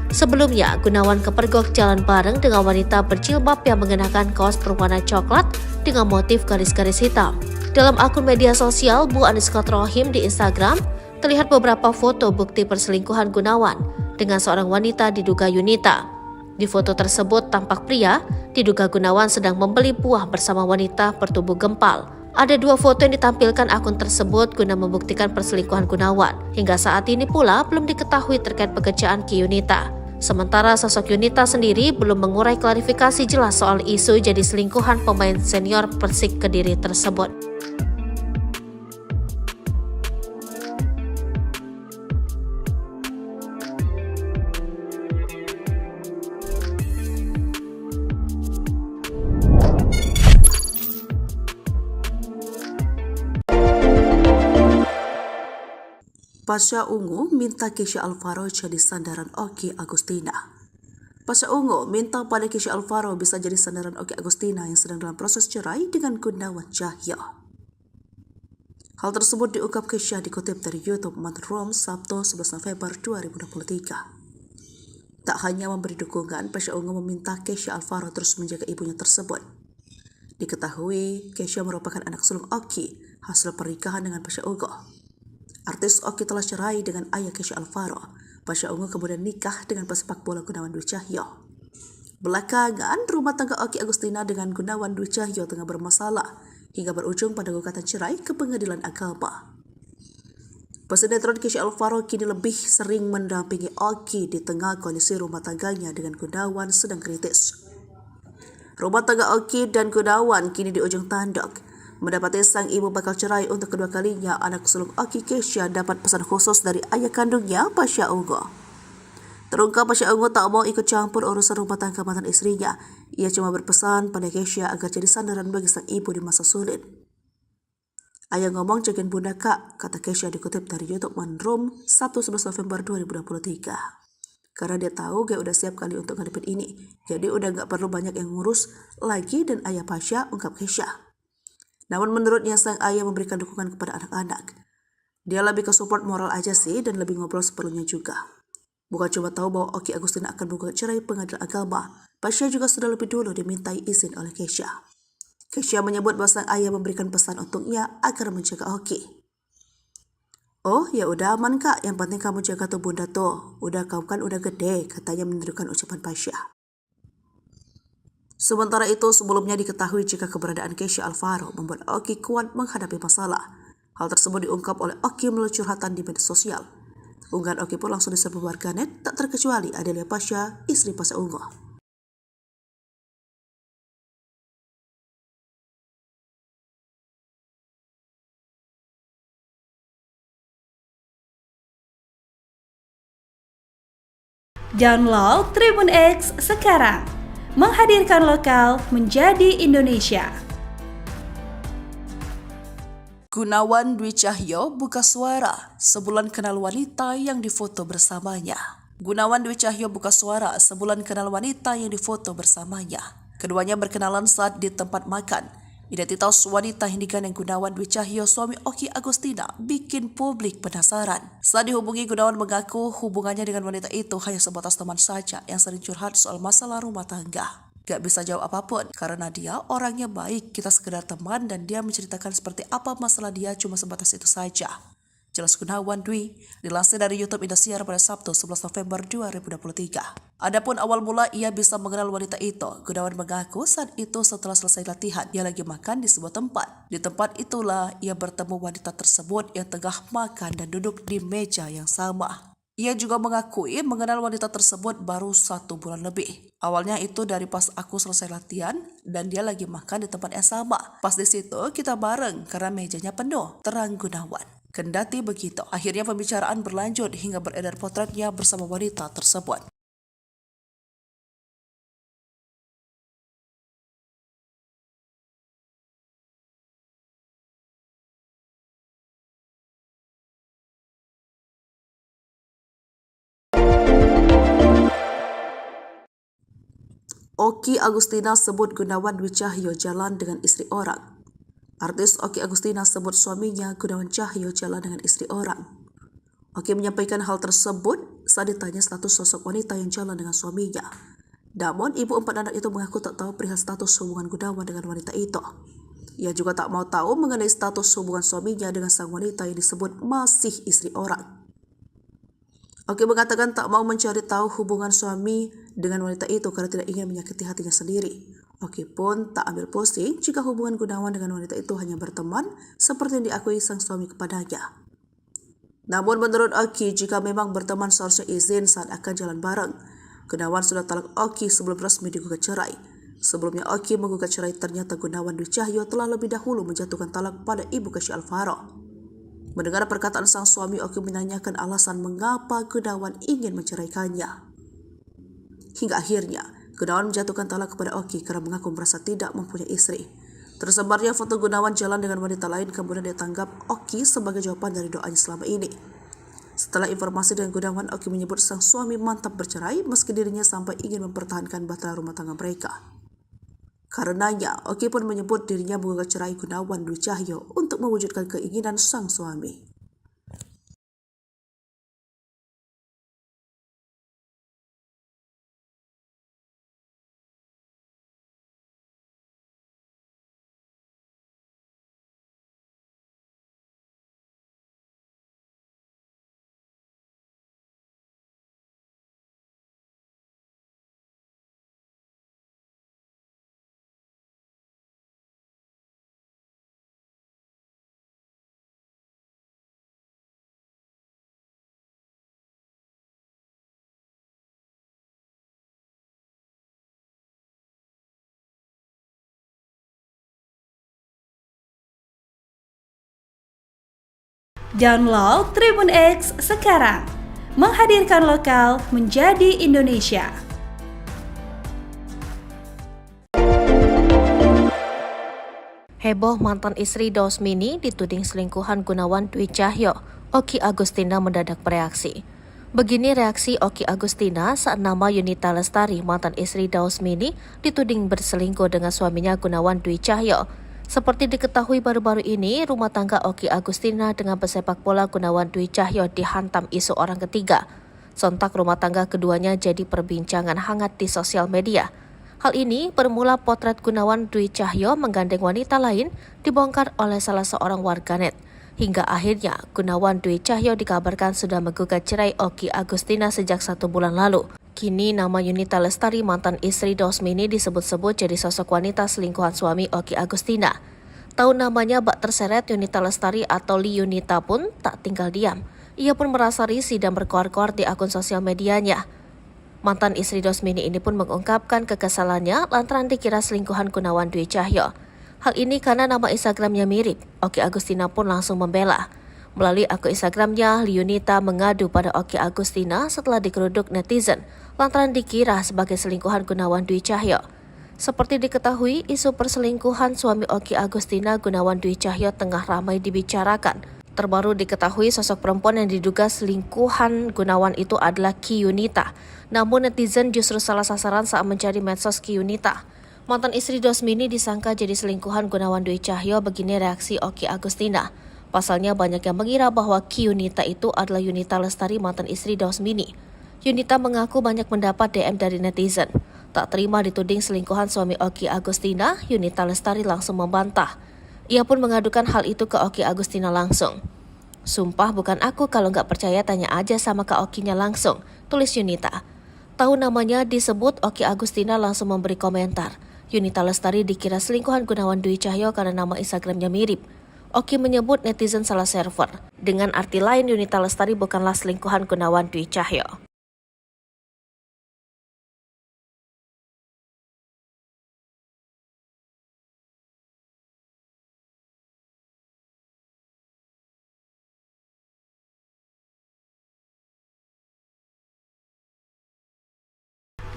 Sebelumnya, Gunawan kepergok jalan bareng dengan wanita berjilbab yang mengenakan kaos berwarna coklat dengan motif garis-garis hitam. Dalam akun media sosial Bu _Rohim di Instagram, terlihat beberapa foto bukti perselingkuhan Gunawan dengan seorang wanita diduga Yunita. Di foto tersebut tampak pria diduga Gunawan sedang membeli buah bersama wanita bertubuh gempal Ada 2 foto yang ditampilkan akun tersebut guna membuktikan perselingkuhan Gunawan. Hingga saat ini pula belum diketahui terkait pekerjaan Ki Yunita. Sementara sosok Yunita sendiri belum mengurai klarifikasi jelas soal isu jadi selingkuhan pemain senior Persik Kediri tersebut. Pasha Ungu minta Kesha Alvaro jadi sandaran Oki Agustina. Pasha Ungu minta pada Kesha Alvaro bisa jadi sandaran Oki Agustina yang sedang dalam proses cerai dengan Gunawan Cahyo. Hal tersebut diungkap Kesha dikutip dari YouTube Manrom Sabtu 11 November 2023. Tak hanya memberi dukungan, Pasha Ungu meminta Kesha Alvaro terus menjaga ibunya tersebut. Diketahui, Kesha merupakan anak sulung Oki hasil pernikahan dengan Pasha Ungu. Artis Oki telah cerai dengan ayah Kesha Alvaro. Pasha Ungu kemudian nikah dengan pesepak bola Gunawan Dwi Cahyo. Belakangan, rumah tangga Oki Agustina dengan Gunawan Dwi Cahyo tengah bermasalah hingga berujung pada gugatan cerai ke Pengadilan Agama. Pesinetron Kesha Alvaro kini lebih sering mendampingi Oki di tengah kondisi rumah tangganya dengan Gunawan sedang kritis. Rumah tangga Oki dan Gunawan kini di ujung tanduk. Mendapati sang ibu bakal cerai untuk kedua kalinya, anak sulung Oki Kesha dapat pesan khusus dari ayah kandungnya, Pasha Ungu. Terungkap Pasha Ungu tak mau ikut campur urusan rumah tangga mantan istrinya. Ia cuma berpesan pada Kesha agar jadi sandaran bagi sang ibu di masa sulit. Ayah ngomong jagain bunda kak, kata Kesha dikutip dari YouTube Manrum Sabtu 11 November 2023. Karena dia tahu gue udah siap kali untuk ngadepin ini, jadi udah gak perlu banyak yang ngurus lagi dan ayah Pasha, ungkap Kesha. Namun menurutnya sang ayah memberikan dukungan kepada anak-anak. Dia lebih ke support moral aja sih dan lebih ngobrol seperlunya juga. Bukan cuma tahu bahwa Oki Agustina akan menggugat cerai Pengadilan Agama, Pasha juga sudah lebih dulu dimintai izin oleh Kesha. Kesha menyebut bahwa sang ayah memberikan pesan untuknya agar menjaga Oki. Oh ya udah aman kak, yang penting kamu jaga tuh bunda tuh. Udah kamu kan udah gede, katanya menirukan ucapan Pasha. Sementara itu, sebelumnya diketahui jika keberadaan Kesha Alvaro membuat Oki kuat menghadapi masalah. Hal tersebut diungkap oleh Oki melalui curhatan di media sosial. Unggahan Oki pun langsung diserbu warganet, tak terkecuali Adelia Pasha, istri Pasha Ungu. Download Tribun X sekarang. Menghadirkan lokal menjadi Indonesia. Gunawan Dwi Cahyo buka suara sebulan kenal wanita yang difoto bersamanya. Gunawan Dwi Cahyo buka suara sebulan kenal wanita yang difoto bersamanya. Keduanya berkenalan saat di tempat makan. Identitas wanita yang digandeng Gunawan Dwi Cahyo, suami Oki Agustina, bikin publik penasaran. Saat dihubungi, Gunawan mengaku hubungannya dengan wanita itu hanya sebatas teman saja yang sering curhat soal masalah rumah tangga. Gak bisa jawab apapun karena dia orangnya baik, kita sekedar teman dan dia menceritakan seperti apa masalah dia cuma sebatas itu saja. Jelas Gunawan Dwi, dilansir dari YouTube Indosiar pada Sabtu 11 November 2023. Adapun awal mula ia bisa mengenal wanita itu, Gunawan mengaku saat itu setelah selesai latihan, ia lagi makan di sebuah tempat. Di tempat itulah ia bertemu wanita tersebut yang tengah makan dan duduk di meja yang sama. Ia juga mengakui mengenal wanita tersebut baru 1 bulan lebih. Awalnya itu dari pas aku selesai latihan dan dia lagi makan di tempat yang sama. Pas di situ kita bareng karena mejanya penuh, terang Gunawan. Kendati begitu, akhirnya pembicaraan berlanjut hingga beredar potretnya bersama wanita tersebut. Oki Agustina sebut Gunawan Dwi Cahyo jalan dengan istri orang. Artis Oki Agustina sebut suaminya Gunawan Cahyo jalan dengan istri orang. Oki menyampaikan hal tersebut saat ditanya status sosok wanita yang jalan dengan suaminya. Namun, ibu 4 anak itu mengaku tak tahu perihal status hubungan Gunawan dengan wanita itu. Ia juga tak mau tahu mengenai status hubungan suaminya dengan sang wanita yang disebut masih istri orang. Oki mengatakan tak mau mencari tahu hubungan suami dengan wanita itu karena tidak ingin menyakiti hatinya sendiri. Oki pun tak ambil pusing jika hubungan Gunawan dengan wanita itu hanya berteman seperti yang diakui sang suami kepadanya. Namun menurut Oki, jika memang berteman seharusnya izin saat akan jalan bareng. Gunawan sudah talak Oki sebelum resmi digugat cerai. Sebelumnya Oki menggugat cerai, ternyata Gunawan Dwi Cahyo telah lebih dahulu menjatuhkan talak pada ibu Kasih Alvaro. Mendengar perkataan sang suami, Oki menanyakan alasan mengapa Gunawan ingin menceraikannya. Hingga akhirnya, Gunawan menjatuhkan talak kepada Oki karena mengaku merasa tidak mempunyai istri. Tersebarnya foto Gunawan jalan dengan wanita lain kemudian ditanggap Oki sebagai jawaban dari doanya selama ini. Setelah informasi dengan Gunawan, Oki menyebut sang suami mantap bercerai meski dirinya sampai ingin mempertahankan bahtera rumah tangga mereka. Karenanya, Oki pun menyebut dirinya menggugat cerai Gunawan Dwi Cahyo untuk mewujudkan keinginan sang suami. Download Tribun X sekarang, menghadirkan lokal menjadi Indonesia. Heboh mantan istri Dausmini dituding selingkuhan Gunawan Dwi Cahyo, Oki Agustina mendadak bereaksi. Begini reaksi Oki Agustina saat nama Yunita Lestari, mantan istri Dausmini, dituding berselingkuh dengan suaminya Gunawan Dwi Cahyo. Seperti diketahui baru-baru ini, rumah tangga Oki Agustina dengan pesepak bola Gunawan Dwi Cahyo dihantam isu orang ketiga. Sontak rumah tangga keduanya jadi perbincangan hangat di sosial media. Hal ini bermula potret Gunawan Dwi Cahyo menggandeng wanita lain dibongkar oleh salah seorang warganet. Hingga akhirnya Gunawan Dwi Cahyo dikabarkan sudah menggugat cerai Oki Agustina sejak 1 bulan lalu. Kini nama Yunita Lestari, mantan istri Dausmini, disebut-sebut jadi sosok wanita selingkuhan suami Oki Agustina. Tahu namanya bak terseret Yunita Lestari atau Li Yunita pun tak tinggal diam. Ia pun merasa risih dan berkoar-koar di akun sosial medianya. Mantan istri Dausmini ini pun mengungkapkan kekesalannya lantaran dikira selingkuhan Gunawan Dwi Cahyo. Hal ini karena nama Instagramnya mirip. Oki Agustina pun langsung membela. Melalui akun Instagramnya, Yunita mengadu pada Oki Agustina setelah digeruduk netizen lantaran dikira sebagai selingkuhan Gunawan Dwi Cahyo. Seperti diketahui, isu perselingkuhan suami Oki Agustina Gunawan Dwi Cahyo tengah ramai dibicarakan. Terbaru diketahui sosok perempuan yang diduga selingkuhan Gunawan itu adalah Ki Yunita. Namun netizen justru salah sasaran saat mencari medsos Ki Yunita. Mantan istri Dausmini disangka jadi selingkuhan Gunawan Dwi Cahyo, begini reaksi Oki Agustina. Pasalnya banyak yang mengira bahwa Ki Yunita itu adalah Yunita Lestari, mantan istri Dausmini. Yunita mengaku banyak mendapat DM dari netizen. Tak terima dituding selingkuhan suami Oki Agustina, Yunita Lestari langsung membantah. Ia pun mengadukan hal itu ke Oki Agustina langsung. "Sumpah bukan aku, kalau nggak percaya tanya aja sama Kak Okinya langsung," tulis Yunita. Tahu namanya disebut, Oki Agustina langsung memberi komentar. Yunita Lestari dikira selingkuhan Gunawan Dwi Cahyo karena nama Instagramnya mirip. Oki menyebut netizen salah server. Dengan arti lain, Yunita Lestari bukanlah selingkuhan Gunawan Dwi Cahyo.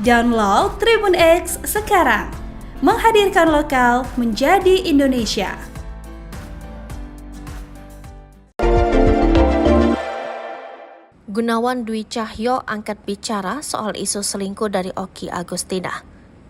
Download Tribun X sekarang, menghadirkan lokal menjadi Indonesia. Gunawan Dwi Cahyo angkat bicara soal isu selingkuh dari Oki Agustina.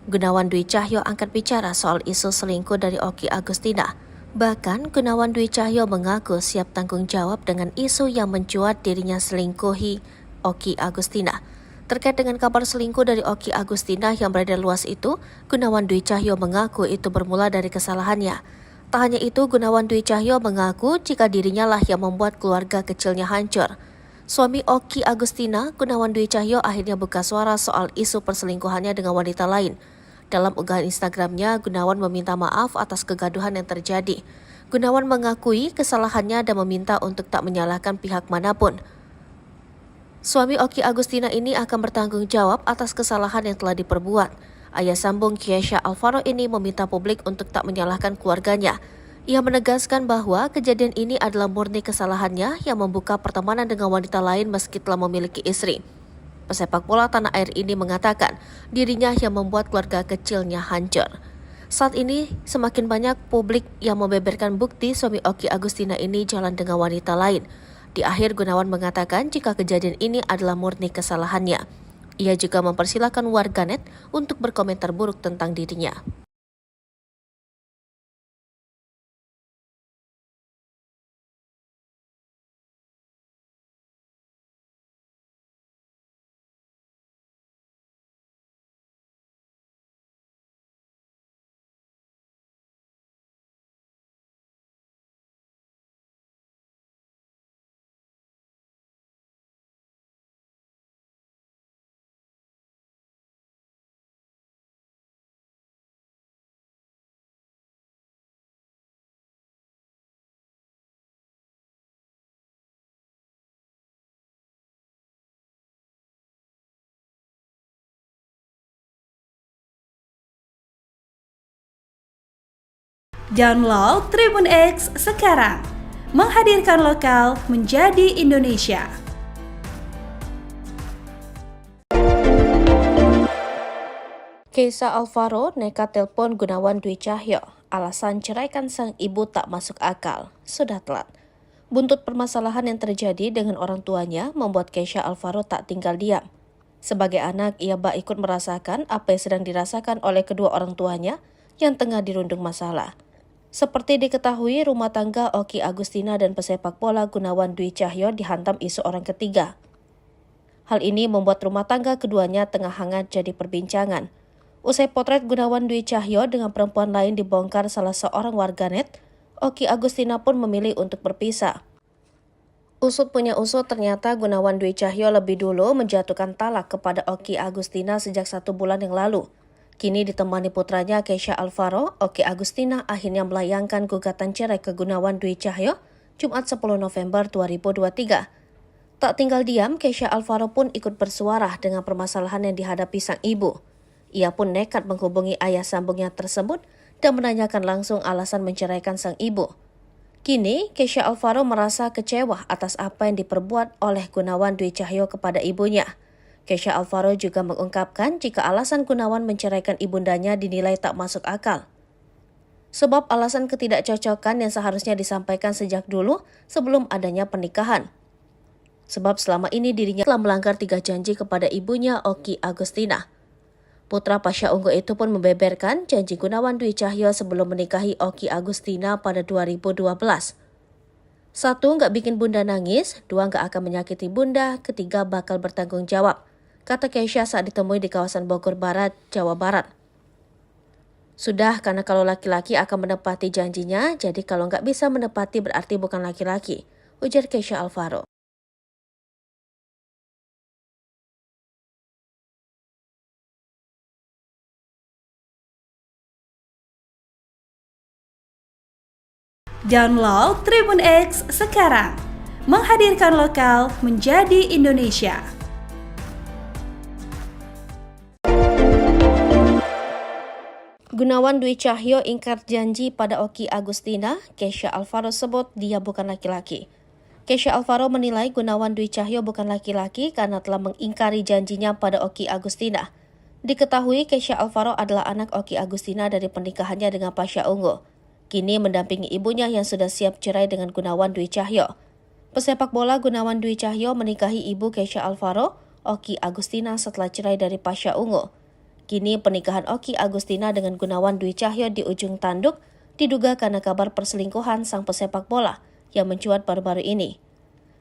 Gunawan Dwi Cahyo angkat bicara soal isu selingkuh dari Oki Agustina. Bahkan Gunawan Dwi Cahyo mengaku siap tanggung jawab dengan isu yang mencuat dirinya selingkuhi Oki Agustina. Terkait dengan kabar selingkuh dari Oki Agustina yang beredar luas itu, Gunawan Dwi Cahyo mengaku itu bermula dari kesalahannya. Tak hanya itu, Gunawan Dwi Cahyo mengaku jika dirinya lah yang membuat keluarga kecilnya hancur. Suami Oki Agustina, Gunawan Dwi Cahyo, akhirnya buka suara soal isu perselingkuhannya dengan wanita lain. Dalam unggahan Instagramnya, Gunawan meminta maaf atas kegaduhan yang terjadi. Gunawan mengakui kesalahannya dan meminta untuk tak menyalahkan pihak manapun. Suami Oki Agustina ini akan bertanggung jawab atas kesalahan yang telah diperbuat. Ayah sambung Kesha Alvaro ini meminta publik untuk tak menyalahkan keluarganya. Ia menegaskan bahwa kejadian ini adalah murni kesalahannya yang membuka pertemanan dengan wanita lain meski telah memiliki istri. Pesepak bola tanah air ini mengatakan dirinya yang membuat keluarga kecilnya hancur. Saat ini semakin banyak publik yang membeberkan bukti suami Oki Agustina ini jalan dengan wanita lain. Di akhir Gunawan mengatakan jika kejadian ini adalah murni kesalahannya. Ia juga mempersilahkan warganet untuk berkomentar buruk tentang dirinya. Download Tribun X sekarang, menghadirkan lokal menjadi Indonesia. Kesha Alvaro nekat telepon Gunawan Dwi Cahyo, alasan ceraikan sang ibu tak masuk akal, sudah telat. Buntut permasalahan yang terjadi dengan orang tuanya membuat Kesha Alvaro tak tinggal diam. Sebagai anak, ia bak ikut merasakan apa yang sedang dirasakan oleh kedua orang tuanya yang tengah dirundung masalah. Seperti diketahui, rumah tangga Oki Agustina dan pesepak bola Gunawan Dwi Cahyo dihantam isu orang ketiga. Hal ini membuat rumah tangga keduanya tengah hangat jadi perbincangan. Usai potret Gunawan Dwi Cahyo dengan perempuan lain dibongkar salah seorang warganet, Oki Agustina pun memilih untuk berpisah. Usut punya usut, ternyata Gunawan Dwi Cahyo lebih dulu menjatuhkan talak kepada Oki Agustina sejak 1 bulan yang lalu. Kini ditemani putranya Kesha Alvaro, Oki Agustina akhirnya melayangkan gugatan cerai ke Gunawan Dwi Cahyo Jumat 10 November 2023. Tak tinggal diam, Kesha Alvaro pun ikut bersuara dengan permasalahan yang dihadapi sang ibu. Ia pun nekat menghubungi ayah sambungnya tersebut dan menanyakan langsung alasan menceraikan sang ibu. Kini, Kesha Alvaro merasa kecewa atas apa yang diperbuat oleh Gunawan Dwi Cahyo kepada ibunya. Kesha Alvaro juga mengungkapkan jika alasan Gunawan menceraikan ibundanya dinilai tak masuk akal. Sebab alasan ketidakcocokan yang seharusnya disampaikan sejak dulu sebelum adanya pernikahan. Sebab selama ini dirinya telah melanggar 3 janji kepada ibunya Oki Agustina. Putra Pasha Ungu itu pun membeberkan janji Gunawan Dwi Cahyo sebelum menikahi Oki Agustina pada 2012. 1, nggak bikin bunda nangis. 2, nggak akan menyakiti bunda. 3, bakal bertanggung jawab, kata Kesha saat ditemui di kawasan Bogor Barat, Jawa Barat. Sudah, karena kalau laki-laki akan menepati janjinya, jadi kalau nggak bisa menepati berarti bukan laki-laki, ujar Kesha Alvaro. Download Tribun X sekarang, menghadirkan lokal menjadi Indonesia. Gunawan Dwi Cahyo ingkar janji pada Oki Agustina, Kesha Alvaro sebut dia bukan laki-laki. Kesha Alvaro menilai Gunawan Dwi Cahyo bukan laki-laki karena telah mengingkari janjinya pada Oki Agustina. Diketahui Kesha Alvaro adalah anak Oki Agustina dari pernikahannya dengan Pasha Ungu. Kini mendampingi ibunya yang sudah siap cerai dengan Gunawan Dwi Cahyo. Pesepak bola Gunawan Dwi Cahyo menikahi ibu Kesha Alvaro, Oki Agustina setelah cerai dari Pasha Ungu. Kini pernikahan Oki Agustina dengan Gunawan Dwi Cahyo di ujung tanduk diduga karena kabar perselingkuhan sang pesepak bola yang mencuat baru-baru ini.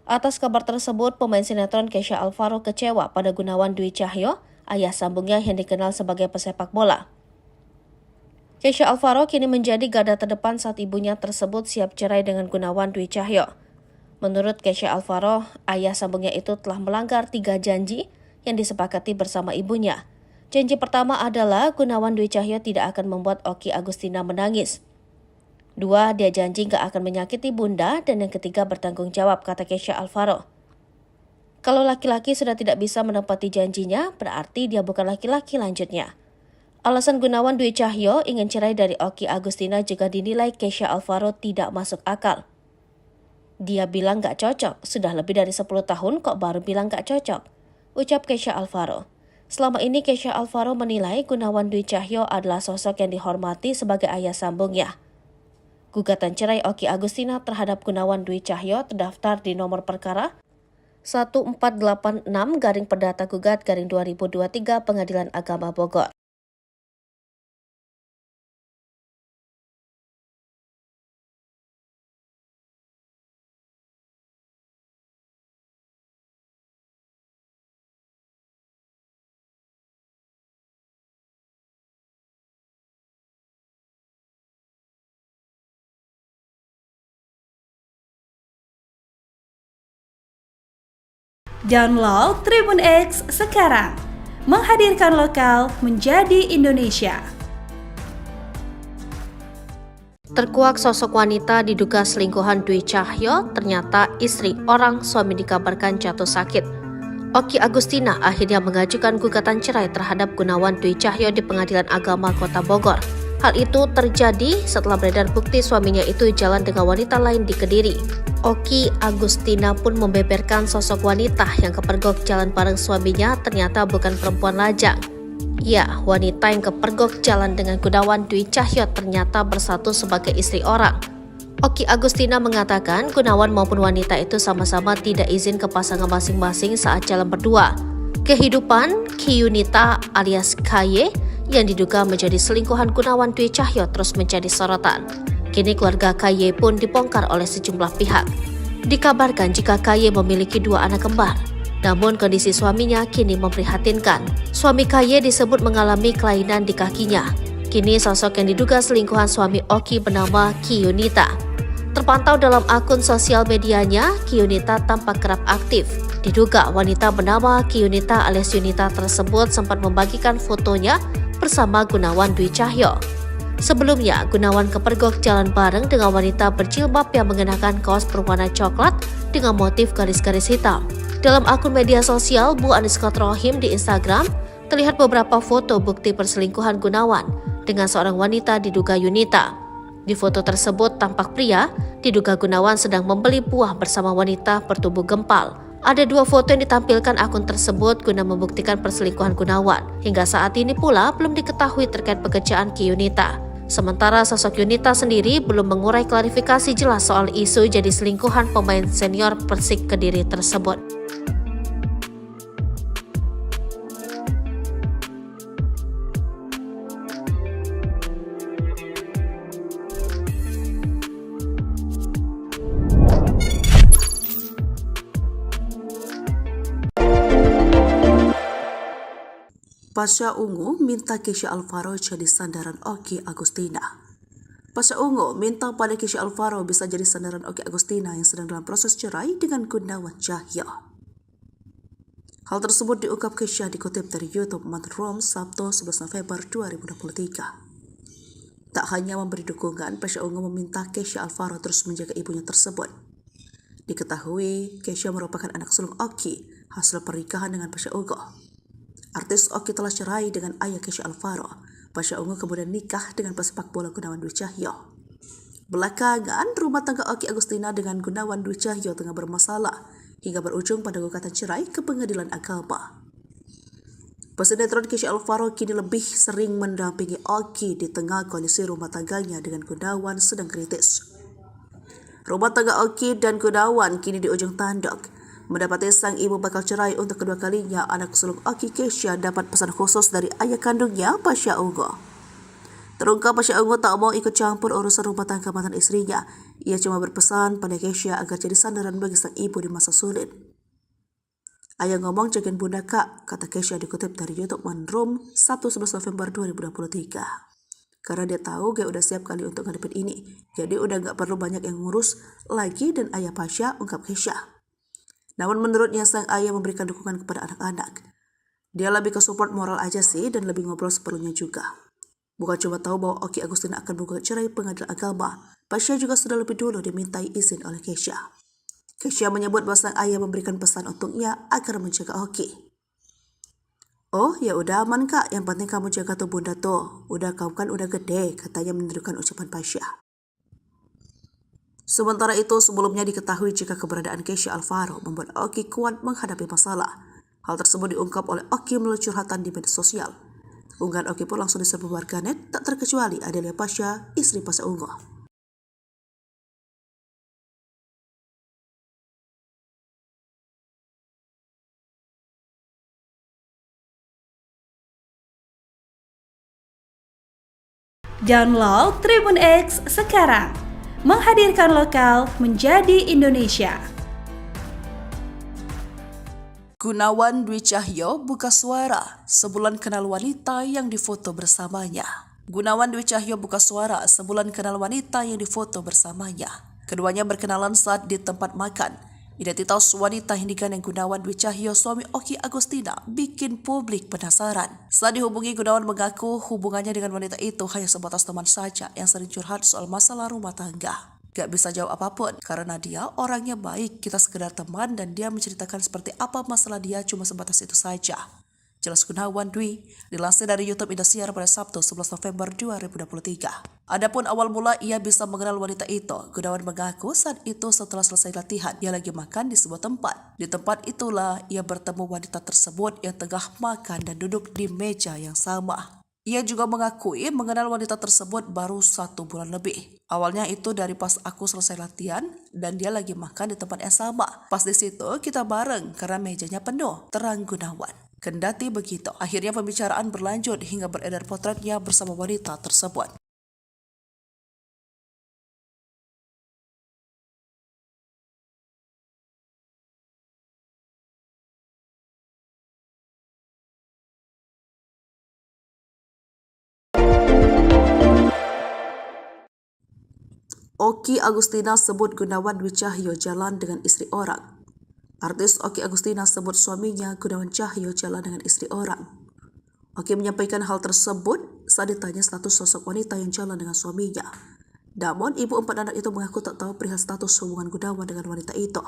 Atas kabar tersebut, pemain sinetron Kesha Alvaro kecewa pada Gunawan Dwi Cahyo, ayah sambungnya yang dikenal sebagai pesepak bola. Kesha Alvaro kini menjadi garda terdepan saat ibunya tersebut siap cerai dengan Gunawan Dwi Cahyo. Menurut Kesha Alvaro, ayah sambungnya itu telah melanggar 3 janji yang disepakati bersama ibunya. Janji pertama adalah Gunawan Dwi Cahyo tidak akan membuat Oki Agustina menangis. 2, dia janji nggak akan menyakiti bunda. Dan yang ketiga, bertanggung jawab, kata Kesha Alvaro. Kalau laki-laki sudah tidak bisa menepati janjinya, berarti dia bukan laki-laki, lanjutnya. Alasan Gunawan Dwi Cahyo ingin cerai dari Oki Agustina juga dinilai Kesha Alvaro tidak masuk akal. Dia bilang nggak cocok, sudah lebih dari 10 tahun kok baru bilang nggak cocok, ucap Kesha Alvaro. Selama ini Kesha Alvaro menilai Gunawan Dwi Cahyo adalah sosok yang dihormati sebagai ayah sambungnya. Gugatan cerai Oki Agustina terhadap Gunawan Dwi Cahyo terdaftar di nomor perkara 1486-Perdata-Gugat-2023 Pengadilan Agama Bogor. Download Tribun X sekarang, menghadirkan lokal menjadi Indonesia. Terkuak sosok wanita diduga selingkuhan Dwi Cahyo, ternyata istri orang, suami dikabarkan jatuh sakit. Oki Agustina akhirnya mengajukan gugatan cerai terhadap Gunawan Dwi Cahyo di Pengadilan Agama Kota Bogor. Hal itu terjadi setelah beredar bukti suaminya itu jalan dengan wanita lain di Kediri. Oki Agustina pun membeberkan sosok wanita yang kepergok jalan bareng suaminya ternyata bukan perempuan lajang. Ya, wanita yang kepergok jalan dengan Gunawan Dwi Cahyo ternyata bersatu sebagai istri orang. Oki Agustina mengatakan Gunawan maupun wanita itu sama-sama tidak izin ke pasangan masing-masing saat jalan berdua. Kehidupan Kiyunita alias KY yang diduga menjadi selingkuhan Gunawan Dwi Cahyo terus menjadi sorotan. Kini keluarga KY pun dibongkar oleh sejumlah pihak. Dikabarkan jika KY memiliki 2 anak kembar. Namun kondisi suaminya kini memprihatinkan. Suami KY disebut mengalami kelainan di kakinya. Kini sosok yang diduga selingkuhan suami Oki bernama Kiyunita. Terpantau dalam akun sosial medianya, Kiyunita tampak kerap aktif. Diduga wanita bernama Kiyunita alias Yunita tersebut sempat membagikan fotonya bersama Gunawan Dwi Cahyo. Sebelumnya, Gunawan kepergok jalan bareng dengan wanita berjilbab yang mengenakan kaos berwarna coklat dengan motif garis-garis hitam. Dalam akun media sosial Bu_Rohim di Instagram, terlihat beberapa foto bukti perselingkuhan Gunawan dengan seorang wanita diduga Yunita. Di foto tersebut tampak pria diduga Gunawan sedang membeli buah bersama wanita bertubuh gempal. Ada 2 foto yang ditampilkan akun tersebut guna membuktikan perselingkuhan Gunawan. Hingga saat ini pula belum diketahui terkait pekerjaan Kiyunita. Sementara sosok Yunita sendiri belum mengurai klarifikasi jelas soal isu jadi selingkuhan pemain senior Persik Kediri tersebut. Pasha Ungu minta Kesha Alvaro jadi sandaran Oki Agustina. Pasha Ungu minta pada Kesha Alvaro bisa jadi sandaran Oki Agustina yang sedang dalam proses cerai dengan Gunawan Cahyo. Hal tersebut diungkap Kesha dikutip dari YouTube Room Sabtu 11 November 2023. Tak hanya memberi dukungan, Pasha Ungu meminta Kesha Alvaro terus menjaga ibunya tersebut. Diketahui, Kesha merupakan anak sulung Oki hasil pernikahan dengan Pasha Ungu. Artis Oki telah cerai dengan ayah Kesha Alvaro. Pasha Ungu kemudian nikah dengan pesepak bola Gunawan Dwi Cahyo. Belakangan, rumah tangga Oki Agustina dengan Gunawan Dwi Cahyo tengah bermasalah hingga berujung pada gugatan cerai ke Pengadilan Agama. Pesinetron Kesha Alvaro kini lebih sering mendampingi Oki di tengah kondisi rumah tangganya dengan Gunawan sedang kritis. Rumah tangga Oki dan Gunawan kini di ujung tanduk. Mendapati sang ibu bakal cerai untuk kedua kalinya, anak sulung Oki Kesha dapat pesan khusus dari ayah kandungnya, Pasha Ungu. Terungkap Pasha Ungu tak mau ikut campur urusan rumah tangga mantan istrinya. Ia cuma berpesan pada Kesha agar jadi sandaran bagi sang ibu di masa sulit. Ayah ngomong jagain bunda kak, kata Kesha dikutip dari YouTube Room 1/11 November 2023. Karena dia tahu gue udah siap kali untuk ngadepin ini, jadi udah gak perlu banyak yang ngurus lagi dan ayah Pasha, ungkap Kesha. Namun menurutnya sang ayah memberikan dukungan kepada anak-anak. Dia lebih ke support moral aja sih dan lebih ngobrol seperlunya juga. Bukan cuma tahu bahwa Oki Agustina akan menggugat cerai pengadilan agama, Pasha juga sudah lebih dulu dimintai izin oleh Kesha. Kesha menyebut bahwa sang ayah memberikan pesan untuknya agar menjaga Oki. Oh, ya udah aman kak, yang penting kamu jaga tuh bunda tuh. Udah kamu kan udah gede, katanya menirukan ucapan Pasha. Sementara itu, sebelumnya diketahui jika keberadaan Kesha Alvaro membuat Oki kuat menghadapi masalah. Hal tersebut diungkap oleh Oki melalui curhatan di media sosial. Unggahan Oki pun langsung diserbu warganet, tak terkecuali Adelia Pasha, istri Pasha Ungu. Download Tribun X sekarang, menghadirkan lokal menjadi Indonesia. Gunawan Dwi Cahyo buka suara sebulan kenal wanita yang difoto bersamanya. Gunawan Dwi Cahyo buka suara sebulan kenal wanita yang difoto bersamanya. Keduanya berkenalan saat di tempat makan. Identitas wanita yang digandeng Gunawan Dwi Cahyo, suami Oki Agustina, bikin publik penasaran. Saat dihubungi, Gunawan mengaku hubungannya dengan wanita itu hanya sebatas teman saja yang sering curhat soal masalah rumah tangga. Gak bisa jawab apapun karena dia orangnya baik, kita sekedar teman dan dia menceritakan seperti apa masalah dia cuma sebatas itu saja. Jelas Gunawan Dwi, dilansir dari YouTube Indosiar pada Sabtu 11 November 2023. Adapun awal mula ia bisa mengenal wanita itu, Gunawan mengaku saat itu setelah selesai latihan, ia lagi makan di sebuah tempat. Di tempat itulah ia bertemu wanita tersebut yang tengah makan dan duduk di meja yang sama. Ia juga mengakui mengenal wanita tersebut baru 1 bulan lebih. Awalnya itu dari pas aku selesai latihan dan dia lagi makan di tempat yang sama. Pas di situ kita bareng karena mejanya penuh, terang Gunawan. Kendati begitu, akhirnya pembicaraan berlanjut hingga beredar potretnya bersama wanita tersebut. Oki Agustina sebut Gunawan Dwi Cahyo jalan dengan istri orang. Artis Oki Agustina sebut suaminya Gunawan Cahyo jalan dengan istri orang. Oki menyampaikan hal tersebut saat ditanya status sosok wanita yang jalan dengan suaminya. Namun, ibu 4 anak itu mengaku tak tahu perihal status hubungan Gunawan dengan wanita itu.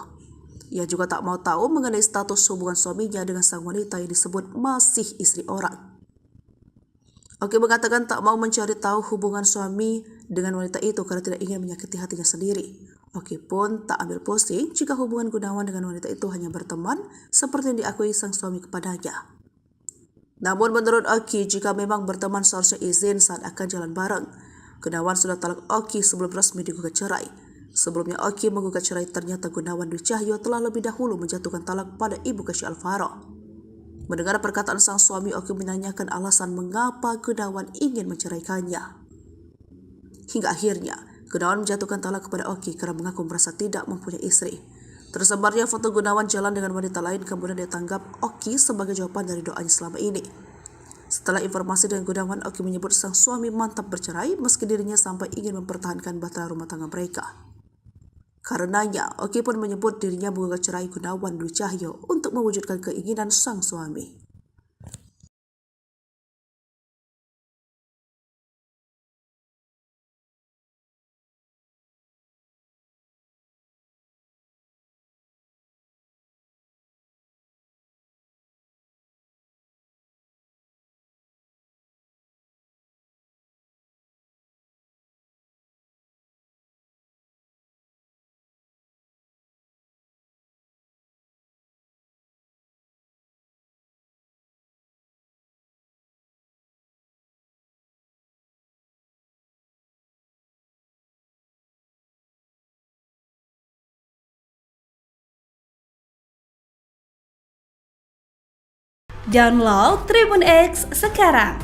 Ia juga tak mau tahu mengenai status hubungan suaminya dengan sang wanita yang disebut masih istri orang. Oki mengatakan tak mau mencari tahu hubungan suami dengan wanita itu karena tidak ingin menyakiti hatinya sendiri. Oki pun tak ambil pusing jika hubungan Gunawan dengan wanita itu hanya berteman seperti yang diakui sang suami kepadanya. Namun menurut Oki, jika memang berteman seharusnya izin saat akan jalan bareng. Gunawan sudah talak Oki sebelum resmi digugat cerai. Sebelumnya Oki menggugat cerai, ternyata Gunawan Dwi Cahyo telah lebih dahulu menjatuhkan talak pada ibu Kesha Alvaro. Mendengar perkataan sang suami, Oki menanyakan alasan mengapa Gunawan ingin menceraikannya. Hingga akhirnya, Gunawan menjatuhkan talak kepada Oki karena mengaku merasa tidak mempunyai istri. Tersebarnya foto Gunawan jalan dengan wanita lain kemudian ditanggap Oki sebagai jawaban dari doanya selama ini. Setelah informasi dengan Gunawan, Oki menyebut sang suami mantap bercerai meski dirinya sampai ingin mempertahankan bahtera rumah tangga mereka. Karenanya, Oki pun menyebut dirinya menggugat cerai Gunawan Dwi Cahyo untuk mewujudkan keinginan sang suami. Download Tribun X sekarang,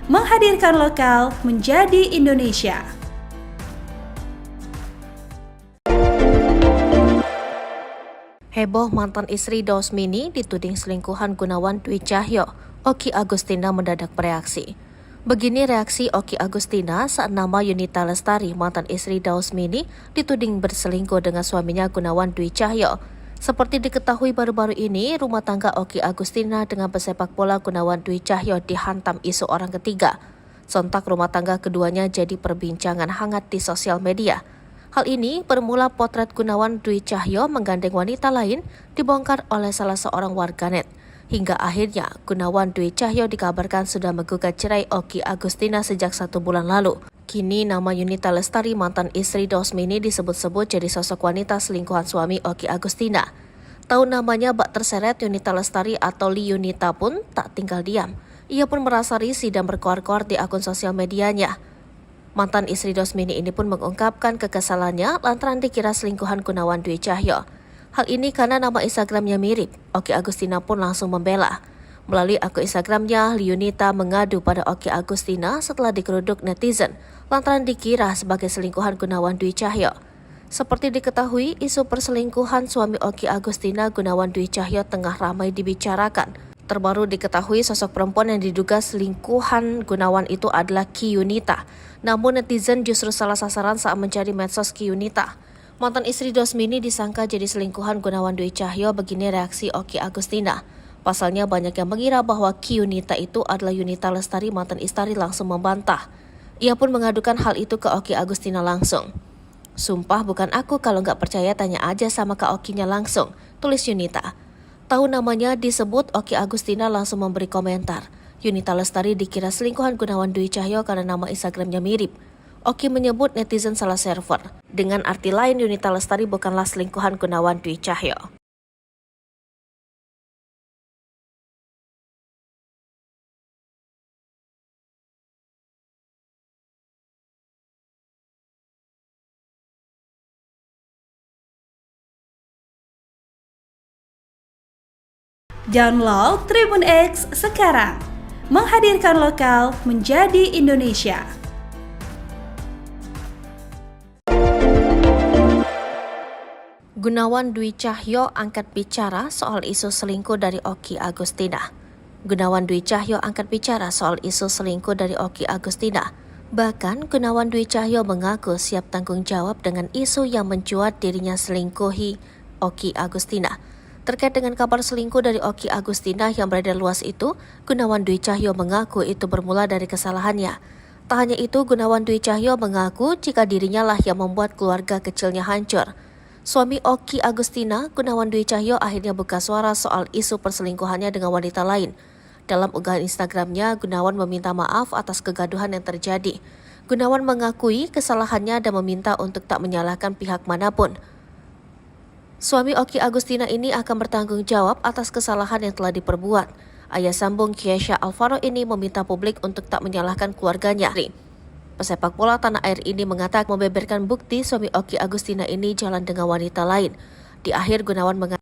menghadirkan lokal menjadi Indonesia. Heboh mantan istri Dausmini dituding selingkuhan Gunawan Dwi Cahyo, Oki Agustina mendadak bereaksi. Begini reaksi Oki Agustina saat nama Yunita Lestari, mantan istri Dausmini, dituding berselingkuh dengan suaminya Gunawan Dwi Cahyo. Seperti diketahui baru-baru ini, rumah tangga Oki Agustina dengan pesepak bola Gunawan Dwi Cahyo dihantam isu orang ketiga. Sontak rumah tangga keduanya jadi perbincangan hangat di sosial media. Hal ini bermula potret Gunawan Dwi Cahyo menggandeng wanita lain dibongkar oleh salah seorang warganet. Hingga akhirnya Gunawan Dwi Cahyo dikabarkan sudah menggugat cerai Oki Agustina sejak 1 bulan lalu. Kini nama Yunita Lestari, mantan istri Dausmini, disebut-sebut jadi sosok wanita selingkuhan suami Oki Agustina. Tahu namanya bak terseret Yunita Lestari atau Li Yunita pun tak tinggal diam. Ia pun merasa risih dan berkoar-koar di akun sosial medianya. Mantan istri Dausmini ini pun mengungkapkan kekesalannya lantaran dikira selingkuhan Gunawan Dwi Cahyo. Hal ini karena nama Instagramnya mirip. Oki Agustina pun langsung membela. Melalui akun Instagramnya, Li Yunita mengadu pada Oki Agustina setelah digeruduk netizen lantaran dikira sebagai selingkuhan Gunawan Dwi Cahyo. Seperti diketahui, isu perselingkuhan suami Oki Agustina, Gunawan Dwi Cahyo, tengah ramai dibicarakan. Terbaru diketahui sosok perempuan yang diduga selingkuhan Gunawan itu adalah Ki Yunita. Namun netizen justru salah sasaran saat mencari medsos Ki Yunita. Mantan istri Dausmini disangka jadi selingkuhan Gunawan Dwi Cahyo, begini reaksi Oki Agustina. Pasalnya banyak yang mengira bahwa Ki Yunita itu adalah Yunita Lestari, mantan istri, langsung membantah. Ia pun mengadukan hal itu ke Oki Agustina langsung. "Sumpah bukan aku, kalau nggak percaya tanya aja sama Kak Okinya langsung," tulis Yunita. Tahu namanya disebut, Oki Agustina langsung memberi komentar. Yunita Lestari dikira selingkuhan Gunawan Dwi Cahyo karena nama Instagramnya mirip. Oki menyebut netizen salah server. Dengan arti lain, Yunita Lestari bukanlah selingkuhan Gunawan Dwi Cahyo. Download Tribun X sekarang, menghadirkan lokal menjadi Indonesia. Gunawan Dwi Cahyo angkat bicara soal isu selingkuh dari Oki Agustina. Gunawan Dwi Cahyo angkat bicara soal isu selingkuh dari Oki Agustina. Bahkan Gunawan Dwi Cahyo mengaku siap tanggung jawab dengan isu yang mencuat dirinya selingkuhi Oki Agustina. Terkait dengan kabar selingkuh dari Oki Agustina yang beredar luas itu, Gunawan Dwi Cahyo mengaku itu bermula dari kesalahannya. Tak hanya itu, Gunawan Dwi Cahyo mengaku jika dirinya lah yang membuat keluarga kecilnya hancur. Suami Oki Agustina, Gunawan Dwi Cahyo, akhirnya buka suara soal isu perselingkuhannya dengan wanita lain. Dalam unggahan Instagramnya, Gunawan meminta maaf atas kegaduhan yang terjadi. Gunawan mengakui kesalahannya dan meminta untuk tak menyalahkan pihak manapun. Suami Oki Agustina ini akan bertanggung jawab atas kesalahan yang telah diperbuat. Ayah sambung Kesha Alvaro ini meminta publik untuk tak menyalahkan keluarganya. Pesepak bola tanah air ini mengatakan membeberkan bukti suami Oki Agustina ini jalan dengan wanita lain. Di akhir, Gunawan mengatakan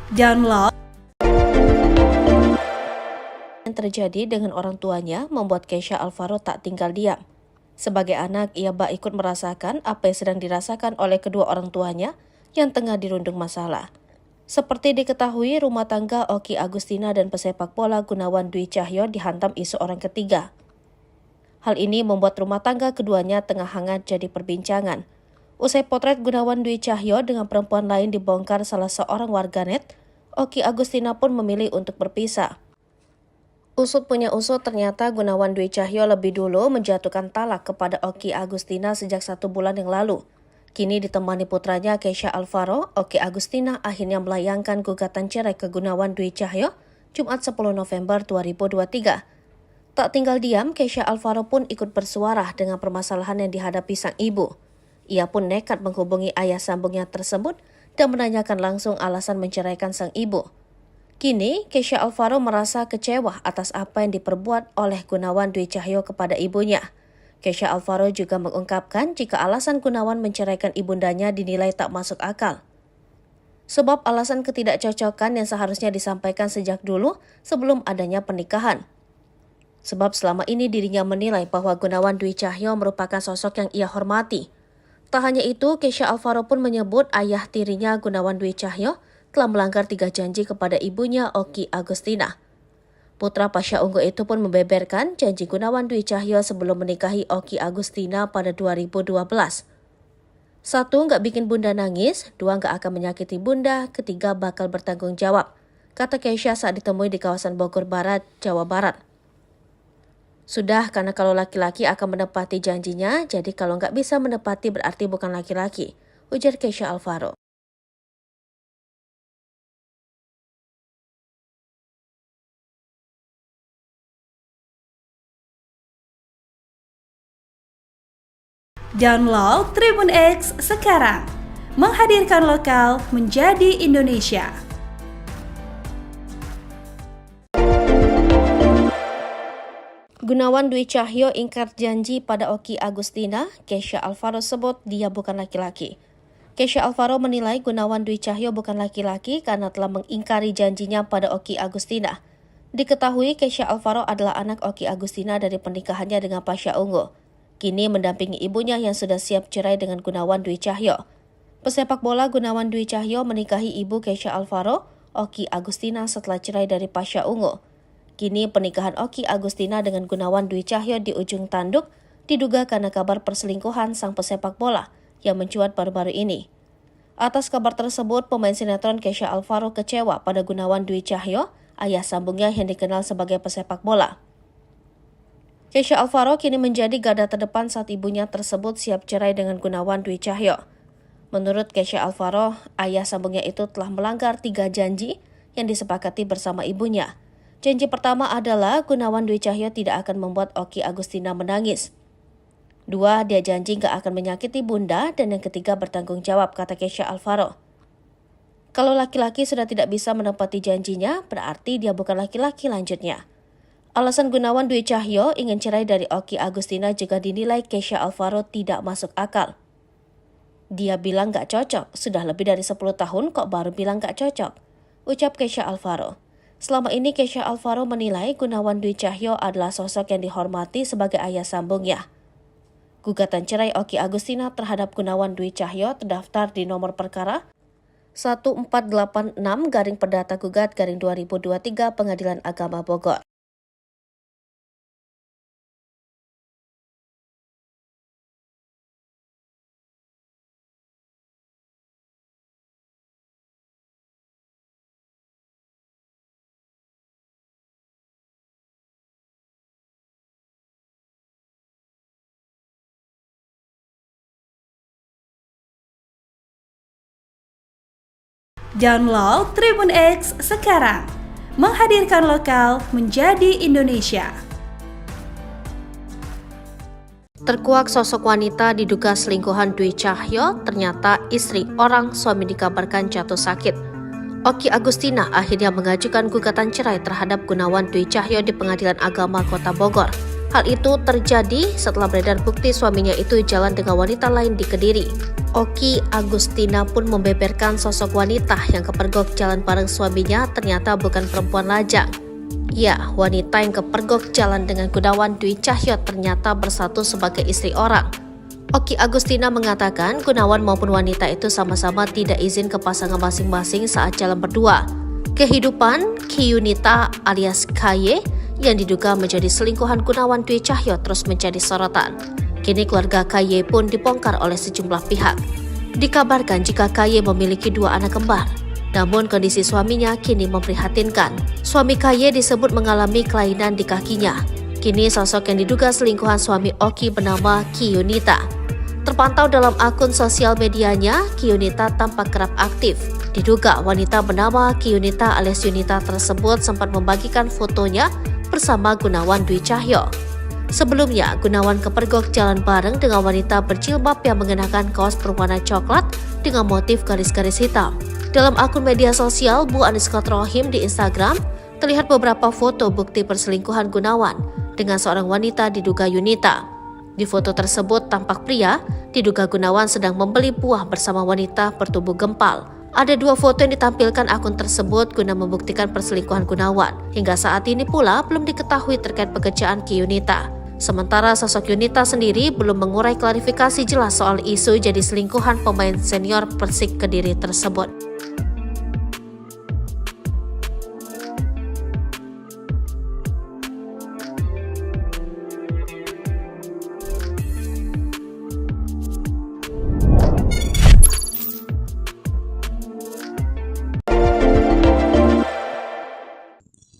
Download yang terjadi dengan orang tuanya membuat Kesha Alvaro tak tinggal diam. Sebagai anak, ia bak ikut merasakan apa yang sedang dirasakan oleh kedua orang tuanya yang tengah dirundung masalah. Seperti diketahui, rumah tangga Oki Agustina dan pesepak bola Gunawan Dwi Cahyo dihantam isu orang ketiga. Hal ini membuat rumah tangga keduanya tengah hangat jadi perbincangan. Usai potret Gunawan Dwi Cahyo dengan perempuan lain dibongkar salah seorang warganet, Oki Agustina pun memilih untuk berpisah. Usut punya usut, ternyata Gunawan Dwi Cahyo lebih dulu menjatuhkan talak kepada Oki Agustina sejak 1 bulan yang lalu. Kini ditemani putranya Kesha Alvaro, Oki Agustina akhirnya melayangkan gugatan cerai ke Gunawan Dwi Cahyo Jumat 10 November 2023. Tak tinggal diam, Kesha Alvaro pun ikut bersuara dengan permasalahan yang dihadapi sang ibu. Ia pun nekat menghubungi ayah sambungnya tersebut dan menanyakan langsung alasan menceraikan sang ibu. Kini, Kesha Alvaro merasa kecewa atas apa yang diperbuat oleh Gunawan Dwi Cahyo kepada ibunya. Kesha Alvaro juga mengungkapkan jika alasan Gunawan menceraikan ibundanya dinilai tak masuk akal. sebab alasan ketidakcocokan yang seharusnya disampaikan sejak dulu sebelum adanya pernikahan. Sebab selama ini dirinya menilai bahwa Gunawan Dwi Cahyo merupakan sosok yang ia hormati. Tak hanya itu, Kesha Alvaro pun menyebut ayah tirinya Gunawan Dwi Cahyo telah melanggar 3 janji kepada ibunya Oki Agustina. Putra Pasha Ungu itu pun membeberkan janji Gunawan Dwi Cahyo sebelum menikahi Oki Agustina pada 2012. 1. Nggak bikin bunda nangis, 2. Nggak akan menyakiti bunda, 3. Bakal bertanggung jawab, kata Kesha saat ditemui di kawasan Bogor Barat, Jawa Barat. Sudah, karena kalau laki-laki akan menepati janjinya, jadi kalau nggak bisa menepati berarti bukan laki-laki, ujar Kesha Alvaro. Download Tribun X sekarang, menghadirkan lokal menjadi Indonesia. Gunawan Dwi Cahyo ingkar janji pada Oki Agustina, Kesha Alvaro sebut dia bukan laki-laki. Kesha Alvaro menilai Gunawan Dwi Cahyo bukan laki-laki karena telah mengingkari janjinya pada Oki Agustina. Diketahui Kesha Alvaro adalah anak Oki Agustina dari pernikahannya dengan Pasha Ungu. Kini mendampingi ibunya yang sudah siap cerai dengan Gunawan Dwi Cahyo. Pesepak bola Gunawan Dwi Cahyo menikahi ibu Kesha Alvaro, Oki Agustina setelah cerai dari Pasha Ungu. Kini pernikahan Oki Agustina dengan Gunawan Dwi Cahyo di ujung tanduk diduga karena kabar perselingkuhan sang pesepak bola yang mencuat baru-baru ini. Atas kabar tersebut, pemain sinetron Kesha Alvaro kecewa pada Gunawan Dwi Cahyo, ayah sambungnya yang dikenal sebagai pesepak bola. Kesha Alvaro kini menjadi garda terdepan saat ibunya tersebut siap cerai dengan Gunawan Dwi Cahyo. Menurut Kesha Alvaro, ayah sambungnya itu telah melanggar 3 janji yang disepakati bersama ibunya. Janji pertama adalah Gunawan Dwi Cahyo tidak akan membuat Oki Agustina menangis. 2, dia janji nggak akan menyakiti bunda, dan yang ketiga bertanggung jawab, kata Kesha Alvaro. Kalau laki-laki sudah tidak bisa menepati janjinya, berarti dia bukan laki-laki, lanjutnya. Alasan Gunawan Dwi Cahyo ingin cerai dari Oki Agustina juga dinilai Kesha Alvaro tidak masuk akal. Dia bilang nggak cocok, sudah lebih dari 10 tahun kok baru bilang nggak cocok, ucap Kesha Alvaro. Selama ini Kesha Alvaro menilai Gunawan Dwi Cahyo adalah sosok yang dihormati sebagai ayah sambungnya. Gugatan cerai Oki Agustina terhadap Gunawan Dwi Cahyo terdaftar di nomor perkara 1486-Perdata Gugat-2023 Pengadilan Agama Bogor. Download Tribun X sekarang, menghadirkan lokal menjadi Indonesia. Terkuak sosok wanita diduga selingkuhan Dwi Cahyo, ternyata istri orang suami dikabarkan jatuh sakit. Oki Agustina akhirnya mengajukan gugatan cerai terhadap Gunawan Dwi Cahyo di Pengadilan Agama Kota Bogor. Hal itu terjadi setelah beredar bukti suaminya itu jalan dengan wanita lain di Kediri. Oki Agustina pun membeberkan sosok wanita yang kepergok jalan bareng suaminya ternyata bukan perempuan lajang. Ya, wanita yang kepergok jalan dengan Gunawan Dwi Cahyo ternyata bersatu sebagai istri orang. Oki Agustina mengatakan Gunawan maupun wanita itu sama-sama tidak izin ke pasangan masing-masing saat jalan berdua. Kehidupan Kiyunita alias KY yang diduga menjadi selingkuhan Gunawan Dwi Cahyo terus menjadi sorotan. Kini keluarga KY pun dibongkar oleh sejumlah pihak. Dikabarkan jika KY memiliki 2 anak kembar. Namun kondisi suaminya kini memprihatinkan. Suami KY disebut mengalami kelainan di kakinya. Kini sosok yang diduga selingkuhan suami Oki bernama Kiyunita. Terpantau dalam akun sosial medianya, Kiyunita tampak kerap aktif. Diduga wanita bernama Kiyunita alias Yunita tersebut sempat membagikan fotonya bersama Gunawan Dwi Cahyo. Sebelumnya, Gunawan kepergok jalan bareng dengan wanita berjilbab yang mengenakan kaos berwarna coklat dengan motif garis-garis hitam. Dalam akun media sosial Bu_Rohim di Instagram, terlihat beberapa foto bukti perselingkuhan Gunawan dengan seorang wanita diduga Yunita. Di foto tersebut tampak pria diduga Gunawan sedang membeli buah bersama wanita bertubuh gempal. Ada 2 foto yang ditampilkan akun tersebut guna membuktikan perselingkuhan Gunawan. Hingga saat ini pula belum diketahui terkait pekerjaan Ki Yunita. Sementara sosok Yunita sendiri belum mengurai klarifikasi jelas soal isu jadi selingkuhan pemain senior Persik Kediri tersebut.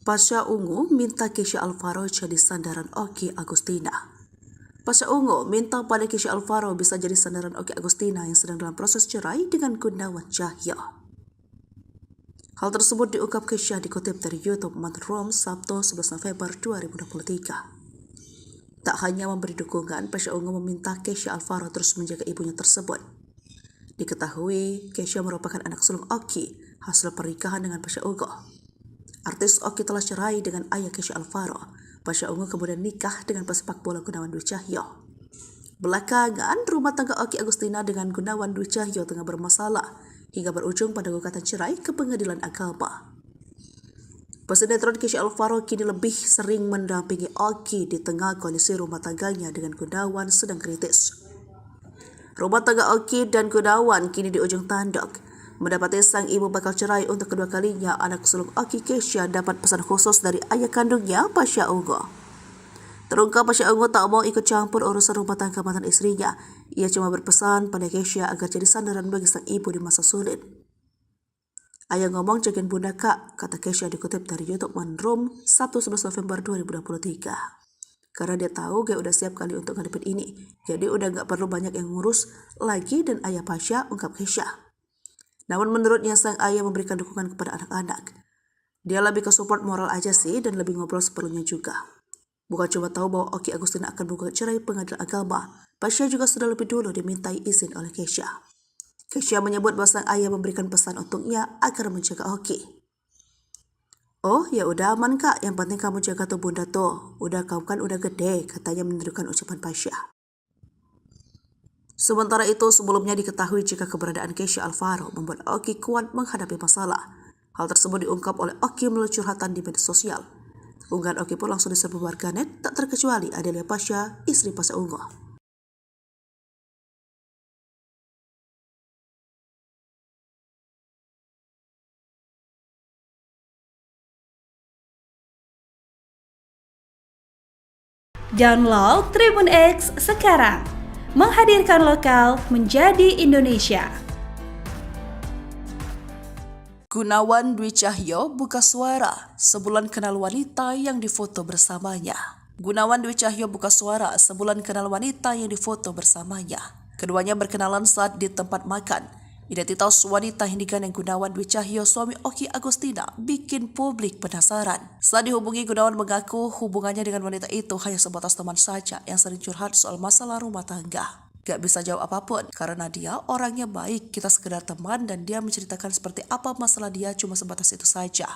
Pasha Ungu minta Kesha Alvaro jadi sandaran Oki Agustina. Pasha Ungu minta pada Kesha Alvaro bisa jadi sandaran Oki Agustina yang sedang dalam proses cerai dengan Gunawan Cahyo. Hal tersebut diungkap Kesha dikutip dari YouTube Manrom Sabtu 11 November 2023. Tak hanya memberi dukungan, Pasha Ungu meminta Kesha Alvaro terus menjaga ibunya tersebut. Diketahui Kesha merupakan anak sulung Oki hasil pernikahan dengan Pasha Ungu. Artis Oki telah cerai dengan ayah Kesha Alvaro. Pasha Ungu kemudian nikah dengan pesepak bola Gunawan Dwi Cahyo. Belakangan, rumah tangga Oki Agustina dengan Gunawan Dwi Cahyo tengah bermasalah hingga berujung pada gugatan cerai ke pengadilan agama. Pesinetron Kesha Alvaro kini lebih sering mendampingi Oki di tengah kondisi rumah tangganya dengan Gunawan sedang kritis. Rumah tangga Oki dan Gunawan kini di ujung tanduk. Mendapati sang ibu bakal cerai untuk kedua kalinya, anak sulung Oki Kesha dapat pesan khusus dari ayah kandungnya, Pasha Ungu. Terungkap Pasha Ungu tak mau ikut campur urusan rumah tangga mantan istrinya. Ia cuma berpesan pada Kesha agar jadi sandaran bagi sang ibu di masa sulit. Ayah ngomong jagain bunda kak, kata Kesha dikutip dari YouTube Manrum Sabtu 11 November 2023. Karena dia tahu gue udah siap kali untuk ngadepin ini, jadi udah gak perlu banyak yang ngurus lagi dan ayah Pasha, ungkap Kesha. Namun menurutnya sang ayah memberikan dukungan kepada anak-anak. Dia lebih ke support moral aja sih dan lebih ngobrol seperlunya juga. Bukan cuma tahu bahwa Oki Agustina akan menggugat cerai pengadilan agama, Pasha juga sudah lebih dulu dimintai izin oleh Kesha. Kesha menyebut bahwa sang ayah memberikan pesan untuknya agar menjaga Oki. Oh ya udah aman kak, yang penting kamu jaga tuh bunda tuh. Udah kamu kan udah gede, katanya menirukan ucapan Pasha. Sementara itu, sebelumnya diketahui jika keberadaan Kesha Alvaro membuat Oki kuat menghadapi masalah. Hal tersebut diungkap oleh Oki melalui curhatan di media sosial. Unggahan Oki pun langsung diserbu warganet, tak terkecuali Adelia Pasha, istri Pasha Ungu. Download Tribun X sekarang. Menghadirkan lokal menjadi Indonesia. Gunawan Dwi Cahyo buka suara sebulan kenal wanita yang difoto bersamanya. Gunawan Dwi Cahyo buka suara sebulan kenal wanita yang difoto bersamanya. Keduanya berkenalan saat di tempat makan. Identitas wanita yang digandeng Gunawan Dwi Cahyo, suami Oki Agustina, bikin publik penasaran. Saat dihubungi, Gunawan mengaku hubungannya dengan wanita itu hanya sebatas teman saja yang sering curhat soal masalah rumah tangga. Gak bisa jawab apapun karena dia orangnya baik, kita sekedar teman dan dia menceritakan seperti apa masalah dia cuma sebatas itu saja.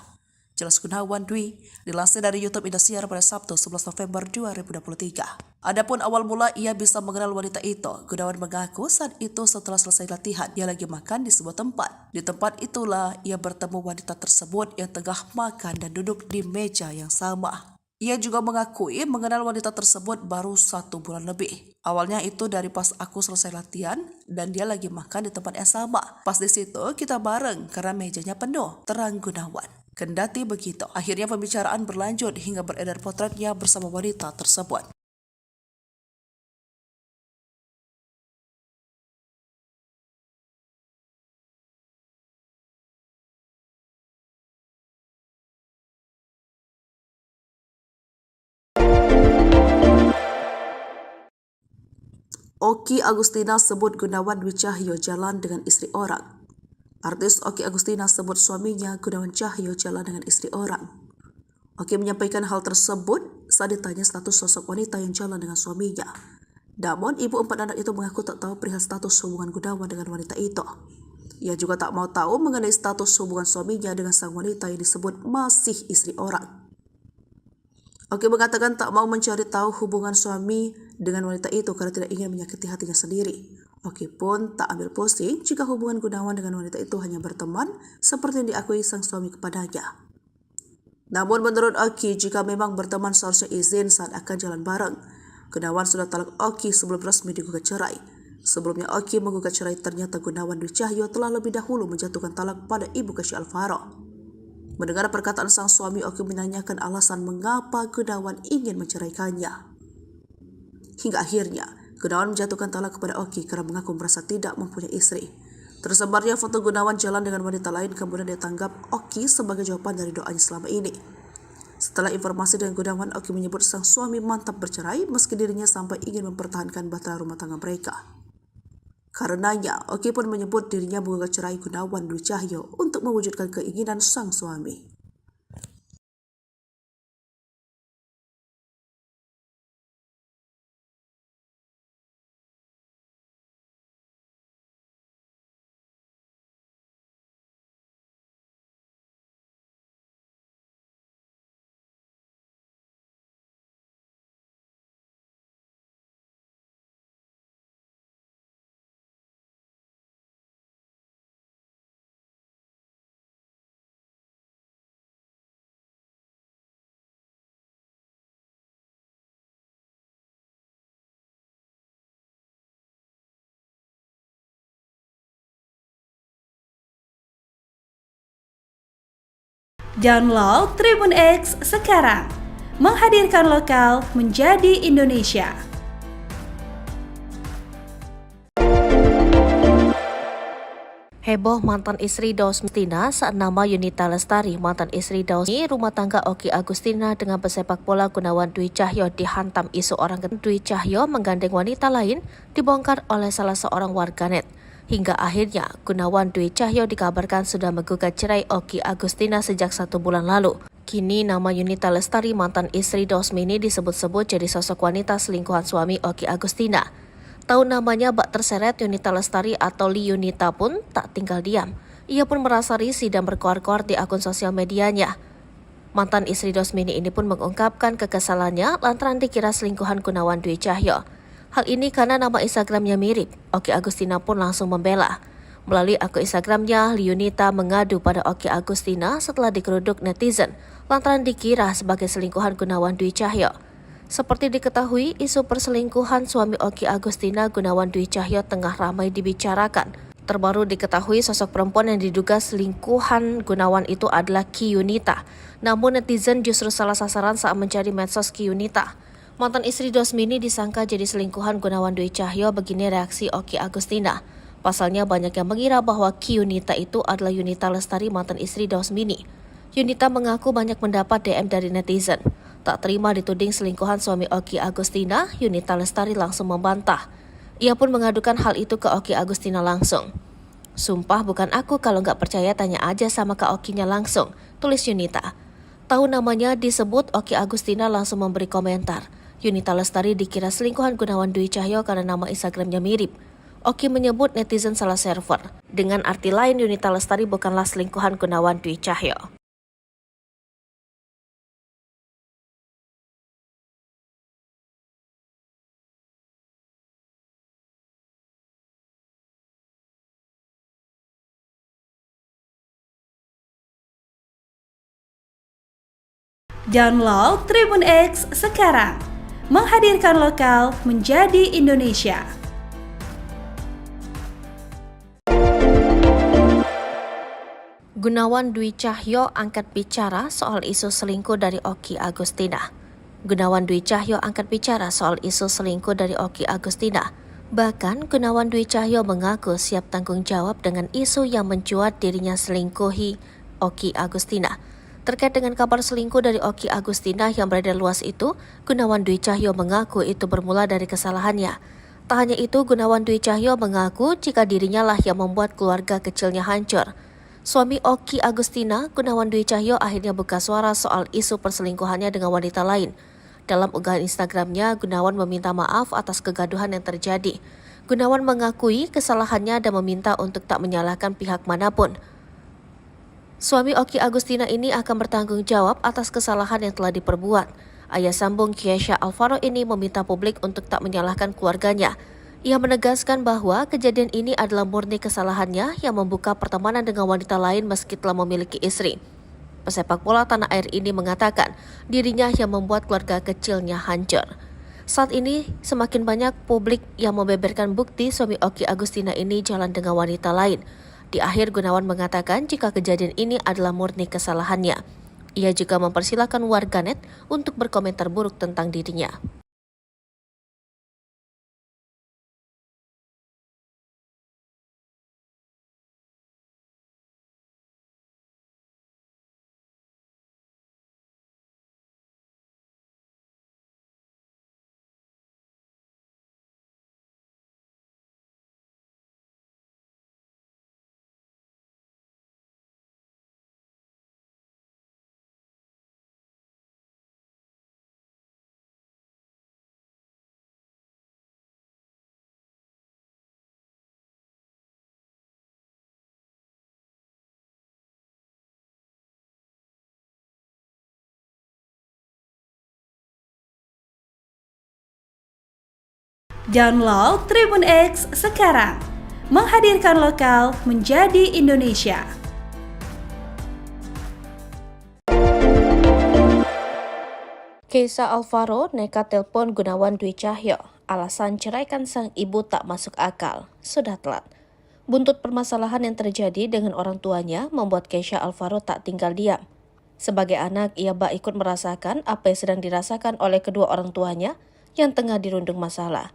Jelas Gunawan Dwi, dilansir dari YouTube Indosiar pada Sabtu 11 November 2023. Adapun awal mula ia bisa mengenal wanita itu, Gunawan mengaku saat itu setelah selesai latihan, ia lagi makan di sebuah tempat. Di tempat itulah ia bertemu wanita tersebut yang tengah makan dan duduk di meja yang sama. Ia juga mengakui mengenal wanita tersebut baru 1 bulan lebih. Awalnya itu dari pas aku selesai latihan dan dia lagi makan di tempat yang sama. Pas di situ kita bareng karena mejanya penuh, terang Gunawan. Kendati begitu, akhirnya pembicaraan berlanjut hingga beredar potretnya bersama wanita tersebut. Oki Agustina sebut Gunawan Dwi Cahyo jalan dengan istri orang. Artis Oki Agustina sebut suaminya Gunawan Cahyo jalan dengan istri orang. Oki menyampaikan hal tersebut saat ditanya status sosok wanita yang jalan dengan suaminya. Namun, ibu 4 anak itu mengaku tak tahu perihal status hubungan Gunawan dengan wanita itu. Ia juga tak mau tahu mengenai status hubungan suaminya dengan sang wanita yang disebut masih istri orang. Oki mengatakan tak mau mencari tahu hubungan suami dengan wanita itu karena tidak ingin menyakiti hatinya sendiri. Oki pun tak ambil pusing jika hubungan Gunawan dengan wanita itu hanya berteman seperti yang diakui sang suami kepadanya. Namun menurut Oki, jika memang berteman seharusnya izin saat akan jalan bareng. Gunawan sudah talak Oki sebelum resmi digugat cerai. Sebelumnya Oki menggugat cerai, ternyata Gunawan Dwi Cahyo telah lebih dahulu menjatuhkan talak pada ibu Kasih Alvaro. Mendengar perkataan sang suami, Oki menanyakan alasan mengapa Gunawan ingin menceraikannya. Hingga akhirnya, Gunawan menjatuhkan talak kepada Oki karena mengaku merasa tidak mempunyai istri. Tersebarnya foto Gunawan jalan dengan wanita lain kemudian ditanggap Oki sebagai jawaban dari doanya selama ini. Setelah informasi dengan Gunawan, Oki menyebut sang suami mantap bercerai meski dirinya sampai ingin mempertahankan bahtera rumah tangga mereka. Karenanya, Oki pun menyebut dirinya menggugat cerai Gunawan Dwi Cahyo untuk mewujudkan keinginan sang suami. Download Tribun X sekarang, menghadirkan lokal menjadi Indonesia. Heboh mantan istri Daus Agustina saat nama Yunita Lestari, mantan istri Daus rumah tangga Oki Agustina dengan pesepak bola Gunawan Dwi Cahyo dihantam isu orang Dwi Cahyo menggandeng wanita lain dibongkar oleh salah seorang warganet. Hingga akhirnya Gunawan Dwi Cahyo dikabarkan sudah menggugat cerai Oki Agustina sejak 1 bulan lalu. Kini nama Yunita Lestari, mantan istri Daus disebut-sebut jadi sosok wanita selingkuhan suami Oki Agustina. Tahu namanya bak terseret Yunita Lestari atau Li Yunita pun tak tinggal diam. Ia pun merasa risih dan berkoar-koar di akun sosial medianya. Mantan istri Daus ini pun mengungkapkan kekesalannya lantaran dikira selingkuhan Gunawan Dwi Cahyo. Hal ini karena nama Instagramnya mirip. Oki Agustina pun langsung membela. Melalui akun Instagramnya, Li Yunita mengadu pada Oki Agustina setelah digeruduk netizen lantaran dikira sebagai selingkuhan Gunawan Dwi Cahyo. Seperti diketahui, isu perselingkuhan suami Oki Agustina, Gunawan Dwi Cahyo tengah ramai dibicarakan. Terbaru diketahui sosok perempuan yang diduga selingkuhan Gunawan itu adalah Ki Yunita. Namun netizen justru salah sasaran saat mencari medsos Ki Yunita. Mantan istri Daus disangka jadi selingkuhan Gunawan Dwi Cahyo, begini reaksi Oki Agustina. Pasalnya banyak yang mengira bahwa Ki Yunita itu adalah Yunita Lestari, mantan istri Daus. Yunita mengaku banyak mendapat DM dari netizen. Tak terima dituding selingkuhan suami Oki Agustina, Yunita Lestari langsung membantah. Ia pun mengadukan hal itu ke Oki Agustina langsung. "Sumpah bukan aku, kalau nggak percaya tanya aja sama Kak Okinya langsung," tulis Yunita. Tahu namanya disebut, Oki Agustina langsung memberi komentar. Yunita Lestari dikira selingkuhan Gunawan Dwi Cahyo karena nama Instagramnya mirip. Oki menyebut netizen salah server. Dengan arti lain, Yunita Lestari bukanlah selingkuhan Gunawan Dwi Cahyo. Download Tribun X sekarang, menghadirkan lokal menjadi Indonesia. Gunawan Dwi Cahyo angkat bicara soal isu selingkuh dari Oki Agustina. Gunawan Dwi Cahyo angkat bicara soal isu selingkuh dari Oki Agustina. Bahkan Gunawan Dwi Cahyo mengaku siap tanggung jawab dengan isu yang mencuat dirinya selingkuhi Oki Agustina. Terkait dengan kabar selingkuh dari Oki Agustina yang beredar luas itu, Gunawan Dwi Cahyo mengaku itu bermula dari kesalahannya. Tak hanya itu, Gunawan Dwi Cahyo mengaku jika dirinya lah yang membuat keluarga kecilnya hancur. Suami Oki Agustina, Gunawan Dwi Cahyo, akhirnya buka suara soal isu perselingkuhannya dengan wanita lain. Dalam unggahan Instagramnya, Gunawan meminta maaf atas kegaduhan yang terjadi. Gunawan mengakui kesalahannya dan meminta untuk tak menyalahkan pihak manapun. Suami Oki Agustina ini akan bertanggung jawab atas kesalahan yang telah diperbuat. Ayah sambung Kasih Alvaro ini meminta publik untuk tak menyalahkan keluarganya. Ia menegaskan bahwa kejadian ini adalah murni kesalahannya yang membuka pertemanan dengan wanita lain meski telah memiliki istri. Pesepak bola tanah air ini mengatakan dirinya yang membuat keluarga kecilnya hancur. Saat ini, semakin banyak publik yang membeberkan bukti suami Oki Agustina ini jalan dengan wanita lain. Di akhir, Gunawan mengatakan jika kejadian ini adalah murni kesalahannya. Ia juga mempersilahkan warganet untuk berkomentar buruk tentang dirinya. Download Tribun X sekarang, menghadirkan lokal menjadi Indonesia. Keisha Alvaro nekat telepon Gunawan Dwi Cahyo, alasan ceraikan sang ibu tak masuk akal, sudah telat. Buntut permasalahan yang terjadi dengan orang tuanya membuat Keisha Alvaro tak tinggal diam. Sebagai anak, ia bak ikut merasakan apa yang sedang dirasakan oleh kedua orang tuanya yang tengah dirundung masalah.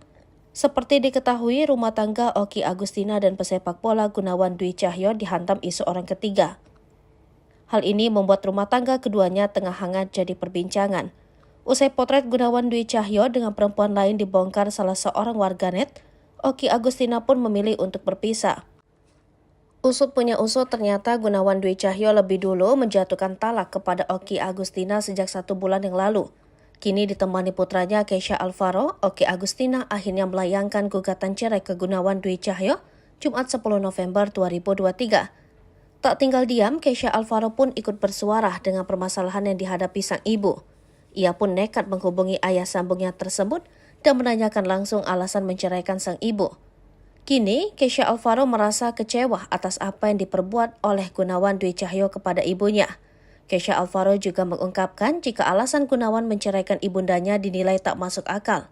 Seperti diketahui, rumah tangga Oki Agustina dan pesepak bola Gunawan Dwi Cahyo dihantam isu orang ketiga. Hal ini membuat rumah tangga keduanya tengah hangat jadi perbincangan. Usai potret Gunawan Dwi Cahyo dengan perempuan lain dibongkar salah seorang warganet, Oki Agustina pun memilih untuk berpisah. Usut punya usut, ternyata Gunawan Dwi Cahyo lebih dulu menjatuhkan talak kepada Oki Agustina sejak 1 bulan yang lalu. Kini ditemani putranya Keisha Alvaro, Oki Agustina akhirnya melayangkan gugatan cerai ke Gunawan Dwi Cahyo Jumat 10 November 2023. Tak tinggal diam, Keisha Alvaro pun ikut bersuara dengan permasalahan yang dihadapi sang ibu. Ia pun nekat menghubungi ayah sambungnya tersebut dan menanyakan langsung alasan menceraikan sang ibu. Kini, Keisha Alvaro merasa kecewa atas apa yang diperbuat oleh Gunawan Dwi Cahyo kepada ibunya. Keisha Alvaro juga mengungkapkan jika alasan Gunawan menceraikan ibundanya dinilai tak masuk akal.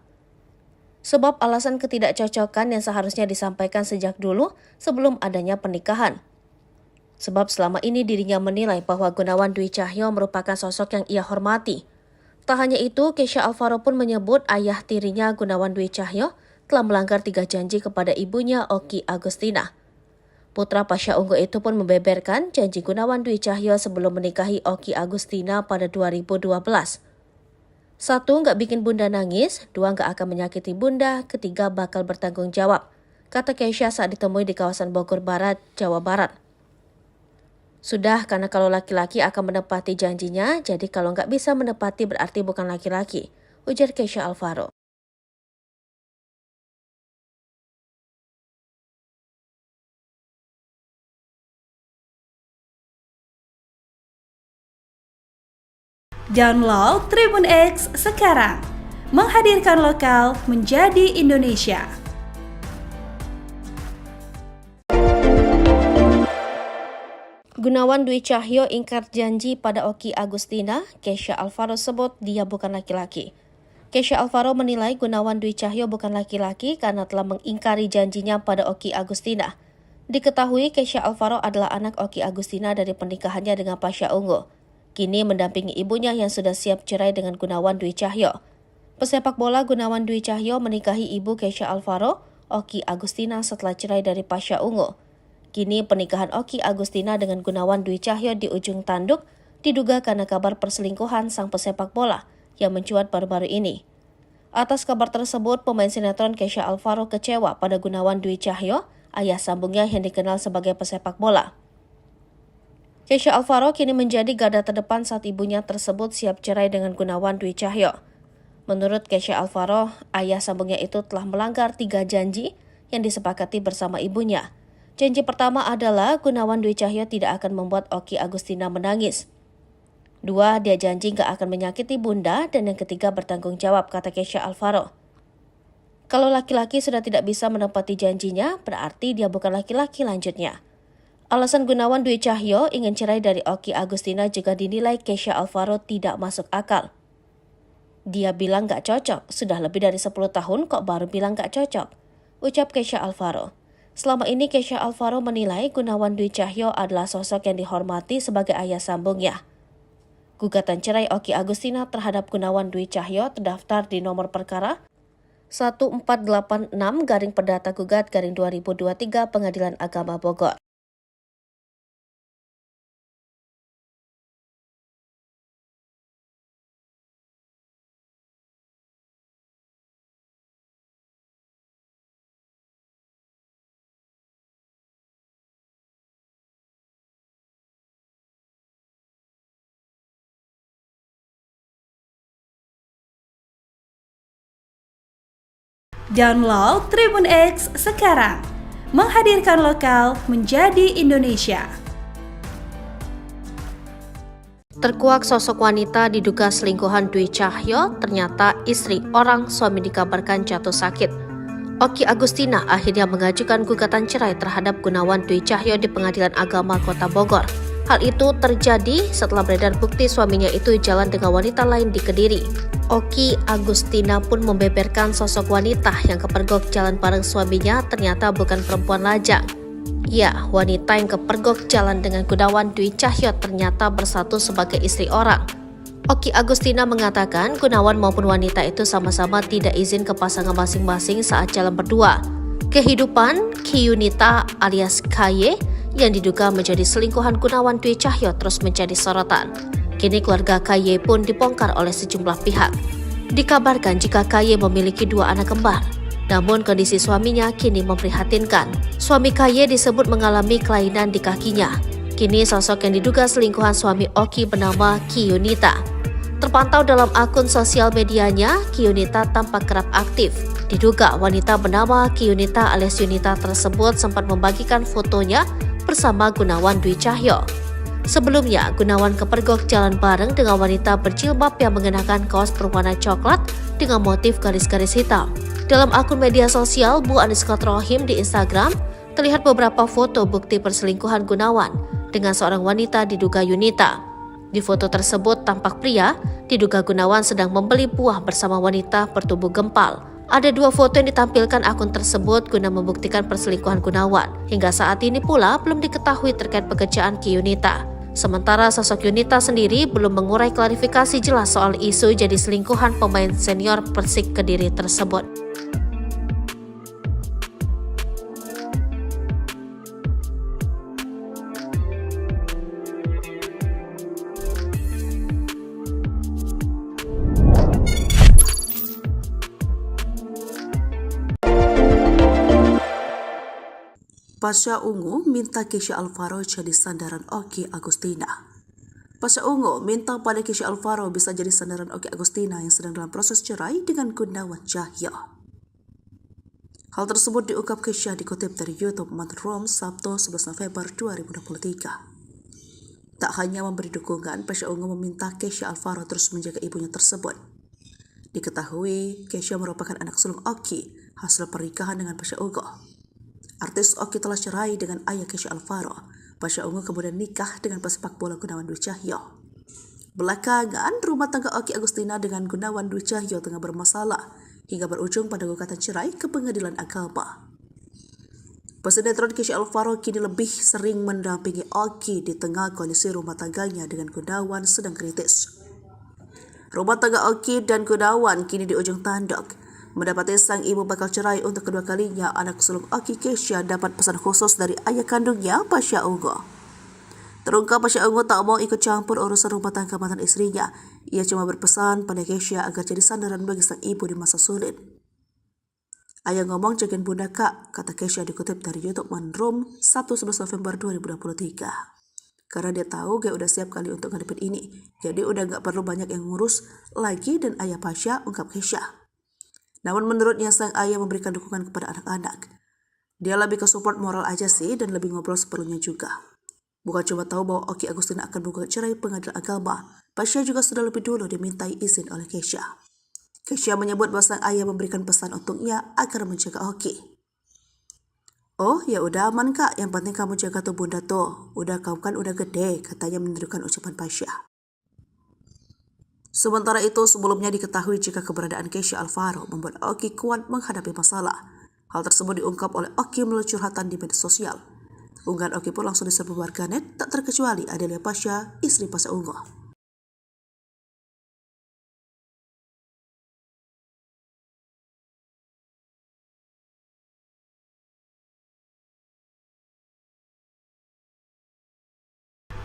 Sebab alasan ketidakcocokan yang seharusnya disampaikan sejak dulu sebelum adanya pernikahan. Sebab selama ini dirinya menilai bahwa Gunawan Dwi Cahyo merupakan sosok yang ia hormati. Tak hanya itu, Keisha Alvaro pun menyebut ayah tirinya Gunawan Dwi Cahyo telah melanggar 3 janji kepada ibunya Oki Agustina. Putra Pasha Ungu itu pun membeberkan janji Gunawan Dwi Cahyo sebelum menikahi Oki Agustina pada 2012. 1, nggak bikin bunda nangis. 2, nggak akan menyakiti bunda. 3, bakal bertanggung jawab, kata Keisha saat ditemui di kawasan Bogor Barat, Jawa Barat. Sudah, karena kalau laki-laki akan menepati janjinya, jadi kalau nggak bisa menepati berarti bukan laki-laki, ujar Keisha Alvaro. Download Tribun X sekarang, menghadirkan lokal menjadi Indonesia. Gunawan Dwi Cahyo ingkar janji pada Oki Agustina. Keisha Alvaro sebut dia bukan laki-laki. Keisha Alvaro menilai Gunawan Dwi Cahyo bukan laki-laki karena telah mengingkari janjinya pada Oki Agustina. Diketahui Keisha Alvaro adalah anak Oki Agustina dari pernikahannya dengan Pasha Ungu. Kini mendampingi ibunya yang sudah siap cerai dengan Gunawan Dwi Cahyo. Pesepak bola Gunawan Dwi Cahyo menikahi ibu Keisha Alvaro, Oki Agustina setelah cerai dari Pasha Ungu. Kini pernikahan Oki Agustina dengan Gunawan Dwi Cahyo di ujung tanduk diduga karena kabar perselingkuhan sang pesepak bola yang mencuat baru-baru ini. Atas kabar tersebut, pemain sinetron Keisha Alvaro kecewa pada Gunawan Dwi Cahyo, ayah sambungnya yang dikenal sebagai pesepak bola. Keisha Alvaro kini menjadi garda terdepan saat ibunya tersebut siap cerai dengan Gunawan Dwi Cahyo. Menurut Keisha Alvaro, ayah sambungnya itu telah melanggar 3 janji yang disepakati bersama ibunya. Janji pertama adalah Gunawan Dwi Cahyo tidak akan membuat Oki Agustina menangis. 2, dia janji gak akan menyakiti bunda. Dan yang ketiga bertanggung jawab, kata Keisha Alvaro. Kalau laki-laki sudah tidak bisa menepati janjinya, berarti dia bukan laki-laki lanjutnya. Alasan Gunawan Dwi Cahyo ingin cerai dari Oki Agustina juga dinilai Kesha Alvaro tidak masuk akal. Dia bilang gak cocok, sudah lebih dari 10 tahun kok baru bilang gak cocok, ucap Kesha Alvaro. Selama ini Kesha Alvaro menilai Gunawan Dwi Cahyo adalah sosok yang dihormati sebagai ayah sambungnya. Gugatan cerai Oki Agustina terhadap Gunawan Dwi Cahyo terdaftar di nomor perkara 1486-Perdata Gugat-2023 Pengadilan Agama Bogor. Download Tribun X sekarang, menghadirkan lokal menjadi Indonesia. Terkuak sosok wanita diduga selingkuhan Dwi Cahyo, ternyata istri orang suami dikabarkan jatuh sakit. Oki Agustina akhirnya mengajukan gugatan cerai terhadap Gunawan Dwi Cahyo di Pengadilan Agama Kota Bogor. Hal itu terjadi setelah beredar bukti suaminya itu jalan dengan wanita lain di Kediri. Oki Agustina pun membeberkan sosok wanita yang kepergok jalan bareng suaminya ternyata bukan perempuan lajang. Ya, wanita yang kepergok jalan dengan Gunawan Dwi Cahyo ternyata bersatu sebagai istri orang. Oki Agustina mengatakan Gunawan maupun wanita itu sama-sama tidak izin ke pasangan masing-masing saat jalan berdua. Kehidupan Kiyunita alias KY yang diduga menjadi selingkuhan Gunawan Dwi Cahyo terus menjadi sorotan. Kini keluarga KY pun dibongkar oleh sejumlah pihak. Dikabarkan jika KY memiliki 2 anak kembar. Namun kondisi suaminya kini memprihatinkan. Suami KY disebut mengalami kelainan di kakinya. Kini sosok yang diduga selingkuhan suami Oki bernama Kiyunita. Terpantau dalam akun sosial medianya, Kiyunita tampak kerap aktif. Diduga wanita bernama Kiyunita alias Yunita tersebut sempat membagikan fotonya bersama Gunawan Dwi Cahyo. Sebelumnya, Gunawan kepergok jalan bareng dengan wanita berjilbab yang mengenakan kaos berwarna coklat dengan motif garis-garis hitam. Dalam akun media sosial Bu_Rohim di Instagram, terlihat beberapa foto bukti perselingkuhan Gunawan dengan seorang wanita diduga Yunita. Di foto tersebut tampak pria diduga Gunawan sedang membeli buah bersama wanita bertubuh gempal. Ada 2 foto yang ditampilkan akun tersebut guna membuktikan perselingkuhan Gunawan. Hingga saat ini pula belum diketahui terkait pekerjaan Kiyunita. Sementara sosok Yunita sendiri belum mengurai klarifikasi jelas soal isu jadi selingkuhan pemain senior Persik Kediri tersebut. Pasha Ungu minta Kesha Alvaro jadi sandaran Oki Agustina. Pasha Ungu minta pada Kesha Alvaro bisa jadi sandaran Oki Agustina yang sedang dalam proses cerai dengan Gunawan Cahyo. Hal tersebut diungkap Kesha dikutip dari YouTube Room Sabtu 11 November 2023. Tak hanya memberi dukungan, Pasha Ungu meminta Kesha Alvaro terus menjaga ibunya tersebut. Diketahui, Kesha merupakan anak sulung Oki hasil pernikahan dengan Pasha Ungu. Artis Oki telah cerai dengan ayah Kesha Alvaro. Pasha Ungu kemudian nikah dengan pesepak bola Gunawan Dwi Cahyo. Belakangan, rumah tangga Oki Agustina dengan Gunawan Dwi Cahyo tengah bermasalah hingga berujung pada gugatan cerai ke Pengadilan Agama. Pesinetron Kesha Alvaro kini lebih sering mendampingi Oki di tengah kondisi rumah tangganya dengan Gunawan sedang kritis. Rumah tangga Oki dan Gunawan kini di ujung tanduk. Mendapati sang ibu bakal cerai untuk kedua kalinya, anak sulung Oki Kesha dapat pesan khusus dari ayah kandungnya, Pasha Ungu. Terungkap Pasha Ungu tak mau ikut campur urusan rumah tangga mantan istrinya. Ia cuma berpesan pada Kesha agar jadi sandaran bagi sang ibu di masa sulit. Ayah ngomong jagain bunda kak, kata Kesha dikutip dari YouTube Room Sabtu 11 November 2023. Karena dia tahu gue udah siap kali untuk ngadepin ini, jadi udah gak perlu banyak yang ngurus lagi dan ayah Pasha, ungkap Kesha. Namun menurutnya sang ayah memberikan dukungan kepada anak-anak. Dia lebih ke support moral aja sih dan lebih ngobrol seperlunya juga. Bukan cuma tahu bahwa Oki Agustina akan menggugat cerai Pengadilan Agama, Pasha juga sudah lebih dulu dimintai izin oleh Kesha. Kesha menyebut bahwa sang ayah memberikan pesan untuknya agar menjaga Oki. "Oh, ya udah aman kak, yang penting kamu jaga tuh bunda tuh. Udah kamu kan udah gede," katanya menirukan ucapan Pasha. Sementara itu, sebelumnya diketahui jika keberadaan Kesha Alvaro membuat Oki kuat menghadapi masalah. Hal tersebut diungkap oleh Oki melalui curhatan di media sosial. Unggahan Oki pun langsung diserbu warganet, tak terkecuali Adelia Pasha, istri Pasha Ungu.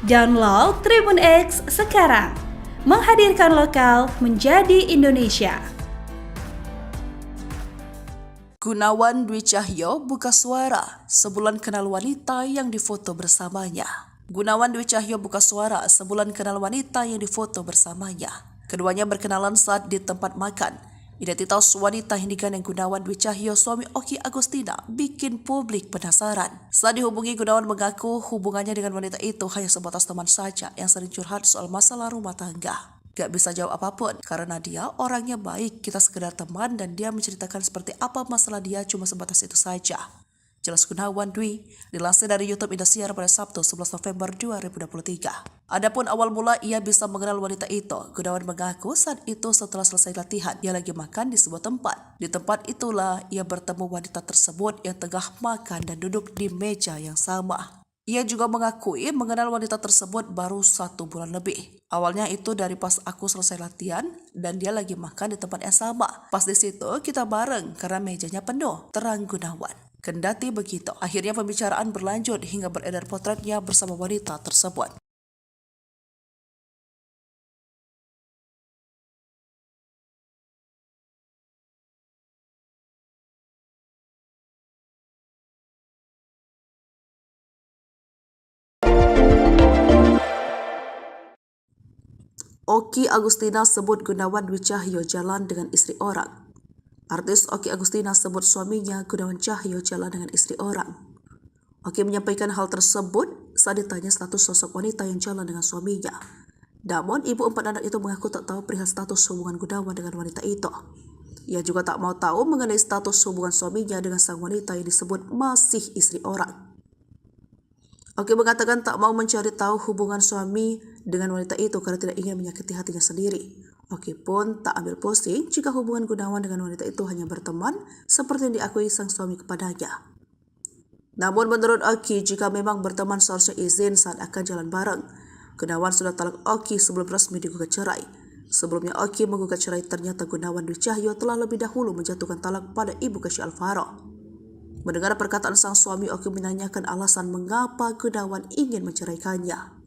Download Tribun X sekarang, menghadirkan lokal menjadi Indonesia. Gunawan Dwi Cahyo buka suara sebulan kenal wanita yang difoto bersamanya. Gunawan Dwi Cahyo buka suara sebulan kenal wanita yang difoto bersamanya. Keduanya berkenalan saat di tempat makan. Identitas wanita yang digandeng Gunawan Dwi Cahyo, suami Oki Agustina, bikin publik penasaran. Saat dihubungi, Gunawan mengaku hubungannya dengan wanita itu hanya sebatas teman saja yang sering curhat soal masalah rumah tangga. Gak bisa jawab apapun karena dia orangnya baik, kita sekedar teman dan dia menceritakan seperti apa masalah dia cuma sebatas itu saja. Jelas Gunawan Dwi, dilansir dari YouTube Indosiar pada Sabtu 11 November 2023. Adapun awal mula ia bisa mengenal wanita itu, Gunawan mengaku saat itu setelah selesai latihan, ia lagi makan di sebuah tempat. Di tempat itulah ia bertemu wanita tersebut yang tengah makan dan duduk di meja yang sama. Ia juga mengakui mengenal wanita tersebut baru 1 bulan lebih. Awalnya itu dari pas aku selesai latihan dan dia lagi makan di tempat yang sama. Pas di situ kita bareng karena mejanya penuh, terang Gunawan. Kendati begitu, akhirnya pembicaraan berlanjut hingga beredar potretnya bersama wanita tersebut. Oki Agustina sebut Gunawan Dwi Cahyo jalan dengan istri orang. Artis Oki Agustina sebut suaminya Gunawan Cahyo jalan dengan istri orang. Oki menyampaikan hal tersebut saat ditanya status sosok wanita yang jalan dengan suaminya. Namun, ibu 4 anak itu mengaku tak tahu perihal status hubungan Gunawan dengan wanita itu. Ia juga tak mau tahu mengenai status hubungan suaminya dengan sang wanita yang disebut masih istri orang. Oki mengatakan tak mau mencari tahu hubungan suami dengan wanita itu karena tidak ingin menyakiti hatinya sendiri. Oki pun tak ambil pusing jika hubungan Gunawan dengan wanita itu hanya berteman seperti yang diakui sang suami kepadanya. Namun menurut Oki, jika memang berteman seharusnya izin saat akan jalan bareng. Gunawan sudah talak Oki sebelum resmi digugat cerai. Sebelumnya Oki menggugat cerai, ternyata Gunawan Dwi Cahyo telah lebih dahulu menjatuhkan talak pada ibu Kesha Alvaro. Mendengar perkataan sang suami, Oki menanyakan alasan mengapa Gunawan ingin menceraikannya.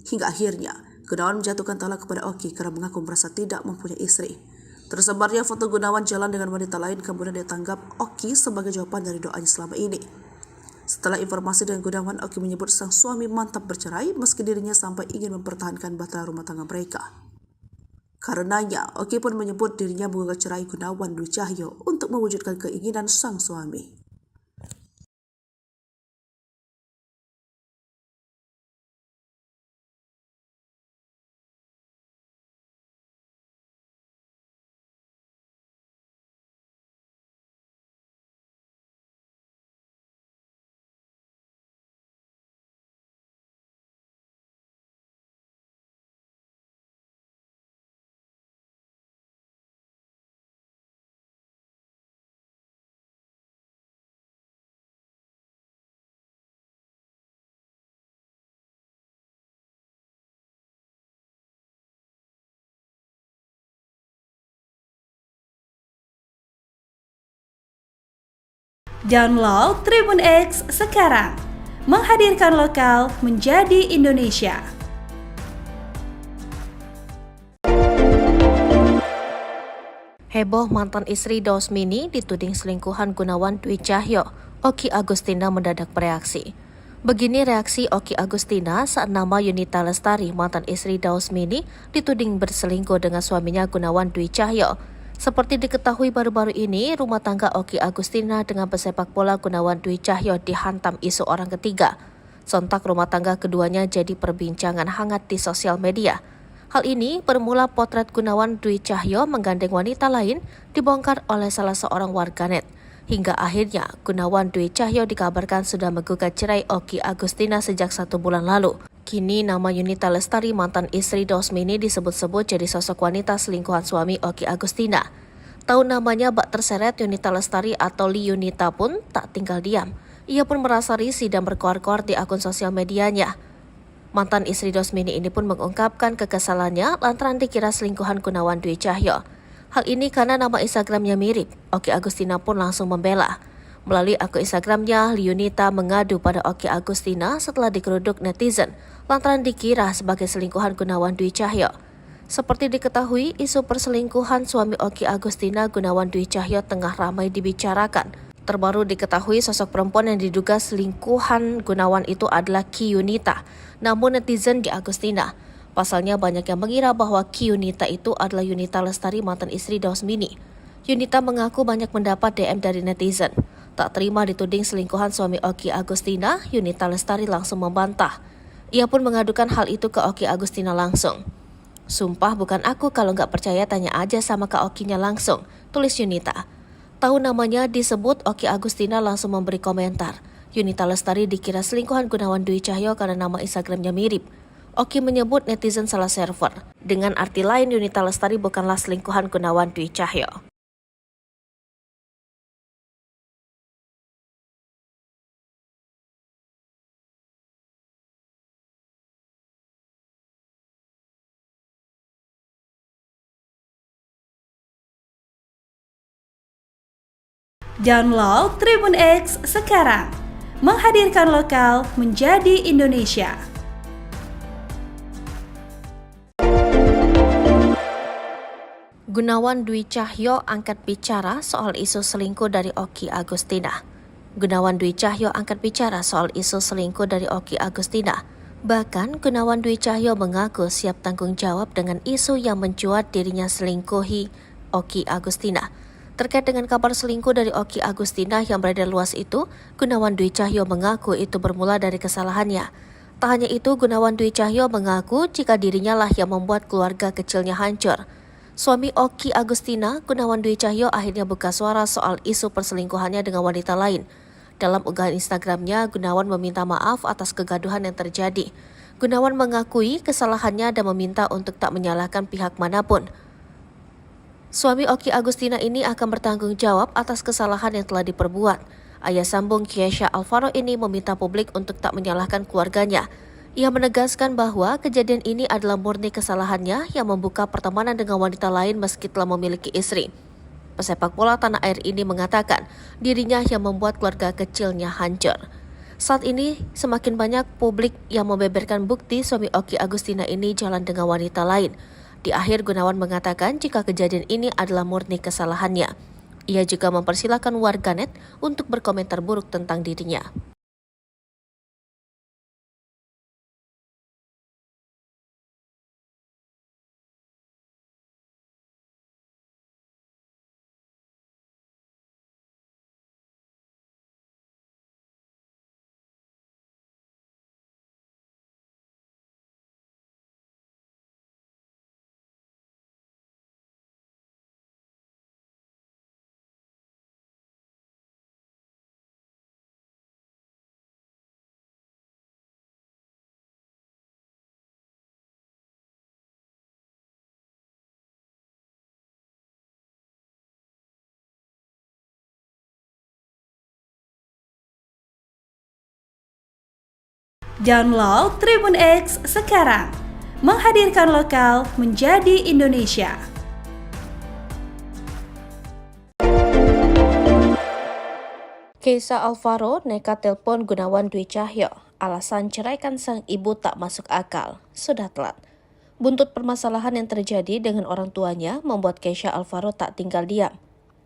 Hingga akhirnya, Gunawan menjatuhkan talak kepada Oki karena mengaku merasa tidak mempunyai istri. Tersebarnya foto Gunawan jalan dengan wanita lain kemudian ditanggap Oki sebagai jawaban dari doanya selama ini. Setelah informasi dengan Gunawan, Oki menyebut sang suami mantap bercerai meski dirinya sampai ingin mempertahankan bahtera rumah tangga mereka. Karenanya, Oki pun menyebut dirinya menggugat cerai Gunawan Dwi Cahyo untuk mewujudkan keinginan sang suami. Download Tribun X sekarang, menghadirkan lokal menjadi Indonesia. Heboh mantan istri Dausmini dituding selingkuhan Gunawan Dwi Cahyo, Oki Agustina mendadak bereaksi. Begini reaksi Oki Agustina saat nama Yunita Lestari, mantan istri Dausmini, dituding berselingkuh dengan suaminya Gunawan Dwi Cahyo. Seperti diketahui baru-baru ini, rumah tangga Oki Agustina dengan pesepak bola Gunawan Dwi Cahyo dihantam isu orang ketiga. Sontak rumah tangga keduanya jadi perbincangan hangat di sosial media. Hal ini bermula potret Gunawan Dwi Cahyo menggandeng wanita lain dibongkar oleh salah seorang warganet. Hingga akhirnya Gunawan Dwi Cahyo dikabarkan sudah menggugat cerai Oki Agustina sejak 1 bulan lalu. Kini nama Yunita Lestari, mantan istri Dausmini, disebut-sebut jadi sosok wanita selingkuhan suami Oki Agustina. Tahu namanya bak terseret Yunita Lestari atau Li Yunita pun tak tinggal diam. Ia pun merasa risih dan berkoar-koar di akun sosial medianya. Mantan istri Dausmini ini pun mengungkapkan kekesalannya lantaran dikira selingkuhan Gunawan Dwi Cahyo. Hal ini karena nama Instagramnya mirip. Oki Agustina pun langsung membela. Melalui akun Instagramnya, Yunita mengadu pada Oki Agustina setelah digeruduk netizen lantaran dikira sebagai selingkuhan Gunawan Dwi Cahyo. Seperti diketahui, isu perselingkuhan suami Oki Agustina, Gunawan Dwi Cahyo, tengah ramai dibicarakan. Terbaru diketahui sosok perempuan yang diduga selingkuhan Gunawan itu adalah Ki Yunita, namun netizen di Agustina. Pasalnya banyak yang mengira bahwa Ki Yunita itu adalah Yunita Lestari, mantan istri Dausmini. Yunita mengaku banyak mendapat DM dari netizen. Tak terima dituding selingkuhan suami Oki Agustina, Yunita Lestari langsung membantah. Ia pun mengadukan hal itu ke Oki Agustina langsung. "Sumpah bukan aku, kalau nggak percaya tanya aja sama Kak Okinya langsung," tulis Yunita. Tahu namanya disebut, Oki Agustina langsung memberi komentar. Yunita Lestari dikira selingkuhan Gunawan Dwi Cahyo karena nama Instagramnya mirip. Oki menyebut netizen salah server. Dengan arti lain, Yunita Lestari bukanlah selingkuhan Gunawan Dwi Cahyo. Download Tribun X sekarang, menghadirkan lokal menjadi Indonesia. Gunawan Dwi Cahyo angkat bicara soal isu selingkuh dari Oki Agustina. Gunawan Dwi Cahyo angkat bicara soal isu selingkuh dari Oki Agustina. Bahkan Gunawan Dwi Cahyo mengaku siap tanggung jawab dengan isu yang mencuat dirinya selingkuhi Oki Agustina. Terkait dengan kabar selingkuh dari Oki Agustina yang beredar luas itu, Gunawan Dwi Cahyo mengaku itu bermula dari kesalahannya. Tak hanya itu, Gunawan Dwi Cahyo mengaku jika dirinya lah yang membuat keluarga kecilnya hancur. Suami Oki Agustina, Gunawan Dwi Cahyo, akhirnya buka suara soal isu perselingkuhannya dengan wanita lain. Dalam unggahan Instagramnya, Gunawan meminta maaf atas kegaduhan yang terjadi. Gunawan mengakui kesalahannya dan meminta untuk tak menyalahkan pihak manapun. Suami Oki Agustina ini akan bertanggung jawab atas kesalahan yang telah diperbuat. Ayah sambung Keisha Alvaro ini meminta publik untuk tak menyalahkan keluarganya. Ia menegaskan bahwa kejadian ini adalah murni kesalahannya yang membuka pertemanan dengan wanita lain meski telah memiliki istri. Pesepak bola tanah air ini mengatakan dirinya yang membuat keluarga kecilnya hancur. Saat ini semakin banyak publik yang membeberkan bukti suami Oki Agustina ini jalan dengan wanita lain. Di akhir, Gunawan mengatakan jika kejadian ini adalah murni kesalahannya. Ia juga mempersilahkan warganet untuk berkomentar buruk tentang dirinya. Download Tribun X sekarang, menghadirkan lokal menjadi Indonesia. Keisha Alvaro nekat telepon Gunawan Dwi Cahyo. Alasan ceraikan sang ibu tak masuk akal. Sudah telat. Buntut permasalahan yang terjadi dengan orang tuanya membuat Keisha Alvaro tak tinggal diam.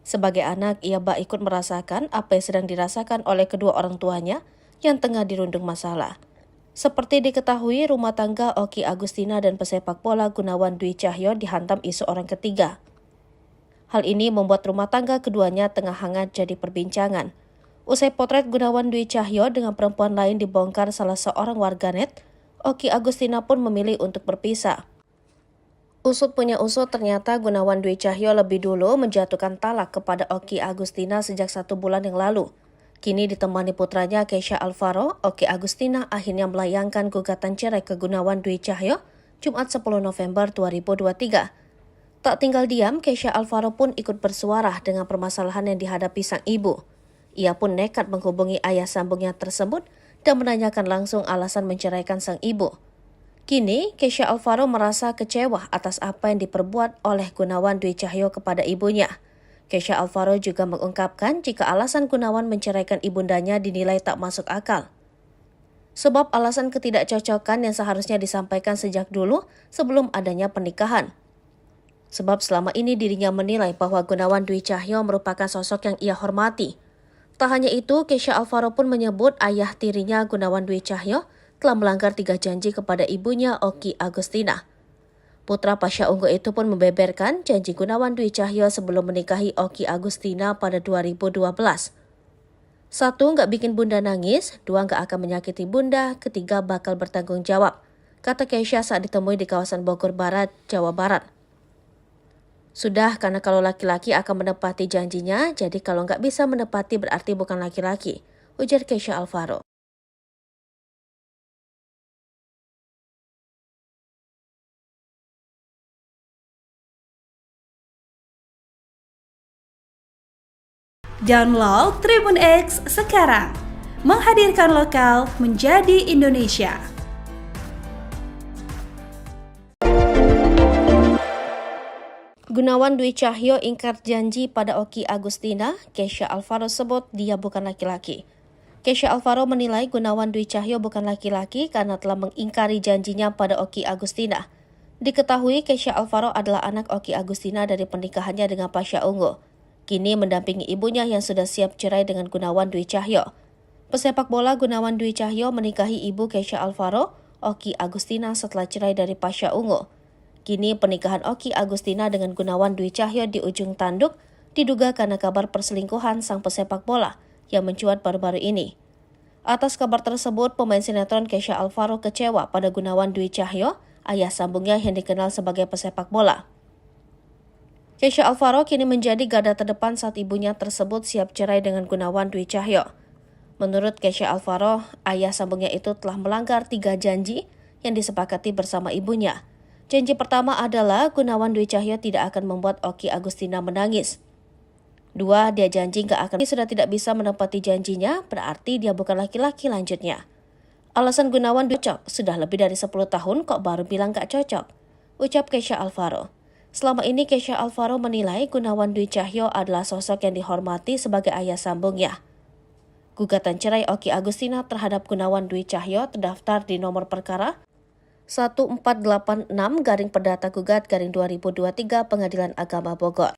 Sebagai anak, ia bak ikut merasakan apa yang sedang dirasakan oleh kedua orang tuanya yang tengah dirundung masalah. Seperti diketahui, rumah tangga Oki Agustina dan pesepak bola Gunawan Dwi Cahyo dihantam isu orang ketiga. Hal ini membuat rumah tangga keduanya tengah hangat jadi perbincangan. Usai potret Gunawan Dwi Cahyo dengan perempuan lain dibongkar salah seorang warganet, Oki Agustina pun memilih untuk berpisah. Usut punya usut, ternyata Gunawan Dwi Cahyo lebih dulu menjatuhkan talak kepada Oki Agustina sejak 1 bulan yang lalu. Kini ditemani putranya Kesha Alvaro, Oki Agustina akhirnya melayangkan gugatan cerai ke Gunawan Dwi Cahyo Jumat 10 November 2023. Tak tinggal diam, Kesha Alvaro pun ikut bersuara dengan permasalahan yang dihadapi sang ibu. Ia pun nekat menghubungi ayah sambungnya tersebut dan menanyakan langsung alasan menceraikan sang ibu. Kini, Kesha Alvaro merasa kecewa atas apa yang diperbuat oleh Gunawan Dwi Cahyo kepada ibunya. Kesha Alvaro juga mengungkapkan jika alasan Gunawan menceraikan ibundanya dinilai tak masuk akal. Sebab alasan ketidakcocokan yang seharusnya disampaikan sejak dulu sebelum adanya pernikahan. Sebab selama ini dirinya menilai bahwa Gunawan Dwi Cahyo merupakan sosok yang ia hormati. Tak hanya itu, Kesha Alvaro pun menyebut ayah tirinya Gunawan Dwi Cahyo telah melanggar 3 janji kepada ibunya Oki Agustina. Putra Pasha Ungu itu pun membeberkan janji Gunawan Dwi Cahyo sebelum menikahi Oki Agustina pada 2012. 1. Nggak bikin bunda nangis, 2. Nggak akan menyakiti bunda, 3. bakal bertanggung jawab, kata Kesha saat ditemui di kawasan Bogor Barat, Jawa Barat. Sudah, karena kalau laki-laki akan menepati janjinya, jadi kalau nggak bisa menepati berarti bukan laki-laki, ujar Kesha Alvaro. Download Tribun X sekarang, menghadirkan lokal menjadi Indonesia. Gunawan Dwi Cahyo ingkar janji pada Oki Agustina, Kesha Alvaro sebut dia bukan laki-laki. Kesha Alvaro menilai Gunawan Dwi Cahyo bukan laki-laki karena telah mengingkari janjinya pada Oki Agustina. Diketahui Kesha Alvaro adalah anak Oki Agustina dari pernikahannya dengan Pasha Ungu. Kini mendampingi ibunya yang sudah siap cerai dengan Gunawan Dwi Cahyo. Pesepak bola Gunawan Dwi Cahyo menikahi ibu Kesha Alvaro, Oki Agustina setelah cerai dari Pasha Ungu. Kini pernikahan Oki Agustina dengan Gunawan Dwi Cahyo di ujung tanduk diduga karena kabar perselingkuhan sang pesepak bola yang mencuat baru-baru ini. Atas kabar tersebut, pemain sinetron Kesha Alvaro kecewa pada Gunawan Dwi Cahyo, ayah sambungnya yang dikenal sebagai pesepak bola. Kesha Alvaro kini menjadi garda terdepan saat ibunya tersebut siap cerai dengan Gunawan Dwi Cahyo. Menurut Kesha Alvaro, ayah sambungnya itu telah melanggar 3 janji yang disepakati bersama ibunya. Janji pertama adalah Gunawan Dwi Cahyo tidak akan membuat Oki Agustina menangis. 2, dia janji sudah tidak bisa menepati janjinya, berarti dia bukan laki-laki lanjutnya. Alasan Gunawan Dwi Cahyo sudah lebih dari 10 tahun kok baru bilang gak cocok, ucap Kesha Alvaro. Selama ini Kesha Alvaro menilai Gunawan Dwi Cahyo adalah sosok yang dihormati sebagai ayah sambungnya. Gugatan cerai Oki Agustina terhadap Gunawan Dwi Cahyo terdaftar di nomor perkara 1486-Perdata Gugat-2023 Pengadilan Agama Bogor.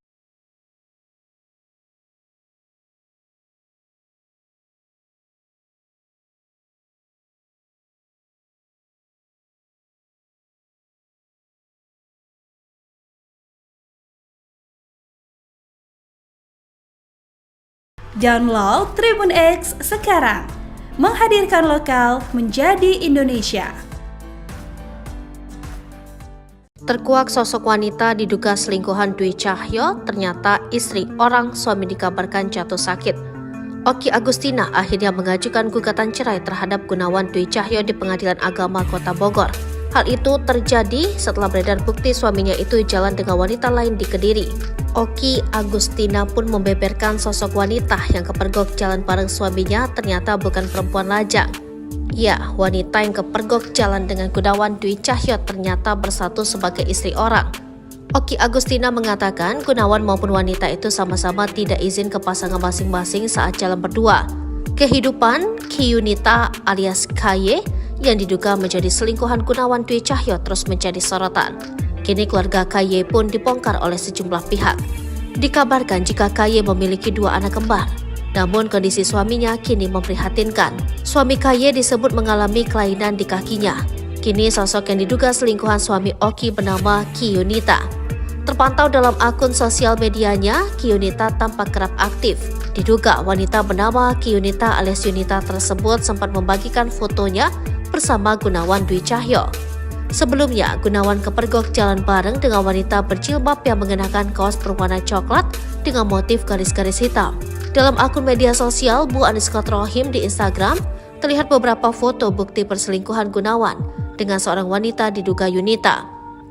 Download Tribun X sekarang, menghadirkan lokal menjadi Indonesia. Terkuak sosok wanita diduga selingkuhan Dwi Cahyo, ternyata istri orang suami dikabarkan jatuh sakit. Oki Agustina akhirnya mengajukan gugatan cerai terhadap Gunawan Dwi Cahyo di Pengadilan Agama Kota Bogor. Hal itu terjadi setelah beredar bukti suaminya itu jalan dengan wanita lain di Kediri. Oki Agustina pun membeberkan sosok wanita yang kepergok jalan bareng suaminya ternyata bukan perempuan lajang. Ya, wanita yang kepergok jalan dengan Gunawan Dwi Cahyo ternyata bersatu sebagai istri orang. Oki Agustina mengatakan Gunawan maupun wanita itu sama-sama tidak izin ke pasangan masing-masing saat jalan berdua. Kehidupan Kiyunita alias KY yang diduga menjadi selingkuhan Gunawan Dwi Cahyo terus menjadi sorotan. Kini keluarga KY pun dibongkar oleh sejumlah pihak. Dikabarkan jika KY memiliki 2 anak kembar. Namun kondisi suaminya kini memprihatinkan. Suami KY disebut mengalami kelainan di kakinya. Kini sosok yang diduga selingkuhan suami Oki bernama Kiyunita. Terpantau dalam akun sosial medianya, Kiyunita tampak kerap aktif. Diduga wanita bernama Kiyunita alias Yunita tersebut sempat membagikan fotonya bersama Gunawan Dwi Cahyo. Sebelumnya, Gunawan kepergok jalan bareng dengan wanita berjilbab yang mengenakan kaos berwarna coklat dengan motif garis-garis hitam. Dalam akun media sosial Bu_Rohim di Instagram, terlihat beberapa foto bukti perselingkuhan Gunawan dengan seorang wanita diduga Yunita.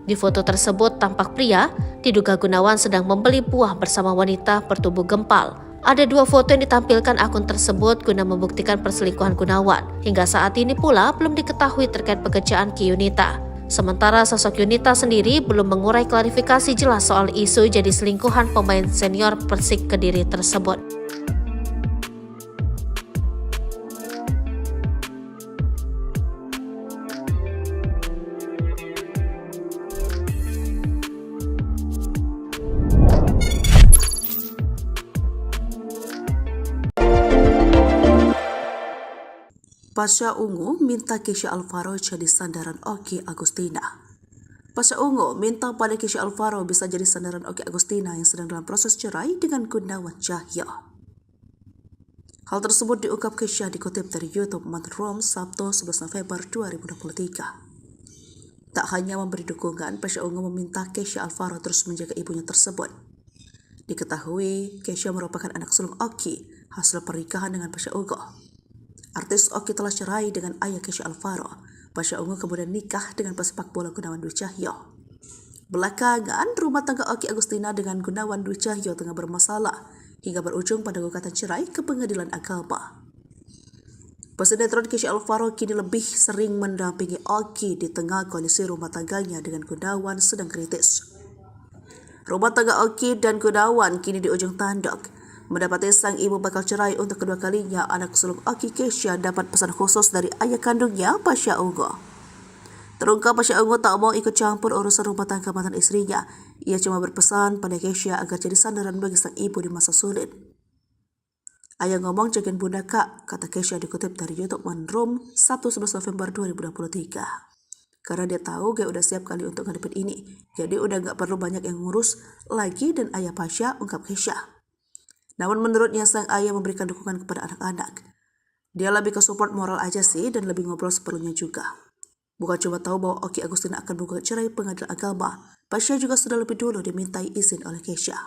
Di foto tersebut tampak pria diduga Gunawan sedang membeli buah bersama wanita bertubuh gempal. Ada 2 foto yang ditampilkan akun tersebut guna membuktikan perselingkuhan Gunawan. Hingga saat ini pula belum diketahui terkait pekerjaan Ki Yunita. Sementara sosok Yunita sendiri belum mengurai klarifikasi jelas soal isu jadi selingkuhan pemain senior Persik Kediri tersebut. Pasha Ungu minta Kesha Alvaro jadi sandaran Oki Agustina. Pasha Ungu minta pada Kesha Alvaro bisa jadi sandaran Oki Agustina yang sedang dalam proses cerai dengan Gunawan Cahyo. Hal tersebut diungkap Kesha dikutip dari YouTube Manrom Sabtu 11 November 2023. Tak hanya memberi dukungan, Pasha Ungu meminta Kesha Alvaro terus menjaga ibunya tersebut. Diketahui, Kesha merupakan anak sulung Oki hasil pernikahan dengan Pasha Ungu. Artis Oki telah cerai dengan ayah Kesha Alvaro. Pasha Ungu kemudian nikah dengan pesepak bola Gunawan Dwi Cahyo. Belakangan, rumah tangga Oki Agustina dengan Gunawan Dwi Cahyo tengah bermasalah hingga berujung pada gugatan cerai ke pengadilan agama. Pesinetron Kesha Alvaro kini lebih sering mendampingi Oki di tengah kondisi rumah tangganya dengan Gunawan sedang kritis. Rumah tangga Oki dan Gunawan kini di ujung tanduk. Mendapati sang ibu bakal cerai untuk kedua kalinya, anak sulung Oki Kesha dapat pesan khusus dari ayah kandungnya, Pasha Ungu. Terungkap Pasha Ungu tak mau ikut campur urusan rumah tangga mantan istrinya. Ia cuma berpesan pada Kesha agar jadi sandaran bagi sang ibu di masa sulit. Ayah ngomong jagain bunda kak, kata Kesha dikutip dari YouTube Manrom Sabtu 11 November 2023. Karena dia tahu gue udah siap kali untuk ngadepin ini, jadi udah gak perlu banyak yang ngurus lagi dan ayah Pasha, ungkap Kesha. Namun menurutnya sang ayah memberikan dukungan kepada anak-anak. Dia lebih ke support moral aja sih dan lebih ngobrol seperlunya juga. Bukan cuma tahu bahwa Oki Agustina akan menggugat cerai pengadilan agama, Pasha juga sudah lebih dulu dimintai izin oleh Kesha.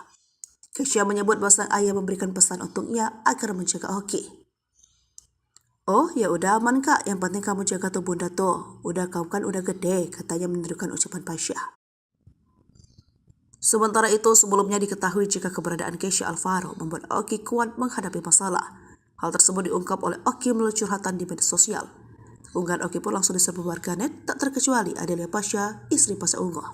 Kesha menyebut bahwa sang ayah memberikan pesan untuknya agar menjaga Oki. Oh ya udah aman kak, yang penting kamu jaga tuh bunda tuh. Udah kamu kan udah gede, katanya menirukan ucapan Pasha. Sementara itu, sebelumnya diketahui jika keberadaan Kesha Alvaro membuat Oki kuat menghadapi masalah. Hal tersebut diungkap oleh Oki melalui curhatan di media sosial. Unggahan Oki pun langsung diserbu warganet, tak terkecuali Adelia Pasha, istri Pasha Ungu.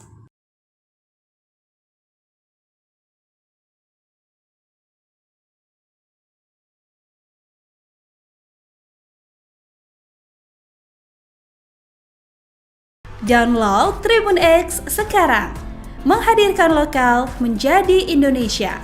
Download Tribun X sekarang. Menghadirkan lokal menjadi Indonesia.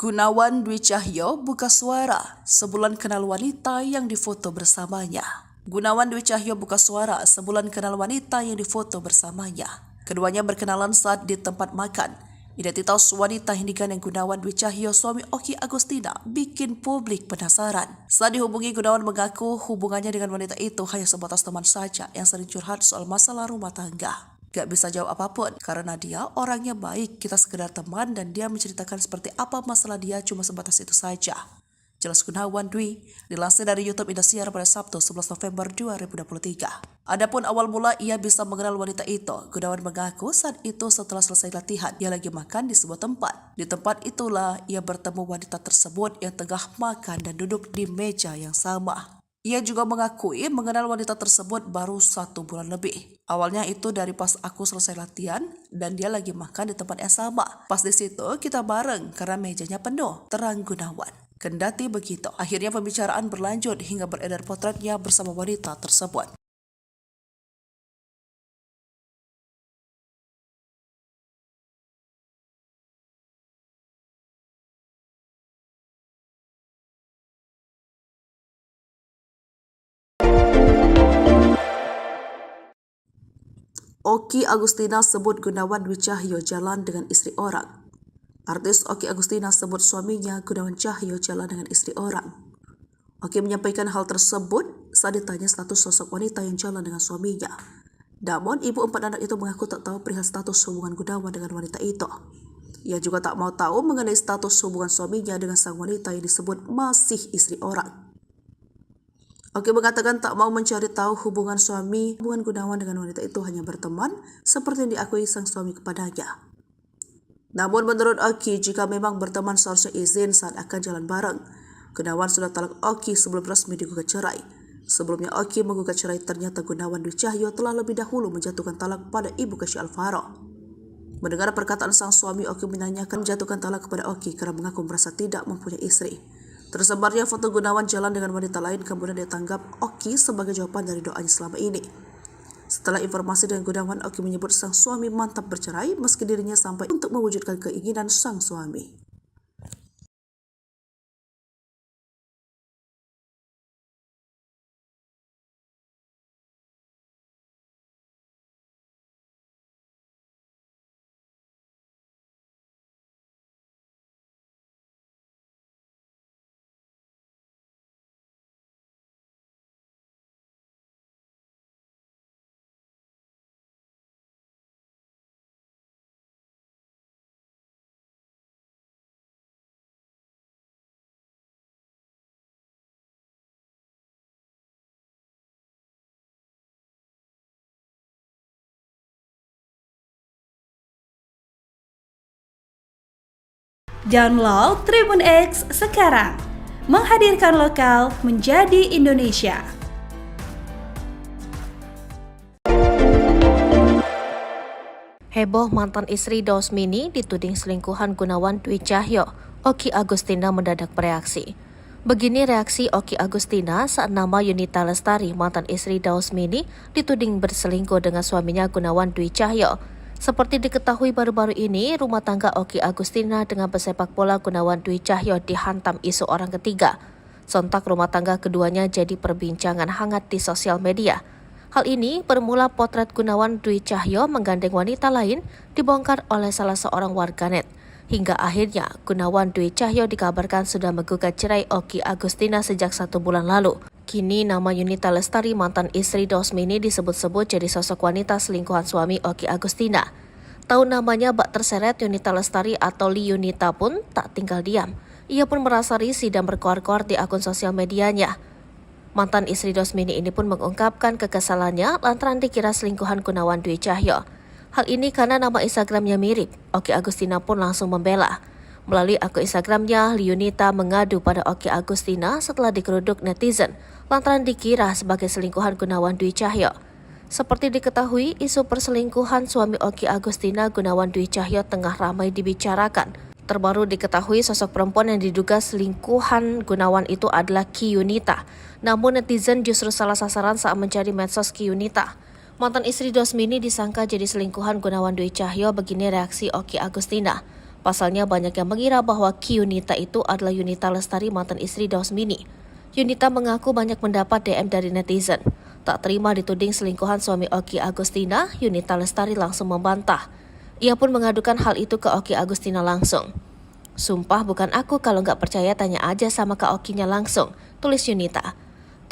Gunawan Dwi Cahyo buka suara sebulan kenal wanita yang difoto bersamanya. Gunawan Dwi Cahyo buka suara sebulan kenal wanita yang difoto bersamanya. Keduanya berkenalan saat di tempat makan. Identitas wanita yang digandeng Gunawan Dwi Cahyo, suami Oki Agustina, bikin publik penasaran. Saat dihubungi, Gunawan mengaku hubungannya dengan wanita itu hanya sebatas teman saja yang sering curhat soal masalah rumah tangga. Gak bisa jawab apapun karena dia orangnya baik, kita sekedar teman dan dia menceritakan seperti apa masalah dia cuma sebatas itu saja. Jelas Gunawan Dwi, dilansir dari YouTube Indosiar pada Sabtu 11 November 2023. Adapun awal mula ia bisa mengenal wanita itu, Gunawan mengaku saat itu setelah selesai latihan, ia lagi makan di sebuah tempat. Di tempat itulah ia bertemu wanita tersebut yang tengah makan dan duduk di meja yang sama. Ia juga mengakui mengenal wanita tersebut baru 1 bulan lebih. Awalnya itu dari pas aku selesai latihan dan dia lagi makan di tempat yang sama. Pas di situ kita bareng karena mejanya penuh, terang Gunawan. Kendati begitu, akhirnya pembicaraan berlanjut hingga beredar potretnya bersama wanita tersebut. Oki Agustina sebut Gunawan Dwi Cahyo jalan dengan istri orang. Artis Oki Agustina sebut suaminya Gunawan Cahyo jalan dengan istri orang. Oki menyampaikan hal tersebut saat ditanya status sosok wanita yang jalan dengan suaminya. Namun, ibu 4 anak itu mengaku tak tahu perihal status hubungan Gunawan dengan wanita itu. Ia juga tak mau tahu mengenai status hubungan suaminya dengan sang wanita yang disebut masih istri orang. Oki mengatakan tak mau mencari tahu hubungan Gunawan dengan wanita itu hanya berteman seperti yang diakui sang suami kepadanya. Namun menurut Oki, jika memang berteman seharusnya izin saat akan jalan bareng. Gunawan sudah talak Oki sebelum resmi digugat cerai. Sebelumnya Oki menggugat cerai, ternyata Gunawan Dwi Cahyo telah lebih dahulu menjatuhkan talak pada ibu Kasih Alvaro. Mendengar perkataan sang suami, Oki menanyakan menjatuhkan talak kepada Oki karena mengaku merasa tidak mempunyai istri. Tersebarnya foto Gunawan jalan dengan wanita lain kemudian ditanggap Oki sebagai jawaban dari doanya selama ini. Setelah informasi dengan Gunawan, Oki menyebut sang suami mantap bercerai meski dirinya sampai untuk mewujudkan keinginan sang suami. Download Tribun X sekarang, menghadirkan lokal menjadi Indonesia. Heboh mantan istri Dausmini dituding selingkuhan Gunawan Dwi Cahyo. Oki Agustina mendadak bereaksi. Begini reaksi Oki Agustina saat nama Yunita Lestari, mantan istri Dausmini, dituding berselingkuh dengan suaminya Gunawan Dwi Cahyo. Seperti diketahui baru-baru ini, rumah tangga Oki Agustina dengan pesepak bola Gunawan Dwi Cahyo dihantam isu orang ketiga. Sontak rumah tangga keduanya jadi perbincangan hangat di sosial media. Hal ini bermula potret Gunawan Dwi Cahyo menggandeng wanita lain dibongkar oleh salah seorang warganet. Hingga akhirnya Gunawan Dwi Cahyo dikabarkan sudah menggugat cerai Oki Agustina sejak 1 bulan lalu. Kini nama Yunita Lestari, mantan istri Dausmini, disebut-sebut jadi sosok wanita selingkuhan suami Oki Agustina. Tahu namanya bak terseret Yunita Lestari atau Li Yunita pun tak tinggal diam. Ia pun merasa risih dan berkoar-koar di akun sosial medianya. Mantan istri Dausmini ini pun mengungkapkan kekesalannya lantaran dikira selingkuhan Gunawan Dwi Cahyo. Hal ini karena nama Instagramnya mirip. Oki Agustina pun langsung membela. Melalui akun Instagramnya, Yunita mengadu pada Oki Agustina setelah digeruduk netizen lantaran dikira sebagai selingkuhan Gunawan Dwi Cahyo. Seperti diketahui, isu perselingkuhan suami Oki Agustina Gunawan Dwi Cahyo tengah ramai dibicarakan. Terbaru diketahui sosok perempuan yang diduga selingkuhan Gunawan itu adalah Ki Yunita. Namun netizen justru salah sasaran saat mencari medsos Ki Yunita. Mantan istri Dausmini disangka jadi selingkuhan Gunawan Dwi Cahyo. Begini reaksi Oki Agustina. Pasalnya banyak yang mengira bahwa Ki Yunita itu adalah Yunita Lestari, mantan istri Dausmini. Yunita mengaku banyak mendapat DM dari netizen. Tak terima dituding selingkuhan suami Oki Agustina, Yunita Lestari langsung membantah. Ia pun mengadukan hal itu ke Oki Agustina langsung. "Sumpah bukan aku, kalau nggak percaya tanya aja sama Kak Okinya langsung," tulis Yunita.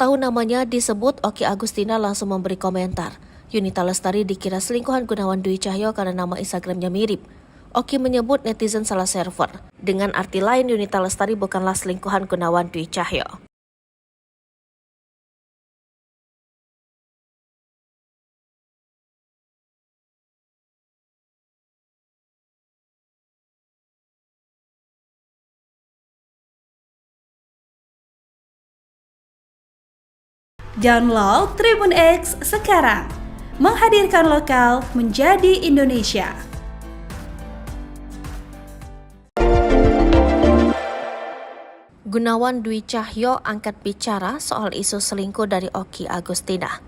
Tahu namanya disebut, Oki Agustina langsung memberi komentar. Yunita Lestari dikira selingkuhan Gunawan Dwi Cahyo karena nama Instagramnya mirip. Oki menyebut netizen salah server. Dengan arti lain, Yunita Lestari bukanlah selingkuhan Gunawan Dwi Cahyo. Download Tribun X sekarang, menghadirkan lokal menjadi Indonesia. Gunawan Dwi Cahyo angkat bicara soal isu selingkuh dari Oki Agustina.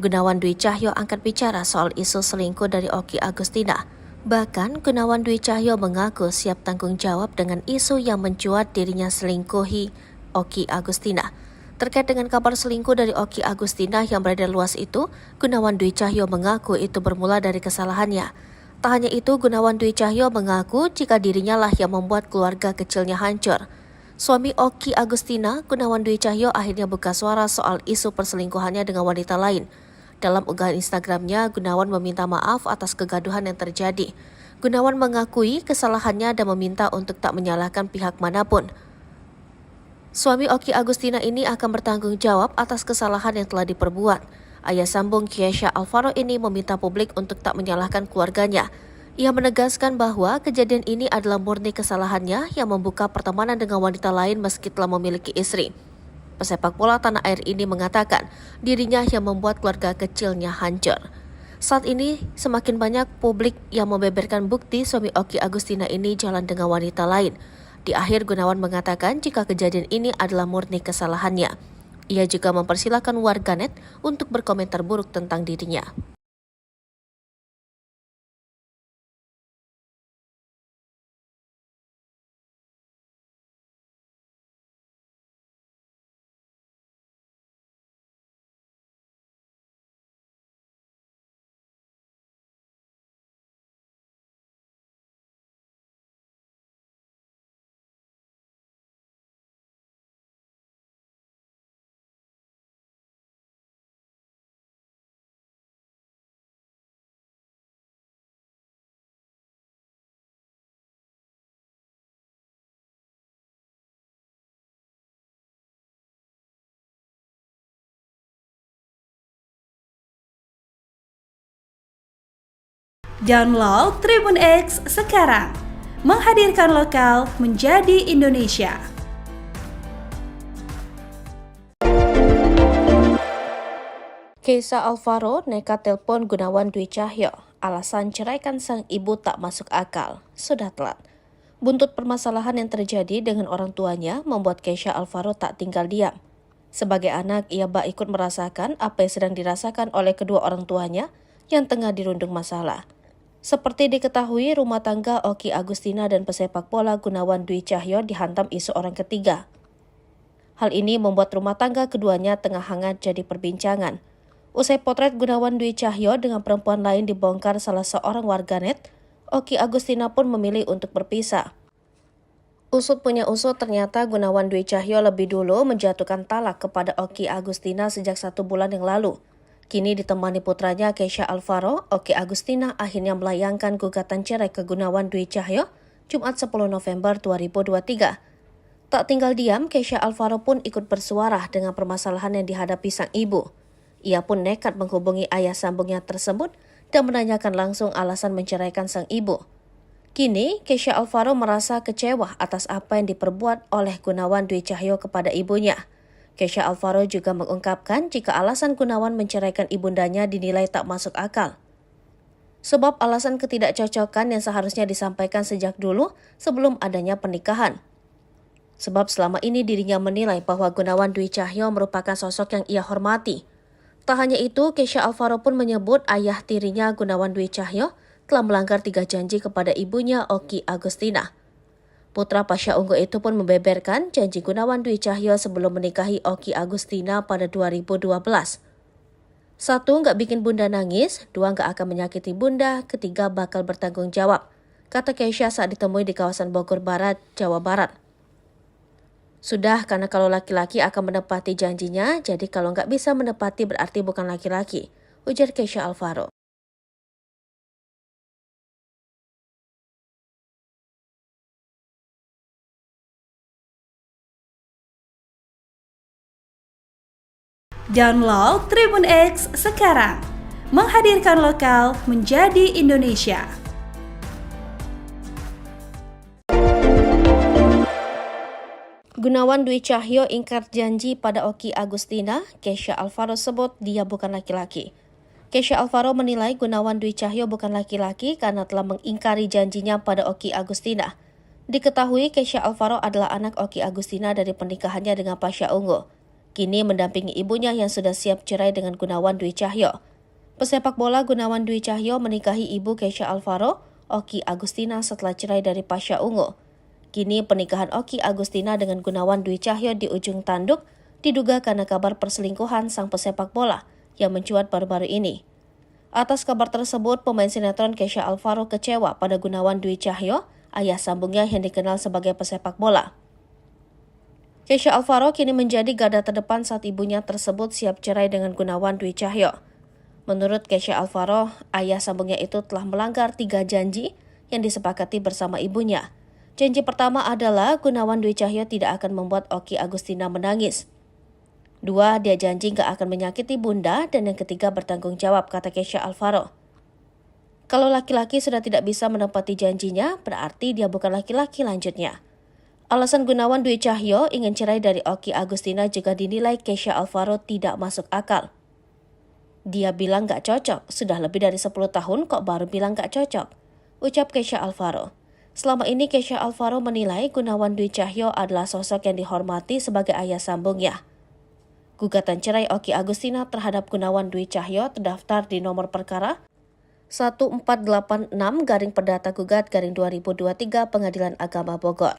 Gunawan Dwi Cahyo angkat bicara soal isu selingkuh dari Oki Agustina. Bahkan Gunawan Dwi Cahyo mengaku siap tanggung jawab dengan isu yang mencuat dirinya selingkuhi Oki Agustina. Terkait dengan kabar selingkuh dari Oki Agustina yang beredar luas itu, Gunawan Dwi Cahyo mengaku itu bermula dari kesalahannya. Tak hanya itu, Gunawan Dwi Cahyo mengaku jika dirinya lah yang membuat keluarga kecilnya hancur. Suami Oki Agustina, Gunawan Dwi Cahyo akhirnya buka suara soal isu perselingkuhannya dengan wanita lain. Dalam unggahan Instagramnya, Gunawan meminta maaf atas kegaduhan yang terjadi. Gunawan mengakui kesalahannya dan meminta untuk tak menyalahkan pihak manapun. Suami Oki Agustina ini akan bertanggung jawab atas kesalahan yang telah diperbuat. Ayah sambung Kesha Alvaro ini meminta publik untuk tak menyalahkan keluarganya. Ia menegaskan bahwa kejadian ini adalah murni kesalahannya yang membuka pertemanan dengan wanita lain meski telah memiliki istri. Pesepak bola tanah air ini mengatakan dirinya yang membuat keluarga kecilnya hancur. Saat ini semakin banyak publik yang membeberkan bukti suami Oki Agustina ini jalan dengan wanita lain. Di akhir, Gunawan mengatakan jika kejadian ini adalah murni kesalahannya. Ia juga mempersilahkan warganet untuk berkomentar buruk tentang dirinya. Download Tribun X sekarang, menghadirkan lokal menjadi Indonesia. Kesha Alvaro nekat telepon Gunawan Dwi Cahyo. Alasan ceraikan sang ibu tak masuk akal. Sudah telat. Buntut permasalahan yang terjadi dengan orang tuanya membuat Kesha Alvaro tak tinggal diam. Sebagai anak, ia bak ikut merasakan apa yang sedang dirasakan oleh kedua orang tuanya yang tengah dirundung masalah. Seperti diketahui, rumah tangga Oki Agustina dan pesepak bola Gunawan Dwi Cahyo dihantam isu orang ketiga. Hal ini membuat rumah tangga keduanya tengah hangat jadi perbincangan. Usai potret Gunawan Dwi Cahyo dengan perempuan lain dibongkar salah seorang warganet, Oki Agustina pun memilih untuk berpisah. Usut punya usut, ternyata Gunawan Dwi Cahyo lebih dulu menjatuhkan talak kepada Oki Agustina sejak 1 bulan yang lalu. Kini ditemani putranya Kesha Alvaro, Oki Agustina akhirnya melayangkan gugatan cerai ke Gunawan Dwi Cahyo Jumat 10 November 2023. Tak tinggal diam, Kesha Alvaro pun ikut bersuara dengan permasalahan yang dihadapi sang ibu. Ia pun nekat menghubungi ayah sambungnya tersebut dan menanyakan langsung alasan menceraikan sang ibu. Kini, Kesha Alvaro merasa kecewa atas apa yang diperbuat oleh Gunawan Dwi Cahyo kepada ibunya. Kesha Alvaro juga mengungkapkan jika alasan Gunawan menceraikan ibundanya dinilai tak masuk akal. Sebab alasan ketidakcocokan yang seharusnya disampaikan sejak dulu sebelum adanya pernikahan. Sebab selama ini dirinya menilai bahwa Gunawan Dwi Cahyo merupakan sosok yang ia hormati. Tak hanya itu, Kesha Alvaro pun menyebut ayah tirinya Gunawan Dwi Cahyo telah melanggar 3 janji kepada ibunya Oki Agustina. Putra Pasha Ungu itu pun membeberkan janji Gunawan Dwi Cahyo sebelum menikahi Oki Agustina pada 2012. 1, nggak bikin bunda nangis, 2, nggak akan menyakiti bunda, 3, bakal bertanggung jawab, kata Kesha saat ditemui di kawasan Bogor Barat, Jawa Barat. Sudah, karena kalau laki-laki akan menepati janjinya, jadi kalau nggak bisa menepati berarti bukan laki-laki, ujar Kesha Alvaro. Download Tribun X sekarang, menghadirkan lokal menjadi Indonesia. Gunawan Dwi Cahyo ingkar janji pada Oki Agustina, Kesha Alvaro sebut dia bukan laki-laki. Kesha Alvaro menilai Gunawan Dwi Cahyo bukan laki-laki karena telah mengingkari janjinya pada Oki Agustina. Diketahui Kesha Alvaro adalah anak Oki Agustina dari pernikahannya dengan Pasha Ungu. Kini mendampingi ibunya yang sudah siap cerai dengan Gunawan Dwi Cahyo. Pesepak bola Gunawan Dwi Cahyo menikahi ibu Kesha Alvaro, Oki Agustina setelah cerai dari Pasha Ungu. Kini pernikahan Oki Agustina dengan Gunawan Dwi Cahyo di ujung tanduk diduga karena kabar perselingkuhan sang pesepak bola yang mencuat baru-baru ini. Atas kabar tersebut, pemain sinetron Kesha Alvaro kecewa pada Gunawan Dwi Cahyo, ayah sambungnya yang dikenal sebagai pesepak bola. Kesha Alvaro kini menjadi garda terdepan saat ibunya tersebut siap cerai dengan Gunawan Dwi Cahyo. Menurut Kesha Alvaro, ayah sambungnya itu telah melanggar 3 janji yang disepakati bersama ibunya. Janji pertama adalah Gunawan Dwi Cahyo tidak akan membuat Oki Agustina menangis. 2, dia janji gak akan menyakiti bunda, dan yang ketiga bertanggung jawab, kata Kesha Alvaro. Kalau laki-laki sudah tidak bisa menepati janjinya, berarti dia bukan laki-laki, lanjutnya. Alasan Gunawan Dwi Cahyo ingin cerai dari Oki Agustina juga dinilai Kesha Alvaro tidak masuk akal. Dia bilang gak cocok, sudah lebih dari 10 tahun kok baru bilang gak cocok, ucap Kesha Alvaro. Selama ini Kesha Alvaro menilai Gunawan Dwi Cahyo adalah sosok yang dihormati sebagai ayah sambungnya. Gugatan cerai Oki Agustina terhadap Gunawan Dwi Cahyo terdaftar di nomor perkara 1486-Perdata Gugat-2023 Pengadilan Agama Bogor.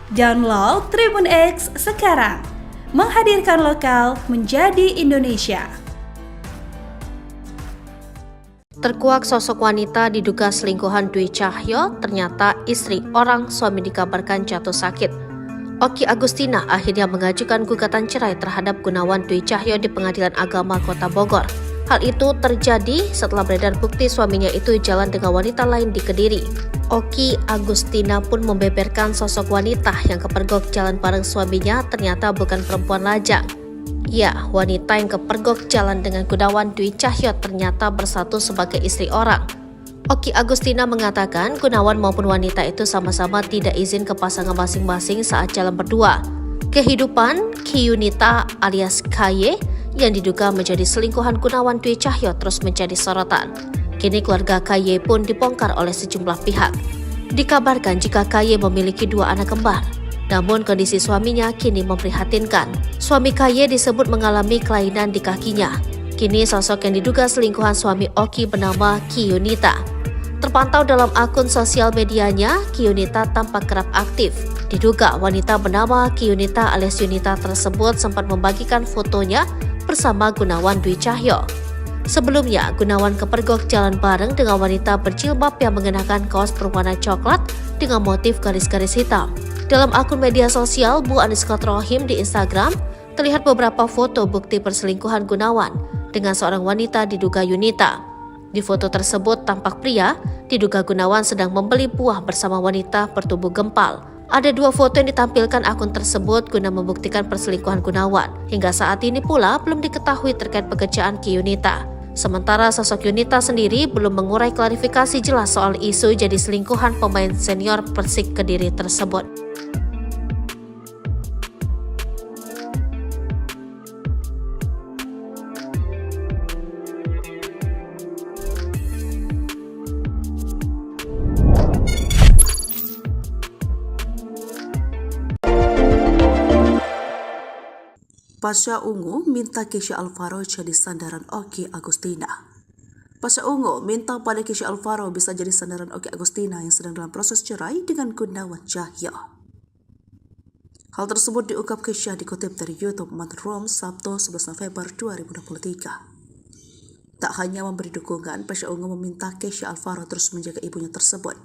Download Tribun X sekarang, menghadirkan lokal menjadi Indonesia. Terkuak sosok wanita diduga selingkuhan Dwi Cahyo, ternyata istri orang suami dikabarkan jatuh sakit. Oki Agustina akhirnya mengajukan gugatan cerai terhadap Gunawan Dwi Cahyo di Pengadilan Agama Kota Bogor. Hal itu terjadi setelah beredar bukti suaminya itu jalan dengan wanita lain di Kediri. Oki Agustina pun membeberkan sosok wanita yang kepergok jalan bareng suaminya ternyata bukan perempuan lajang. Ya, wanita yang kepergok jalan dengan Gunawan Dwi Cahyo ternyata bersatu sebagai istri orang. Oki Agustina mengatakan Gunawan maupun wanita itu sama-sama tidak izin ke pasangan masing-masing saat jalan berdua. Kehidupan Kiyunita alias KY yang diduga menjadi selingkuhan Gunawan Dwi Cahyo terus menjadi sorotan. Kini keluarga KY pun dibongkar oleh sejumlah pihak. Dikabarkan jika KY memiliki 2 anak kembar. Namun kondisi suaminya kini memprihatinkan. Suami KY disebut mengalami kelainan di kakinya. Kini sosok yang diduga selingkuhan suami Oki bernama Kiyunita. Terpantau dalam akun sosial medianya, Kiyunita tampak kerap aktif. Diduga wanita bernama Kiyunita alias Yunita tersebut sempat membagikan fotonya bersama Gunawan Dwi Cahyo. Sebelumnya, Gunawan kepergok jalan bareng dengan wanita berjilbab yang mengenakan kaos berwarna coklat dengan motif garis-garis hitam. Dalam akun media sosial Bu_Rohim di Instagram, terlihat beberapa foto bukti perselingkuhan Gunawan dengan seorang wanita diduga Yunita. Di foto tersebut tampak pria diduga Gunawan sedang membeli buah bersama wanita bertubuh gempal. Ada 2 foto yang ditampilkan akun tersebut guna membuktikan perselingkuhan Gunawan. Hingga saat ini pula belum diketahui terkait pekerjaan Yunita. Sementara sosok Yunita sendiri belum mengurai klarifikasi jelas soal isu jadi selingkuhan pemain senior Persik Kediri tersebut. Pasha Ungu minta Kesha Alvaro jadi sandaran Oki Agustina. Pasha Ungu minta pada Kesha Alvaro bisa jadi sandaran Oki Agustina yang sedang dalam proses cerai dengan Gunawan Cahyo. Hal tersebut diungkap Kesha dikutip dari YouTube Manroom Sabtu 11 November 2023. Tak hanya memberi dukungan, Pasha Ungu meminta Kesha Alvaro terus menjaga ibunya tersebut.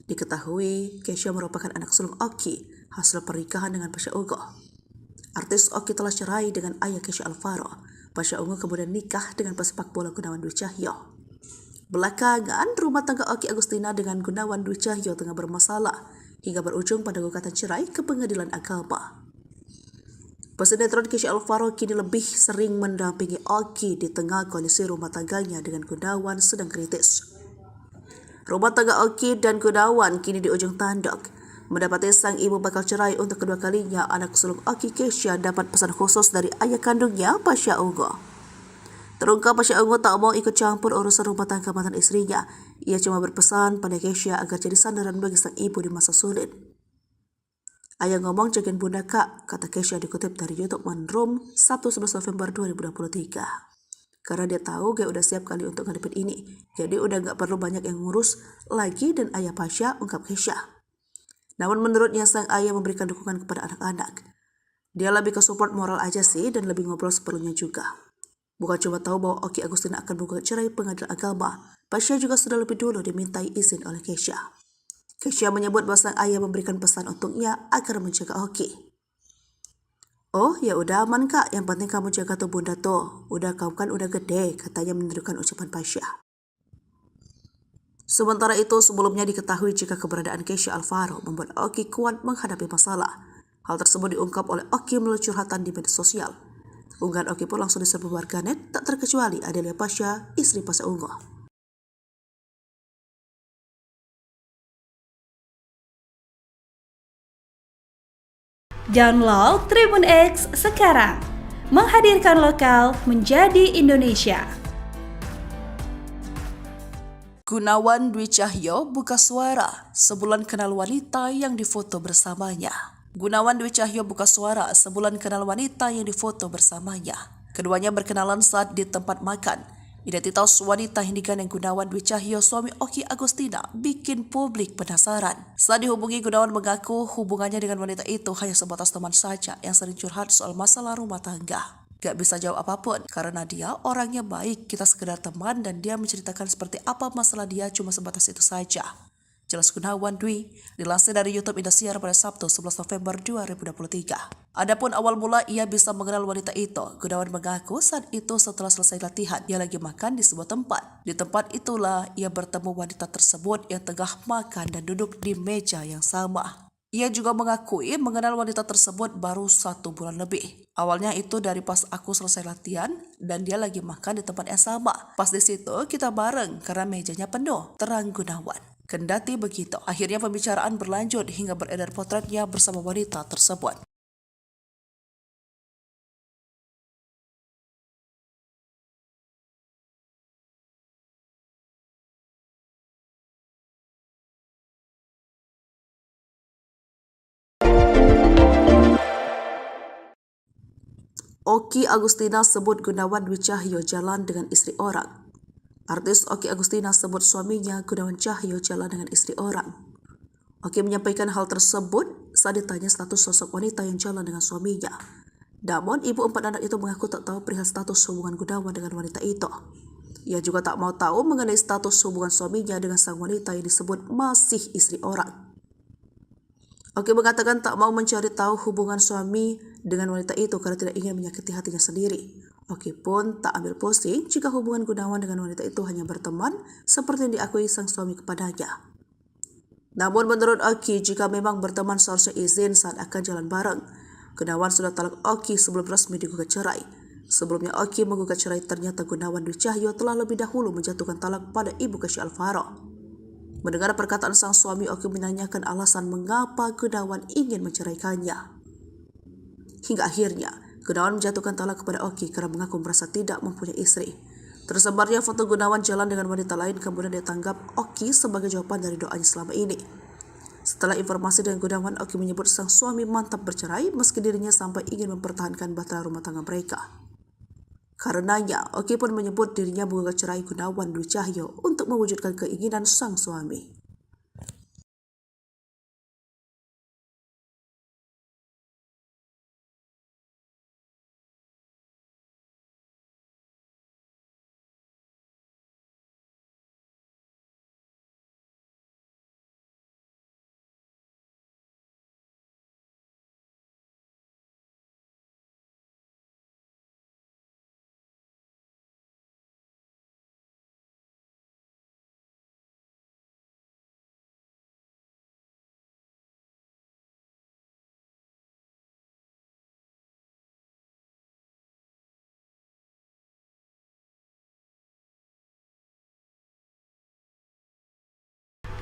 Diketahui, Kesha merupakan anak sulung Oki hasil pernikahan dengan Pasha Ungu. Artis Oki telah cerai dengan ayah Kesha Alvaro. Pasha Ungu kemudian nikah dengan pesepak bola Gunawan Dwi Cahyo. Belakangan, rumah tangga Oki Agustina dengan Gunawan Dwi Cahyo tengah bermasalah hingga berujung pada gugatan cerai ke Pengadilan Agama. Pesinetron Kesha Alvaro kini lebih sering mendampingi Oki di tengah kondisi rumah tangganya dengan Gunawan sedang kritis. Rumah tangga Oki dan Gunawan kini di ujung tanduk. Mendapati sang ibu bakal cerai untuk kedua kalinya, anak sulung Oki Kesha dapat pesan khusus dari ayah kandungnya, Pasha Ungu. Terungkap Pasha Ungu tak mau ikut campur urusan rumah tangga mantan istrinya. Ia cuma berpesan pada Kesha agar jadi sandaran bagi sang ibu di masa sulit. Ayah ngomong jagain bunda kak, kata Kesha dikutip dari YouTube Manroom Sabtu 11 November 2023. karena dia tahu dia udah siap kali untuk ngadepin ini. Jadi udah gak perlu banyak yang ngurus lagi dan ayah Pasha, ungkap Kesha. Namun menurutnya sang ayah memberikan dukungan kepada anak-anak. Dia lebih ke support moral aja sih dan lebih ngobrol seperlunya juga. Bukan cuma tahu bahwa Oki Agustina akan menggugat cerai pengadilan agama, Pasha juga sudah lebih dulu dimintai izin oleh Kesha. Kesha menyebut bahwa sang ayah memberikan pesan untuknya agar menjaga Oki. Oh, ya udah aman kak, yang penting kamu jaga tuh bunda tuh. Udah kamu kan udah gede, katanya menirukan ucapan Pasha. Sementara itu, sebelumnya diketahui jika keberadaan Kesha Alvaro membuat Oki kuat menghadapi masalah. Hal tersebut diungkap oleh Oki melalui curhatan di media sosial. Unggahan Oki pun langsung diserbu warganet, tak terkecuali Adelia Pasha, istri Pasha Ungu. Download Tribun X sekarang, menghadirkan lokal menjadi Indonesia. Gunawan Dwi Cahyo buka suara sebulan kenal wanita yang difoto bersamanya. Gunawan Dwi Cahyo buka suara sebulan kenal wanita yang difoto bersamanya. Keduanya berkenalan saat di tempat makan. Identitas wanita yang digandeng Gunawan Dwi Cahyo, suami Oki Agustina, bikin publik penasaran. Saat dihubungi, Gunawan mengaku hubungannya dengan wanita itu hanya sebatas teman saja yang sering curhat soal masalah rumah tangga. Gak bisa jawab apapun karena dia orangnya baik, kita sekedar teman dan dia menceritakan seperti apa masalah dia cuma sebatas itu saja. Jelas Gunawan Dwi, dilansir dari YouTube Indosiar pada Sabtu 11 November 2023. Adapun awal mula ia bisa mengenal wanita itu, Gunawan mengaku saat itu setelah selesai latihan, ia lagi makan di sebuah tempat. Di tempat itulah ia bertemu wanita tersebut yang tengah makan dan duduk di meja yang sama. Ia juga mengakui mengenal wanita tersebut baru 1 bulan lebih. Awalnya itu dari pas aku selesai latihan dan dia lagi makan di tempat yang sama. Pas di situ kita bareng karena mejanya penuh, terang Gunawan. Kendati begitu, akhirnya pembicaraan berlanjut hingga beredar potretnya bersama wanita tersebut. Oki Agustina sebut Gunawan Dwi Cahyo jalan dengan istri orang. Artis Oki Agustina sebut suaminya Gunawan Cahyo jalan dengan istri orang. Oki menyampaikan hal tersebut saat ditanya status sosok wanita yang jalan dengan suaminya. Namun, ibu 4 anak itu mengaku tak tahu perihal status hubungan Gunawan dengan wanita itu. Ia juga tak mau tahu mengenai status hubungan suaminya dengan sang wanita yang disebut masih istri orang. Oki mengatakan tak mau mencari tahu hubungan suami dengan wanita itu karena tidak ingin menyakiti hatinya sendiri. Oki pun tak ambil pusing jika hubungan Gunawan dengan wanita itu hanya berteman seperti yang diakui sang suami kepadanya. Namun menurut Oki, jika memang berteman seharusnya izin saat akan jalan bareng. Gunawan sudah talak Oki sebelum resmi digugat cerai. Sebelumnya Oki menggugat cerai, ternyata Gunawan Dwi Cahyo telah lebih dahulu menjatuhkan talak pada ibu Kesha Alvaro. Mendengar perkataan sang suami, Oki menanyakan alasan mengapa Gunawan ingin menceraikannya. Hingga akhirnya, Gunawan menjatuhkan talak kepada Oki karena mengaku merasa tidak mempunyai istri. Tersebarnya foto Gunawan jalan dengan wanita lain kemudian ditanggap Oki sebagai jawaban dari doanya selama ini. Setelah informasi dengan Gunawan, Oki menyebut sang suami mantap bercerai meski dirinya sampai ingin mempertahankan bahtera rumah tangga mereka. Karenanya, Oki pun menyebut dirinya menggugat cerai Gunawan Dwi Cahyo untuk mewujudkan keinginan sang suami.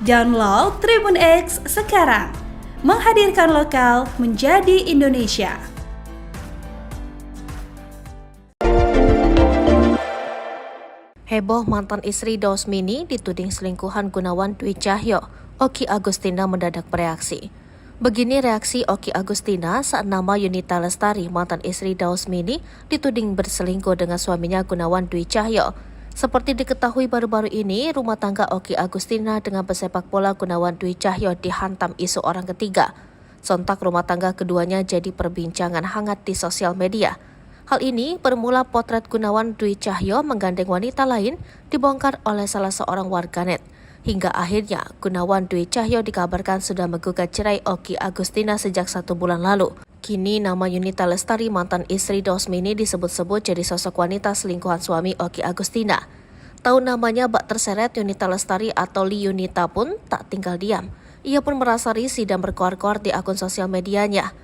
Download Tribun X sekarang, menghadirkan lokal menjadi Indonesia. Heboh mantan istri Dausmini dituding selingkuhan Gunawan Dwi Cahyo, Oki Agustina mendadak bereaksi. Begini reaksi Oki Agustina saat nama Yunita Lestari, mantan istri Dausmini, dituding berselingkuh dengan suaminya Gunawan Dwi Cahyo. Seperti diketahui baru-baru ini, rumah tangga Oki Agustina dengan pesepak bola Gunawan Dwi Cahyo dihantam isu orang ketiga. Sontak rumah tangga keduanya jadi perbincangan hangat di sosial media. Hal ini bermula potret Gunawan Dwi Cahyo menggandeng wanita lain dibongkar oleh salah seorang warganet. Hingga akhirnya Gunawan Dwi Cahyo dikabarkan sudah menggugat cerai Oki Agustina sejak 1 bulan lalu. Kini nama Yunita Lestari, mantan istri Dausmini, disebut-sebut jadi sosok wanita selingkuhan suami Oki Agustina. Tahu namanya bak terseret Yunita Lestari atau Li Yunita pun tak tinggal diam. Ia pun merasa risih dan berkoar-koar di akun sosial medianya.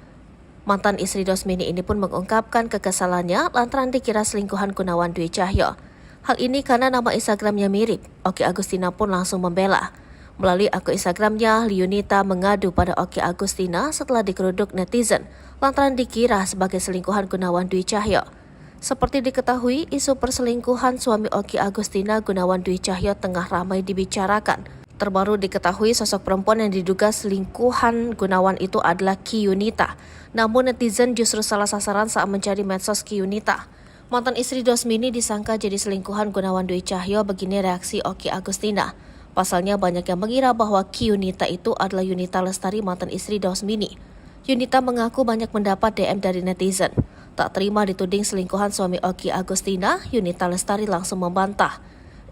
Mantan istri Dausmini ini pun mengungkapkan kekesalannya lantaran dikira selingkuhan Gunawan Dwi Cahyo. Hal ini karena nama Instagramnya mirip. Oki Agustina pun langsung membela. Melalui akun Instagramnya, Yunita mengadu pada Oki Agustina setelah digeruduk netizen lantaran dikira sebagai selingkuhan Gunawan Dwi Cahyo. Seperti diketahui, isu perselingkuhan suami Oki Agustina Gunawan Dwi Cahyo tengah ramai dibicarakan. Terbaru diketahui sosok perempuan yang diduga selingkuhan Gunawan itu adalah Ki Yunita. Namun netizen justru salah sasaran saat mencari medsos Ki Yunita. Mantan istri Dausmini disangka jadi selingkuhan Gunawan Dwi Cahyo. Begini reaksi Oki Agustina. Pasalnya banyak yang mengira bahwa Ki Yunita itu adalah Yunita Lestari, mantan istri Dausmini. Yunita mengaku banyak mendapat DM dari netizen. Tak terima dituding selingkuhan suami Oki Agustina, Yunita Lestari langsung membantah.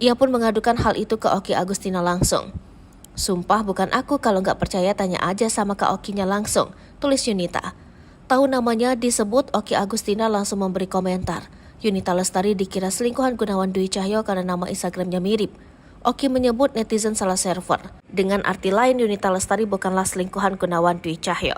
Ia pun mengadukan hal itu ke Oki Agustina langsung. "Sumpah bukan aku, kalau nggak percaya tanya aja sama Kak Okinya langsung," tulis Yunita. Tahu namanya disebut, Oki Agustina langsung memberi komentar. Yunita Lestari dikira selingkuhan Gunawan Dwi Cahyo karena nama Instagramnya mirip. Oki menyebut netizen salah server. Dengan arti lain, Yunita Lestari bukanlah selingkuhan Gunawan Dwi Cahyo.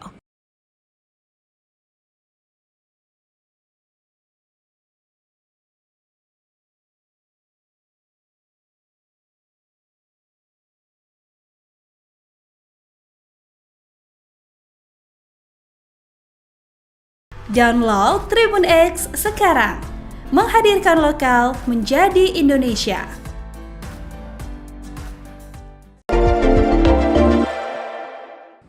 Download Tribun X sekarang, menghadirkan lokal menjadi Indonesia.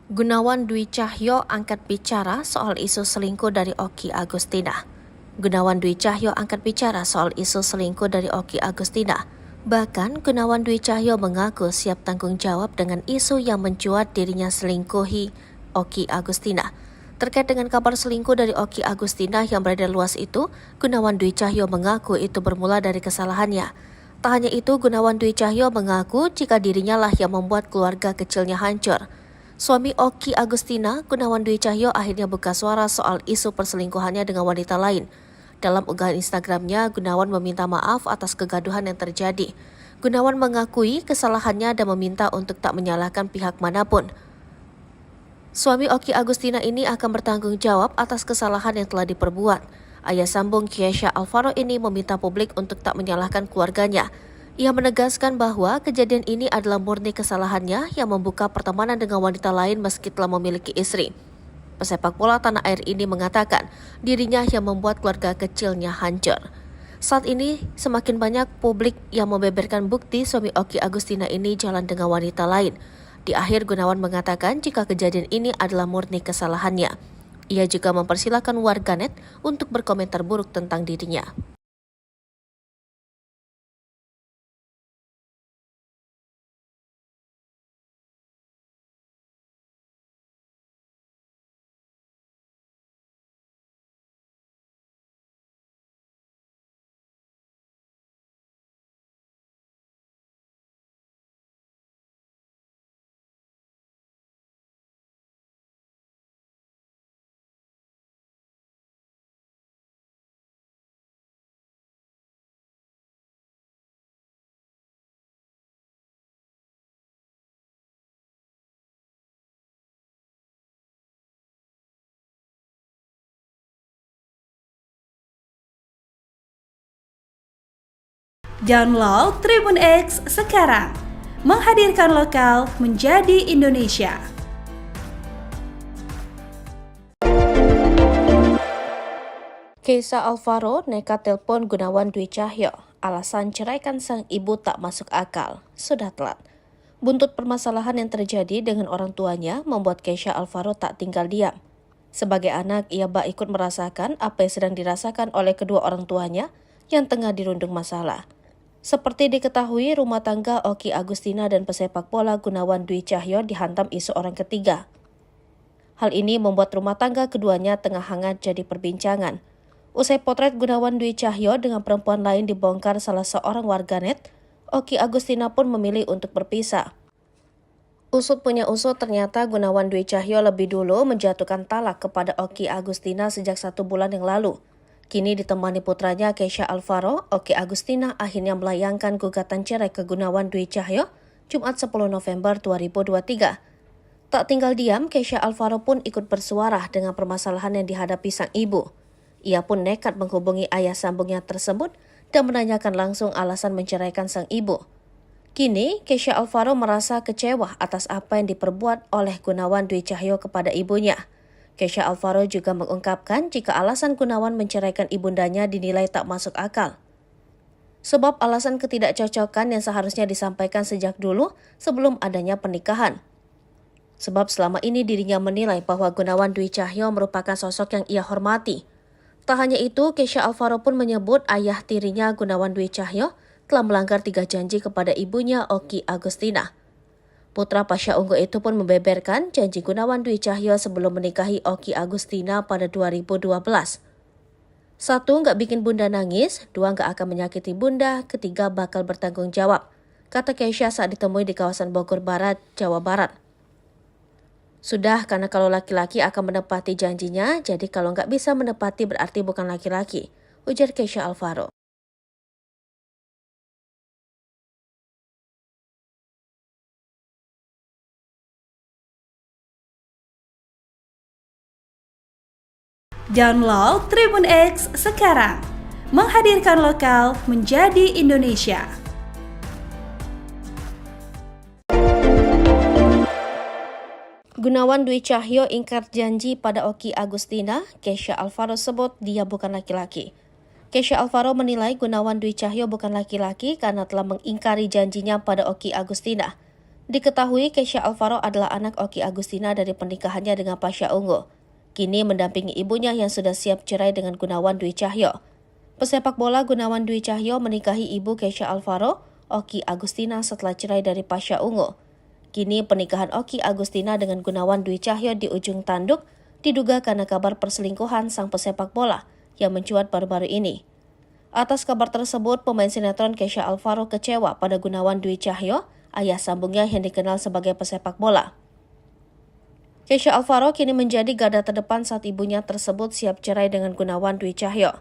Gunawan Dwi Cahyo angkat bicara soal isu selingkuh dari Oki Agustina. Gunawan Dwi Cahyo angkat bicara soal isu selingkuh dari Oki Agustina. Bahkan Gunawan Dwi Cahyo mengaku siap tanggung jawab dengan isu yang mencuat dirinya selingkuhi Oki Agustina. Terkait dengan kabar selingkuh dari Oki Agustina yang beredar luas itu, Gunawan Dwi Cahyo mengaku itu bermula dari kesalahannya. Tak hanya itu, Gunawan Dwi Cahyo mengaku jika dirinya lah yang membuat keluarga kecilnya hancur. Suami Oki Agustina, Gunawan Dwi Cahyo, akhirnya buka suara soal isu perselingkuhannya dengan wanita lain. Dalam unggahan Instagramnya, Gunawan meminta maaf atas kegaduhan yang terjadi. Gunawan mengakui kesalahannya dan meminta untuk tak menyalahkan pihak manapun. Suami Oki Agustina ini akan bertanggung jawab atas kesalahan yang telah diperbuat. Ayah sambung Kiesha Alvaro ini meminta publik untuk tak menyalahkan keluarganya. Ia menegaskan bahwa kejadian ini adalah murni kesalahannya yang membuka pertemanan dengan wanita lain meski telah memiliki istri. Pesepak bola tanah air ini mengatakan dirinya yang membuat keluarga kecilnya hancur. Saat ini semakin banyak publik yang membeberkan bukti suami Oki Agustina ini jalan dengan wanita lain. Di akhir, Gunawan mengatakan jika kejadian ini adalah murni kesalahannya. Ia juga mempersilahkan warganet untuk berkomentar buruk tentang dirinya. Download Tribun X sekarang, menghadirkan lokal menjadi Indonesia. Kiesha Alvaro nekat telepon Gunawan Dwi Cahyo. Alasan ceraikan sang ibu tak masuk akal. Sudah telat. Buntut permasalahan yang terjadi dengan orang tuanya membuat Keisha Alvaro tak tinggal diam. Sebagai anak, ia bak ikut merasakan apa yang sedang dirasakan oleh kedua orang tuanya yang tengah dirundung masalah. Seperti diketahui, rumah tangga Oki Agustina dan pesepak bola Gunawan Dwi Cahyo dihantam isu orang ketiga. Hal ini membuat rumah tangga keduanya tengah hangat jadi perbincangan. Usai potret Gunawan Dwi Cahyo dengan perempuan lain dibongkar salah seorang warganet, Oki Agustina pun memilih untuk berpisah. Usut punya usut, ternyata Gunawan Dwi Cahyo lebih dulu menjatuhkan talak kepada Oki Agustina sejak 1 bulan yang lalu. Kini ditemani putranya Keisha Alvaro, Oki Agustina akhirnya melayangkan gugatan cerai ke Gunawan Dwi Cahyo Jumat 10 November 2023. Tak tinggal diam, Keisha Alvaro pun ikut bersuara dengan permasalahan yang dihadapi sang ibu. Ia pun nekat menghubungi ayah sambungnya tersebut dan menanyakan langsung alasan menceraikan sang ibu. Kini, Keisha Alvaro merasa kecewa atas apa yang diperbuat oleh Gunawan Dwi Cahyo kepada ibunya. Keisha Alvaro juga mengungkapkan jika alasan Gunawan menceraikan ibundanya dinilai tak masuk akal. Sebab alasan ketidakcocokan yang seharusnya disampaikan sejak dulu sebelum adanya pernikahan. Sebab selama ini dirinya menilai bahwa Gunawan Dwi Cahyo merupakan sosok yang ia hormati. Tak hanya itu, Keisha Alvaro pun menyebut ayah tirinya Gunawan Dwi Cahyo telah melanggar 3 janji kepada ibunya Oki Agustina. Putra Pasha Ungu itu pun membeberkan janji Gunawan Dwi Cahyo sebelum menikahi Oki Agustina pada 2012. 1. Nggak bikin bunda nangis, 2. Nggak akan menyakiti bunda, 3. Bakal bertanggung jawab, kata Keisha saat ditemui di kawasan Bogor Barat, Jawa Barat. Sudah, karena kalau laki-laki akan menepati janjinya, jadi kalau nggak bisa menepati berarti bukan laki-laki, ujar Keisha Alvaro. Download Tribun X sekarang, menghadirkan lokal menjadi Indonesia. Gunawan Dwi Cahyo ingkar janji pada Oki Agustina, Keisha Alvaro sebut dia bukan laki-laki. Keisha Alvaro menilai Gunawan Dwi Cahyo bukan laki-laki karena telah mengingkari janjinya pada Oki Agustina. Diketahui Keisha Alvaro adalah anak Oki Agustina dari pernikahannya dengan Pasha Ungu. Kini mendampingi ibunya yang sudah siap cerai dengan Gunawan Dwi Cahyo. Pesepak bola Gunawan Dwi Cahyo menikahi ibu Keisha Alvaro, Oki Agustina setelah cerai dari Pasha Ungu. Kini pernikahan Oki Agustina dengan Gunawan Dwi Cahyo di ujung tanduk diduga karena kabar perselingkuhan sang pesepak bola yang mencuat baru-baru ini. Atas kabar tersebut, pemain sinetron Keisha Alvaro kecewa pada Gunawan Dwi Cahyo, ayah sambungnya yang dikenal sebagai pesepak bola. Keisha Alvaro kini menjadi garda terdepan saat ibunya tersebut siap cerai dengan Gunawan Dwi Cahyo.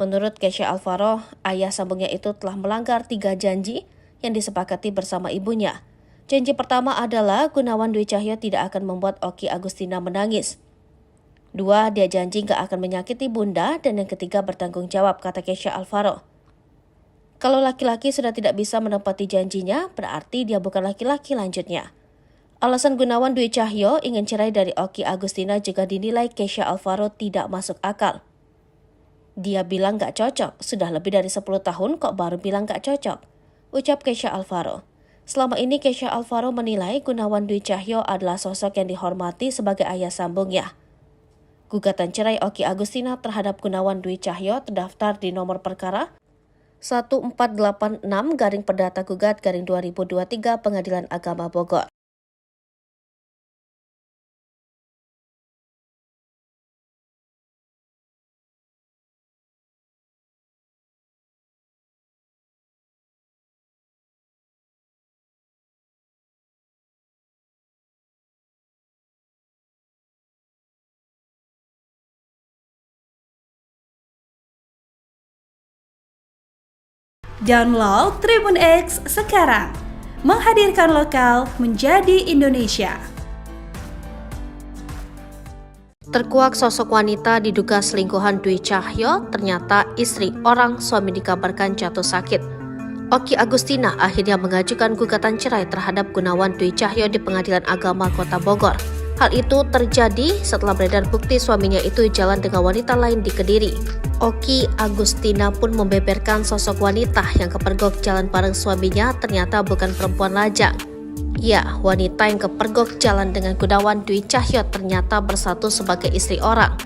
Menurut Keisha Alvaro, ayah sambungnya itu telah melanggar 3 janji yang disepakati bersama ibunya. Janji pertama adalah Gunawan Dwi Cahyo tidak akan membuat Oki Agustina menangis. 2, dia janji gak akan menyakiti bunda, dan yang ketiga bertanggung jawab, kata Keisha Alvaro. Kalau laki-laki sudah tidak bisa menepati janjinya, berarti dia bukan laki-laki, lanjutnya. Alasan Gunawan Dwi Cahyo ingin cerai dari Oki Agustina juga dinilai Keisha Alvaro tidak masuk akal. Dia bilang gak cocok, sudah lebih dari 10 tahun kok baru bilang gak cocok, ucap Keisha Alvaro. Selama ini Keisha Alvaro menilai Gunawan Dwi Cahyo adalah sosok yang dihormati sebagai ayah sambungnya. Gugatan cerai Oki Agustina terhadap Gunawan Dwi Cahyo terdaftar di nomor perkara 1486-Perdata-Gugat-2023 Pengadilan Agama Bogor. Download Tribun X sekarang, menghadirkan lokal menjadi Indonesia. Terkuak sosok wanita diduga selingkuhan Dwi Cahyo, ternyata istri orang suami dikabarkan jatuh sakit. Oki Agustina akhirnya mengajukan gugatan cerai terhadap Gunawan Dwi Cahyo di Pengadilan Agama Kota Bogor. Hal itu terjadi setelah beredar bukti suaminya itu jalan dengan wanita lain di Kediri. Oki Agustina pun membeberkan sosok wanita yang kepergok jalan bareng suaminya ternyata bukan perempuan lajang. Ya, wanita yang kepergok jalan dengan Gunawan Dwi Cahyo ternyata bersatu sebagai istri orang.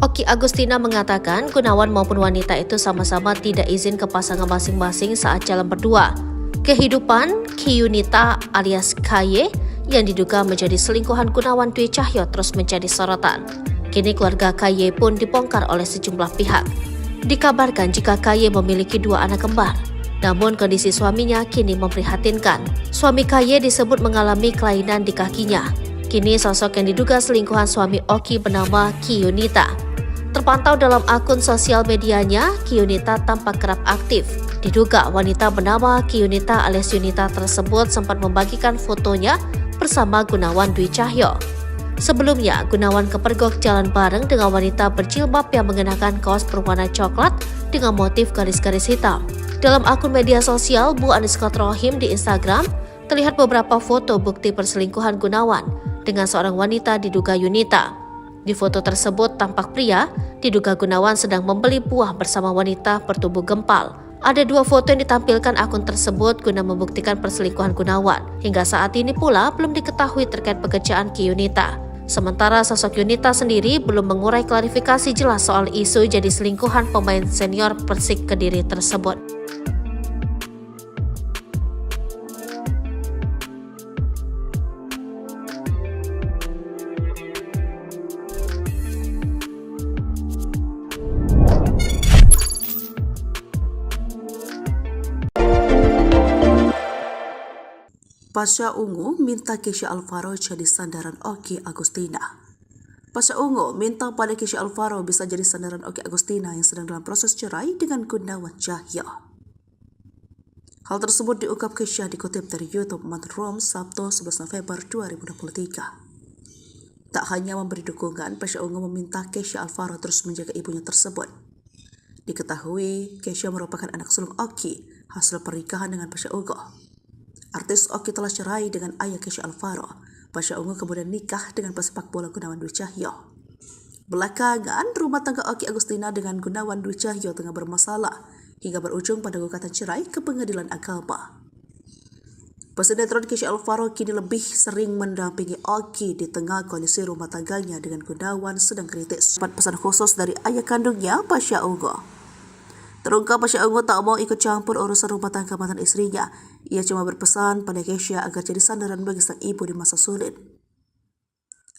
Oki Agustina mengatakan Gunawan maupun wanita itu sama-sama tidak izin ke pasangan masing-masing saat jalan berdua. Kehidupan Kiyunita alias KY yang diduga menjadi selingkuhan Gunawan Dwi Cahyo terus menjadi sorotan. Kini keluarga KY pun dibongkar oleh sejumlah pihak. Dikabarkan jika KY memiliki 2 anak kembar. Namun kondisi suaminya kini memprihatinkan. Suami KY disebut mengalami kelainan di kakinya. Kini sosok yang diduga selingkuhan suami Oki bernama Kiyunita. Terpantau dalam akun sosial medianya, Kiyunita tampak kerap aktif. Diduga wanita bernama Kiyunita alias Yunita tersebut sempat membagikan fotonya bersama Gunawan Dwi Cahyo. Sebelumnya, Gunawan kepergok jalan bareng dengan wanita berjilbab yang mengenakan kaos berwarna coklat dengan motif garis-garis hitam. Dalam akun media sosial Bu_Rohim di Instagram, terlihat beberapa foto bukti perselingkuhan Gunawan dengan seorang wanita diduga Yunita. Di foto tersebut tampak pria diduga Gunawan sedang membeli buah bersama wanita bertubuh gempal. Ada 2 foto yang ditampilkan akun tersebut guna membuktikan perselingkuhan Gunawan. Hingga saat ini pula belum diketahui terkait pekerjaan Yunita. Sementara sosok Yunita sendiri belum mengurai klarifikasi jelas soal isu jadi selingkuhan pemain senior Persik Kediri tersebut. Pasha Ungu minta Kesha Alvaro jadi sandaran Oki Agustina. Pasha Ungu minta pada Kesha Alvaro bisa jadi sandaran Oki Agustina yang sedang dalam proses cerai dengan Gunawan Cahyo. Hal tersebut diungkap Kesha dikutip dari YouTube Mantan Rom Sabtu 11 November 2023. Tak hanya memberi dukungan, Pasha Ungu meminta Kesha Alvaro terus menjaga ibunya tersebut. Diketahui, Kesha merupakan anak sulung Oki hasil pernikahan dengan Pasha Ungu. Artis Oki telah cerai dengan ayah Kesha Alvaro. Pasha Ungu kemudian nikah dengan pesepak bola Gunawan Dwi Cahyo. Belakangan, rumah tangga Oki Agustina dengan Gunawan Dwi Cahyo tengah bermasalah hingga berujung pada gugatan cerai ke pengadilan agama. Pesinetron Kesha Alvaro kini lebih sering mendampingi Oki di tengah kondisi rumah tangganya dengan Gunawan sedang kritis. Pesan khusus dari ayah kandungnya, Pasha Ungu. Terungkap Pasha Ungu tak mau ikut campur urusan rumah tangga mantan istrinya. Ia cuma berpesan pada Kesha agar jadi sandaran bagi sang ibu di masa sulit.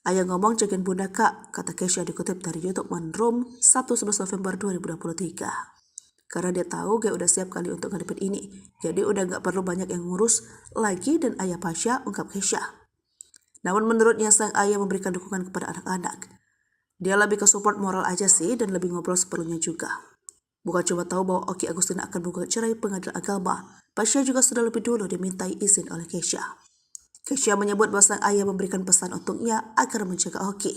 Ayah ngomong jagain bunda kak, kata Kesha dikutip dari YouTube One Room Sabtu 11 November 2023. Karena dia tahu dia udah siap kali untuk ngadepin ini, jadi udah gak perlu banyak yang ngurus lagi dan ayah Pasha, ungkap Kesha. Namun menurutnya sang ayah memberikan dukungan kepada anak-anak. Dia lebih ke support moral aja sih dan lebih ngobrol seperlunya juga. Bukan cuma tahu bahwa Oki Agustina akan menggugat cerai pengadilan agama, Pasha juga sudah lebih dulu dimintai izin oleh Kesha. Kesha menyebut bahwa sang ayah memberikan pesan untuknya agar menjaga Oki.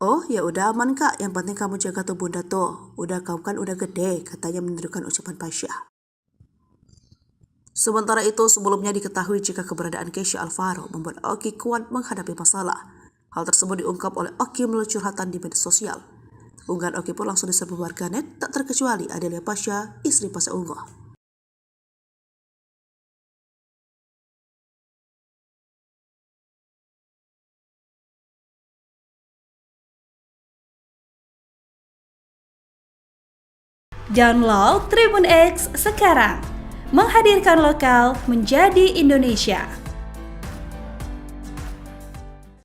Oh ya udah aman kak, yang penting kamu jaga tuh bunda tuh. Udah kamu kan udah gede, katanya menirukan ucapan Pasha. Sementara itu sebelumnya diketahui jika keberadaan Kesha Alvaro membuat Oki kuat menghadapi masalah. Hal tersebut diungkap oleh Oki melalui curhatan di media sosial. Unggahan Oki pun langsung diserbu warganet, tak terkecuali Adelia Pasha, istri Pasha Ungu. Download Tribun X sekarang, menghadirkan lokal menjadi Indonesia.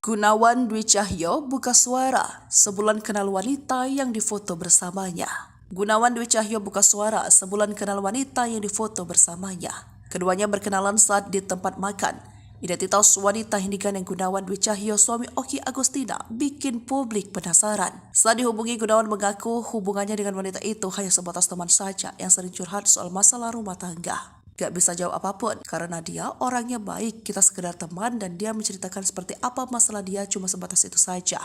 Gunawan Dwi Cahyo buka suara sebulan kenal wanita yang difoto bersamanya. Gunawan Dwi Cahyo buka suara sebulan kenal wanita yang difoto bersamanya. Keduanya berkenalan saat di tempat makan. Identitas wanita yang digandeng Gunawan Dwi Cahyo, suami Oki Agustina, bikin publik penasaran. Saat dihubungi, Gunawan mengaku hubungannya dengan wanita itu hanya sebatas teman saja yang sering curhat soal masalah rumah tangga. Gak bisa jawab apapun karena dia orangnya baik, kita sekedar teman dan dia menceritakan seperti apa masalah dia cuma sebatas itu saja.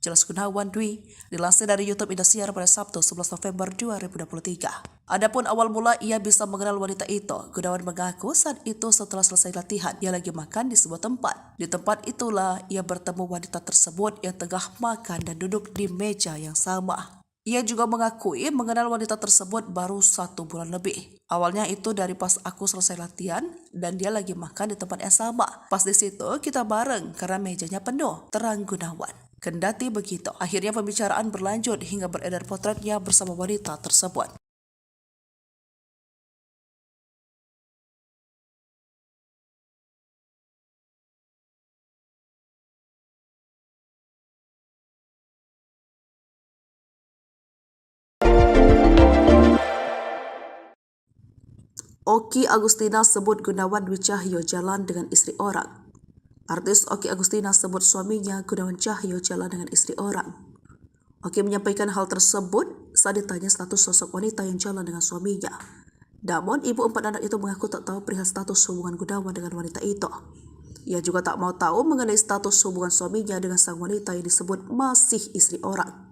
Jelas Gunawan Dwi, dilansir dari YouTube Indosiar pada Sabtu 11 November 2023. Adapun awal mula ia bisa mengenal wanita itu, Gunawan mengaku saat itu setelah selesai latihan, ia lagi makan di sebuah tempat. Di tempat itulah ia bertemu wanita tersebut yang tengah makan dan duduk di meja yang sama. Ia juga mengakui mengenal wanita tersebut baru 1 bulan lebih. Awalnya itu dari pas aku selesai latihan dan dia lagi makan di tempat yang sama. Pas di situ kita bareng karena mejanya penuh, terang Gunawan. Kendati begitu, akhirnya pembicaraan berlanjut hingga beredar potretnya bersama wanita tersebut. Oki Agustina sebut Gunawan Dwi Cahyo jalan dengan istri orang. Artis Oki Agustina sebut suaminya Gunawan Cahyo jalan dengan istri orang. Oki menyampaikan hal tersebut saat ditanya status sosok wanita yang jalan dengan suaminya. Namun, ibu 4 anak itu mengaku tak tahu perihal status hubungan Gunawan dengan wanita itu. Ia juga tak mau tahu mengenai status hubungan suaminya dengan sang wanita yang disebut masih istri orang.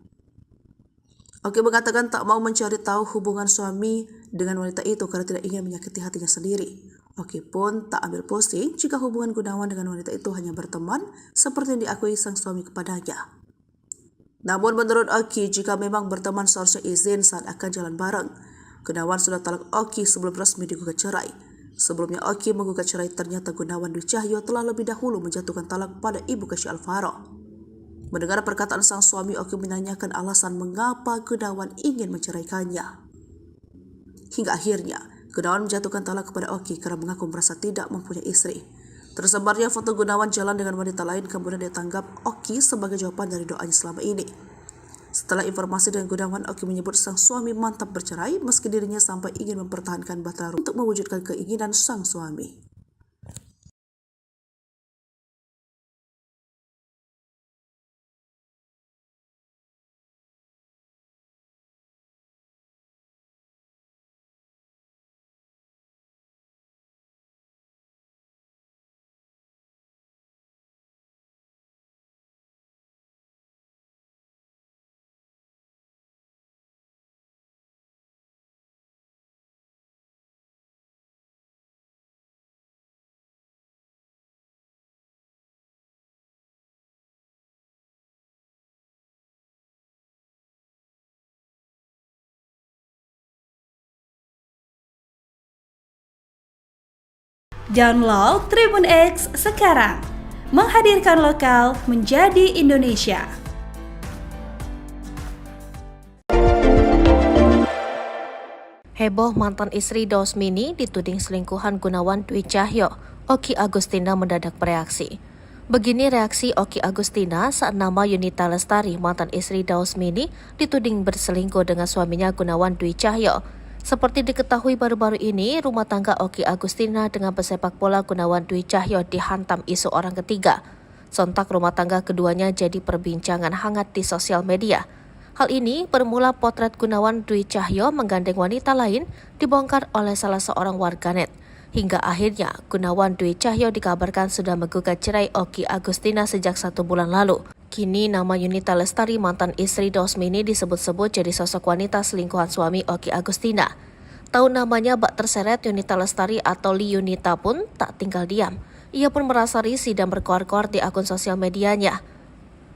Oki mengatakan tak mau mencari tahu hubungan suami dengan wanita itu karena tidak ingin menyakiti hatinya sendiri. Oki pun tak ambil pusing jika hubungan Gunawan dengan wanita itu hanya berteman seperti yang diakui sang suami kepadanya. Namun menurut Oki, jika memang berteman seharusnya izin saat akan jalan bareng. Gunawan sudah talak Oki sebelum resmi digugat cerai. Sebelumnya Oki menggugat cerai, ternyata Gunawan Dwi Cahyo telah lebih dahulu menjatuhkan talak pada ibu Kasih Alvaro. Mendengar perkataan sang suami, Oki menanyakan alasan mengapa Gunawan ingin menceraikannya. Hingga akhirnya, Gunawan menjatuhkan talak kepada Oki karena mengaku merasa tidak mempunyai istri. Tersebarnya foto Gunawan jalan dengan wanita lain kemudian ditanggap Oki sebagai jawaban dari doanya selama ini. Setelah informasi dengan Gunawan, Oki menyebut sang suami mantap bercerai meski dirinya sampai ingin mempertahankan Bahtera untuk mewujudkan keinginan sang suami. Download Tribun X sekarang, menghadirkan lokal menjadi Indonesia. Heboh mantan istri Dausmini dituding selingkuhan Gunawan Dwi Cahyo. Oki Agustina mendadak bereaksi. Begini reaksi Oki Agustina saat nama Yunita Lestari, mantan istri Dausmini, dituding berselingkuh dengan suaminya Gunawan Dwi Cahyo. Seperti diketahui baru-baru ini, rumah tangga Oki Agustina dengan pesepak bola Gunawan Dwi Cahyo dihantam isu orang ketiga. Sontak rumah tangga keduanya jadi perbincangan hangat di sosial media. Hal ini bermula potret Gunawan Dwi Cahyo menggandeng wanita lain dibongkar oleh salah seorang warganet. Hingga akhirnya Gunawan Dwi Cahyo dikabarkan sudah menggugat cerai Oki Agustina sejak 1 bulan lalu. Kini nama Yunita Lestari, mantan istri Dausmini, disebut-sebut jadi sosok wanita selingkuhan suami Oki Agustina. Tahu namanya bak terseret Yunita Lestari atau Li Yunita pun tak tinggal diam. Ia pun merasa risih dan berkoar-koar di akun sosial medianya.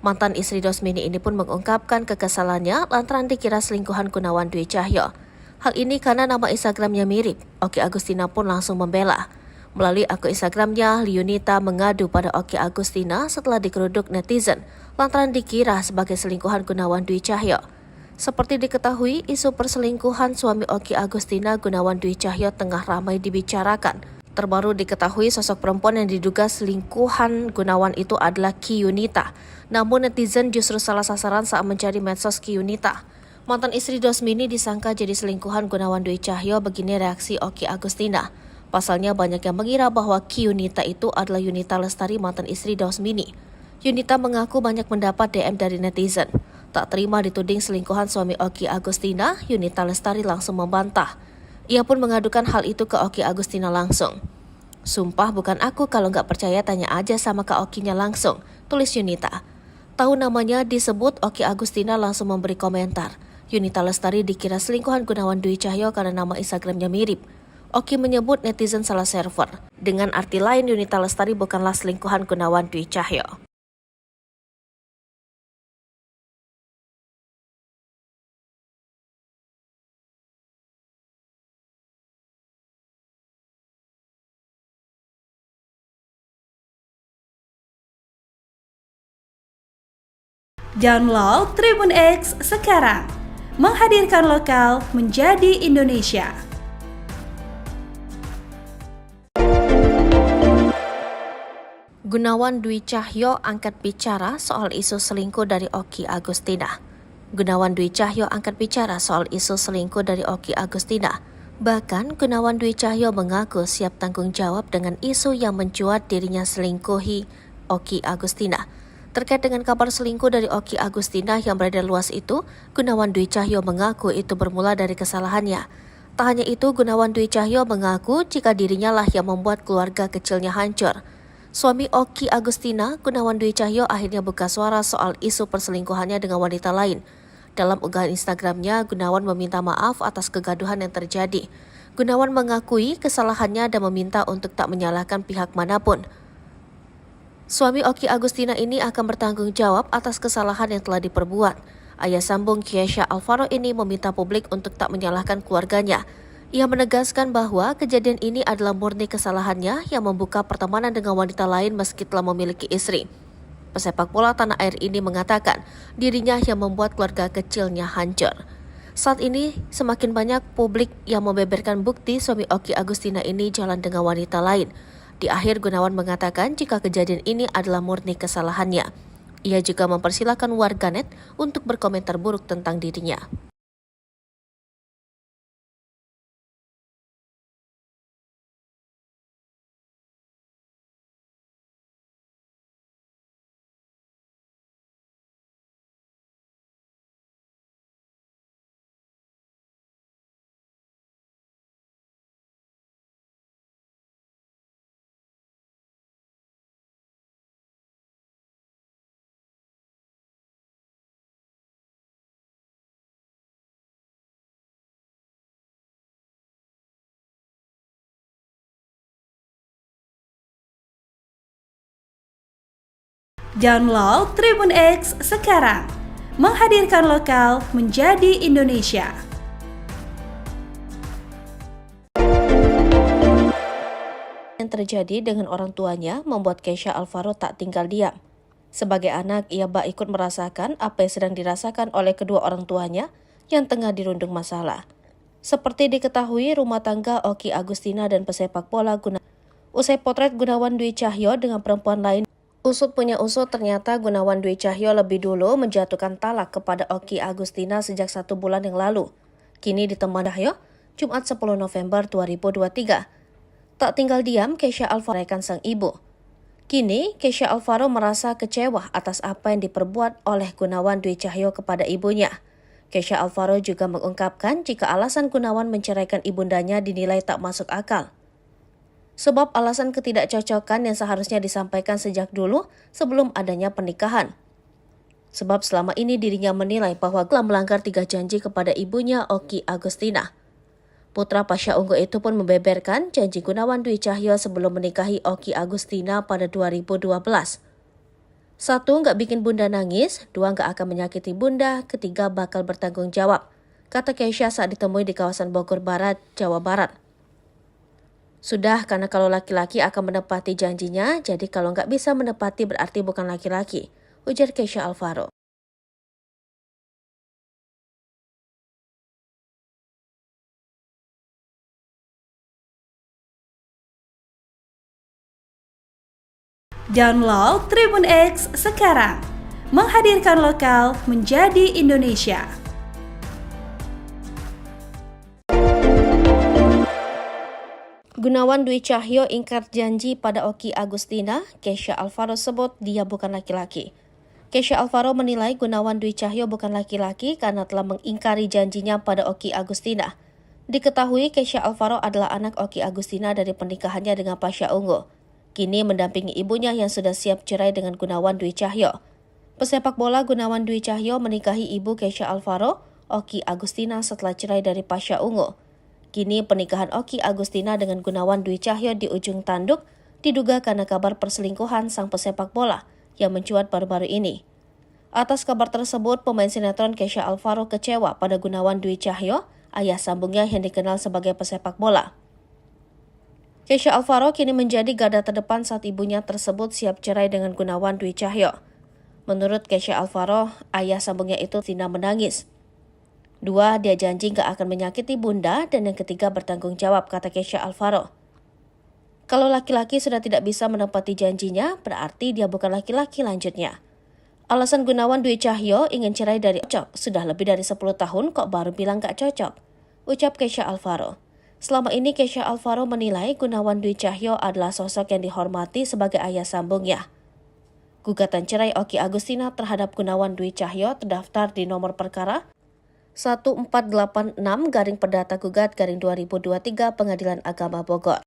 Mantan istri Dausmini ini pun mengungkapkan kekesalannya lantaran dikira selingkuhan Gunawan Dwi Cahyo. Hal ini karena nama Instagramnya mirip. Oki Agustina pun langsung membela. Melalui akun Instagramnya, Li Yunita mengadu pada Oki Agustina setelah digeruduk netizen lantaran dikira sebagai selingkuhan Gunawan Dwi Cahyo. Seperti diketahui, isu perselingkuhan suami Oki Agustina Gunawan Dwi Cahyo tengah ramai dibicarakan. Terbaru diketahui sosok perempuan yang diduga selingkuhan Gunawan itu adalah Ki Yunita. Namun netizen justru salah sasaran saat mencari medsos Ki Yunita. Mantan istri Dausmini disangka jadi selingkuhan Gunawan Dwi Cahyo, begini reaksi Oki Agustina. Pasalnya banyak yang mengira bahwa Ki Yunita itu adalah Yunita Lestari, mantan istri Dausmini. Yunita mengaku banyak mendapat DM dari netizen. Tak terima dituding selingkuhan suami Oki Agustina, Yunita Lestari langsung membantah. Ia pun mengadukan hal itu ke Oki Agustina langsung. "Sumpah bukan aku, kalau nggak percaya tanya aja sama Kak Okinya langsung," tulis Yunita. Tahu namanya disebut, Oki Agustina langsung memberi komentar. Yunita Lestari dikira selingkuhan Gunawan Dwi Cahyo karena nama Instagramnya mirip. Oki menyebut netizen salah server. Dengan arti lain, Yunita Lestari bukanlah selingkuhan Gunawan Dwi Cahyo. Download Tribun X sekarang, menghadirkan lokal menjadi Indonesia. Gunawan Dwi Cahyo angkat bicara soal isu selingkuh dari Okky Agustina. Gunawan Dwi Cahyo angkat bicara soal isu selingkuh dari Okky Agustina. Bahkan Gunawan Dwi Cahyo mengaku siap tanggung jawab dengan isu yang mencuat dirinya selingkuhi Okky Agustina. Terkait dengan kabar selingkuh dari Okky Agustina yang beredar luas itu, Gunawan Dwi Cahyo mengaku itu bermula dari kesalahannya. Tak hanya itu, Gunawan Dwi Cahyo mengaku jika dirinya lah yang membuat keluarga kecilnya hancur. Suami Okky Agustina, Gunawan Dwi Cahyo akhirnya buka suara soal isu perselingkuhannya dengan wanita lain. Dalam unggahan Instagramnya, Gunawan meminta maaf atas kegaduhan yang terjadi. Gunawan mengakui kesalahannya dan meminta untuk tak menyalahkan pihak manapun. Suami Okky Agustina ini akan bertanggung jawab atas kesalahan yang telah diperbuat. Ayah sambung Kesha Alvaro ini meminta publik untuk tak menyalahkan keluarganya. Ia menegaskan bahwa kejadian ini adalah murni kesalahannya yang membuka pertemanan dengan wanita lain meski telah memiliki istri. Pesepak bola tanah air ini mengatakan dirinya yang membuat keluarga kecilnya hancur. Saat ini semakin banyak publik yang membeberkan bukti suami Okky Agustina ini jalan dengan wanita lain. Di akhir, Gunawan mengatakan jika kejadian ini adalah murni kesalahannya. Ia juga mempersilahkan warganet untuk berkomentar buruk tentang dirinya. Download Tribun X sekarang, menghadirkan lokal menjadi Indonesia. Yang terjadi dengan orang tuanya membuat Kesha Alvaro tak tinggal diam. Sebagai anak, ia bak ikut merasakan apa yang sedang dirasakan oleh kedua orang tuanya yang tengah dirundung masalah. Seperti diketahui, rumah tangga Okky Agustina dan pesepak bola usai potret Gunawan Dwi Cahyo dengan perempuan lain. Usut punya usut, ternyata Gunawan Dwi Cahyo lebih dulu menjatuhkan talak kepada Okky Agustina sejak 1 bulan yang lalu. Kini ditemani Cahyo, Jumat 10 November 2023. Tak tinggal diam, Kesha Alvaro sang ibu. Kini, Kesha Alvaro merasa kecewa atas apa yang diperbuat oleh Gunawan Dwi Cahyo kepada ibunya. Kesha Alvaro juga mengungkapkan jika alasan Gunawan menceraikan ibundanya dinilai tak masuk akal. Sebab alasan ketidakcocokan yang seharusnya disampaikan sejak dulu sebelum adanya pernikahan. Sebab selama ini dirinya menilai bahwa telah melanggar 3 janji kepada ibunya Okky Agustina. Putra Pasha Ungu itu pun membeberkan janji Gunawan Dwi Cahyo sebelum menikahi Okky Agustina pada 2012. 1, nggak bikin bunda nangis, 2, nggak akan menyakiti bunda, 3, bakal bertanggung jawab, kata Kesha saat ditemui di kawasan Bogor Barat, Jawa Barat. Sudah, karena kalau laki-laki akan menepati janjinya, jadi kalau nggak bisa menepati berarti bukan laki-laki, ujar Kesha Alvaro. Download Tribun X sekarang, menghadirkan lokal menjadi Indonesia. Gunawan Dwi Cahyo ingkar janji pada Okky Agustina, Kesha Alvaro sebut dia bukan laki-laki. Kesha Alvaro menilai Gunawan Dwi Cahyo bukan laki-laki karena telah mengingkari janjinya pada Okky Agustina. Diketahui Kesha Alvaro adalah anak Okky Agustina dari pernikahannya dengan Pasha Ungu. Kini mendampingi ibunya yang sudah siap cerai dengan Gunawan Dwi Cahyo. Pesepak bola Gunawan Dwi Cahyo menikahi ibu Kesha Alvaro, Okky Agustina setelah cerai dari Pasha Ungu. Kini pernikahan Okky Agustina dengan Gunawan Dwi Cahyo di ujung tanduk diduga karena kabar perselingkuhan sang pesepak bola yang mencuat baru-baru ini. Atas kabar tersebut, pemain sinetron Kesha Alvaro kecewa pada Gunawan Dwi Cahyo, ayah sambungnya yang dikenal sebagai pesepak bola. Kesha Alvaro kini menjadi garda terdepan saat ibunya tersebut siap cerai dengan Gunawan Dwi Cahyo. Menurut Kesha Alvaro, ayah sambungnya itu Tina menangis. 2, dia janji gak akan menyakiti bunda, dan yang ketiga bertanggung jawab, kata Kesha Alvaro. Kalau laki-laki sudah tidak bisa menepati janjinya, berarti dia bukan laki-laki, lanjutnya. Alasan Gunawan Dwi Cahyo ingin cerai dari cocok, sudah lebih dari 10 tahun kok baru bilang gak cocok, ucap Kesha Alvaro. Selama ini Kesha Alvaro menilai Gunawan Dwi Cahyo adalah sosok yang dihormati sebagai ayah sambungnya. Gugatan cerai Oki Agustina terhadap Gunawan Dwi Cahyo terdaftar di nomor perkara 1486-Perdata Gugat-2023 Pengadilan Agama Bogor.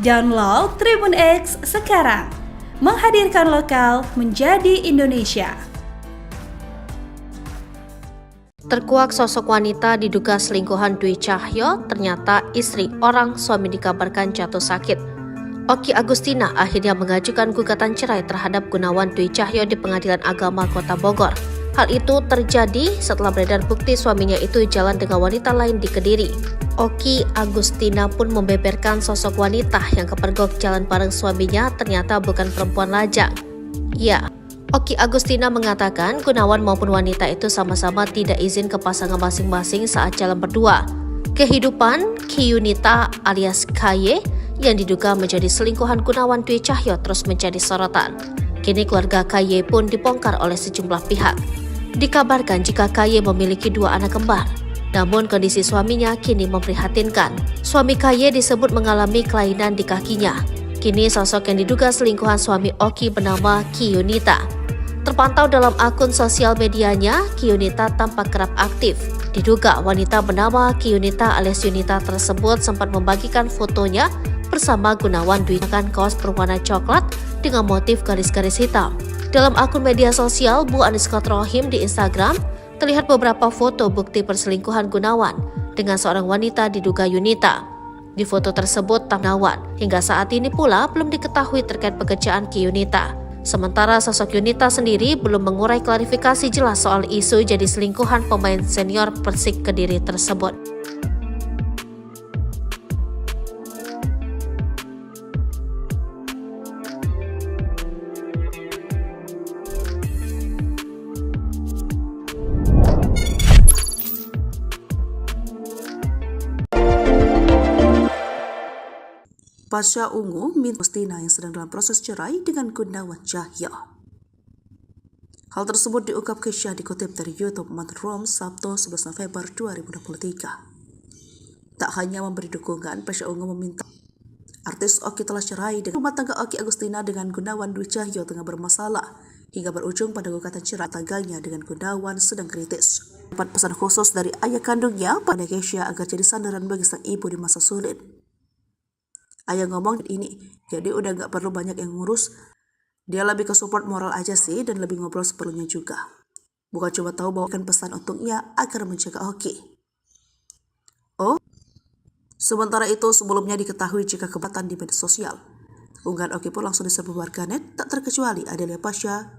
Download Tribun X sekarang, menghadirkan lokal menjadi Indonesia. Terkuak sosok wanita diduga selingkuhan Dwi Cahyo, ternyata istri orang suami dikabarkan jatuh sakit. Oki Agustina akhirnya mengajukan gugatan cerai terhadap Gunawan Dwi Cahyo di Pengadilan Agama Kota Bogor. Hal itu terjadi setelah beredar bukti suaminya itu jalan dengan wanita lain di Kediri. Oki Agustina pun membeberkan sosok wanita yang kepergok jalan bareng suaminya ternyata bukan perempuan lajang. Ya, Oki Agustina mengatakan Gunawan maupun wanita itu sama-sama tidak izin ke pasangan masing-masing saat jalan berdua. Kehidupan Kiyunita alias KY yang diduga menjadi selingkuhan Gunawan Dwi Cahyo terus menjadi sorotan. Kini keluarga KY pun dibongkar oleh sejumlah pihak. Dikabarkan jika KY memiliki 2 anak kembar, namun kondisi suaminya kini memprihatinkan. Suami KY disebut mengalami kelainan di kakinya. Kini sosok yang diduga selingkuhan suami Oki bernama Kiyunita. Terpantau dalam akun sosial medianya, Kiyunita tampak kerap aktif. Diduga wanita bernama Kiyunita alias Yunita tersebut sempat membagikan fotonya bersama Gunawan Dwi dengan kaos berwarna coklat dengan motif garis-garis hitam. Dalam akun media sosial Bu_Rohim di Instagram, terlihat beberapa foto bukti perselingkuhan Gunawan dengan seorang wanita diduga Yunita. Di foto tersebut Gunawan hingga saat ini pula belum diketahui terkait pekerjaan Kiyunita. Sementara sosok Yunita sendiri belum mengurai klarifikasi jelas soal isu jadi selingkuhan pemain senior Persik Kediri tersebut. Pasha Ungu minta Agustina yang sedang dalam proses cerai dengan Gunawan Cahyo. Hal tersebut diungkap Kesha dikutip dari YouTube Matrom Sabtu 11 November 2023. Tak hanya memberi dukungan, Pasha Ungu meminta artis Oki telah cerai dengan rumah tangga Oki Agustina dengan Gunawan Dwi Cahyo tengah bermasalah hingga berujung pada gugatan cerai tangganya dengan Gunawan sedang kritis. Dapat pesan khusus dari ayah kandungnya pada Kesha agar jadi sandaran bagi sang ibu di masa sulit. Ayah ngomong ini, jadi udah gak perlu banyak yang ngurus. Dia lebih ke support moral aja sih dan lebih ngobrol seperlunya juga. Bukan cuma tahu bawakan pesan untuknya agar menjaga Oki. Oh, sementara itu sebelumnya diketahui jika kebatan di media sosial. Unggahan Oki pun langsung diserbu warganet, tak terkecuali Adelia Pasha.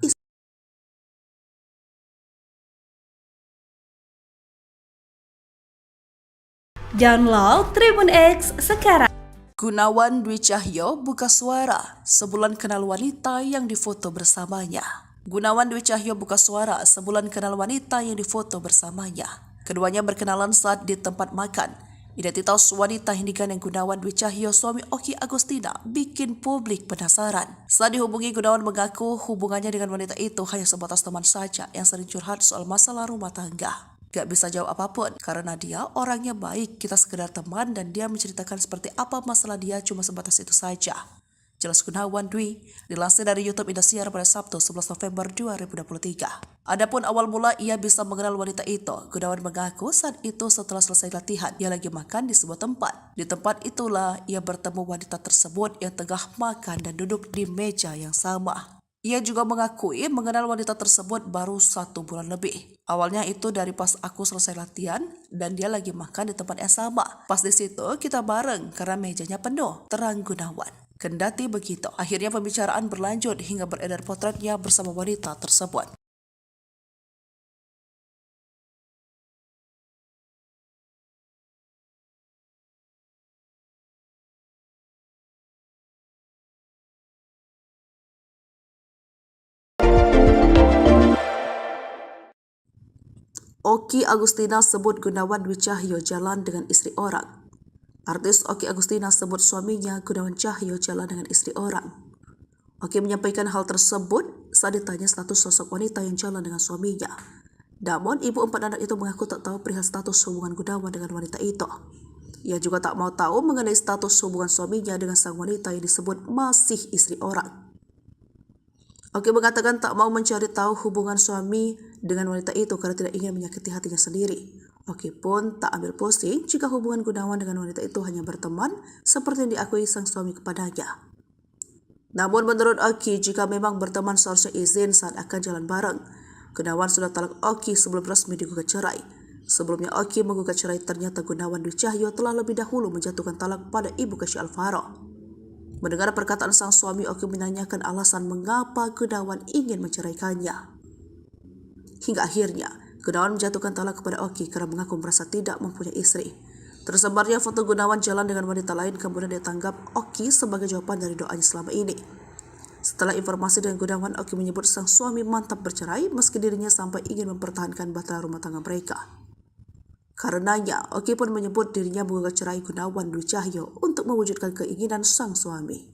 Download Tribun X sekarang. Gunawan Dwi Cahyo buka suara sebulan kenal wanita yang difoto bersamanya. Gunawan Dwi Cahyo buka suara sebulan kenal wanita yang difoto bersamanya. Keduanya berkenalan saat di tempat makan. Identitas wanita yang digandeng Gunawan Dwi Cahyo, suami Oki Agustina, bikin publik penasaran. Saat dihubungi, Gunawan mengaku hubungannya dengan wanita itu hanya sebatas teman saja yang sering curhat soal masalah rumah tangga. Gak bisa jawab apapun karena dia orangnya baik, kita sekedar teman dan dia menceritakan seperti apa masalah dia cuma sebatas itu saja. Jelas Gunawan Dwi, dilansir dari YouTube Indosiar pada Sabtu 11 November 2023. Adapun awal mula ia bisa mengenal wanita itu, Gunawan mengaku saat itu setelah selesai latihan, ia lagi makan di sebuah tempat. Di tempat itulah ia bertemu wanita tersebut yang tengah makan dan duduk di meja yang sama. Ia juga mengakui mengenal wanita tersebut baru 1 bulan lebih. Awalnya itu dari pas aku selesai latihan dan dia lagi makan di tempat yang sama. Pas di situ kita bareng karena mejanya penuh, terang Gunawan. Kendati begitu, akhirnya pembicaraan berlanjut hingga beredar potretnya bersama wanita tersebut. Oki Agustina sebut Gunawan Dwi Cahyo jalan dengan istri orang. Artis Oki Agustina sebut suaminya Gunawan Cahyo jalan dengan istri orang. Oki menyampaikan hal tersebut saat ditanya status sosok wanita yang jalan dengan suaminya. Namun, ibu 4 anak itu mengaku tak tahu perihal status hubungan Gunawan dengan wanita itu. Ia juga tak mau tahu mengenai status hubungan suaminya dengan sang wanita yang disebut masih istri orang. Oki mengatakan tak mau mencari tahu hubungan suami dengan wanita itu karena tidak ingin menyakiti hatinya sendiri. Oki pun tak ambil pusing jika hubungan Gunawan dengan wanita itu hanya berteman seperti yang diakui sang suami kepadanya. Namun menurut Oki, jika memang berteman seharusnya izin saat akan jalan bareng. Gunawan sudah talak Oki sebelum resmi digugat cerai. Sebelumnya Oki menggugat cerai, ternyata Gunawan Dwi Cahyo telah lebih dahulu menjatuhkan talak pada ibu Kasih Alvaro. Mendengar perkataan sang suami, Oki menanyakan alasan mengapa Gunawan ingin menceraikannya. Hingga akhirnya, Gunawan menjatuhkan talak kepada Oki karena mengaku merasa tidak mempunyai istri. Tersebarnya foto Gunawan jalan dengan wanita lain kemudian ditanggap Oki sebagai jawaban dari doanya selama ini. Setelah informasi dengan Gunawan, Oki menyebut sang suami mantap bercerai meski dirinya sampai ingin mempertahankan bahtera rumah tangga mereka. Karenanya, Oki pun menyebut dirinya menggugat cerai Gunawan Dwi Cahyo untuk mewujudkan keinginan sang suami.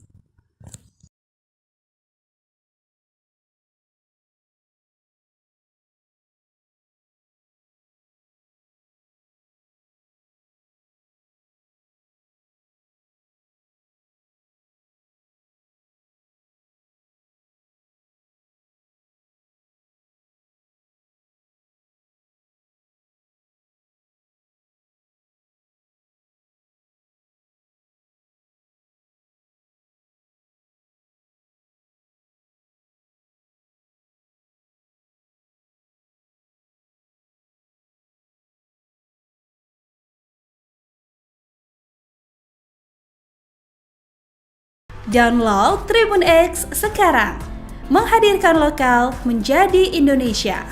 Download Tribun X sekarang, menghadirkan lokal menjadi Indonesia.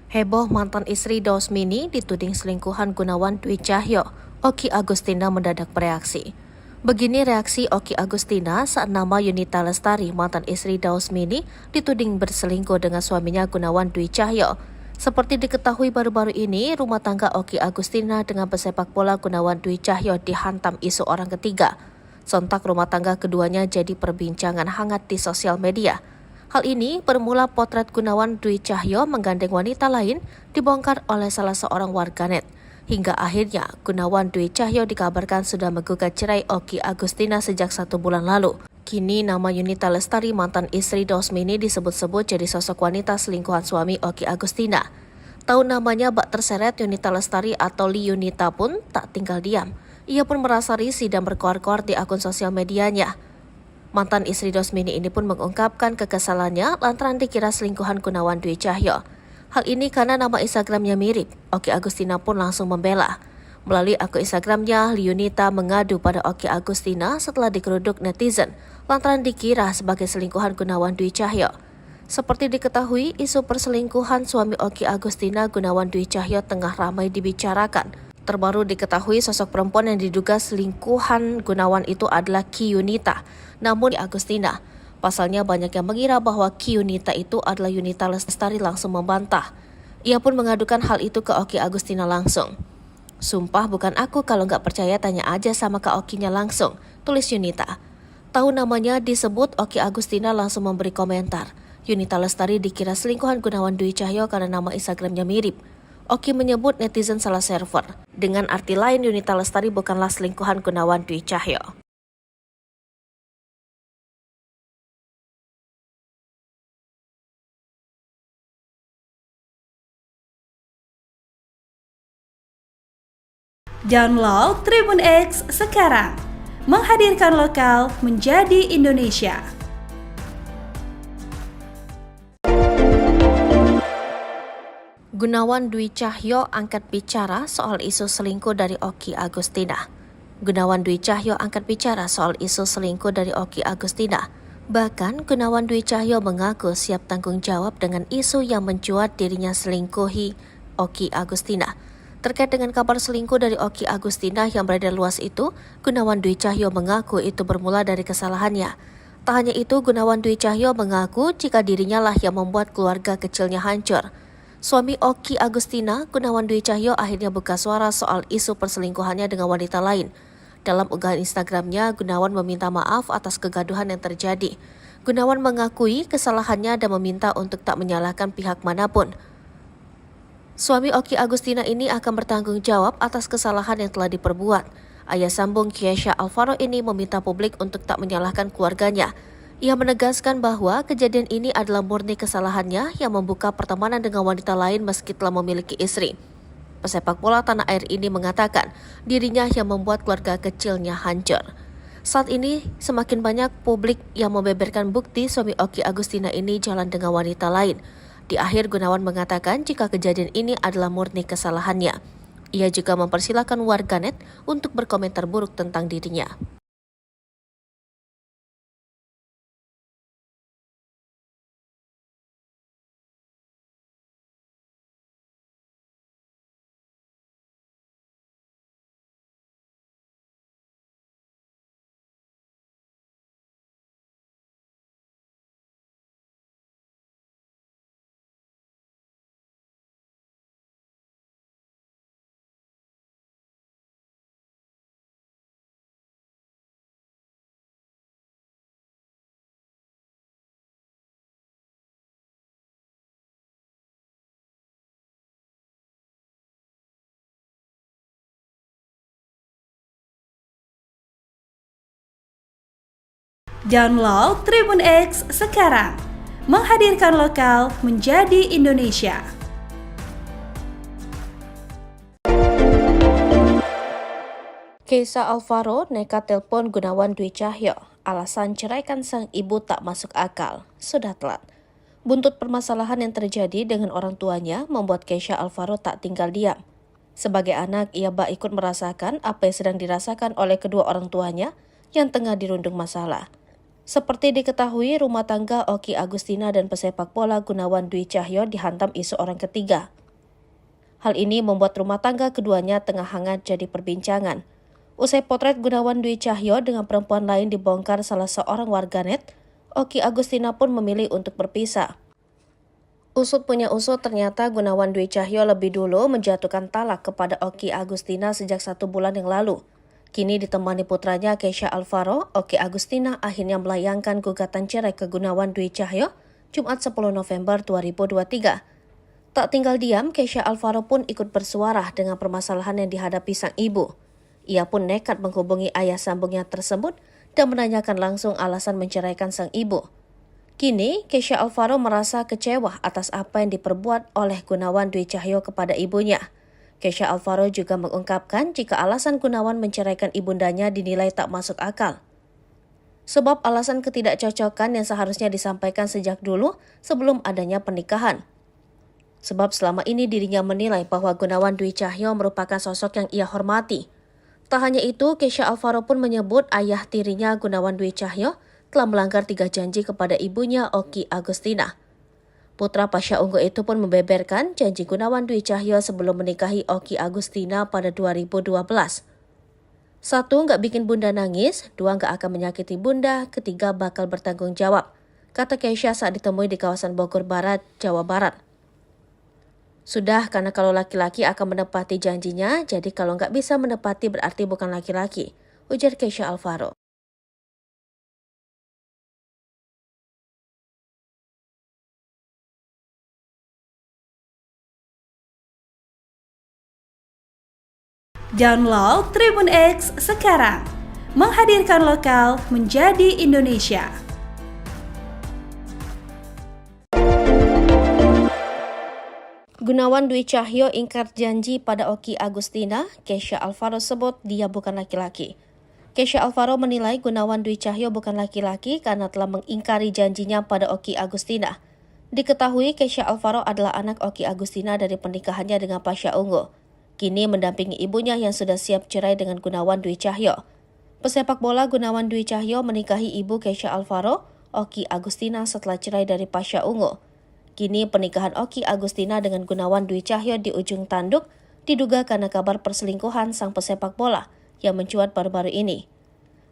Heboh mantan istri Dausmini dituding selingkuhan Gunawan Dwi Cahyo. Oki Agustina mendadak bereaksi. Begini reaksi Oki Agustina saat nama Yunita Lestari, mantan istri Dausmini, dituding berselingkuh dengan suaminya Gunawan Dwi Cahyo. Seperti diketahui baru-baru ini, rumah tangga Oki Agustina dengan pesepak bola Gunawan Dwi Cahyo dihantam isu orang ketiga. Sontak rumah tangga keduanya jadi perbincangan hangat di sosial media. Hal ini bermula potret Gunawan Dwi Cahyo menggandeng wanita lain dibongkar oleh salah seorang warganet. Hingga akhirnya Gunawan Dwi Cahyo dikabarkan sudah menggugat cerai Oki Agustina sejak 1 bulan lalu. Kini nama Yunita Lestari, mantan istri Dausmini, disebut-sebut jadi sosok wanita selingkuhan suami Oki Agustina. Tahu namanya bak terseret Yunita Lestari atau Li Yunita pun tak tinggal diam. Ia pun merasa risih dan berkoar-koar di akun sosial medianya. Mantan istri Dausmini ini pun mengungkapkan kekesalannya lantaran dikira selingkuhan Gunawan Dwi Cahyo. Hal ini karena nama Instagramnya mirip. Oki Agustina pun langsung membela. Melalui akun Instagramnya, Li Yunita mengadu pada Oki Agustina setelah digeruduk netizen lantaran dikira sebagai selingkuhan Gunawan Dwi Cahyo. Seperti diketahui, isu perselingkuhan suami Oki Agustina Gunawan Dwi Cahyo tengah ramai dibicarakan. Terbaru diketahui sosok perempuan yang diduga selingkuhan Gunawan itu adalah Ki Yunita, namun Agustina. Pasalnya banyak yang mengira bahwa Ki Yunita itu adalah Yunita Lestari langsung membantah. Ia pun mengadukan hal itu ke Oki Agustina langsung. "Sumpah bukan aku, kalau nggak percaya tanya aja sama Kak Okinya langsung," tulis Yunita. Tahu namanya disebut, Oki Agustina langsung memberi komentar. Yunita Lestari dikira selingkuhan Gunawan Dwi Cahyo karena nama Instagramnya mirip. Oki menyebut netizen salah server. Dengan arti lain, Yunita Lestari bukanlah selingkuhan Gunawan Dwi Cahyo. Download Tribun X sekarang, menghadirkan lokal menjadi Indonesia. Gunawan Dwi Cahyo angkat bicara soal isu selingkuh dari Okky Agustina. Gunawan Dwi Cahyo angkat bicara soal isu selingkuh dari Okky Agustina. Bahkan, Gunawan Dwi Cahyo mengaku siap tanggung jawab dengan isu yang mencuat dirinya selingkuhi Okky Agustina. Terkait dengan kabar selingkuh dari Okky Agustina yang beredar luas itu, Gunawan Dwi Cahyo mengaku itu bermula dari kesalahannya. Tak hanya itu, Gunawan Dwi Cahyo mengaku jika dirinya lah yang membuat keluarga kecilnya hancur. Suami Okky Agustina, Gunawan Dwi Cahyo akhirnya buka suara soal isu perselingkuhannya dengan wanita lain. Dalam unggahan Instagramnya, Gunawan meminta maaf atas kegaduhan yang terjadi. Gunawan mengakui kesalahannya dan meminta untuk tak menyalahkan pihak manapun. Suami Okky Agustina ini akan bertanggung jawab atas kesalahan yang telah diperbuat. Ayah sambung Kesha Alvaro ini meminta publik untuk tak menyalahkan keluarganya. Ia menegaskan bahwa kejadian ini adalah murni kesalahannya yang membuka pertemanan dengan wanita lain meski telah memiliki istri. Pesepak bola tanah air ini mengatakan dirinya yang membuat keluarga kecilnya hancur. Saat ini semakin banyak publik yang membeberkan bukti suami Okky Agustina ini jalan dengan wanita lain. Di akhir, Gunawan mengatakan jika kejadian ini adalah murni kesalahannya. Ia juga mempersilahkan warganet untuk berkomentar buruk tentang dirinya. Download Tribun X sekarang, menghadirkan lokal menjadi Indonesia. Kesha Alvaro nekat telepon Gunawan Dwi Cahyo. Alasan ceraikan sang ibu tak masuk akal. Sudah telat. Buntut permasalahan yang terjadi dengan orang tuanya membuat Kesha Alvaro tak tinggal diam. Sebagai anak, ia bak ikut merasakan apa yang sedang dirasakan oleh kedua orang tuanya yang tengah dirundung masalah. Seperti diketahui, rumah tangga Okky Agustina dan pesepak bola Gunawan Dwi Cahyo dihantam isu orang ketiga. Hal ini membuat rumah tangga keduanya tengah hangat jadi perbincangan. Usai potret Gunawan Dwi Cahyo dengan perempuan lain dibongkar salah seorang warganet, Okky Agustina pun memilih untuk berpisah. Usut punya usut, ternyata Gunawan Dwi Cahyo lebih dulu menjatuhkan talak kepada Okky Agustina sejak 1 bulan yang lalu. Kini ditemani putranya Kesha Alvaro, Okky Agustina akhirnya melayangkan gugatan cerai ke Gunawan Dwi Cahyo Jumat 10 November 2023. Tak tinggal diam, Kesha Alvaro pun ikut bersuara dengan permasalahan yang dihadapi sang ibu. Ia pun nekat menghubungi ayah sambungnya tersebut dan menanyakan langsung alasan menceraikan sang ibu. Kini, Kesha Alvaro merasa kecewa atas apa yang diperbuat oleh Gunawan Dwi Cahyo kepada ibunya. Kesha Alvaro juga mengungkapkan jika alasan Gunawan menceraikan ibundanya dinilai tak masuk akal. Sebab alasan ketidakcocokan yang seharusnya disampaikan sejak dulu sebelum adanya pernikahan. Sebab selama ini dirinya menilai bahwa Gunawan Dwi Cahyo merupakan sosok yang ia hormati. Tak hanya itu, Kesha Alvaro pun menyebut ayah tirinya Gunawan Dwi Cahyo telah melanggar 3 janji kepada ibunya Okky Agustina. Putra Pasha Ungu itu pun membeberkan janji Gunawan Dwi Cahyo sebelum menikahi Okky Agustina pada 2012. 1, nggak bikin bunda nangis. 2, nggak akan menyakiti bunda. 3, bakal bertanggung jawab, kata Kesha saat ditemui di kawasan Bogor Barat, Jawa Barat. Sudah, karena kalau laki-laki akan menepati janjinya, jadi kalau nggak bisa menepati berarti bukan laki-laki, ujar Kesha Alvaro. Download Tribun X sekarang, menghadirkan lokal menjadi Indonesia. Gunawan Dwi Cahyo ingkar janji pada Okky Agustina. Kesha Alvaro sebut dia bukan laki-laki. Kesha Alvaro menilai Gunawan Dwi Cahyo bukan laki-laki karena telah mengingkari janjinya pada Okky Agustina. Diketahui Kesha Alvaro adalah anak Oki Agustina dari pernikahannya dengan Pasha Ungu. Kini mendampingi ibunya yang sudah siap cerai dengan Gunawan Dwi Cahyo. Pesepak bola Gunawan Dwi Cahyo menikahi ibu Kesha Alvaro, Oki Agustina setelah cerai dari Pasha Ungu. Kini pernikahan Oki Agustina dengan Gunawan Dwi Cahyo di ujung tanduk diduga karena kabar perselingkuhan sang pesepak bola yang mencuat baru-baru ini.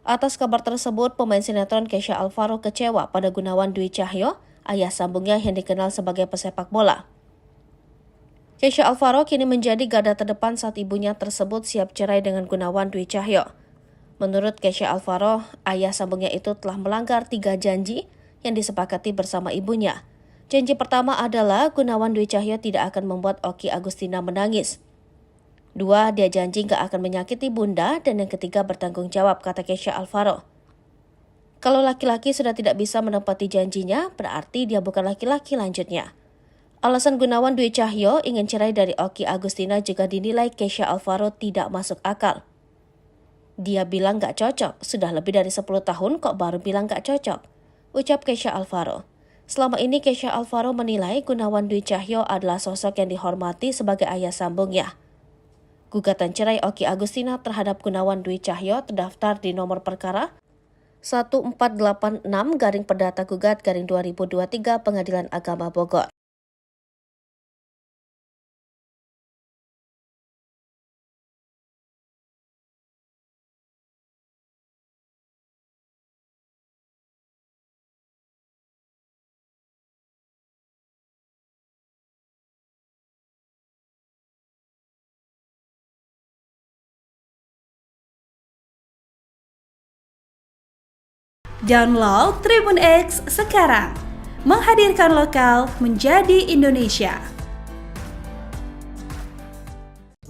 Atas kabar tersebut, pemain sinetron Kesha Alvaro kecewa pada Gunawan Dwi Cahyo, ayah sambungnya yang dikenal sebagai pesepak bola. Kesha Alvaro kini menjadi garda terdepan saat ibunya tersebut siap cerai dengan Gunawan Dwi Cahyo. Menurut Kesha Alvaro, ayah sambungnya itu telah melanggar 3 janji yang disepakati bersama ibunya. Janji pertama adalah Gunawan Dwi Cahyo tidak akan membuat Oki Agustina menangis. 2, dia janji gak akan menyakiti bunda, dan yang ketiga bertanggung jawab, kata Kesha Alvaro. Kalau laki-laki sudah tidak bisa menepati janjinya, berarti dia bukan laki-laki, lanjutnya. Alasan Gunawan Dwi Cahyo ingin cerai dari Oki Agustina juga dinilai Kesha Alvaro tidak masuk akal. Dia bilang gak cocok, sudah lebih dari 10 tahun kok baru bilang gak cocok, ucap Kesha Alvaro. Selama ini Kesha Alvaro menilai Gunawan Dwi Cahyo adalah sosok yang dihormati sebagai ayah sambungnya. Gugatan cerai Oki Agustina terhadap Gunawan Dwi Cahyo terdaftar di nomor perkara 1486-Perdata Gugat-2023 Pengadilan Agama Bogor. Download Tribun X sekarang, menghadirkan lokal menjadi Indonesia.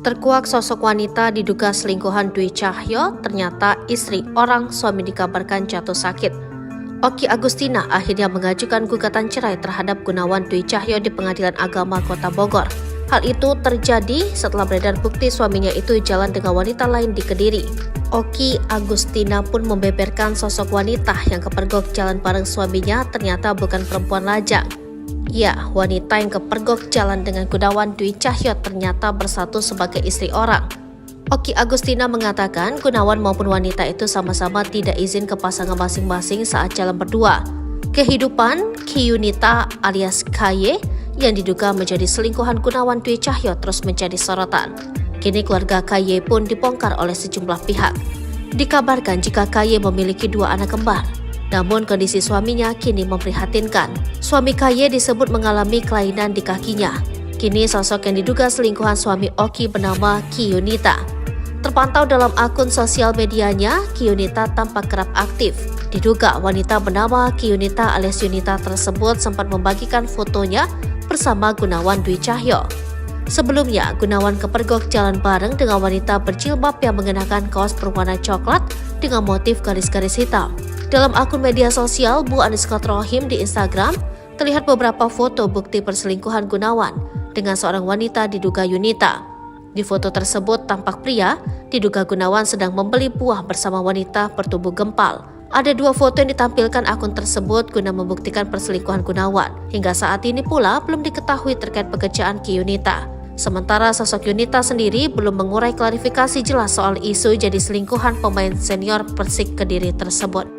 Terkuak sosok wanita diduga selingkuhan Dwi Cahyo, ternyata istri orang suami dikabarkan jatuh sakit. Oki Agustina akhirnya mengajukan gugatan cerai terhadap Gunawan Dwi Cahyo di Pengadilan Agama Kota Bogor. Hal itu terjadi setelah beredar bukti suaminya itu jalan dengan wanita lain di Kediri. Oki Agustina pun membeberkan sosok wanita yang kepergok jalan bareng suaminya ternyata bukan perempuan lajang. Ya, wanita yang kepergok jalan dengan Gunawan Dwi Cahyo ternyata bersatu sebagai istri orang. Oki Agustina mengatakan Gunawan maupun wanita itu sama-sama tidak izin ke pasangan masing-masing saat jalan berdua. Kehidupan Kiyunita alias KY yang diduga menjadi selingkuhan Gunawan Dwi Cahyo terus menjadi sorotan. Kini keluarga KY pun dibongkar oleh sejumlah pihak. Dikabarkan jika KY memiliki 2 anak kembar. Namun kondisi suaminya kini memprihatinkan. Suami KY disebut mengalami kelainan di kakinya. Kini sosok yang diduga selingkuhan suami Oki bernama Kiyunita. Terpantau dalam akun sosial medianya, Kiyunita tampak kerap aktif. Diduga wanita bernama Kiyunita alias Yunita tersebut sempat membagikan fotonya bersama Gunawan Dwi Cahyo. Sebelumnya, Gunawan kepergok jalan bareng dengan wanita berjilbab yang mengenakan kaos berwarna coklat dengan motif garis-garis hitam. Dalam akun media sosial Bu_Rohim di Instagram, terlihat beberapa foto bukti perselingkuhan Gunawan dengan seorang wanita diduga Yunita. Di foto tersebut tampak pria diduga Gunawan sedang membeli buah bersama wanita bertubuh gempal. Ada 2 foto yang ditampilkan akun tersebut guna membuktikan perselingkuhan Gunawan. Hingga saat ini pula belum diketahui terkait pekerjaan Kiyunita. Sementara sosok Yunita sendiri belum mengurai klarifikasi jelas soal isu jadi selingkuhan pemain senior Persik Kediri tersebut.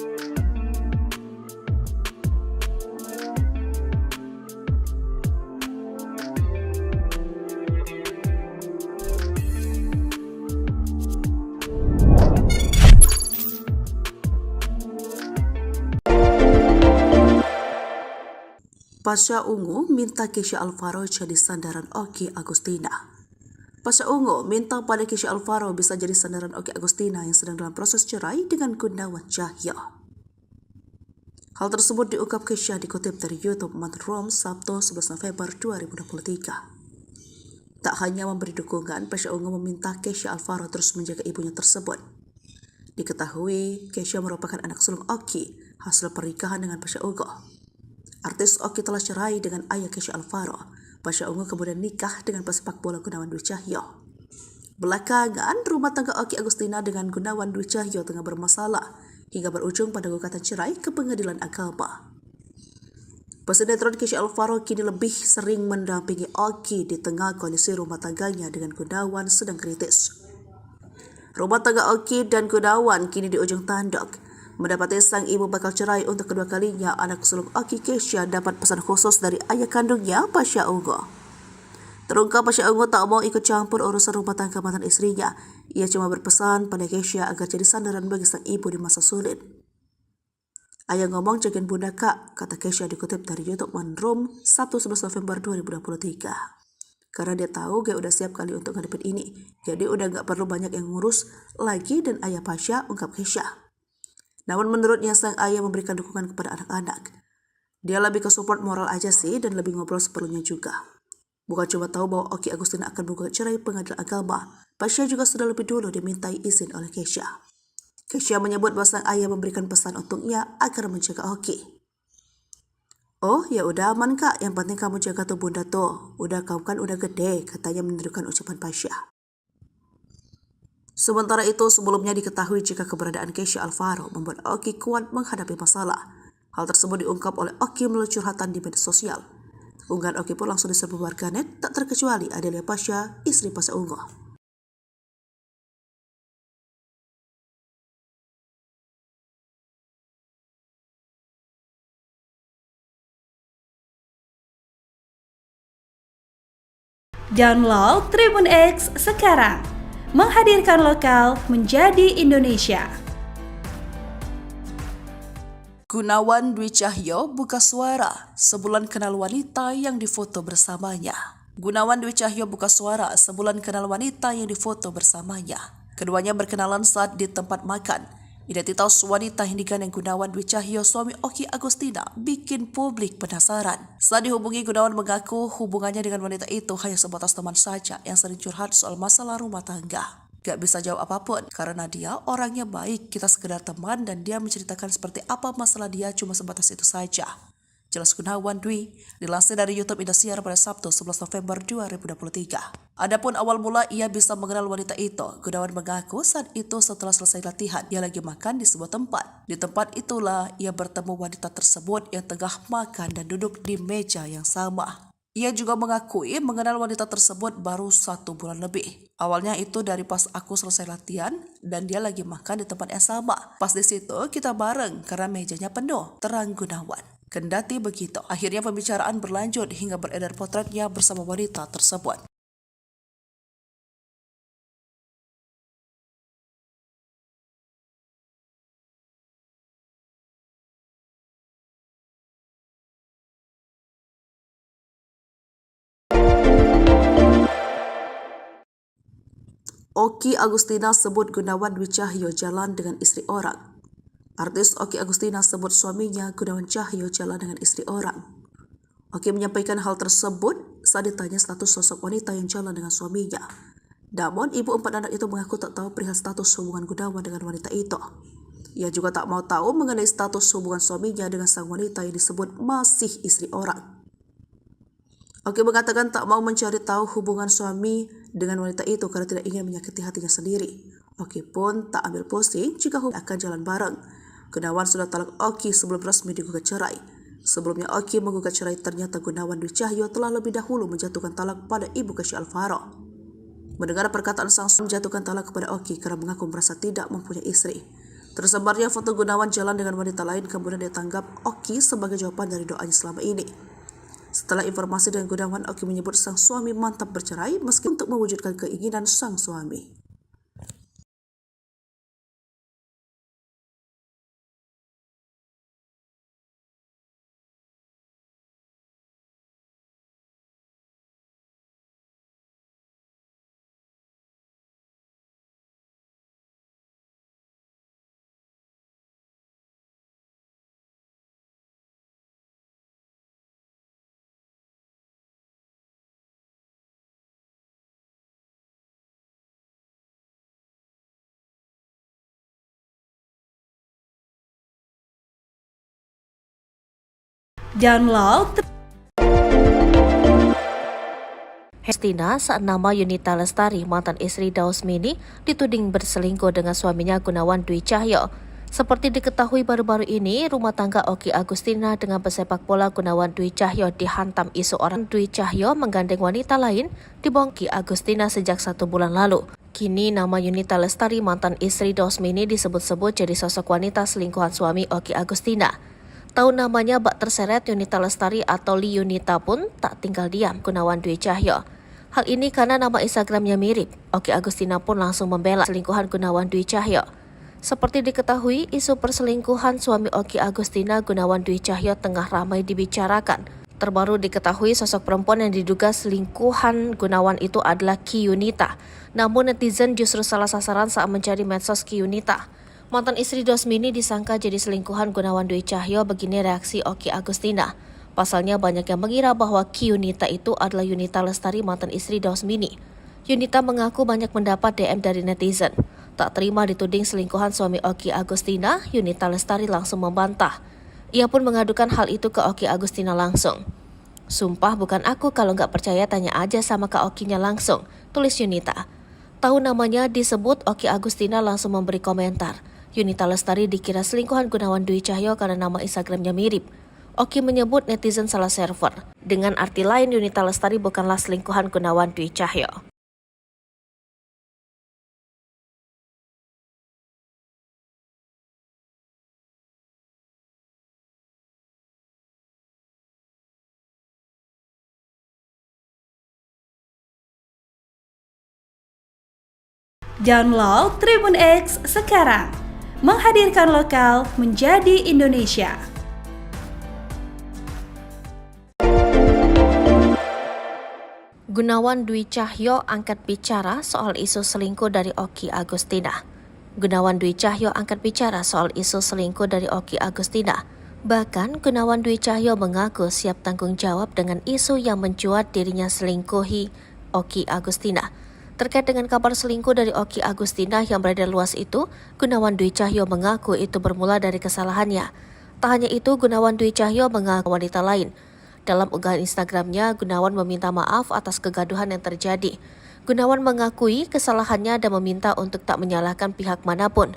Pasha Ungu minta Kesha Alvaro jadi sandaran Oki Agustina. Pasha Ungu minta pada Kesha Alvaro bisa jadi sandaran Oki Agustina yang sedang dalam proses cerai dengan Gunawan Cahyo. Hal tersebut diungkap Kesha dikutip dari YouTube Matrom Sabtu 11 November 2023. Tak hanya memberi dukungan, Pasha Ungu meminta Kesha Alvaro terus menjaga ibunya tersebut. Diketahui, Kesha merupakan anak sulung Oki hasil pernikahan dengan Pasha Ungu. Artis Oki telah cerai dengan ayah Kesha Alvaro. Pasha Ungu kemudian nikah dengan pesepak bola Gunawan Dwi Cahyo. Belakangan, rumah tangga Oki Agustina dengan Gunawan Dwi Cahyo tengah bermasalah hingga berujung pada gugatan cerai ke Pengadilan Agama. Pesinetron Kesha Alvaro kini lebih sering mendampingi Oki di tengah kondisi rumah tangganya dengan Gunawan sedang kritis. Rumah tangga Oki dan Gunawan kini di ujung tanduk. Mendapati sang ibu bakal cerai untuk kedua kalinya, anak sulung Oki Kesha dapat pesan khusus dari ayah kandungnya, Pasha Ungu. Terungkap Pasha Ungu tak mau ikut campur urusan rumah tangga mantan istrinya. Ia cuma berpesan pada Kesha agar jadi sandaran bagi sang ibu di masa sulit. Ayah ngomong jagain bunda kak, kata Kesha dikutip dari YouTube One Room 1/11 November 2023. Karena dia tahu dia udah siap kali untuk ngadepin ini, jadi udah gak perlu banyak yang ngurus lagi dan ayah Pasha, ungkap Kesha. Namun menurutnya sang ayah memberikan dukungan kepada anak-anak. Dia lebih ke support moral aja sih dan lebih ngobrol seperlunya juga. Bukan cuma tahu bahwa Oki Agustina akan menggugat cerai pengadilan agama, Pasha juga sudah lebih dulu dimintai izin oleh Kesha. Kesha menyebut bahwa sang ayah memberikan pesan untuknya agar menjaga Oki. Oh ya udah aman kak, yang penting kamu jaga tuh bunda tuh. Udah kamu kan udah gede, katanya menirukan ucapan Pasha. Sementara itu sebelumnya diketahui jika keberadaan Kesha Alvaro membuat Oki kuat menghadapi masalah. Hal tersebut diungkap oleh Oki melalui curhatan di media sosial. Unggahan Oki pun langsung diserbu warganet, tak terkecuali Adelia Pasha, istri Pasha Ungu. Download Tribun X sekarang, menghadirkan lokal menjadi Indonesia. Gunawan Dwi Cahyo buka suara sebulan kenal wanita yang difoto bersamanya. Gunawan Dwi Cahyo buka suara sebulan kenal wanita yang difoto bersamanya. Keduanya berkenalan saat di tempat makan. Identitas wanita yang digandeng Gunawan Dwi Cahyo, suami Oki Agustina, bikin publik penasaran. Saat dihubungi, Gunawan mengaku hubungannya dengan wanita itu hanya sebatas teman saja yang sering curhat soal masalah rumah tangga. Gak bisa jawab apapun karena dia orangnya baik, kita sekedar teman dan dia menceritakan seperti apa masalah dia cuma sebatas itu saja. Jelas Gunawan Dwi, dilansir dari YouTube Indosiar pada Sabtu 11 November 2023. Adapun awal mula ia bisa mengenal wanita itu, Gunawan mengaku saat itu setelah selesai latihan, ia lagi makan di sebuah tempat. Di tempat itulah ia bertemu wanita tersebut yang tengah makan dan duduk di meja yang sama. Ia juga mengakui mengenal wanita tersebut baru 1 bulan lebih. Awalnya itu dari pas aku selesai latihan dan dia lagi makan di tempat yang sama. Pas di situ kita bareng karena mejanya penuh, terang Gunawan. Kendati begitu, akhirnya pembicaraan berlanjut hingga beredar potretnya bersama wanita tersebut. Oki Agustina sebut Gunawan Dwi Cahyo jalan dengan istri orang. Artis Oki Agustina sebut suaminya Gunawan Cahyo jalan dengan istri orang. Oki menyampaikan hal tersebut saat ditanya status sosok wanita yang jalan dengan suaminya. Namun, ibu 4 anak itu mengaku tak tahu perihal status hubungan Gunawan dengan wanita itu. Ia juga tak mau tahu mengenai status hubungan suaminya dengan sang wanita yang disebut masih istri orang. Oki mengatakan tak mau mencari tahu hubungan suami dengan wanita itu karena tidak ingin menyakiti hatinya sendiri. Oki pun tak ambil pusing jika akan jalan bareng. Gunawan sudah talak Oki sebelum resmi digugat cerai. Sebelumnya Oki menggugat cerai, ternyata Gunawan Dwi Cahyo telah lebih dahulu menjatuhkan talak pada ibu Kesha Alvaro. Mendengar perkataan sang suami menjatuhkan talak kepada Oki karena mengaku merasa tidak mempunyai istri. Tersebarnya foto Gunawan jalan dengan wanita lain kemudian ditanggap Oki sebagai jawaban dari doanya selama ini. Setelah informasi dengan Gunawan, Oki menyebut sang suami mantap bercerai meski untuk mewujudkan keinginan sang suami. Download Agustina saat nama Yunita Lestari, mantan istri Dausmini, dituding berselingkuh dengan suaminya Gunawan Dwi Cahyo. Seperti diketahui baru-baru ini, rumah tangga Oki Agustina dengan pesepak bola Gunawan Dwi Cahyo dihantam isu orang Dwi Cahyo menggandeng wanita lain di bawah Oki Agustina sejak 1 bulan lalu. Kini nama Yunita Lestari, mantan istri Dausmini, disebut-sebut jadi sosok wanita selingkuhan suami Oki Agustina. Tahu namanya bak terseret Yunita Lestari atau Li Yunita pun tak tinggal diam Gunawan Dwi Cahyo. Hal ini karena nama Instagramnya mirip. Oki Agustina pun langsung membela selingkuhan Gunawan Dwi Cahyo. Seperti diketahui, isu perselingkuhan suami Oki Agustina Gunawan Dwi Cahyo tengah ramai dibicarakan. Terbaru diketahui sosok perempuan yang diduga selingkuhan Gunawan itu adalah Ki Yunita. Namun netizen justru salah sasaran saat mencari medsos Ki Yunita. Mantan istri Dausmini disangka jadi selingkuhan Gunawan Dwi Cahyo, begini reaksi Oki Agustina. Pasalnya banyak yang mengira bahwa Ki Yunita itu adalah Yunita Lestari, mantan istri Dausmini. Yunita mengaku banyak mendapat DM dari netizen. Tak terima dituding selingkuhan suami Oki Agustina, Yunita Lestari langsung membantah. Ia pun mengadukan hal itu ke Oki Agustina langsung. "Sumpah bukan aku, kalau nggak percaya tanya aja sama Kak Okinya langsung," tulis Yunita. Tahu namanya disebut, Oki Agustina langsung memberi komentar. Yunita Lestari dikira selingkuhan Gunawan Dwi Cahyo karena nama Instagramnya mirip. Oki menyebut netizen salah server. Dengan arti lain, Yunita Lestari bukanlah selingkuhan Gunawan Dwi Cahyo. Download Tribun X sekarang, menghadirkan lokal menjadi Indonesia. Gunawan Dwi Cahyo angkat bicara soal isu selingkuh dari Oki Agustina. Gunawan Dwi Cahyo angkat bicara soal isu selingkuh dari Oki Agustina. Bahkan Gunawan Dwi Cahyo mengaku siap tanggung jawab dengan isu yang mencuat dirinya selingkuhi Oki Agustina. Terkait dengan kabar selingkuh dari Oki Agustina yang beredar luas itu, Gunawan Dwi Cahyo mengaku itu bermula dari kesalahannya. Tak hanya itu, Gunawan Dwi Cahyo mengaku wanita lain. Dalam unggahan Instagramnya, Gunawan meminta maaf atas kegaduhan yang terjadi. Gunawan mengakui kesalahannya dan meminta untuk tak menyalahkan pihak manapun.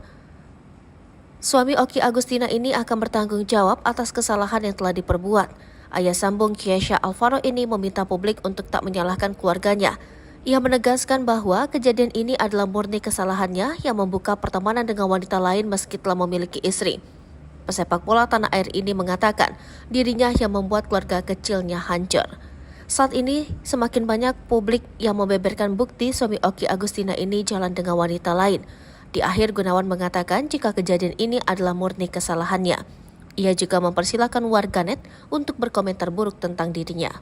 Suami Oki Agustina ini akan bertanggung jawab atas kesalahan yang telah diperbuat. Ayah sambung Kesha Alvaro ini meminta publik untuk tak menyalahkan keluarganya. Ia menegaskan bahwa kejadian ini adalah murni kesalahannya yang membuka pertemanan dengan wanita lain meski telah memiliki istri. Pesepak bola tanah air ini mengatakan dirinya yang membuat keluarga kecilnya hancur. Saat ini semakin banyak publik yang membeberkan bukti suami Oki Agustina ini jalan dengan wanita lain. Di akhir, Gunawan mengatakan jika kejadian ini adalah murni kesalahannya. Ia juga mempersilahkan warganet untuk berkomentar buruk tentang dirinya.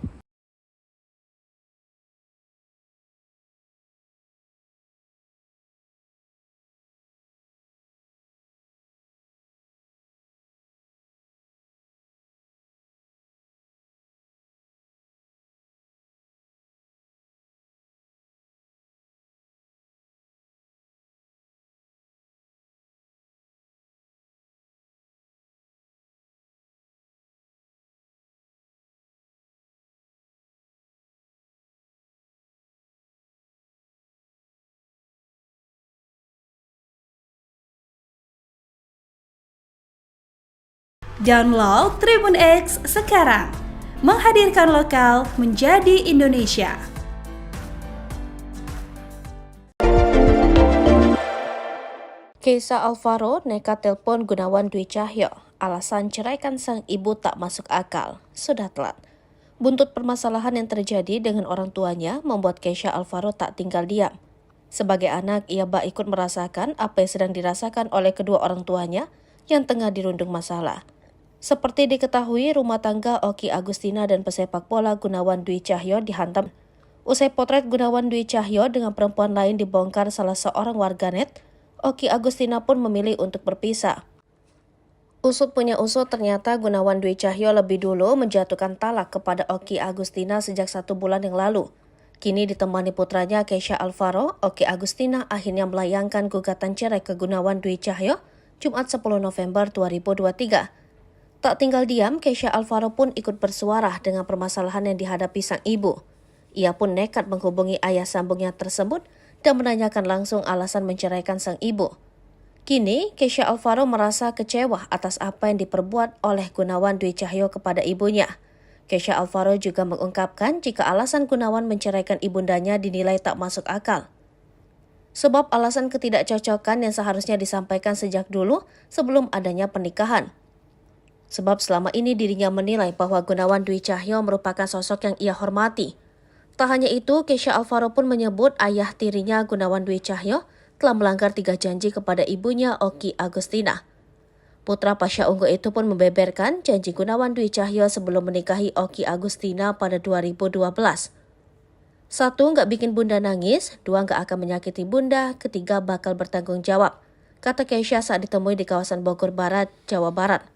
Download Tribun X sekarang, menghadirkan lokal menjadi Indonesia. Kesha Alvaro nekat telepon Gunawan Dwi Cahyo. Alasan ceraikan sang ibu tak masuk akal. Sudah telat. Buntut permasalahan yang terjadi dengan orang tuanya membuat Kesha Alvaro tak tinggal diam. Sebagai anak, ia bak ikut merasakan apa yang sedang dirasakan oleh kedua orang tuanya yang tengah dirundung masalah. Seperti diketahui, rumah tangga Oki Agustina dan pesepak bola Gunawan Dwi Cahyo dihantam. Usai potret Gunawan Dwi Cahyo dengan perempuan lain dibongkar salah seorang warganet, Oki Agustina pun memilih untuk berpisah. Usut punya usut, ternyata Gunawan Dwi Cahyo lebih dulu menjatuhkan talak kepada Oki Agustina sejak 1 bulan yang lalu. Kini ditemani putranya Kesha Alvaro, Oki Agustina akhirnya melayangkan gugatan cerai ke Gunawan Dwi Cahyo Jumat 10 November 2023. Tak tinggal diam, Kesha Alvaro pun ikut bersuara dengan permasalahan yang dihadapi sang ibu. Ia pun nekat menghubungi ayah sambungnya tersebut dan menanyakan langsung alasan menceraikan sang ibu. Kini, Kesha Alvaro merasa kecewa atas apa yang diperbuat oleh Gunawan Dwi Cahyo kepada ibunya. Kesha Alvaro juga mengungkapkan jika alasan Gunawan menceraikan ibundanya dinilai tak masuk akal. Sebab alasan ketidakcocokan yang seharusnya disampaikan sejak dulu sebelum adanya pernikahan. Sebab selama ini dirinya menilai bahwa Gunawan Dwi Cahyo merupakan sosok yang ia hormati. Tak hanya itu, Kesha Alvaro pun menyebut ayah tirinya Gunawan Dwi Cahyo telah melanggar 3 janji kepada ibunya Oki Agustina. Putra Pasha Ungu itu pun membeberkan janji Gunawan Dwi Cahyo sebelum menikahi Oki Agustina pada 2012. 1. Nggak bikin bunda nangis, 2. Nggak akan menyakiti bunda, 3. Bakal bertanggung jawab, kata Kesha saat ditemui di kawasan Bogor Barat, Jawa Barat.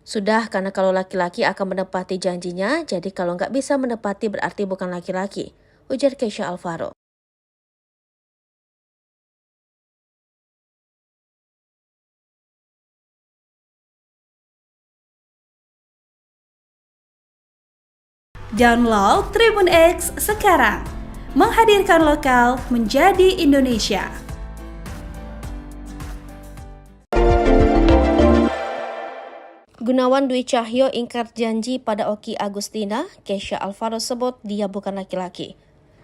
Sudah, karena kalau laki-laki akan menepati janjinya, jadi kalau nggak bisa menepati berarti bukan laki-laki, ujar Kesha Alvaro. Download Tribun X sekarang, menghadirkan lokal menjadi Indonesia. Gunawan Dwi Cahyo ingkar janji pada Oki Agustina, Kesha Alvaro sebut dia bukan laki-laki.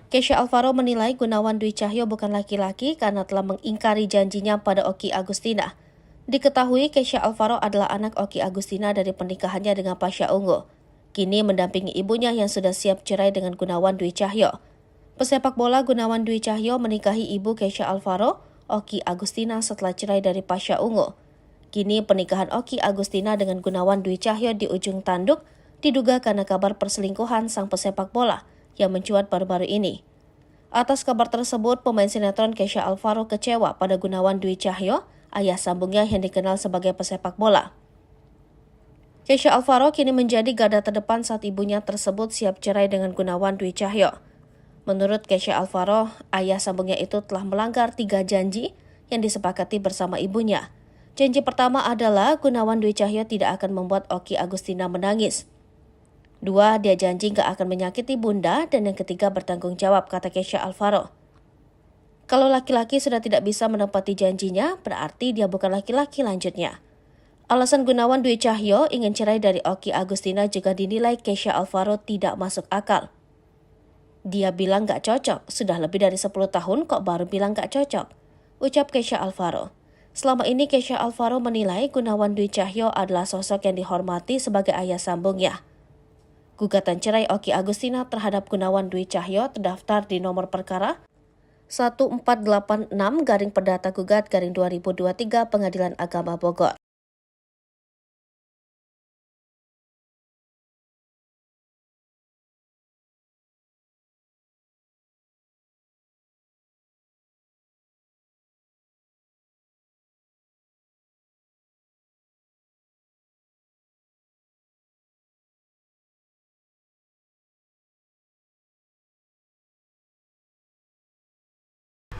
Kesha Alvaro menilai Gunawan Dwi Cahyo bukan laki-laki karena telah mengingkari janjinya pada Oki Agustina. Diketahui Kesha Alvaro adalah anak Oki Agustina dari pernikahannya dengan Pasha Ungu. Kini mendampingi ibunya yang sudah siap cerai dengan Gunawan Dwi Cahyo. Pesepak bola Gunawan Dwi Cahyo menikahi ibu Kesha Alvaro, Oki Agustina setelah cerai dari Pasha Ungu. Kini pernikahan Oki Agustina dengan Gunawan Dwi Cahyo di ujung tanduk diduga karena kabar perselingkuhan sang pesepak bola yang mencuat baru-baru ini. Atas kabar tersebut, pemain sinetron Kesha Alvaro kecewa pada Gunawan Dwi Cahyo, ayah sambungnya yang dikenal sebagai pesepak bola. Kesha Alvaro kini menjadi garda terdepan saat ibunya tersebut siap cerai dengan Gunawan Dwi Cahyo. Menurut Kesha Alvaro, ayah sambungnya itu telah melanggar 3 janji yang disepakati bersama ibunya. Janji pertama adalah Gunawan Dwi Cahyo tidak akan membuat Oki Agustina menangis. 2, dia janji gak akan menyakiti bunda, dan yang ketiga bertanggung jawab, kata Kesha Alvaro. Kalau laki-laki sudah tidak bisa menepati janjinya, berarti dia bukan laki-laki, lanjutnya. Alasan Gunawan Dwi Cahyo ingin cerai dari Oki Agustina juga dinilai Kesha Alvaro tidak masuk akal. Dia bilang gak cocok, sudah lebih dari 10 tahun kok baru bilang gak cocok, ucap Kesha Alvaro. Selama ini Kesha Alvaro menilai Gunawan Dwi Cahyo adalah sosok yang dihormati sebagai ayah sambungnya. Gugatan cerai Oki Agustina terhadap Gunawan Dwi Cahyo terdaftar di nomor perkara 1486-Perdata-Gugat-2023 Pengadilan Agama Bogor.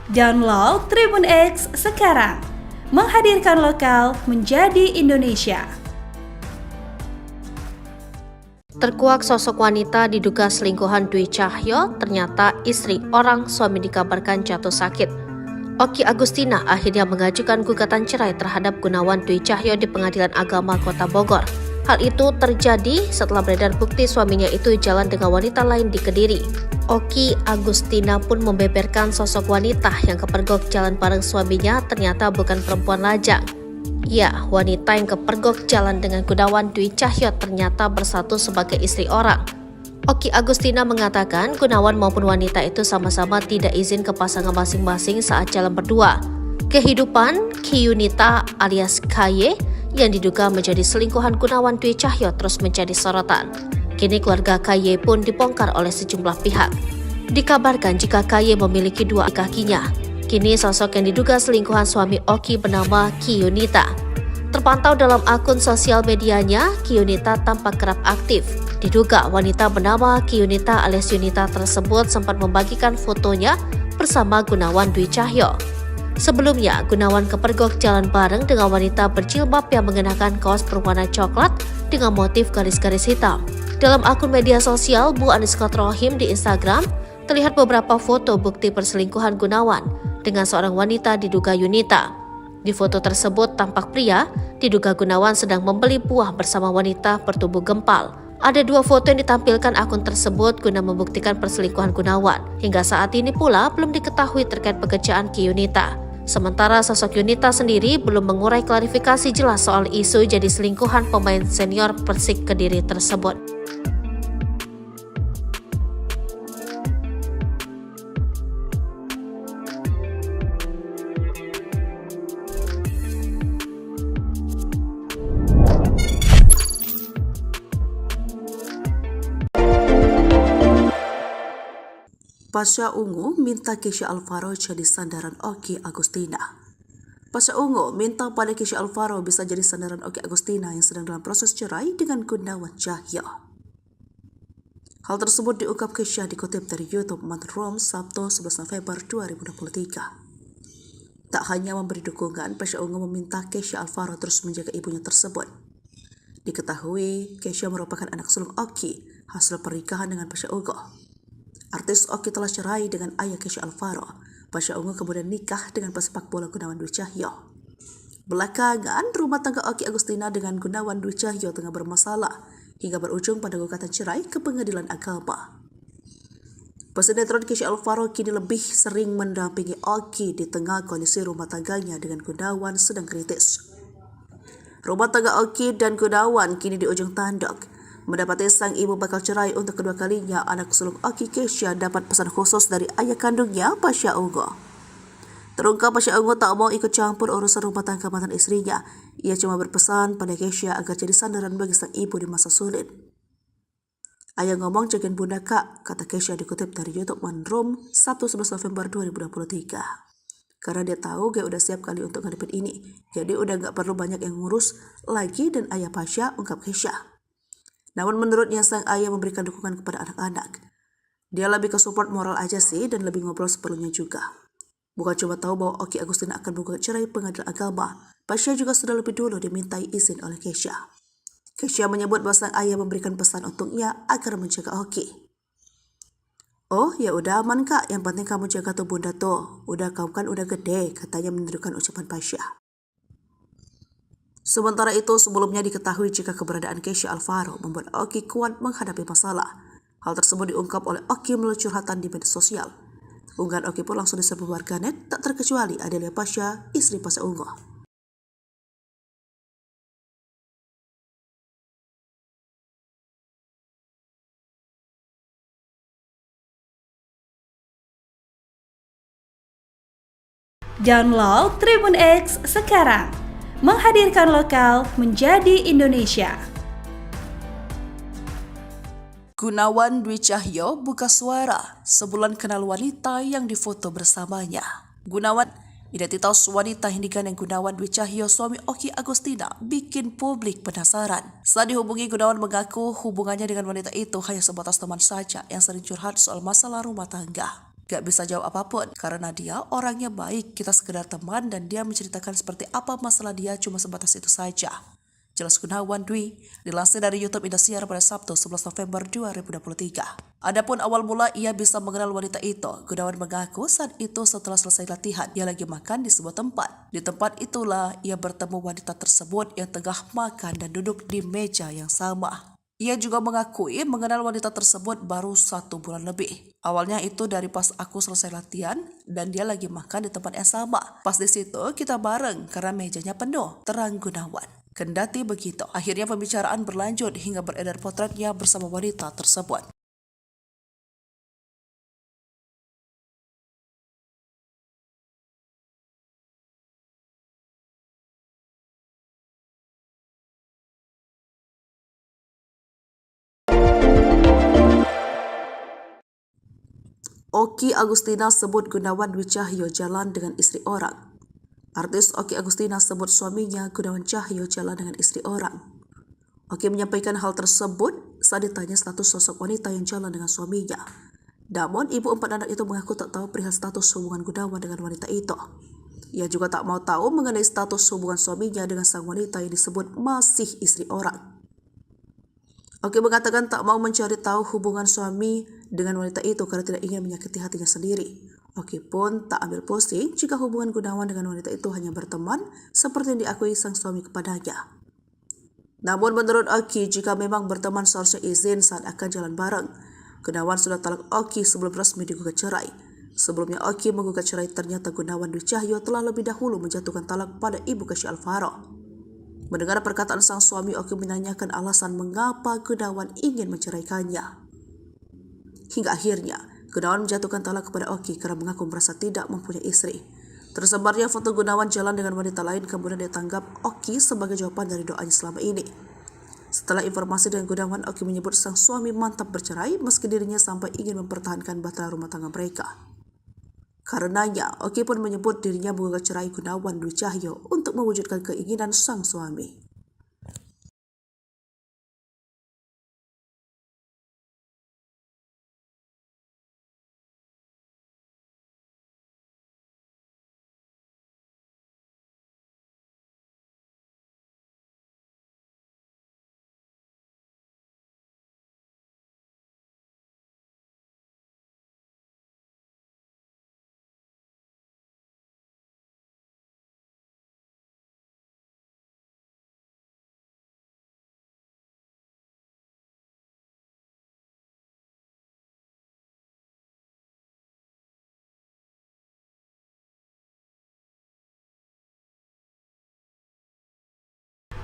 Download Tribun X sekarang, menghadirkan lokal menjadi Indonesia. Terkuak sosok wanita diduga selingkuhan Dwi Cahyo, ternyata istri orang suami dikabarkan jatuh sakit. Oki Agustina akhirnya mengajukan gugatan cerai terhadap Gunawan Dwi Cahyo di Pengadilan Agama Kota Bogor. Hal itu terjadi setelah beredar bukti suaminya itu jalan dengan wanita lain di Kediri. Oki Agustina pun membeberkan sosok wanita yang kepergok jalan bareng suaminya ternyata bukan perempuan lajang. Ya, wanita yang kepergok jalan dengan Gunawan Dwi Cahyo ternyata bersatu sebagai istri orang. Oki Agustina mengatakan Gunawan maupun wanita itu sama-sama tidak izin ke pasangan masing-masing saat jalan berdua. Kehidupan Kiyunita alias KY yang diduga menjadi selingkuhan Gunawan Dwi Cahyo terus menjadi sorotan. Kini keluarga KY pun dibongkar oleh sejumlah pihak. Dikabarkan jika KY memiliki 2 kakinya. Kini sosok yang diduga selingkuhan suami Oki bernama Kiyunita. Terpantau dalam akun sosial medianya, Kiyunita tampak kerap aktif. Diduga wanita bernama Kiyunita alias Yunita tersebut sempat membagikan fotonya bersama Gunawan Dwi Cahyo. Sebelumnya, Gunawan kepergok jalan bareng dengan wanita berjilbab yang mengenakan kaos berwarna coklat dengan motif garis-garis hitam. Dalam akun media sosial Bu_Rohim di Instagram, terlihat beberapa foto bukti perselingkuhan Gunawan dengan seorang wanita diduga Yunita. Di foto tersebut tampak pria, diduga Gunawan sedang membeli buah bersama wanita bertubuh gempal. Ada 2 foto yang ditampilkan akun tersebut guna membuktikan perselingkuhan Gunawan. Hingga saat ini pula belum diketahui terkait pekerjaan Ki Yunita. Sementara sosok Yunita sendiri belum mengurai klarifikasi jelas soal isu jadi selingkuhan pemain senior Persik Kediri tersebut. Pasha Ungu minta Kesha Alvaro jadi sandaran Oki Agustina. Pasha Ungu minta pada Kesha Alvaro bisa jadi sandaran Oki Agustina yang sedang dalam proses cerai dengan Gunawan Cahyo. Hal tersebut diungkap Kesha dikutip dari YouTube Manrom Sabtu 11 November 2023. Tak hanya memberi dukungan, Pasha Ungu meminta Kesha Alvaro terus menjaga ibunya tersebut. Diketahui, Kesha merupakan anak sulung Oki hasil pernikahan dengan Pasha Ungu. Artis Oki telah cerai dengan ayah Kesha Alvaro. Pasha Ungu kemudian nikah dengan pesepak bola Gunawan Dwi Cahyo. Belakangan, rumah tangga Oki Agustina dengan Gunawan Dwi Cahyo tengah bermasalah hingga berujung pada gugatan cerai ke pengadilan agama. Pesinetron Kesha Alvaro kini lebih sering mendampingi Oki di tengah kondisi rumah tangganya dengan Gunawan sedang kritis. Rumah tangga Oki dan Gunawan kini di ujung tanduk. Mendapati sang ibu bakal cerai untuk kedua kalinya, anak sulung Oki Kesha dapat pesan khusus dari ayah kandungnya, Pasha Ungu. Terungkap Pasha Ungu tak mau ikut campur urusan rumah tangga mantan istrinya. Ia cuma berpesan pada Kesha agar jadi sandaran bagi sang ibu di masa sulit. Ayah ngomong jagain bunda kak, kata Kesha dikutip dari YouTube Manrom Sabtu 11 November 2023. Karena dia tahu gue udah siap kali untuk ngadepin ini, jadi udah gak perlu banyak yang ngurus lagi dan ayah Pasha, ungkap Kesha. Namun menurutnya sang ayah memberikan dukungan kepada anak-anak. Dia lebih ke support moral aja sih dan lebih ngobrol seperlunya juga. Bukan cuma tahu bahwa Oki Agustina akan menggugat cerai pengadilan agama, Pasha juga sudah lebih dulu dimintai izin oleh Kesha. Kesha menyebut bahwa sang ayah memberikan pesan untuknya agar menjaga Oki. Oh ya udah aman kak, yang penting kamu jaga tuh bunda tuh. Udah kamu kan udah gede, katanya menirukan ucapan Pasha. Sementara itu, sebelumnya diketahui jika keberadaan Kesha Alvaro membuat Oki kuat menghadapi masalah. Hal tersebut diungkap oleh Oki melalui curhatan di media sosial. Unggahan Oki pun langsung diserbu warganet, tak terkecuali Adelia Pasha, istri Pasha Ungu. Download Tribun X sekarang. Menghadirkan lokal menjadi Indonesia. Gunawan Dwi Cahyo buka suara sebulan kenal wanita yang difoto bersamanya. Gunawan, identitas wanita yang digandeng Gunawan Dwi Cahyo suami Oki Agustina bikin publik penasaran. Saat dihubungi, Gunawan mengaku hubungannya dengan wanita itu hanya sebatas teman saja yang sering curhat soal masalah rumah tangga. Gak bisa jawab apapun karena dia orangnya baik, kita sekedar teman dan dia menceritakan seperti apa masalah dia cuma sebatas itu saja. Jelas Gunawan Dwi, dilansir dari YouTube Indosiar pada Sabtu 11 November 2023. Adapun awal mula ia bisa mengenal wanita itu, Gunawan mengaku saat itu setelah selesai latihan, ia lagi makan di sebuah tempat. Di tempat itulah ia bertemu wanita tersebut yang tengah makan dan duduk di meja yang sama. Ia juga mengakui mengenal wanita tersebut baru 1 bulan lebih. Awalnya itu dari pas aku selesai latihan dan dia lagi makan di tempat yang sama. Pas di situ kita bareng karena mejanya penuh, terang Gunawan. Kendati begitu, akhirnya pembicaraan berlanjut hingga beredar potretnya bersama wanita tersebut. Oki Agustina sebut Gunawan Dwi Cahyo jalan dengan istri orang. Artis Oki Agustina sebut suaminya Gunawan Cahyo jalan dengan istri orang. Oki menyampaikan hal tersebut saat ditanya status sosok wanita yang jalan dengan suaminya. Namun, ibu 4 anak itu mengaku tak tahu perihal status hubungan Gunawan dengan wanita itu. Ia juga tak mau tahu mengenai status hubungan suaminya dengan sang wanita yang disebut masih istri orang. Oki mengatakan tak mau mencari tahu hubungan suami dengan wanita itu karena tidak ingin menyakiti hatinya sendiri. Oki pun tak ambil pusing jika hubungan Gunawan dengan wanita itu hanya berteman seperti yang diakui sang suami kepadanya. Namun menurut Oki, jika memang berteman seharusnya izin saat akan jalan bareng. Gunawan sudah talak Oki sebelum resmi digugat cerai. Sebelumnya Oki menggugat cerai, ternyata Gunawan Dwi Cahyo telah lebih dahulu menjatuhkan talak pada ibu Kasih Alvaro. Mendengar perkataan sang suami, Oki menanyakan alasan mengapa Gunawan ingin menceraikannya. Hingga akhirnya, Gunawan menjatuhkan talak kepada Oki karena mengaku merasa tidak mempunyai istri. Tersebarnya foto Gunawan jalan dengan wanita lain kemudian ditanggap Oki sebagai jawaban dari doanya selama ini. Setelah informasi dengan Gunawan, Oki menyebut sang suami mantap bercerai meski dirinya sampai ingin mempertahankan bahtera rumah tangga mereka. Karenanya, Oki pun menyebut dirinya menggugat cerai Gunawan Dwi Cahyo untuk mewujudkan keinginan sang suami.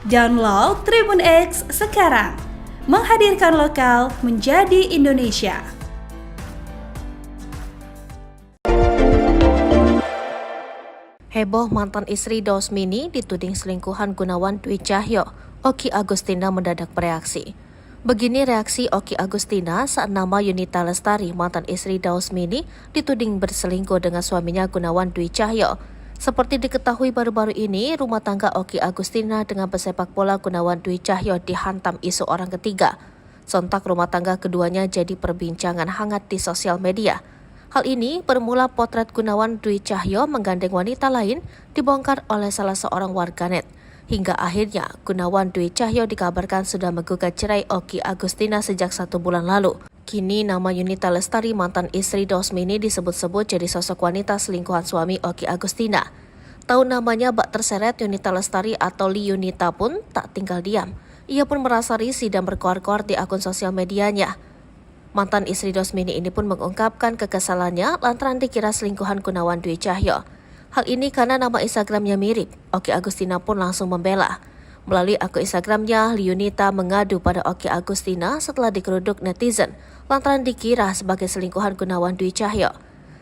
Download Tribun X sekarang, menghadirkan lokal menjadi Indonesia. Heboh mantan istri Dausmini dituding selingkuhan Gunawan Dwi Cahyo. Oki Agustina mendadak bereaksi. Begini reaksi Oki Agustina saat nama Yunita Lestari, mantan istri Dausmini, dituding berselingkuh dengan suaminya Gunawan Dwi Cahyo. Seperti diketahui baru-baru ini, rumah tangga Oki Agustina dengan pesepak bola Gunawan Dwi Cahyo dihantam isu orang ketiga. Sontak rumah tangga keduanya jadi perbincangan hangat di sosial media. Hal ini bermula potret Gunawan Dwi Cahyo menggandeng wanita lain dibongkar oleh salah seorang warganet. Hingga akhirnya Gunawan Dwi Cahyo dikabarkan sudah menggugat cerai Oki Agustina sejak 1 bulan lalu. Kini nama Yunita Lestari, mantan istri Dausmini, disebut-sebut jadi sosok wanita selingkuhan suami Oki Agustina. Tahu namanya bak terseret Yunita Lestari atau Li Yunita pun tak tinggal diam. Ia pun merasa risih dan berkoar-koar di akun sosial medianya. Mantan istri Dausmini ini pun mengungkapkan kekesalannya lantaran dikira selingkuhan Gunawan Dwi Cahyo. Hal ini karena nama Instagramnya mirip. Oki Agustina pun langsung membela. Melalui akun Instagramnya, Li Yunita mengadu pada Oki Agustina setelah dikeruduk netizen lantaran dikira sebagai selingkuhan Gunawan Dwi Cahyo.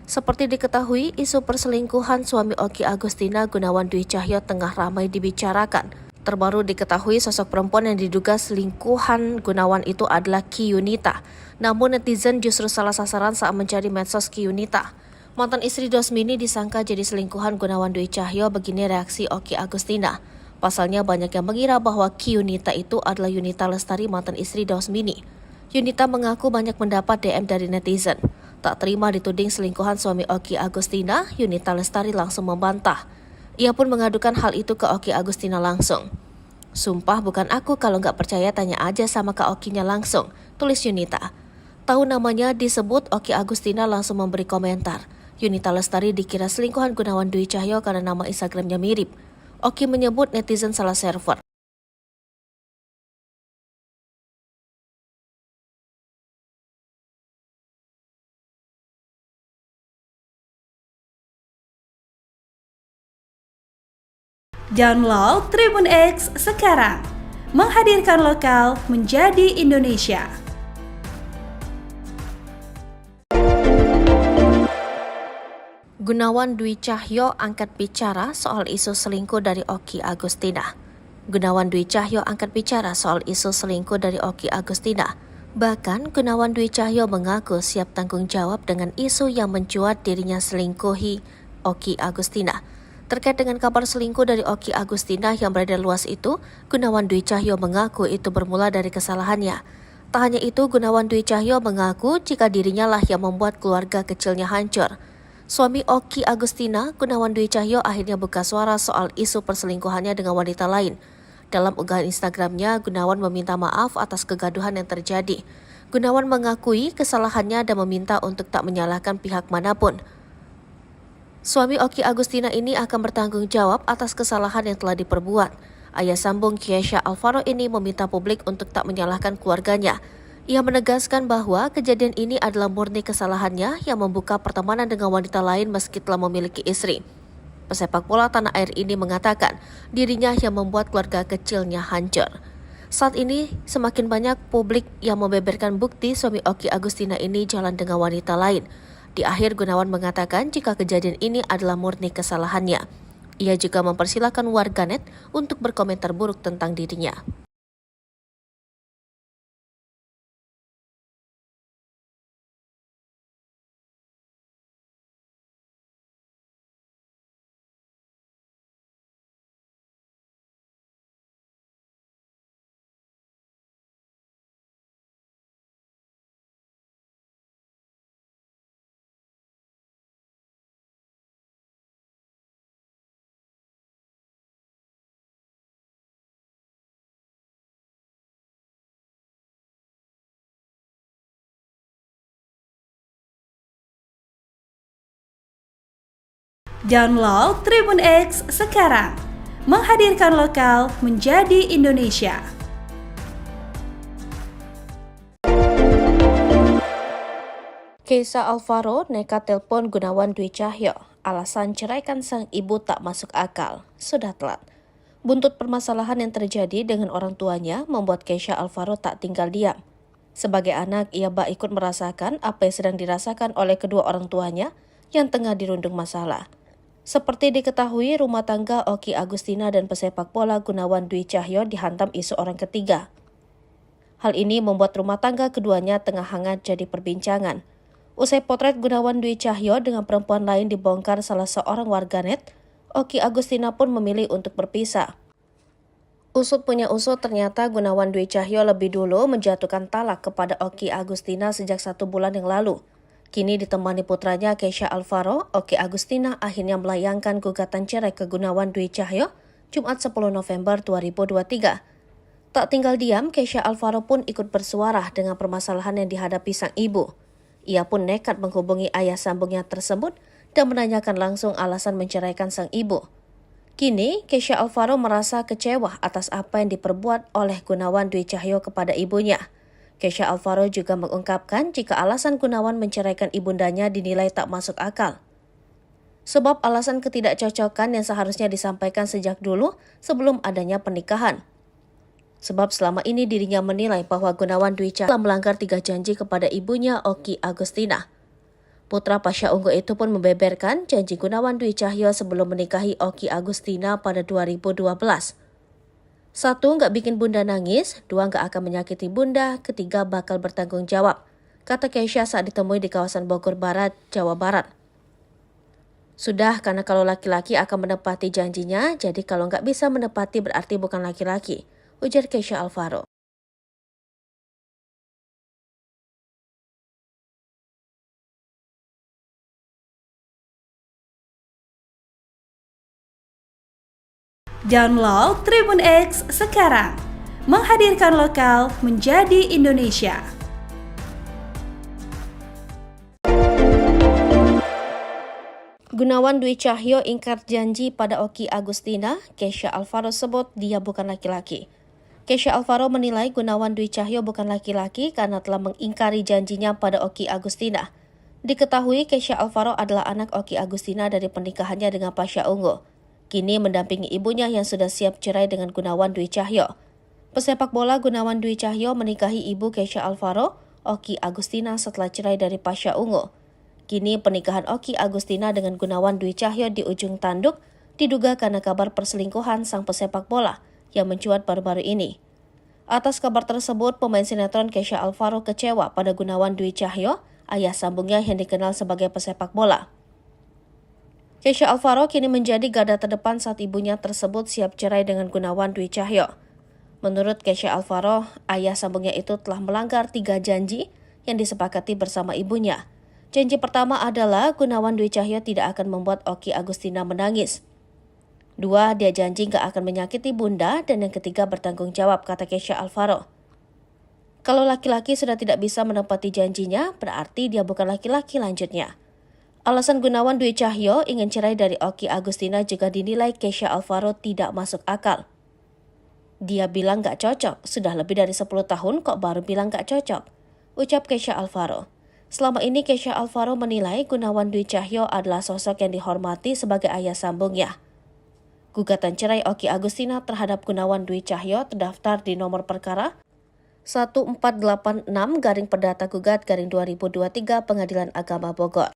Seperti diketahui, isu perselingkuhan suami Oki Agustina Gunawan Dwi Cahyo tengah ramai dibicarakan. Terbaru diketahui sosok perempuan yang diduga selingkuhan Gunawan itu adalah Ki Yunita. Namun netizen justru salah sasaran saat mencari medsos Ki Yunita. Mantan istri Dausmini disangka jadi selingkuhan Gunawan Dwi Cahyo. Begini reaksi Oki Agustina. Pasalnya banyak yang mengira bahwa Ki Yunita itu adalah Yunita Lestari, mantan istri Dausmini. Yunita mengaku banyak mendapat DM dari netizen. Tak terima dituding selingkuhan suami Oki Agustina, Yunita Lestari langsung membantah. Ia pun mengadukan hal itu ke Oki Agustina langsung. "Sumpah bukan aku, kalau nggak percaya tanya aja sama Kak Okinya langsung," tulis Yunita. Tahu namanya disebut, Oki Agustina langsung memberi komentar. Yunita Lestari dikira selingkuhan Gunawan Dwi Cahyo karena nama Instagramnya mirip. Oki menyebut netizen salah server. Download Tribun X sekarang, menghadirkan lokal menjadi Indonesia. Gunawan Dwi Cahyo angkat bicara soal isu selingkuh dari Oki Agustina. Gunawan Dwi Cahyo angkat bicara soal isu selingkuh dari Oki Agustina. Bahkan Gunawan Dwi Cahyo mengaku siap tanggung jawab dengan isu yang mencuat dirinya selingkuhi Oki Agustina. Terkait dengan kabar selingkuh dari Oki Agustina yang beredar luas itu, Gunawan Dwi Cahyo mengaku itu bermula dari kesalahannya. Tak hanya itu, Gunawan Dwi Cahyo mengaku jika dirinya lah yang membuat keluarga kecilnya hancur. Suami Oki Agustina, Gunawan Dwi Cahyo, akhirnya buka suara soal isu perselingkuhannya dengan wanita lain. Dalam unggahan Instagramnya, Gunawan meminta maaf atas kegaduhan yang terjadi. Gunawan mengakui kesalahannya dan meminta untuk tak menyalahkan pihak manapun. Suami Oki Agustina ini akan bertanggung jawab atas kesalahan yang telah diperbuat. Ayah sambung Kesha Alvaro ini meminta publik untuk tak menyalahkan keluarganya. Ia menegaskan bahwa kejadian ini adalah murni kesalahannya yang membuka pertemanan dengan wanita lain meski telah memiliki istri. Pesepak bola tanah air ini mengatakan dirinya yang membuat keluarga kecilnya hancur. Saat ini semakin banyak publik yang membeberkan bukti suami Oki Agustina ini jalan dengan wanita lain. Di akhir Gunawan mengatakan jika kejadian ini adalah murni kesalahannya. Ia juga mempersilahkan warganet untuk berkomentar buruk tentang dirinya. Download Tribun X sekarang, menghadirkan lokal menjadi Indonesia. Kesha Alvaro nekat telepon Gunawan Dwi Cahyo, alasan ceraikan sang ibu tak masuk akal, sudah telat. Buntut permasalahan yang terjadi dengan orang tuanya membuat Kesha Alvaro tak tinggal diam. Sebagai anak, ia bak ikut merasakan apa yang sedang dirasakan oleh kedua orang tuanya yang tengah dirundung masalah. Seperti diketahui, rumah tangga Oki Agustina dan pesepak bola Gunawan Dwi Cahyo dihantam isu orang ketiga. Hal ini membuat rumah tangga keduanya tengah hangat jadi perbincangan. Usai potret Gunawan Dwi Cahyo dengan perempuan lain dibongkar salah seorang warganet, Oki Agustina pun memilih untuk berpisah. Usut punya usut, ternyata Gunawan Dwi Cahyo lebih dulu menjatuhkan talak kepada Oki Agustina sejak 1 bulan yang lalu. Kini ditemani putranya Kesha Alvaro, Oki Agustina akhirnya melayangkan gugatan cerai ke Gunawan Dwi Cahyo Jumat 10 November 2023. Tak tinggal diam, Kesha Alvaro pun ikut bersuara dengan permasalahan yang dihadapi sang ibu. Ia pun nekat menghubungi ayah sambungnya tersebut dan menanyakan langsung alasan menceraikan sang ibu. Kini, Kesha Alvaro merasa kecewa atas apa yang diperbuat oleh Gunawan Dwi Cahyo kepada ibunya. Kesha Alvaro juga mengungkapkan jika alasan Gunawan menceraikan ibundanya dinilai tak masuk akal. Sebab alasan ketidakcocokan yang seharusnya disampaikan sejak dulu sebelum adanya pernikahan. Sebab selama ini dirinya menilai bahwa Gunawan Dwi Cahyo telah melanggar 3 janji kepada ibunya Oki Agustina. Putra Pasha Ungu itu pun membeberkan janji Gunawan Dwi Cahyo sebelum menikahi Oki Agustina pada 2012. 1, nggak bikin bunda nangis. 2, nggak akan menyakiti bunda. 3, bakal bertanggung jawab, kata Kesha saat ditemui di kawasan Bogor Barat, Jawa Barat. Sudah, karena kalau laki-laki akan menepati janjinya, jadi kalau nggak bisa menepati berarti bukan laki-laki, ujar Kesha Alvaro. Download Tribun X sekarang, menghadirkan lokal menjadi Indonesia. Gunawan Dwi Cahyo ingkar janji pada Oki Agustina. Kesha Alvaro sebut dia bukan laki-laki. Kesha Alvaro menilai Gunawan Dwi Cahyo bukan laki-laki karena telah mengingkari janjinya pada Oki Agustina. Diketahui Kesha Alvaro adalah anak Oki Agustina dari pernikahannya dengan Pasha Ungu. Kini mendampingi ibunya yang sudah siap cerai dengan Gunawan Dwi Cahyo. Pesepak bola Gunawan Dwi Cahyo menikahi ibu Kesha Alvaro, Oki Agustina setelah cerai dari Pasha Ungu. Kini pernikahan Oki Agustina dengan Gunawan Dwi Cahyo di ujung tanduk diduga karena kabar perselingkuhan sang pesepak bola yang mencuat baru-baru ini. Atas kabar tersebut, pemain sinetron Kesha Alvaro kecewa pada Gunawan Dwi Cahyo, ayah sambungnya yang dikenal sebagai pesepak bola. Kesha Alvaro kini menjadi garda terdepan saat ibunya tersebut siap cerai dengan Gunawan Dwi Cahyo. Menurut Kesha Alvaro, ayah sambungnya itu telah melanggar 3 janji yang disepakati bersama ibunya. Janji pertama adalah Gunawan Dwi Cahyo tidak akan membuat Oki Agustina menangis. 2, dia janji gak akan menyakiti bunda, dan yang ketiga bertanggung jawab, kata Kesha Alvaro. Kalau laki-laki sudah tidak bisa menepati janjinya, berarti dia bukan laki-laki, lanjutnya. Alasan Gunawan Dwi Cahyo ingin cerai dari Oki Agustina juga dinilai Kesha Alvaro tidak masuk akal. Dia bilang gak cocok, sudah lebih dari 10 tahun kok baru bilang gak cocok, ucap Kesha Alvaro. Selama ini Kesha Alvaro menilai Gunawan Dwi Cahyo adalah sosok yang dihormati sebagai ayah sambungnya. Gugatan cerai Oki Agustina terhadap Gunawan Dwi Cahyo terdaftar di nomor perkara 1486-Perdata Gugat-2023 Pengadilan Agama Bogor.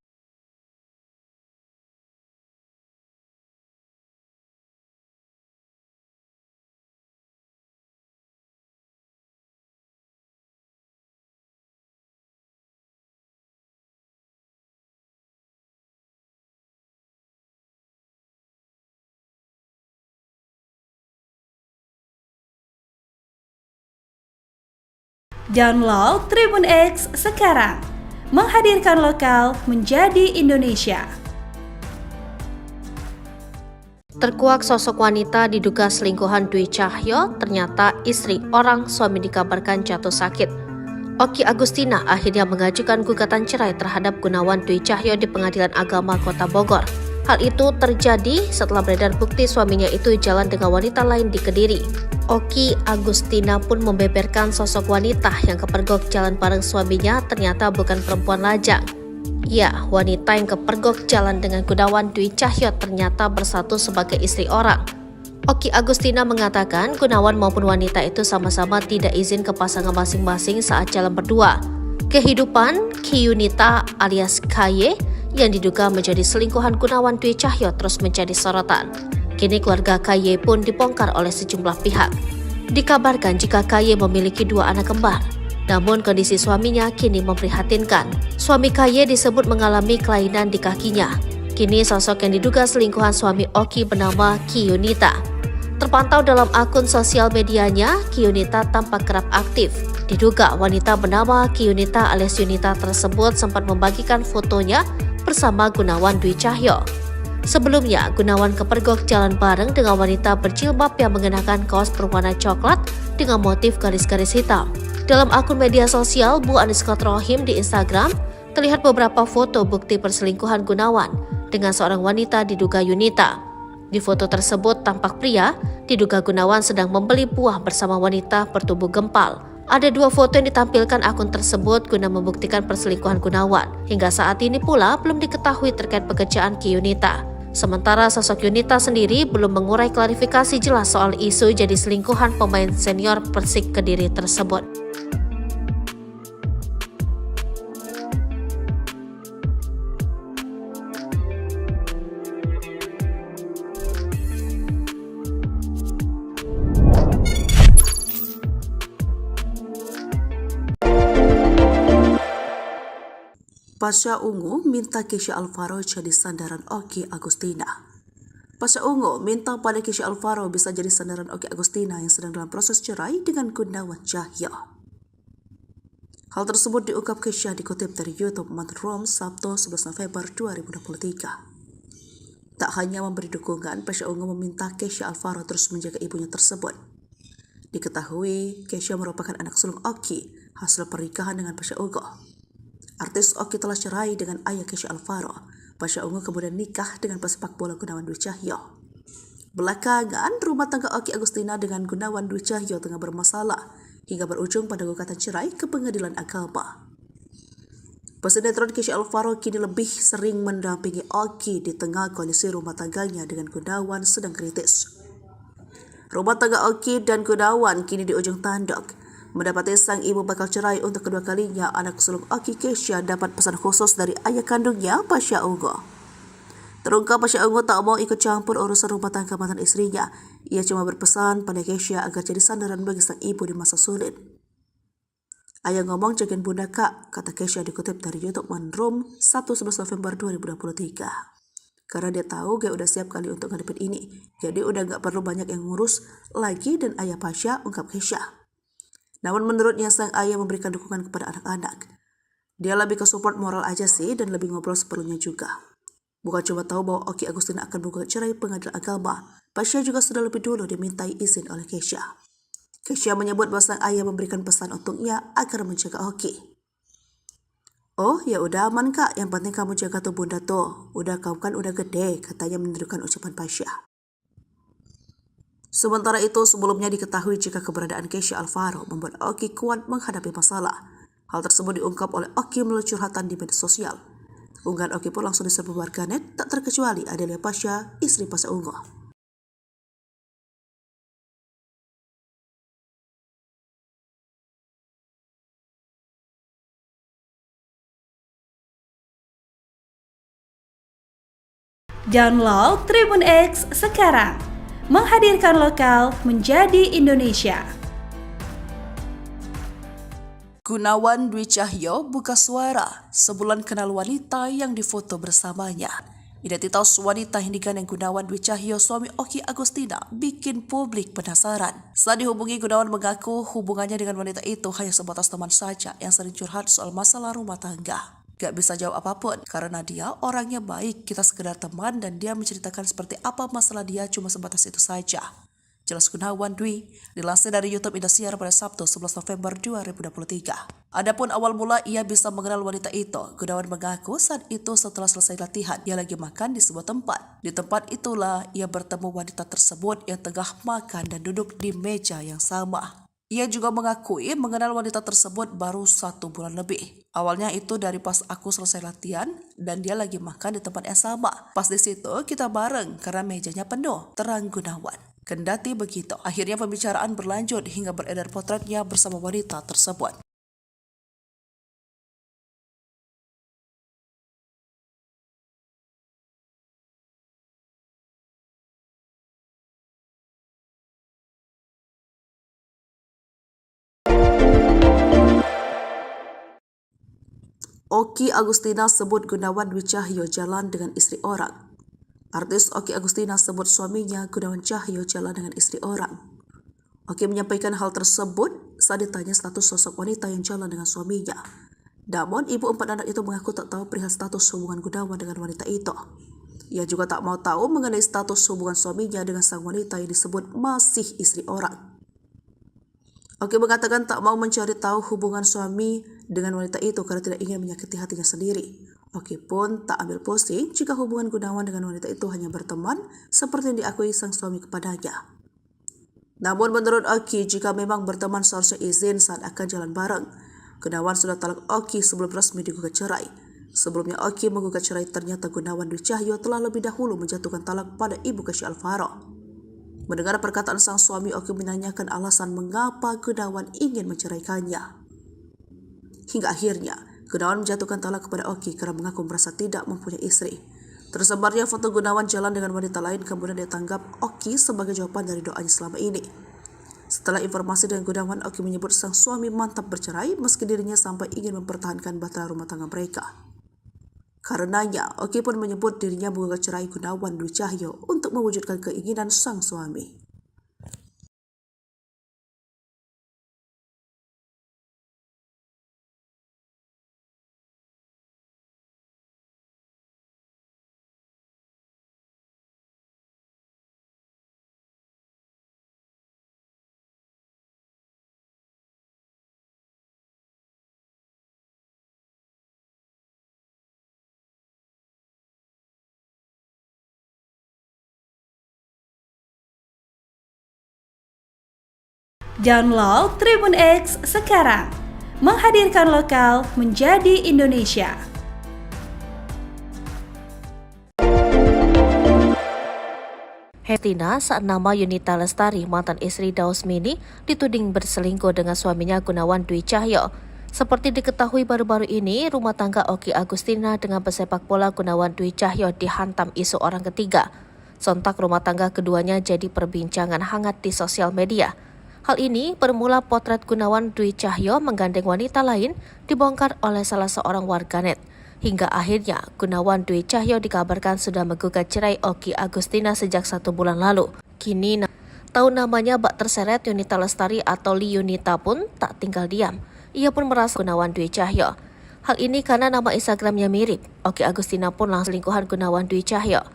Download Tribun X sekarang, menghadirkan lokal menjadi Indonesia. Terkuak sosok wanita diduga selingkuhan Dwi Cahyo, ternyata istri orang suami dikabarkan jatuh sakit. Oki Agustina akhirnya mengajukan gugatan cerai terhadap Gunawan Dwi Cahyo di Pengadilan Agama Kota Bogor. Hal itu terjadi setelah beredar bukti suaminya itu jalan dengan wanita lain di Kediri. Oki Agustina pun membeberkan sosok wanita yang kepergok jalan bareng suaminya ternyata bukan perempuan lajang. Ya, wanita yang kepergok jalan dengan Gunawan Dwi Cahyo ternyata bersatu sebagai istri orang. Oki Agustina mengatakan Gunawan maupun wanita itu sama-sama tidak izin ke pasangan masing-masing saat jalan berdua. Kehidupan Kiyunita alias KY yang diduga menjadi selingkuhan Gunawan Dwi Cahyo terus menjadi sorotan. Kini keluarga KY pun dibongkar oleh sejumlah pihak. Dikabarkan jika KY memiliki 2 anak kembar. Namun kondisi suaminya kini memprihatinkan. Suami KY disebut mengalami kelainan di kakinya. Kini sosok yang diduga selingkuhan suami Oki bernama Kiyunita. Terpantau dalam akun sosial medianya, Kiyunita tampak kerap aktif. Diduga wanita bernama Kiyunita alias Yunita tersebut sempat membagikan fotonya bersama Gunawan Dwi Cahyo. Sebelumnya, Gunawan kepergok jalan bareng dengan wanita berjilbab yang mengenakan kaos berwarna coklat dengan motif garis-garis hitam. Dalam akun media sosial Bu_Rohim di Instagram, terlihat beberapa foto bukti perselingkuhan Gunawan dengan seorang wanita diduga Yunita. Di foto tersebut tampak pria diduga Gunawan sedang membeli buah bersama wanita bertubuh gempal. Ada 2 foto yang ditampilkan akun tersebut guna membuktikan perselingkuhan Gunawan. Hingga saat ini pula belum diketahui terkait pekerjaan Kiyunita. Sementara sosok Yunita sendiri belum mengurai klarifikasi jelas soal isu jadi selingkuhan pemain senior Persik Kediri tersebut. Pasha Ungu minta Kesha Alvaro jadi sandaran Oki Agustina. Pasha Ungu minta pada Kesha Alvaro bisa jadi sandaran Oki Agustina yang sedang dalam proses cerai dengan Gunawan Cahyo. Hal tersebut diungkap Kesha dikutip dari YouTube Room Sabtu 11 November 2023. Tak hanya memberi dukungan, Pasha Ungu meminta Kesha Alvaro terus menjaga ibunya tersebut. Diketahui, Kesha merupakan anak sulung Oki hasil pernikahan dengan Pasha Ungu. Artis Oki telah cerai dengan ayah Kesha Alvaro. Pasha Ungu kemudian nikah dengan pesepak bola Gunawan Dwi Cahyo. Belakangan, rumah tangga Oki Agustina dengan Gunawan Dwi Cahyo tengah bermasalah hingga berujung pada gugatan cerai ke Pengadilan Agama. Pesinetron Kesha Alvaro kini lebih sering mendampingi Oki di tengah kondisi rumah tangganya dengan Gunawan sedang kritis. Rumah tangga Oki dan Gunawan kini di ujung tanduk. Mendapati sang ibu bakal cerai untuk kedua kalinya, anak sulung Oki Kesha dapat pesan khusus dari ayah kandungnya, Pasha Ungu. Terungkap Pasha Ungu tak mau ikut campur urusan rumah tangga mantan istrinya. Ia cuma berpesan pada Kesha agar jadi sandaran bagi sang ibu di masa sulit. Ayah ngomong jagain bunda kak, kata Kesha dikutip dari YouTube Room 1/11 November 2023. Karena dia tahu gue udah siap kali untuk ngadepin ini, jadi udah gak perlu banyak yang ngurus lagi dan ayah Pasha, ungkap Kesha. Namun menurutnya sang ayah memberikan dukungan kepada anak-anak. Dia lebih ke support moral aja sih dan lebih ngobrol seperlunya juga. Bukan cuma tahu bahwa Oki Agustina akan menggugat cerai Pengadilan Agama, Pasha juga sudah lebih dulu dimintai izin oleh Kesha. Kesha menyebut bahwa sang ayah memberikan pesan untuknya agar menjaga Oki. Oh, ya udah aman kak, yang penting kamu jaga tuh bunda tuh. Udah kau kan udah gede, katanya menirukan ucapan Pasha. Sementara itu, sebelumnya diketahui jika keberadaan Kesha Alvaro membuat Oki kuat menghadapi masalah. Hal tersebut diungkap oleh Oki melalui curhatan di media sosial. Unggahan Oki pun langsung diserbu warganet, tak terkecuali Adelia Pasha, istri Pasha Ungu. Download Tribun X sekarang, menghadirkan lokal menjadi Indonesia. Gunawan Dwi Cahyo buka suara sebulan kenal wanita yang difoto bersamanya. Identitas wanita yang digandeng Gunawan Dwi Cahyo, suami Oki Agustina, bikin publik penasaran. Saat dihubungi, Gunawan mengaku hubungannya dengan wanita itu hanya sebatas teman saja yang sering curhat soal masalah rumah tangga. Gak bisa jawab apapun karena dia orangnya baik, kita sekedar teman dan dia menceritakan seperti apa masalah dia cuma sebatas itu saja. Jelas Gunawan Dwi, dilansir dari YouTube Indosiar pada Sabtu 11 November 2023. Adapun awal mula ia bisa mengenal wanita itu, Gunawan mengaku saat itu setelah selesai latihan, ia lagi makan di sebuah tempat. Di tempat itulah ia bertemu wanita tersebut yang tengah makan dan duduk di meja yang sama. Ia juga mengakui mengenal wanita tersebut baru 1 bulan lebih. Awalnya itu dari pas aku selesai latihan dan dia lagi makan di tempat yang sama. Pas di situ kita bareng karena mejanya penuh, terang Gunawan. Kendati begitu, akhirnya pembicaraan berlanjut hingga beredar potretnya bersama wanita tersebut. Oki Agustina sebut Gunawan Dwi Cahyo jalan dengan istri orang. Artis Oki Agustina sebut suaminya Gunawan Cahyo jalan dengan istri orang. Oki menyampaikan hal tersebut saat ditanya status sosok wanita yang jalan dengan suaminya. Namun, ibu 4 anak itu mengaku tak tahu perihal status hubungan Gunawan dengan wanita itu. Ia juga tak mau tahu mengenai status hubungan suaminya dengan sang wanita yang disebut masih istri orang. Oki mengatakan tak mau mencari tahu hubungan suami dengan wanita itu karena tidak ingin menyakiti hatinya sendiri. Oki pun tak ambil pusing jika hubungan Gunawan dengan wanita itu hanya berteman seperti yang diakui sang suami kepadanya. Namun menurut Oki, jika memang berteman seharusnya izin saat akan jalan bareng. Gunawan sudah talak Oki sebelum resmi digugat cerai. Sebelumnya Oki menggugat cerai, ternyata Gunawan Dwi Cahyo telah lebih dahulu menjatuhkan talak pada ibu Kesha Alvaro. Mendengar perkataan sang suami, Oki menanyakan alasan mengapa Gunawan ingin menceraikannya. Hingga akhirnya, Gunawan menjatuhkan talak kepada Oki karena mengaku merasa tidak mempunyai istri. Tersebarnya foto Gunawan jalan dengan wanita lain kemudian ditanggap Oki sebagai jawaban dari doanya selama ini. Setelah informasi dengan Gunawan, Oki menyebut sang suami mantap bercerai meski dirinya sampai ingin mempertahankan bahtera rumah tangga mereka. Karenanya, Oki pun menyebut dirinya menggugat cerai Gunawan Dwi Cahyo untuk mewujudkan keinginan sang suami. Download Tribun X sekarang, menghadirkan lokal menjadi Indonesia. Agustina saat nama Yunita Lestari, mantan istri Dausmini, dituding berselingkuh dengan suaminya Gunawan Dwi Cahyo. Seperti diketahui baru-baru ini, rumah tangga Oki Agustina dengan pesepak bola Gunawan Dwi Cahyo dihantam isu orang ketiga. Sontak rumah tangga keduanya jadi perbincangan hangat di sosial media. Hal ini bermula potret Gunawan Dwi Cahyo menggandeng wanita lain dibongkar oleh salah seorang warganet. Hingga akhirnya Gunawan Dwi Cahyo dikabarkan sudah menggugat cerai Oki Agustina sejak 1 bulan lalu. Kini tahu namanya bak terseret Yunita Lestari atau Li Yunita pun tak tinggal diam. Ia pun merasa Gunawan Dwi Cahyo. Hal ini karena nama Instagramnya mirip. Oki Agustina pun langsung selingkuhan Gunawan Dwi Cahyo.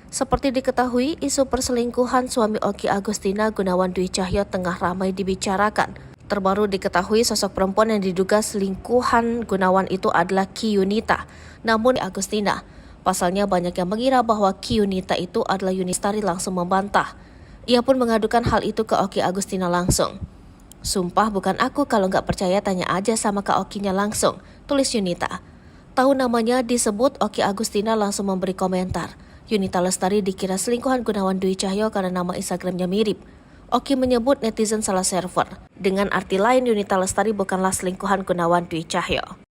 Seperti diketahui, isu perselingkuhan suami Oki Agustina Gunawan Dwi Cahyo tengah ramai dibicarakan. Terbaru diketahui sosok perempuan yang diduga selingkuhan Gunawan itu adalah Ki Yunita, namun Agustina. Pasalnya banyak yang mengira bahwa Ki Yunita itu adalah Yuni Lestari langsung membantah. Ia pun mengadukan hal itu ke Oki Agustina langsung. Sumpah bukan aku, kalau nggak percaya tanya aja sama Kak Okinya langsung, tulis Yunita. Tahu namanya disebut, Oki Agustina langsung memberi komentar. Yunita Lestari dikira selingkuhan Gunawan Dwi Cahyo karena nama Instagramnya mirip. Oki menyebut netizen salah server. Dengan arti lain, Yunita Lestari bukanlah selingkuhan Gunawan Dwi Cahyo.